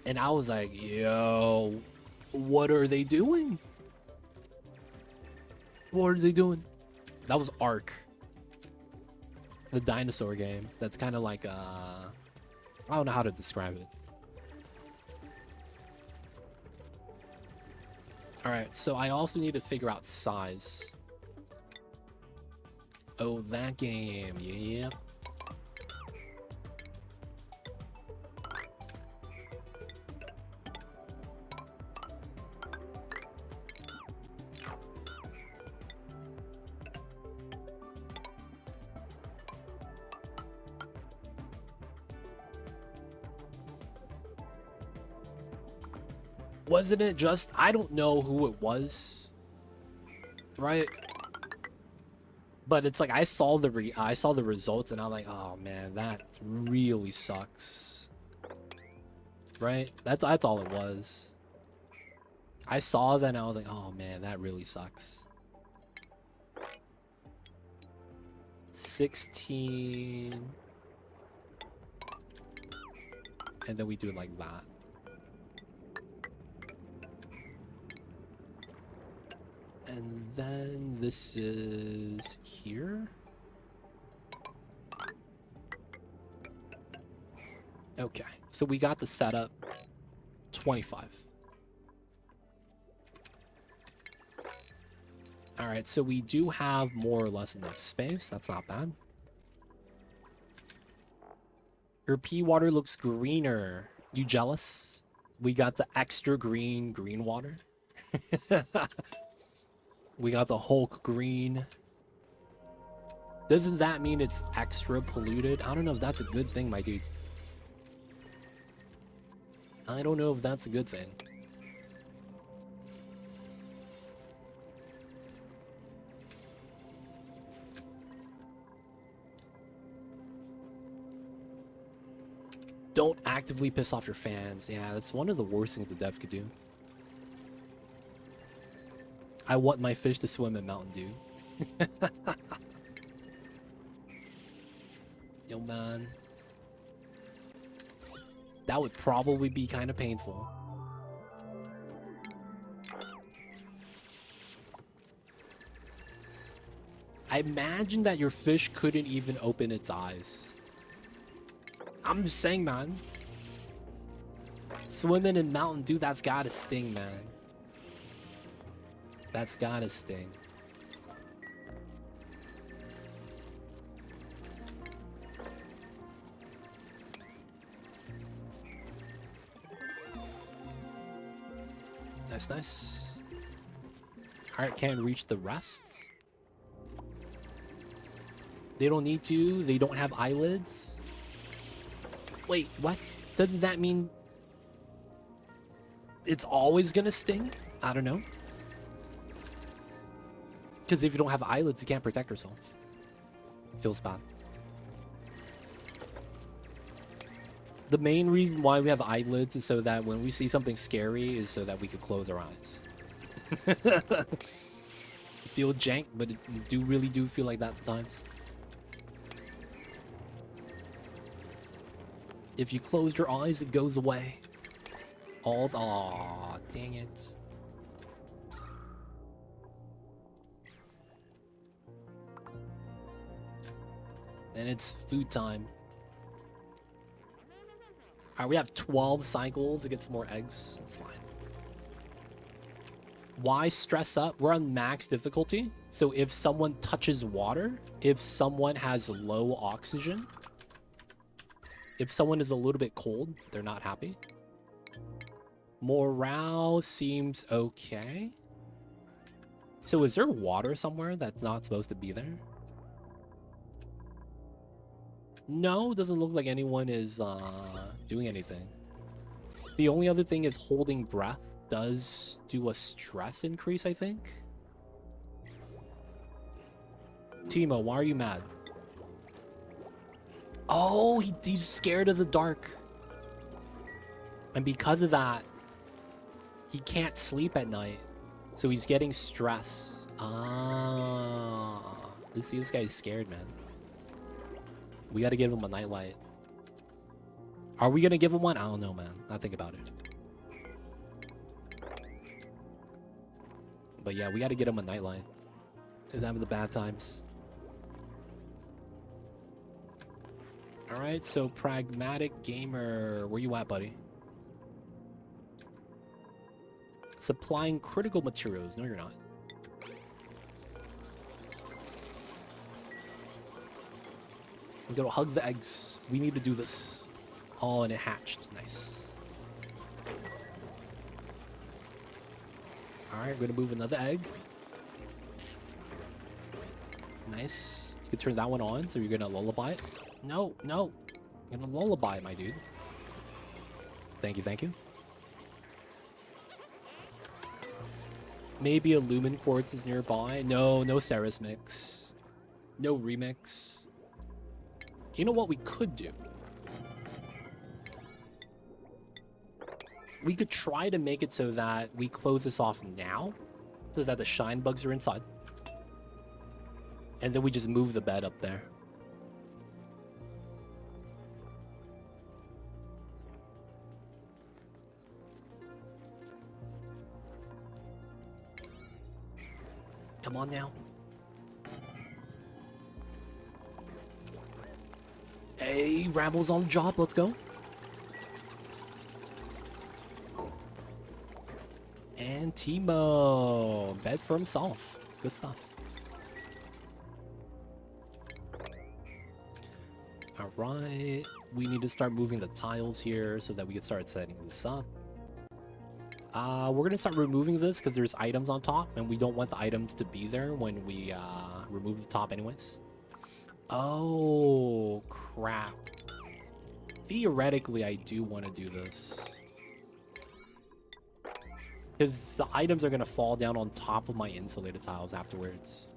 Speaker 1: And I was like, yo, what are they doing? What are they doing? That was Ark. The dinosaur game. That's kind of like, I don't know how to describe it. Alright, so I also need to figure out size. Oh, that game. Yep. Wasn't it just, I don't know who it was, right? But it's like I saw the results and I'm like, oh man, that really sucks, right? That's all it was. I saw that and I was like, oh man, that really sucks. 16, and then we do it like that. And then this is here. Okay, so we got the setup 25. All right, so we do have more or less enough space. That's not bad. Your pea water looks greener. You jealous? We got the extra green water. We got the Hulk green. Doesn't that mean it's extra polluted? I don't know if that's a good thing, my dude. I don't know if that's a good thing. Don't actively piss off your fans. Yeah, that's one of the worst things the dev could do. I want my fish to swim in Mountain Dew. Yo, man. That would probably be kind of painful. I imagine that your fish couldn't even open its eyes. I'm just saying, man. Swimming in Mountain Dew, that's gotta sting, man. That's gotta sting. Nice, nice. Alright, can't reach the rest. They don't need to. They don't have eyelids. Wait, what? Doesn't that mean it's always gonna sting? I don't know. Because if you don't have eyelids, you can't protect yourself. Feels bad. The main reason why we have eyelids is so that when we see something scary is so that we could close our eyes. Feel jank, but it really do feel like that sometimes. If you close your eyes, it goes away. All the... Aw, dang it. And it's food time. Alright, we have 12 cycles to get some more eggs. That's fine. Why stress up? We're on max difficulty. So if someone touches water, if someone has low oxygen, if someone is a little bit cold, they're not happy. Morale seems okay. So is there water somewhere that's not supposed to be there? No, doesn't look like anyone is doing anything. The only other thing is holding breath does do a stress increase, I think. Timo, why are you mad? Oh, he's scared of the dark. And because of that, he can't sleep at night. So he's getting stress. Ah. This guy's scared, man. We gotta give him a nightlight. Are we gonna give him one? I don't know, man. I think about it. But yeah, we gotta get him a nightlight. He's having the bad times. Alright, so Pragmatic Gamer. Where you at, buddy? Supplying critical materials. No, you're not. We gotta hug the eggs. We need to do this. Oh, and it hatched. Nice. Alright, we're gonna move another egg. Nice. You can turn that one on, so you're gonna lullaby it. No, no. I'm gonna lullaby, my dude. Thank you, thank you. Maybe a Lumen Quartz is nearby. No, no Ceres mix. No remix. You know what we could do? We could try to make it so that we close this off now, so that the shine bugs are inside. And then we just move the bed up there. Come on now. Hey, Ramble's on the job. Let's go. And Timo. Bed for himself. Good stuff. Alright. We need to start moving the tiles here so that we can start setting this up. We're going to start removing this because there's items on top, and we don't want the items to be there when we remove the top anyways. Oh, crap. Theoretically, I do want to do this. Because the items are going to fall down on top of my insulated tiles afterwards.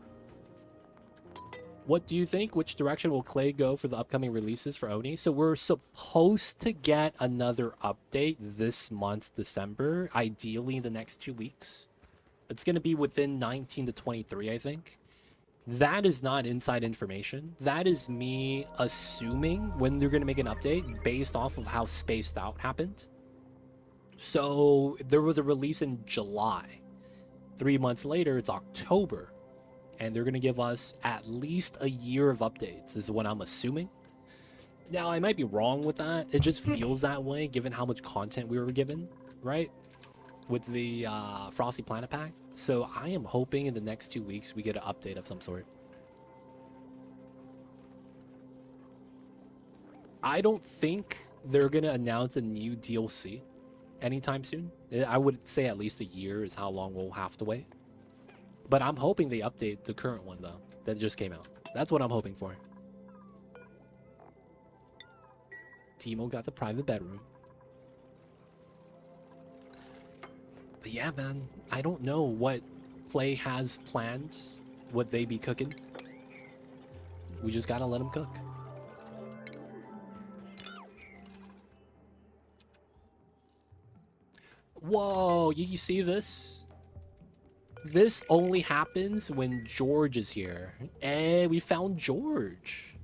Speaker 1: What do you think? Which direction will Clay go for the upcoming releases for Oni? So we're supposed to get another update this month, December. Ideally, in the next 2 weeks. It's going to be within 19 to 23, I think. That is not inside information. That is me assuming when they're going to make an update based off of how Spaced Out happened. So there was a release in July. 3 months later, it's October. And they're going to give us at least a year of updates is what I'm assuming. Now, I might be wrong with that. It just feels that way given how much content we were given, right? With the Frosty Planet Pack. So I am hoping in the next 2 weeks we get an update of some sort. I don't think they're going to announce a new DLC anytime soon. I would say at least a year is how long we'll have to wait. But I'm hoping they update the current one, though, that just came out. That's what I'm hoping for. Timo got the private bedroom. But yeah, man, I don't know what Clay has planned, what they be cooking. We just gotta let them cook. Whoa, you see this? This only happens when George is here. And we found George.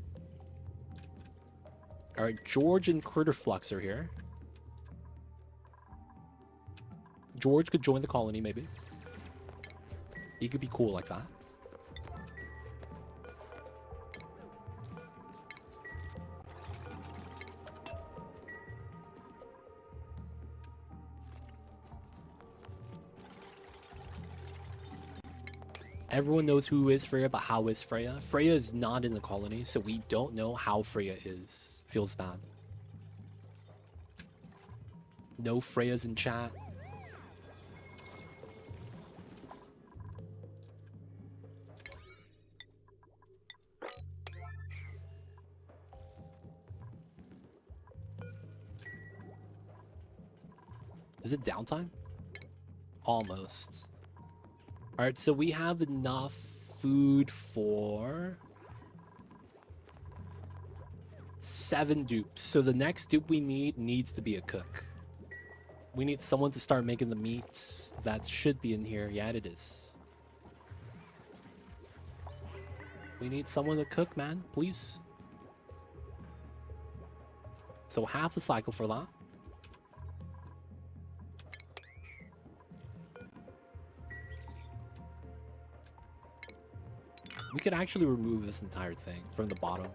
Speaker 1: All right, George and Critterflux are here. George could join the colony, maybe. He could be cool like that. Everyone knows who is Freya, but how is Freya? Freya is not in the colony, so we don't know how Freya is. Feels bad. No Freyas in chat. Is it downtime? Almost. Alright, so we have enough food for 7 dupes. So the next dupe we need needs to be a cook. We need someone to start making the meat. That should be in here. Yeah, it is. We need someone to cook, man. Please. So half a cycle for that. We could actually remove this entire thing from the bottom.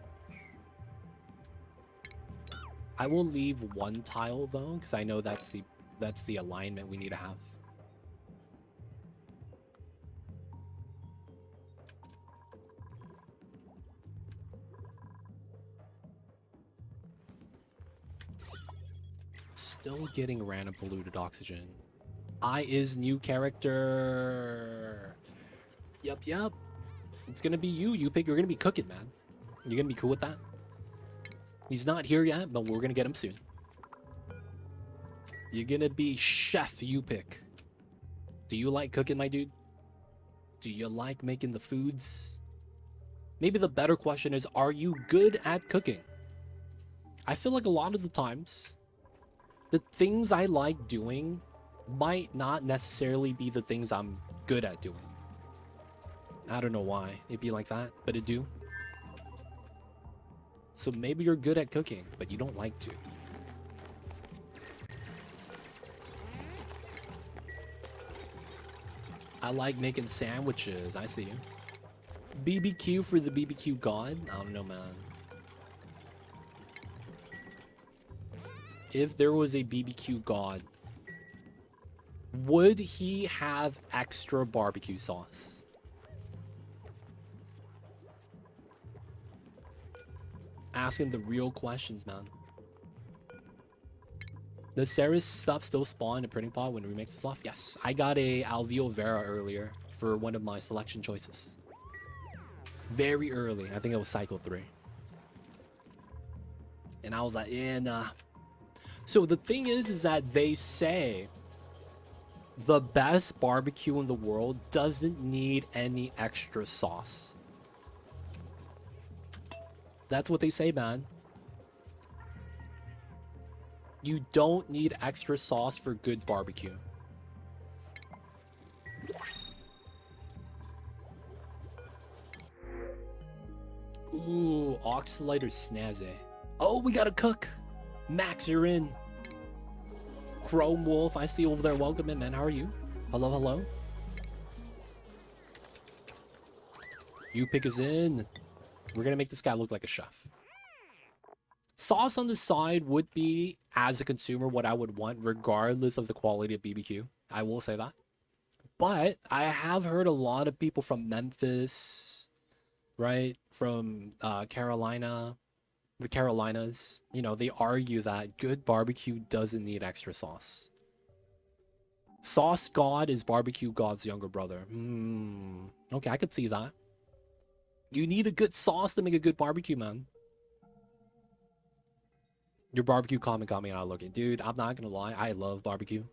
Speaker 1: I will leave one tile though, because I know that's the alignment we need to have. Still getting random polluted oxygen. I is new character. Yep. It's gonna be you pick. You're gonna be cooking, man. You're gonna be cool with that. He's not here yet, but we're gonna get him soon. You're gonna be chef you pick. Do you like cooking, my dude? Do you like making the foods? Maybe the better question is, are you good at cooking? I feel like a lot of the times, the things I like doing might not necessarily be the things I'm good at doing. I don't know why it'd be like that, but it do. So maybe you're good at cooking, but you don't like to. I like making sandwiches. I see you. BBQ for the BBQ god? I don't know, man. If there was a BBQ god, would he have extra barbecue sauce? Asking the real questions, man. Does Sarah's stuff still spawn in a printing pod when we remix this off? Yes, I got a Alveo Vera earlier for one of my selection choices. Very early. I think it was cycle 3. And I was like, yeah, nah. So the thing is that they say the best barbecue in the world doesn't need any extra sauce. That's what they say, man. You don't need extra sauce for good barbecue. Ooh, Oxalite or Snazzy. Oh, we gotta cook. Max, you're in. Chrome Wolf, I see you over there. Welcome in, man. How are you? Hello. You pick us in. We're gonna make this guy look like a chef. Sauce on the side would be, as a consumer, what I would want, regardless of the quality of BBQ. I will say that. But I have heard a lot of people from Memphis, right? From Carolina, the Carolinas, you know, they argue that good barbecue doesn't need extra sauce. Sauce God is barbecue God's younger brother. Okay, I could see that. You need a good sauce to make a good barbecue, man. Your barbecue comment got me out looking. Dude, I'm not gonna lie. I love barbecue.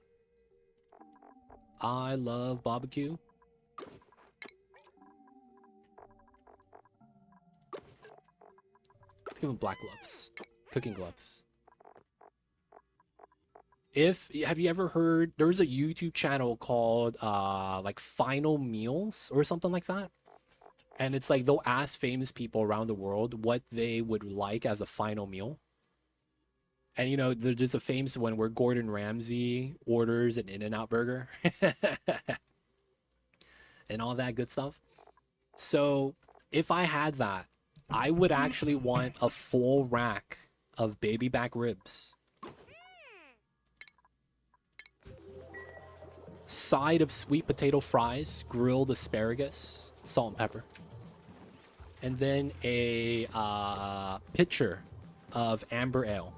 Speaker 1: I love barbecue. Let's give him black gloves. Cooking gloves. Have you ever heard, there's a YouTube channel called like Final Meals or something like that? And it's like they'll ask famous people around the world what they would like as a final meal. And you know, there's a famous one where Gordon Ramsay orders an In-N-Out burger and all that good stuff. So if I had that, I would actually want a full rack of baby back ribs, side of sweet potato fries, grilled asparagus, salt and pepper, and then a pitcher of amber ale.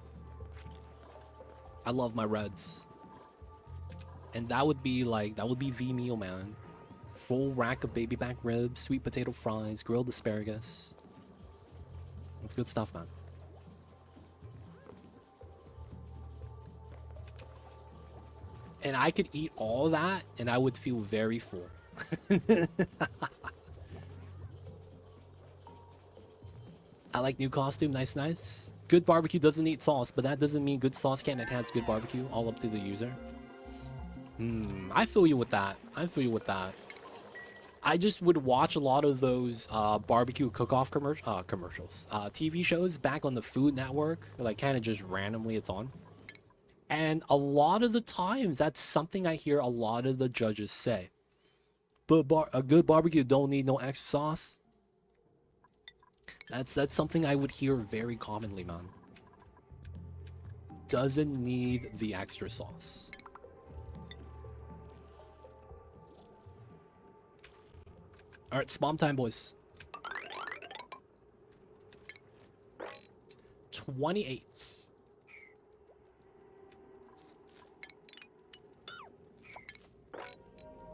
Speaker 1: I love my reds. And that would be the meal, man. Full rack of baby back ribs, sweet potato fries, grilled asparagus. That's good stuff, man. And I could eat all that and I would feel very full. I like new costume. Nice, nice. Good barbecue doesn't need sauce, but that doesn't mean good sauce can't enhance good barbecue. All up to the user. I feel you with that. I feel you with that. I just would watch a lot of those barbecue cook-off commercials, TV shows back on the Food Network, like kind of just randomly it's on. And a lot of the times, that's something I hear a lot of the judges say. But a good barbecue don't need no extra sauce. That's something I would hear very commonly, man. Doesn't need the extra sauce. All right, spawn time, boys. 28.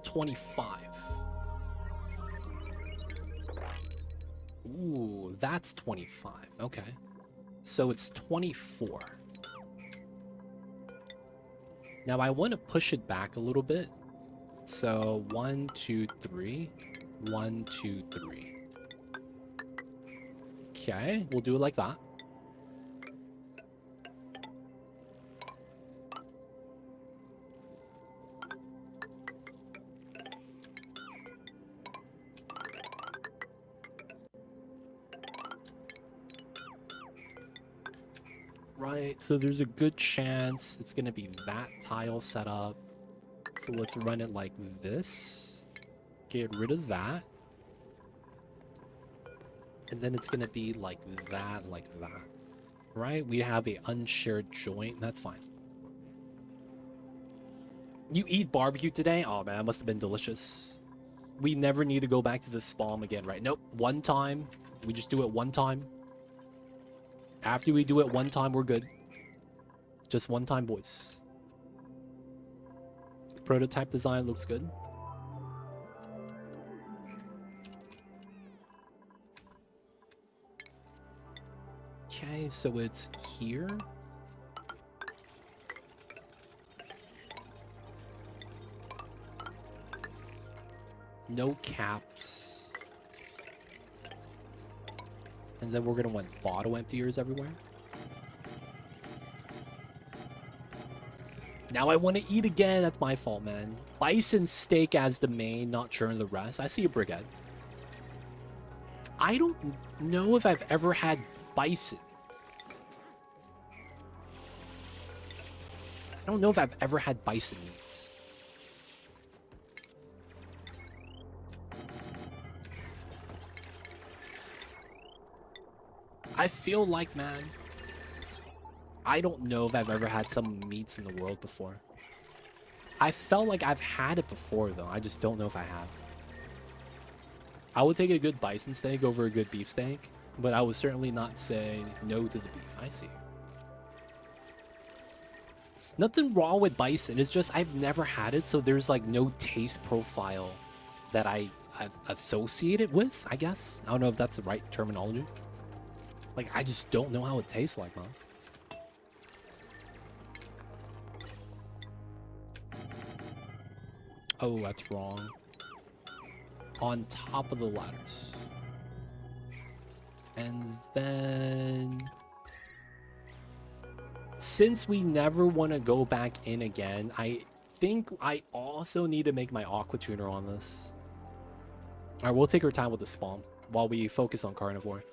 Speaker 1: 25. Ooh, that's 25. Okay. So it's 24. Now I want to push it back a little bit. So 1, 2, 3. 1, 2, 3. Okay, we'll do it like that. Right, so there's a good chance it's gonna be that tile set up. So let's run it like this. Get rid of that. And then it's gonna be like that. Right? We have a unshared joint. That's fine. You eat barbecue today? Oh man, that must have been delicious. We never need to go back to the spawn again, right? Nope. One time. We just do it one time. After we do it one time, we're good. Just one time, boys. Prototype design looks good. Okay, so it's here. No caps. And then we're gonna want bottle emptiers everywhere. Now I want to eat again. That's my fault, man. Bison steak as the main, not churn the rest. I see a brigade. I don't know if I've ever had bison. I don't know if I've ever had bison meats. I feel like, man, I don't know if I've ever had some meats in the world before. I felt like I've had it before, though. I just don't know if I have. I would take a good bison steak over a good beef steak, but I would certainly not say no to the beef. I see. Nothing wrong with bison. It's just I've never had it, so there's like no taste profile that I associate it with, I guess. I don't know if that's the right terminology. Like, I just don't know how it tastes like, man. Oh, that's wrong. On top of the ladders. And then... since we never want to go back in again, I think I also need to make my aqua tuner on this. Alright, we'll take our time with the spawn while we focus on carnivore.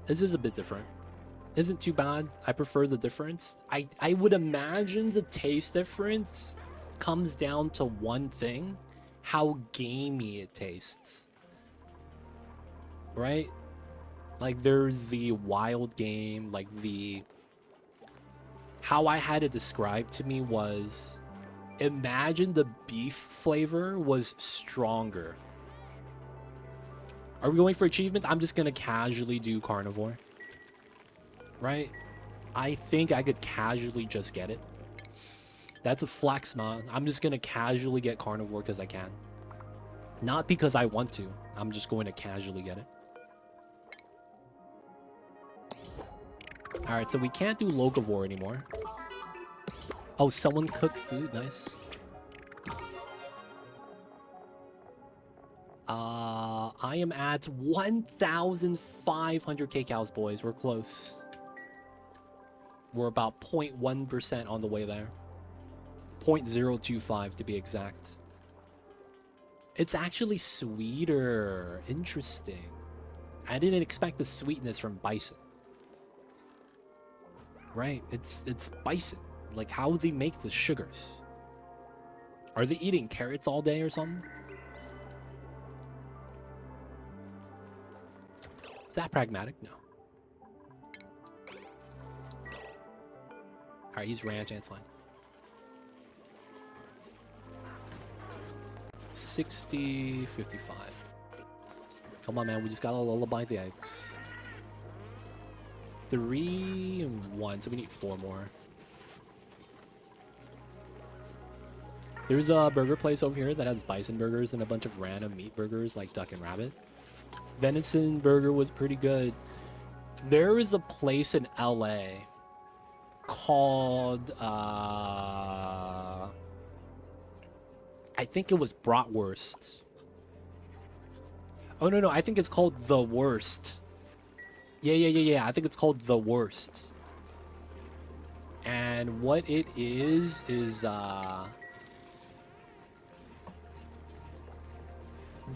Speaker 1: This is a bit different. isn't too bad. I prefer the difference. I would imagine the taste difference comes down to one thing: how gamey it tastes. Right? Like there's the wild game, like the how I had it described to me was, imagine the beef flavor was stronger. Are we going for achievement? I'm just gonna casually do carnivore. Right? I think I could casually just get it. That's a flex, man. I'm just gonna casually get carnivore because I can. Not because I want to. I'm just going to casually get it. Alright, so we can't do locavore anymore. Oh, someone cooked food. Nice. I am at 1,500 kcals, boys. We're close. We're about 0.1% on the way there. 0.025 to be exact. It's actually sweeter. Interesting. I didn't expect the sweetness from bison. Right? It's bison. Like, how do they make the sugars? Are they eating carrots all day or something? Is that pragmatic? No. Alright, he's ranch and it's fine. 60, 55. Come on, man. We just gotta lullaby the eggs. 3 and 1, so we need 4 more. There's a burger place over here that has bison burgers and a bunch of random meat burgers like duck and rabbit. Venison burger was pretty good. There is a place in LA called I think it was Bratwurst. Oh no, I think it's called The Worst. Yeah. I think it's called The Worst. And what it is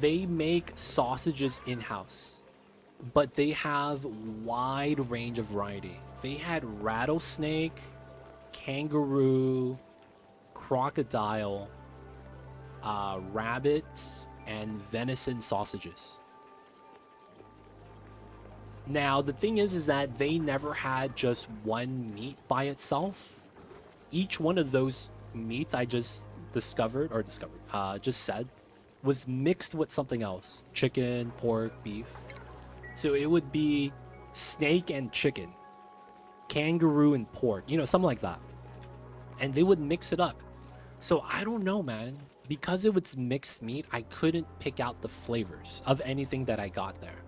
Speaker 1: they make sausages in-house, but they have wide range of variety. They had rattlesnake, kangaroo, crocodile, rabbit, and venison sausages. Now, the thing is that they never had just one meat by itself. Each one of those meats I just just said, was mixed with something else. Chicken, pork, beef. So it would be snake and chicken, kangaroo and pork, you know, something like that. And they would mix it up. So I don't know, man. Because it was mixed meat, I couldn't pick out the flavors of anything that I got there.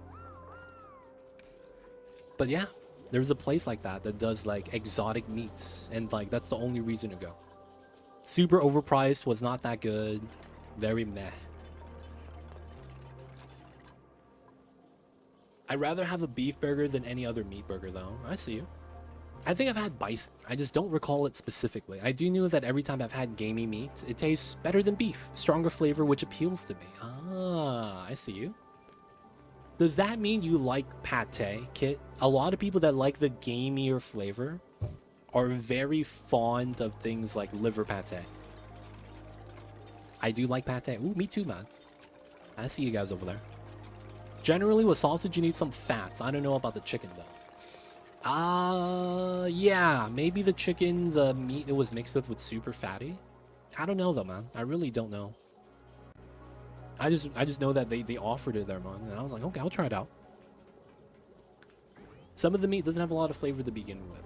Speaker 1: But yeah, there's a place like that that does like exotic meats, and like that's the only reason to go. Super overpriced, was not that good, very meh. I'd rather have a beef burger than any other meat burger though. I see you. I think I've had bison. I just don't recall it specifically. I do know that every time I've had gamey meat, it tastes better than beef. Stronger flavor, which appeals to me. Ah, I see you. Does that mean you like pate, Kit? A lot of people that like the gamier flavor are very fond of things like liver pate. I do like pate. Ooh, me too, man. I see you guys over there. Generally, with sausage, you need some fats. I don't know about the chicken, though. Yeah. Maybe the chicken, the meat it was mixed with was super fatty. I don't know, though, man. I really don't know. I just know that they offered it there, man. And I was like, okay, I'll try it out. Some of the meat doesn't have a lot of flavor to begin with.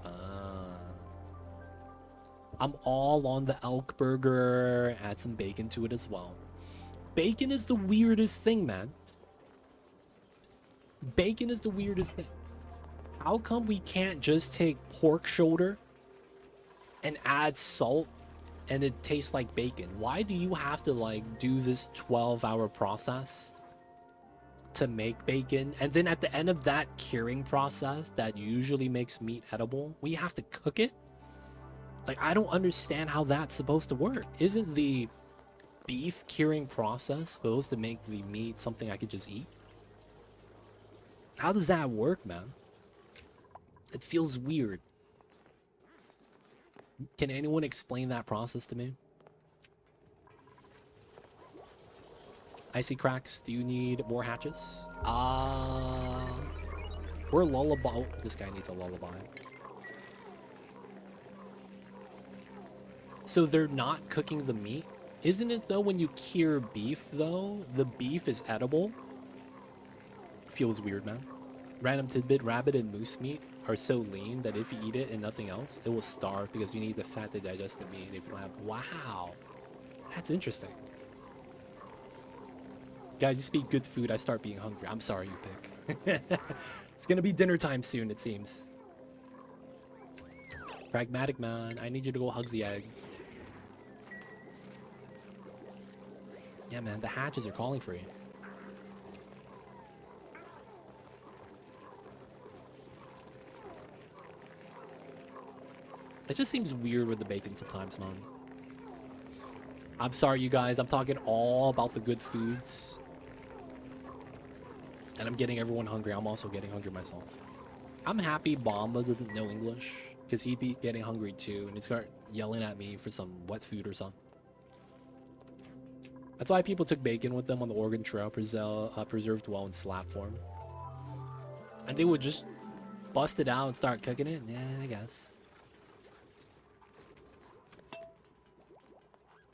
Speaker 1: I'm all on the elk burger. Add some bacon to it as well. Bacon is the weirdest thing, man. Bacon is the weirdest thing. How come we can't just take pork shoulder and add salt and it tastes like bacon? Why do you have to like do this 12-hour process to make bacon? And then at the end of that curing process that usually makes meat edible, we have to cook it? Like, I don't understand how that's supposed to work. Isn't the beef curing process supposed to make the meat something I could just eat? How does that work, man? It feels weird. Can anyone explain that process to me? Icy cracks, do you need more hatches? We're lullaby. Oh, this guy needs a lullaby. So they're not cooking the meat? Isn't it though when you cure beef though? The beef is edible? Feels weird, man. Random tidbit, rabbit and moose meat are so lean that if you eat it and nothing else, it will starve because you need the fat to digest the meat. If you don't have... Wow. That's interesting. Guys, you speak good food, I start being hungry. I'm sorry, you pick. It's gonna be dinner time soon, it seems. Pragmatic man, I need you to go hug the egg. Yeah, man, the hatches are calling for you. It just seems weird with the bacon sometimes, man. I'm sorry, you guys. I'm talking all about the good foods. And I'm getting everyone hungry. I'm also getting hungry myself. I'm happy Bomba doesn't know English, because he'd be getting hungry too, and he'd start yelling at me for some wet food or something. That's why people took bacon with them on the Oregon Trail, preserved well in slab form. And they would just bust it out and start cooking it. Yeah, I guess.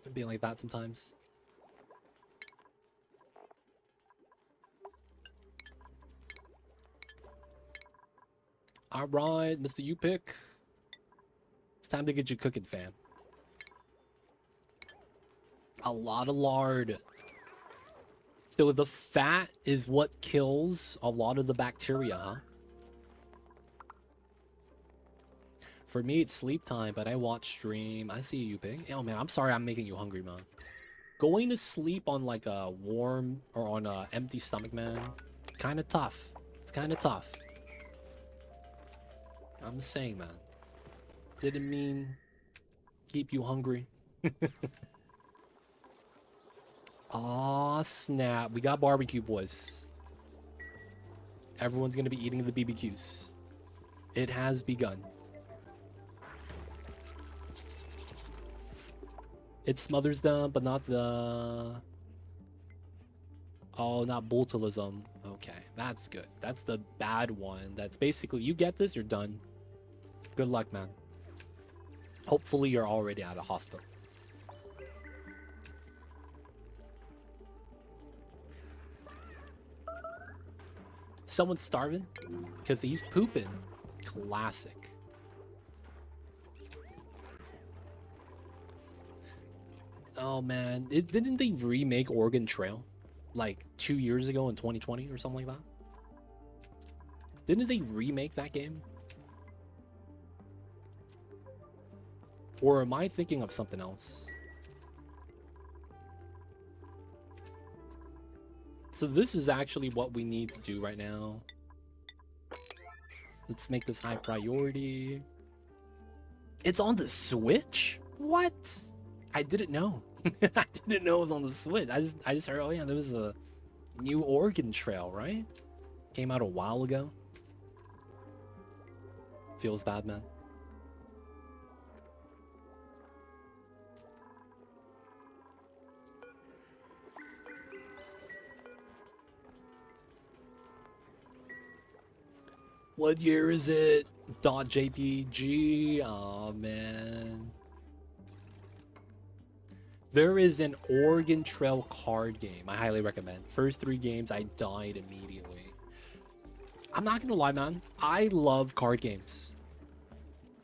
Speaker 1: It'd be like that sometimes. Alright, Mr. U-Pick. It's time to get you cooking, fam. A lot of lard. So the fat is what kills a lot of the bacteria, huh? For me, it's sleep time, but I watch stream. I see you, Ping. Oh, man, I'm sorry I'm making you hungry, man. Going to sleep on, like, a warm or on a empty stomach, man, kind of tough. It's kind of tough. I'm just saying, man. Didn't mean keep you hungry. Aw, snap. We got barbecue, boys. Everyone's gonna be eating the BBQs. It has begun. It smothers them, but not the... Oh, not botulism. Okay, that's good. That's the bad one. That's basically, you get this, you're done. Good luck, man. Hopefully you're already out of hospital. Someone's starving because he's pooping. Classic. Oh man, didn't they remake Oregon Trail like 2 years ago in 2020 or something like that? Didn't they remake that game? Or am I thinking of something else? So this is actually what we need to do right now. Let's make this high priority. It's on the Switch? What? I didn't know. I didn't know it was on the Switch. I just heard, oh yeah, there was a new Oregon Trail, right? Came out a while ago. Feels bad, man. What year is it? .jpg. Oh man. There is an Oregon Trail card game I highly recommend. First 3 games, I died immediately. I'm not gonna lie, man. I love card games.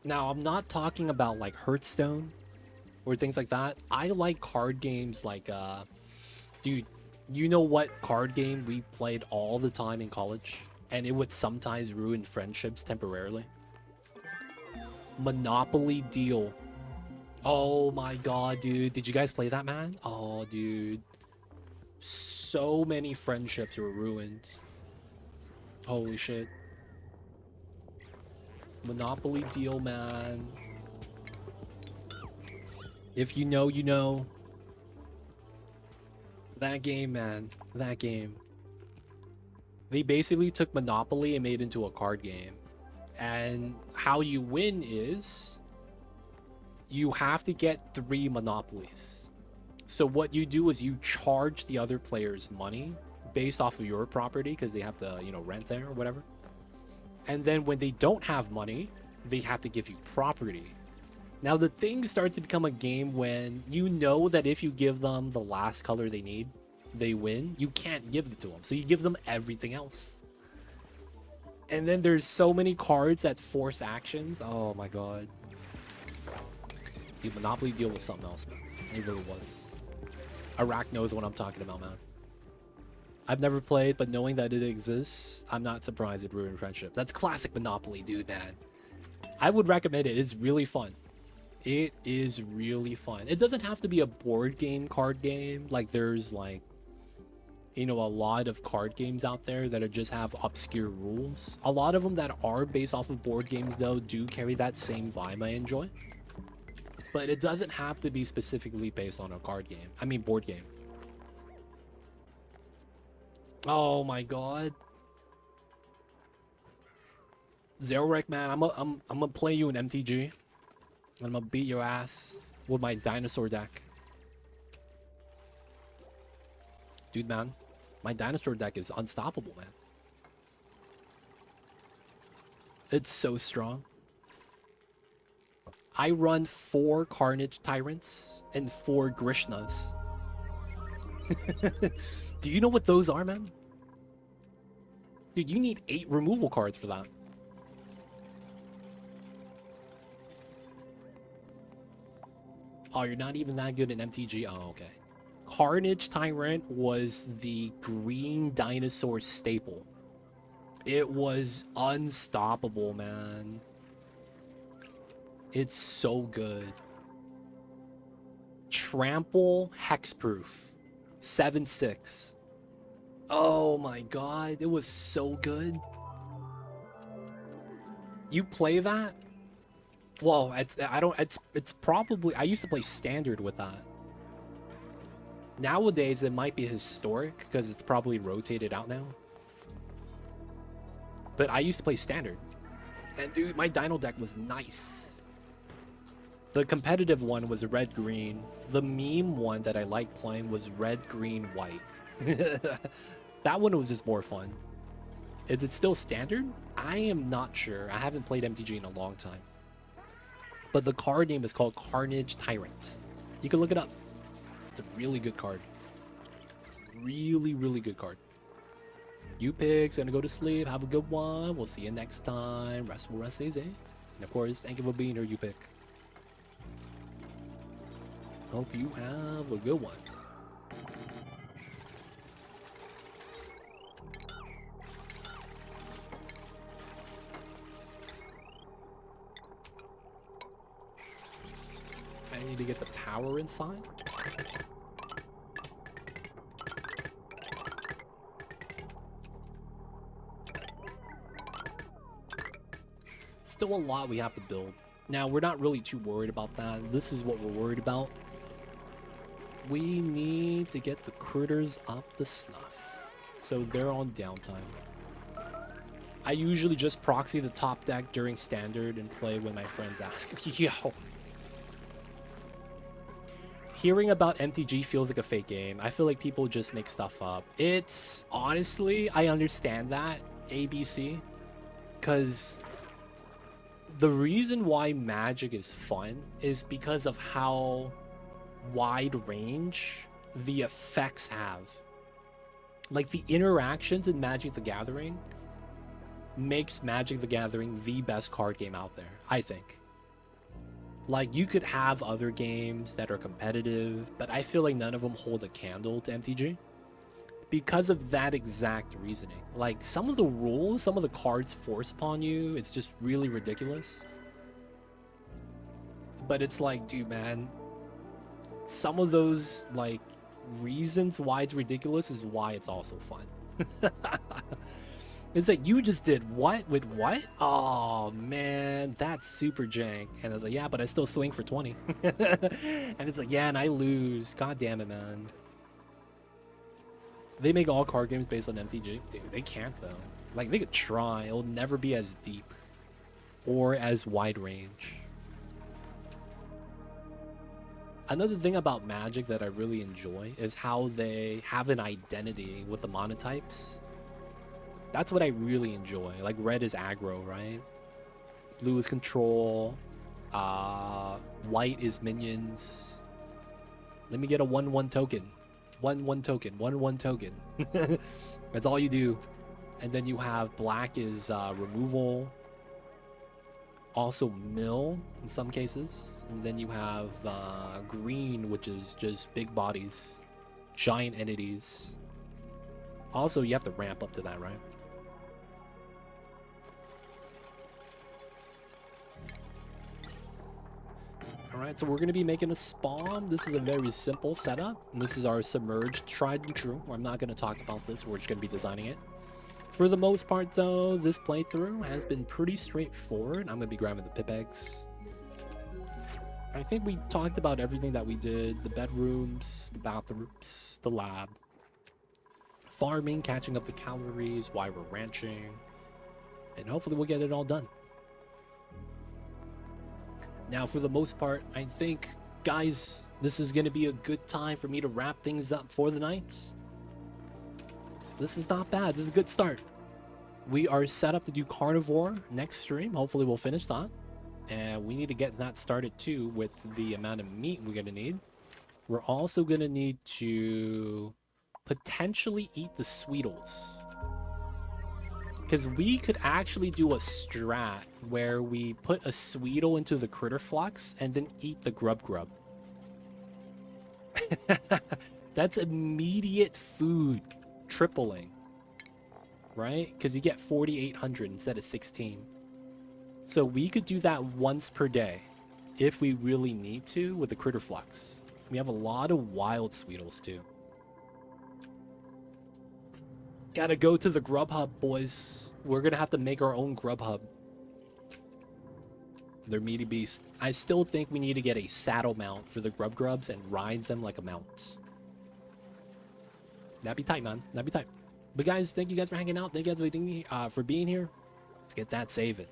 Speaker 1: Now, I'm not talking about like Hearthstone or things like that. I like card games like, dude, you know what card game we played all the time in college? And it would sometimes ruin friendships temporarily? Monopoly Deal. Oh my god, dude. Did you guys play that, man? Oh, dude. So many friendships were ruined. Holy shit. Monopoly Deal, man. If you know, you know. That game, man. That game. They basically took Monopoly and made it into a card game. And how you win is you have to get 3 monopolies. So what you do is you charge the other players money based off of your property because they have to, you know, rent there or whatever. And then when they don't have money, they have to give you property. Now the thing starts to become a game when you know that if you give them the last color they need, they win. You can't give it to them, so you give them everything else. And then there's so many cards that force actions. Oh my god. Dude, Monopoly Deal was something else, man. It really was. Iraq knows what I'm talking about, man. I've never played, but knowing that it exists, I'm not surprised it ruined friendship. That's classic Monopoly, dude, man. I would recommend it. It's really fun. It is really fun. It doesn't have to be a board game, card game. Like, there's, like, you know, a lot of card games out there that are just have obscure rules. A lot of them that are based off of board games, though, do carry that same vibe I enjoy. But it doesn't have to be specifically based on a card game. I mean, board game. Oh my god. Zerorek, man, I'm gonna play you in MTG. And I'm gonna beat your ass with my dinosaur deck. Dude, man, my dinosaur deck is unstoppable, man. It's so strong. I run 4 Carnage Tyrants and 4 Grishnas. Do you know what those are, man? Dude, you need 8 removal cards for that. Oh, you're not even that good in MTG? Oh, okay. Carnage Tyrant was the green dinosaur staple. It was unstoppable, man. It's so good. Trample Hexproof. 7/6. Oh my god, it was so good. You play that? Well, it's probably, I used to play standard with that. Nowadays it might be historic because it's probably rotated out now. But I used to play standard. And dude, my dino deck was nice. The competitive one was red green. The meme one that I liked playing was red green white. That one was just more fun. Is it still standard? I am not sure. I haven't played MTG in a long time. But the card name is called Carnage Tyrant. You can look it up. It's a really good card. Really, really good card. You pigs, gonna go to sleep. Have a good one. We'll see you next time. Rest easy. And of course, thank you for being here, you pick. Hope you have a good one. I need to get the power inside. Still a lot we have to build. Now, we're not really too worried about that. This is what we're worried about. We need to get the critters up to snuff. So they're on downtime. I usually just proxy the top deck during standard and play when my friends ask. Yo. Hearing about MTG feels like a fake game. I feel like people just make stuff up. It's honestly, I understand that, ABC, because the reason why Magic is fun is because of how wide range the effects have. Like, the interactions in Magic the Gathering makes Magic the Gathering the best card game out there, I think. Like, you could have other games that are competitive, but I feel like none of them hold a candle to MTG because of that exact reasoning. Like, some of the rules, some of the cards force upon you, it's just really ridiculous. But it's like, dude, man, some of those, like, reasons why it's ridiculous is why it's also fun. It's like, you just did what with what? Oh man, that's super jank. And I was like, yeah, but I still swing for 20. And it's like, yeah, and I lose. God damn it, man. They make all card games based on MTG. Dude, they can't though. Like, they could try. It'll never be as deep. or as wide range. Another thing about Magic that I really enjoy is how they have an identity with the monotypes. That's what I really enjoy. Like red is aggro, right? Blue is control. White is minions. Let me get a 1/1 token. 1/1 token. 1/1 token. That's all you do. And then you have black is removal. Also mill in some cases. And then you have green, which is just big bodies. Giant entities. Also, you have to ramp up to that, right? Alright, so we're going to be making a spawn. This is a very simple setup. And this is our submerged tried and true. I'm not going to talk about this. We're just going to be designing it. For the most part, though, this playthrough has been pretty straightforward. I'm going to be grabbing the pip eggs. I think we talked about everything that we did. The bedrooms, the bathrooms, the lab. Farming, catching up the calories, why we're ranching. And hopefully we'll get it all done. Now, for the most part, I think, guys, this is going to be a good time for me to wrap things up for the night. This is not bad. This is a good start. We are set up to do carnivore next stream. Hopefully we'll finish that. And we need to get that started too with the amount of meat we're going to need. We're also going to need to potentially eat the Sweetles. Because we could actually do a strat where we put a Sweetle into the Critter Flux and then eat the Grub Grub. That's immediate food tripling, right? Because you get 4,800 instead of 16. So we could do that once per day if we really need to with the Critter Flux. We have a lot of wild Sweetles too. Gotta go to the Grubhub, boys. We're gonna have to make our own Grubhub. They're meaty beasts. I still think we need to get a saddle mount for the Grub Grubs and ride them like a mount. That'd be tight, man. That'd be tight. But guys, thank you guys for hanging out. Thank you guys for being here. Let's get that saving.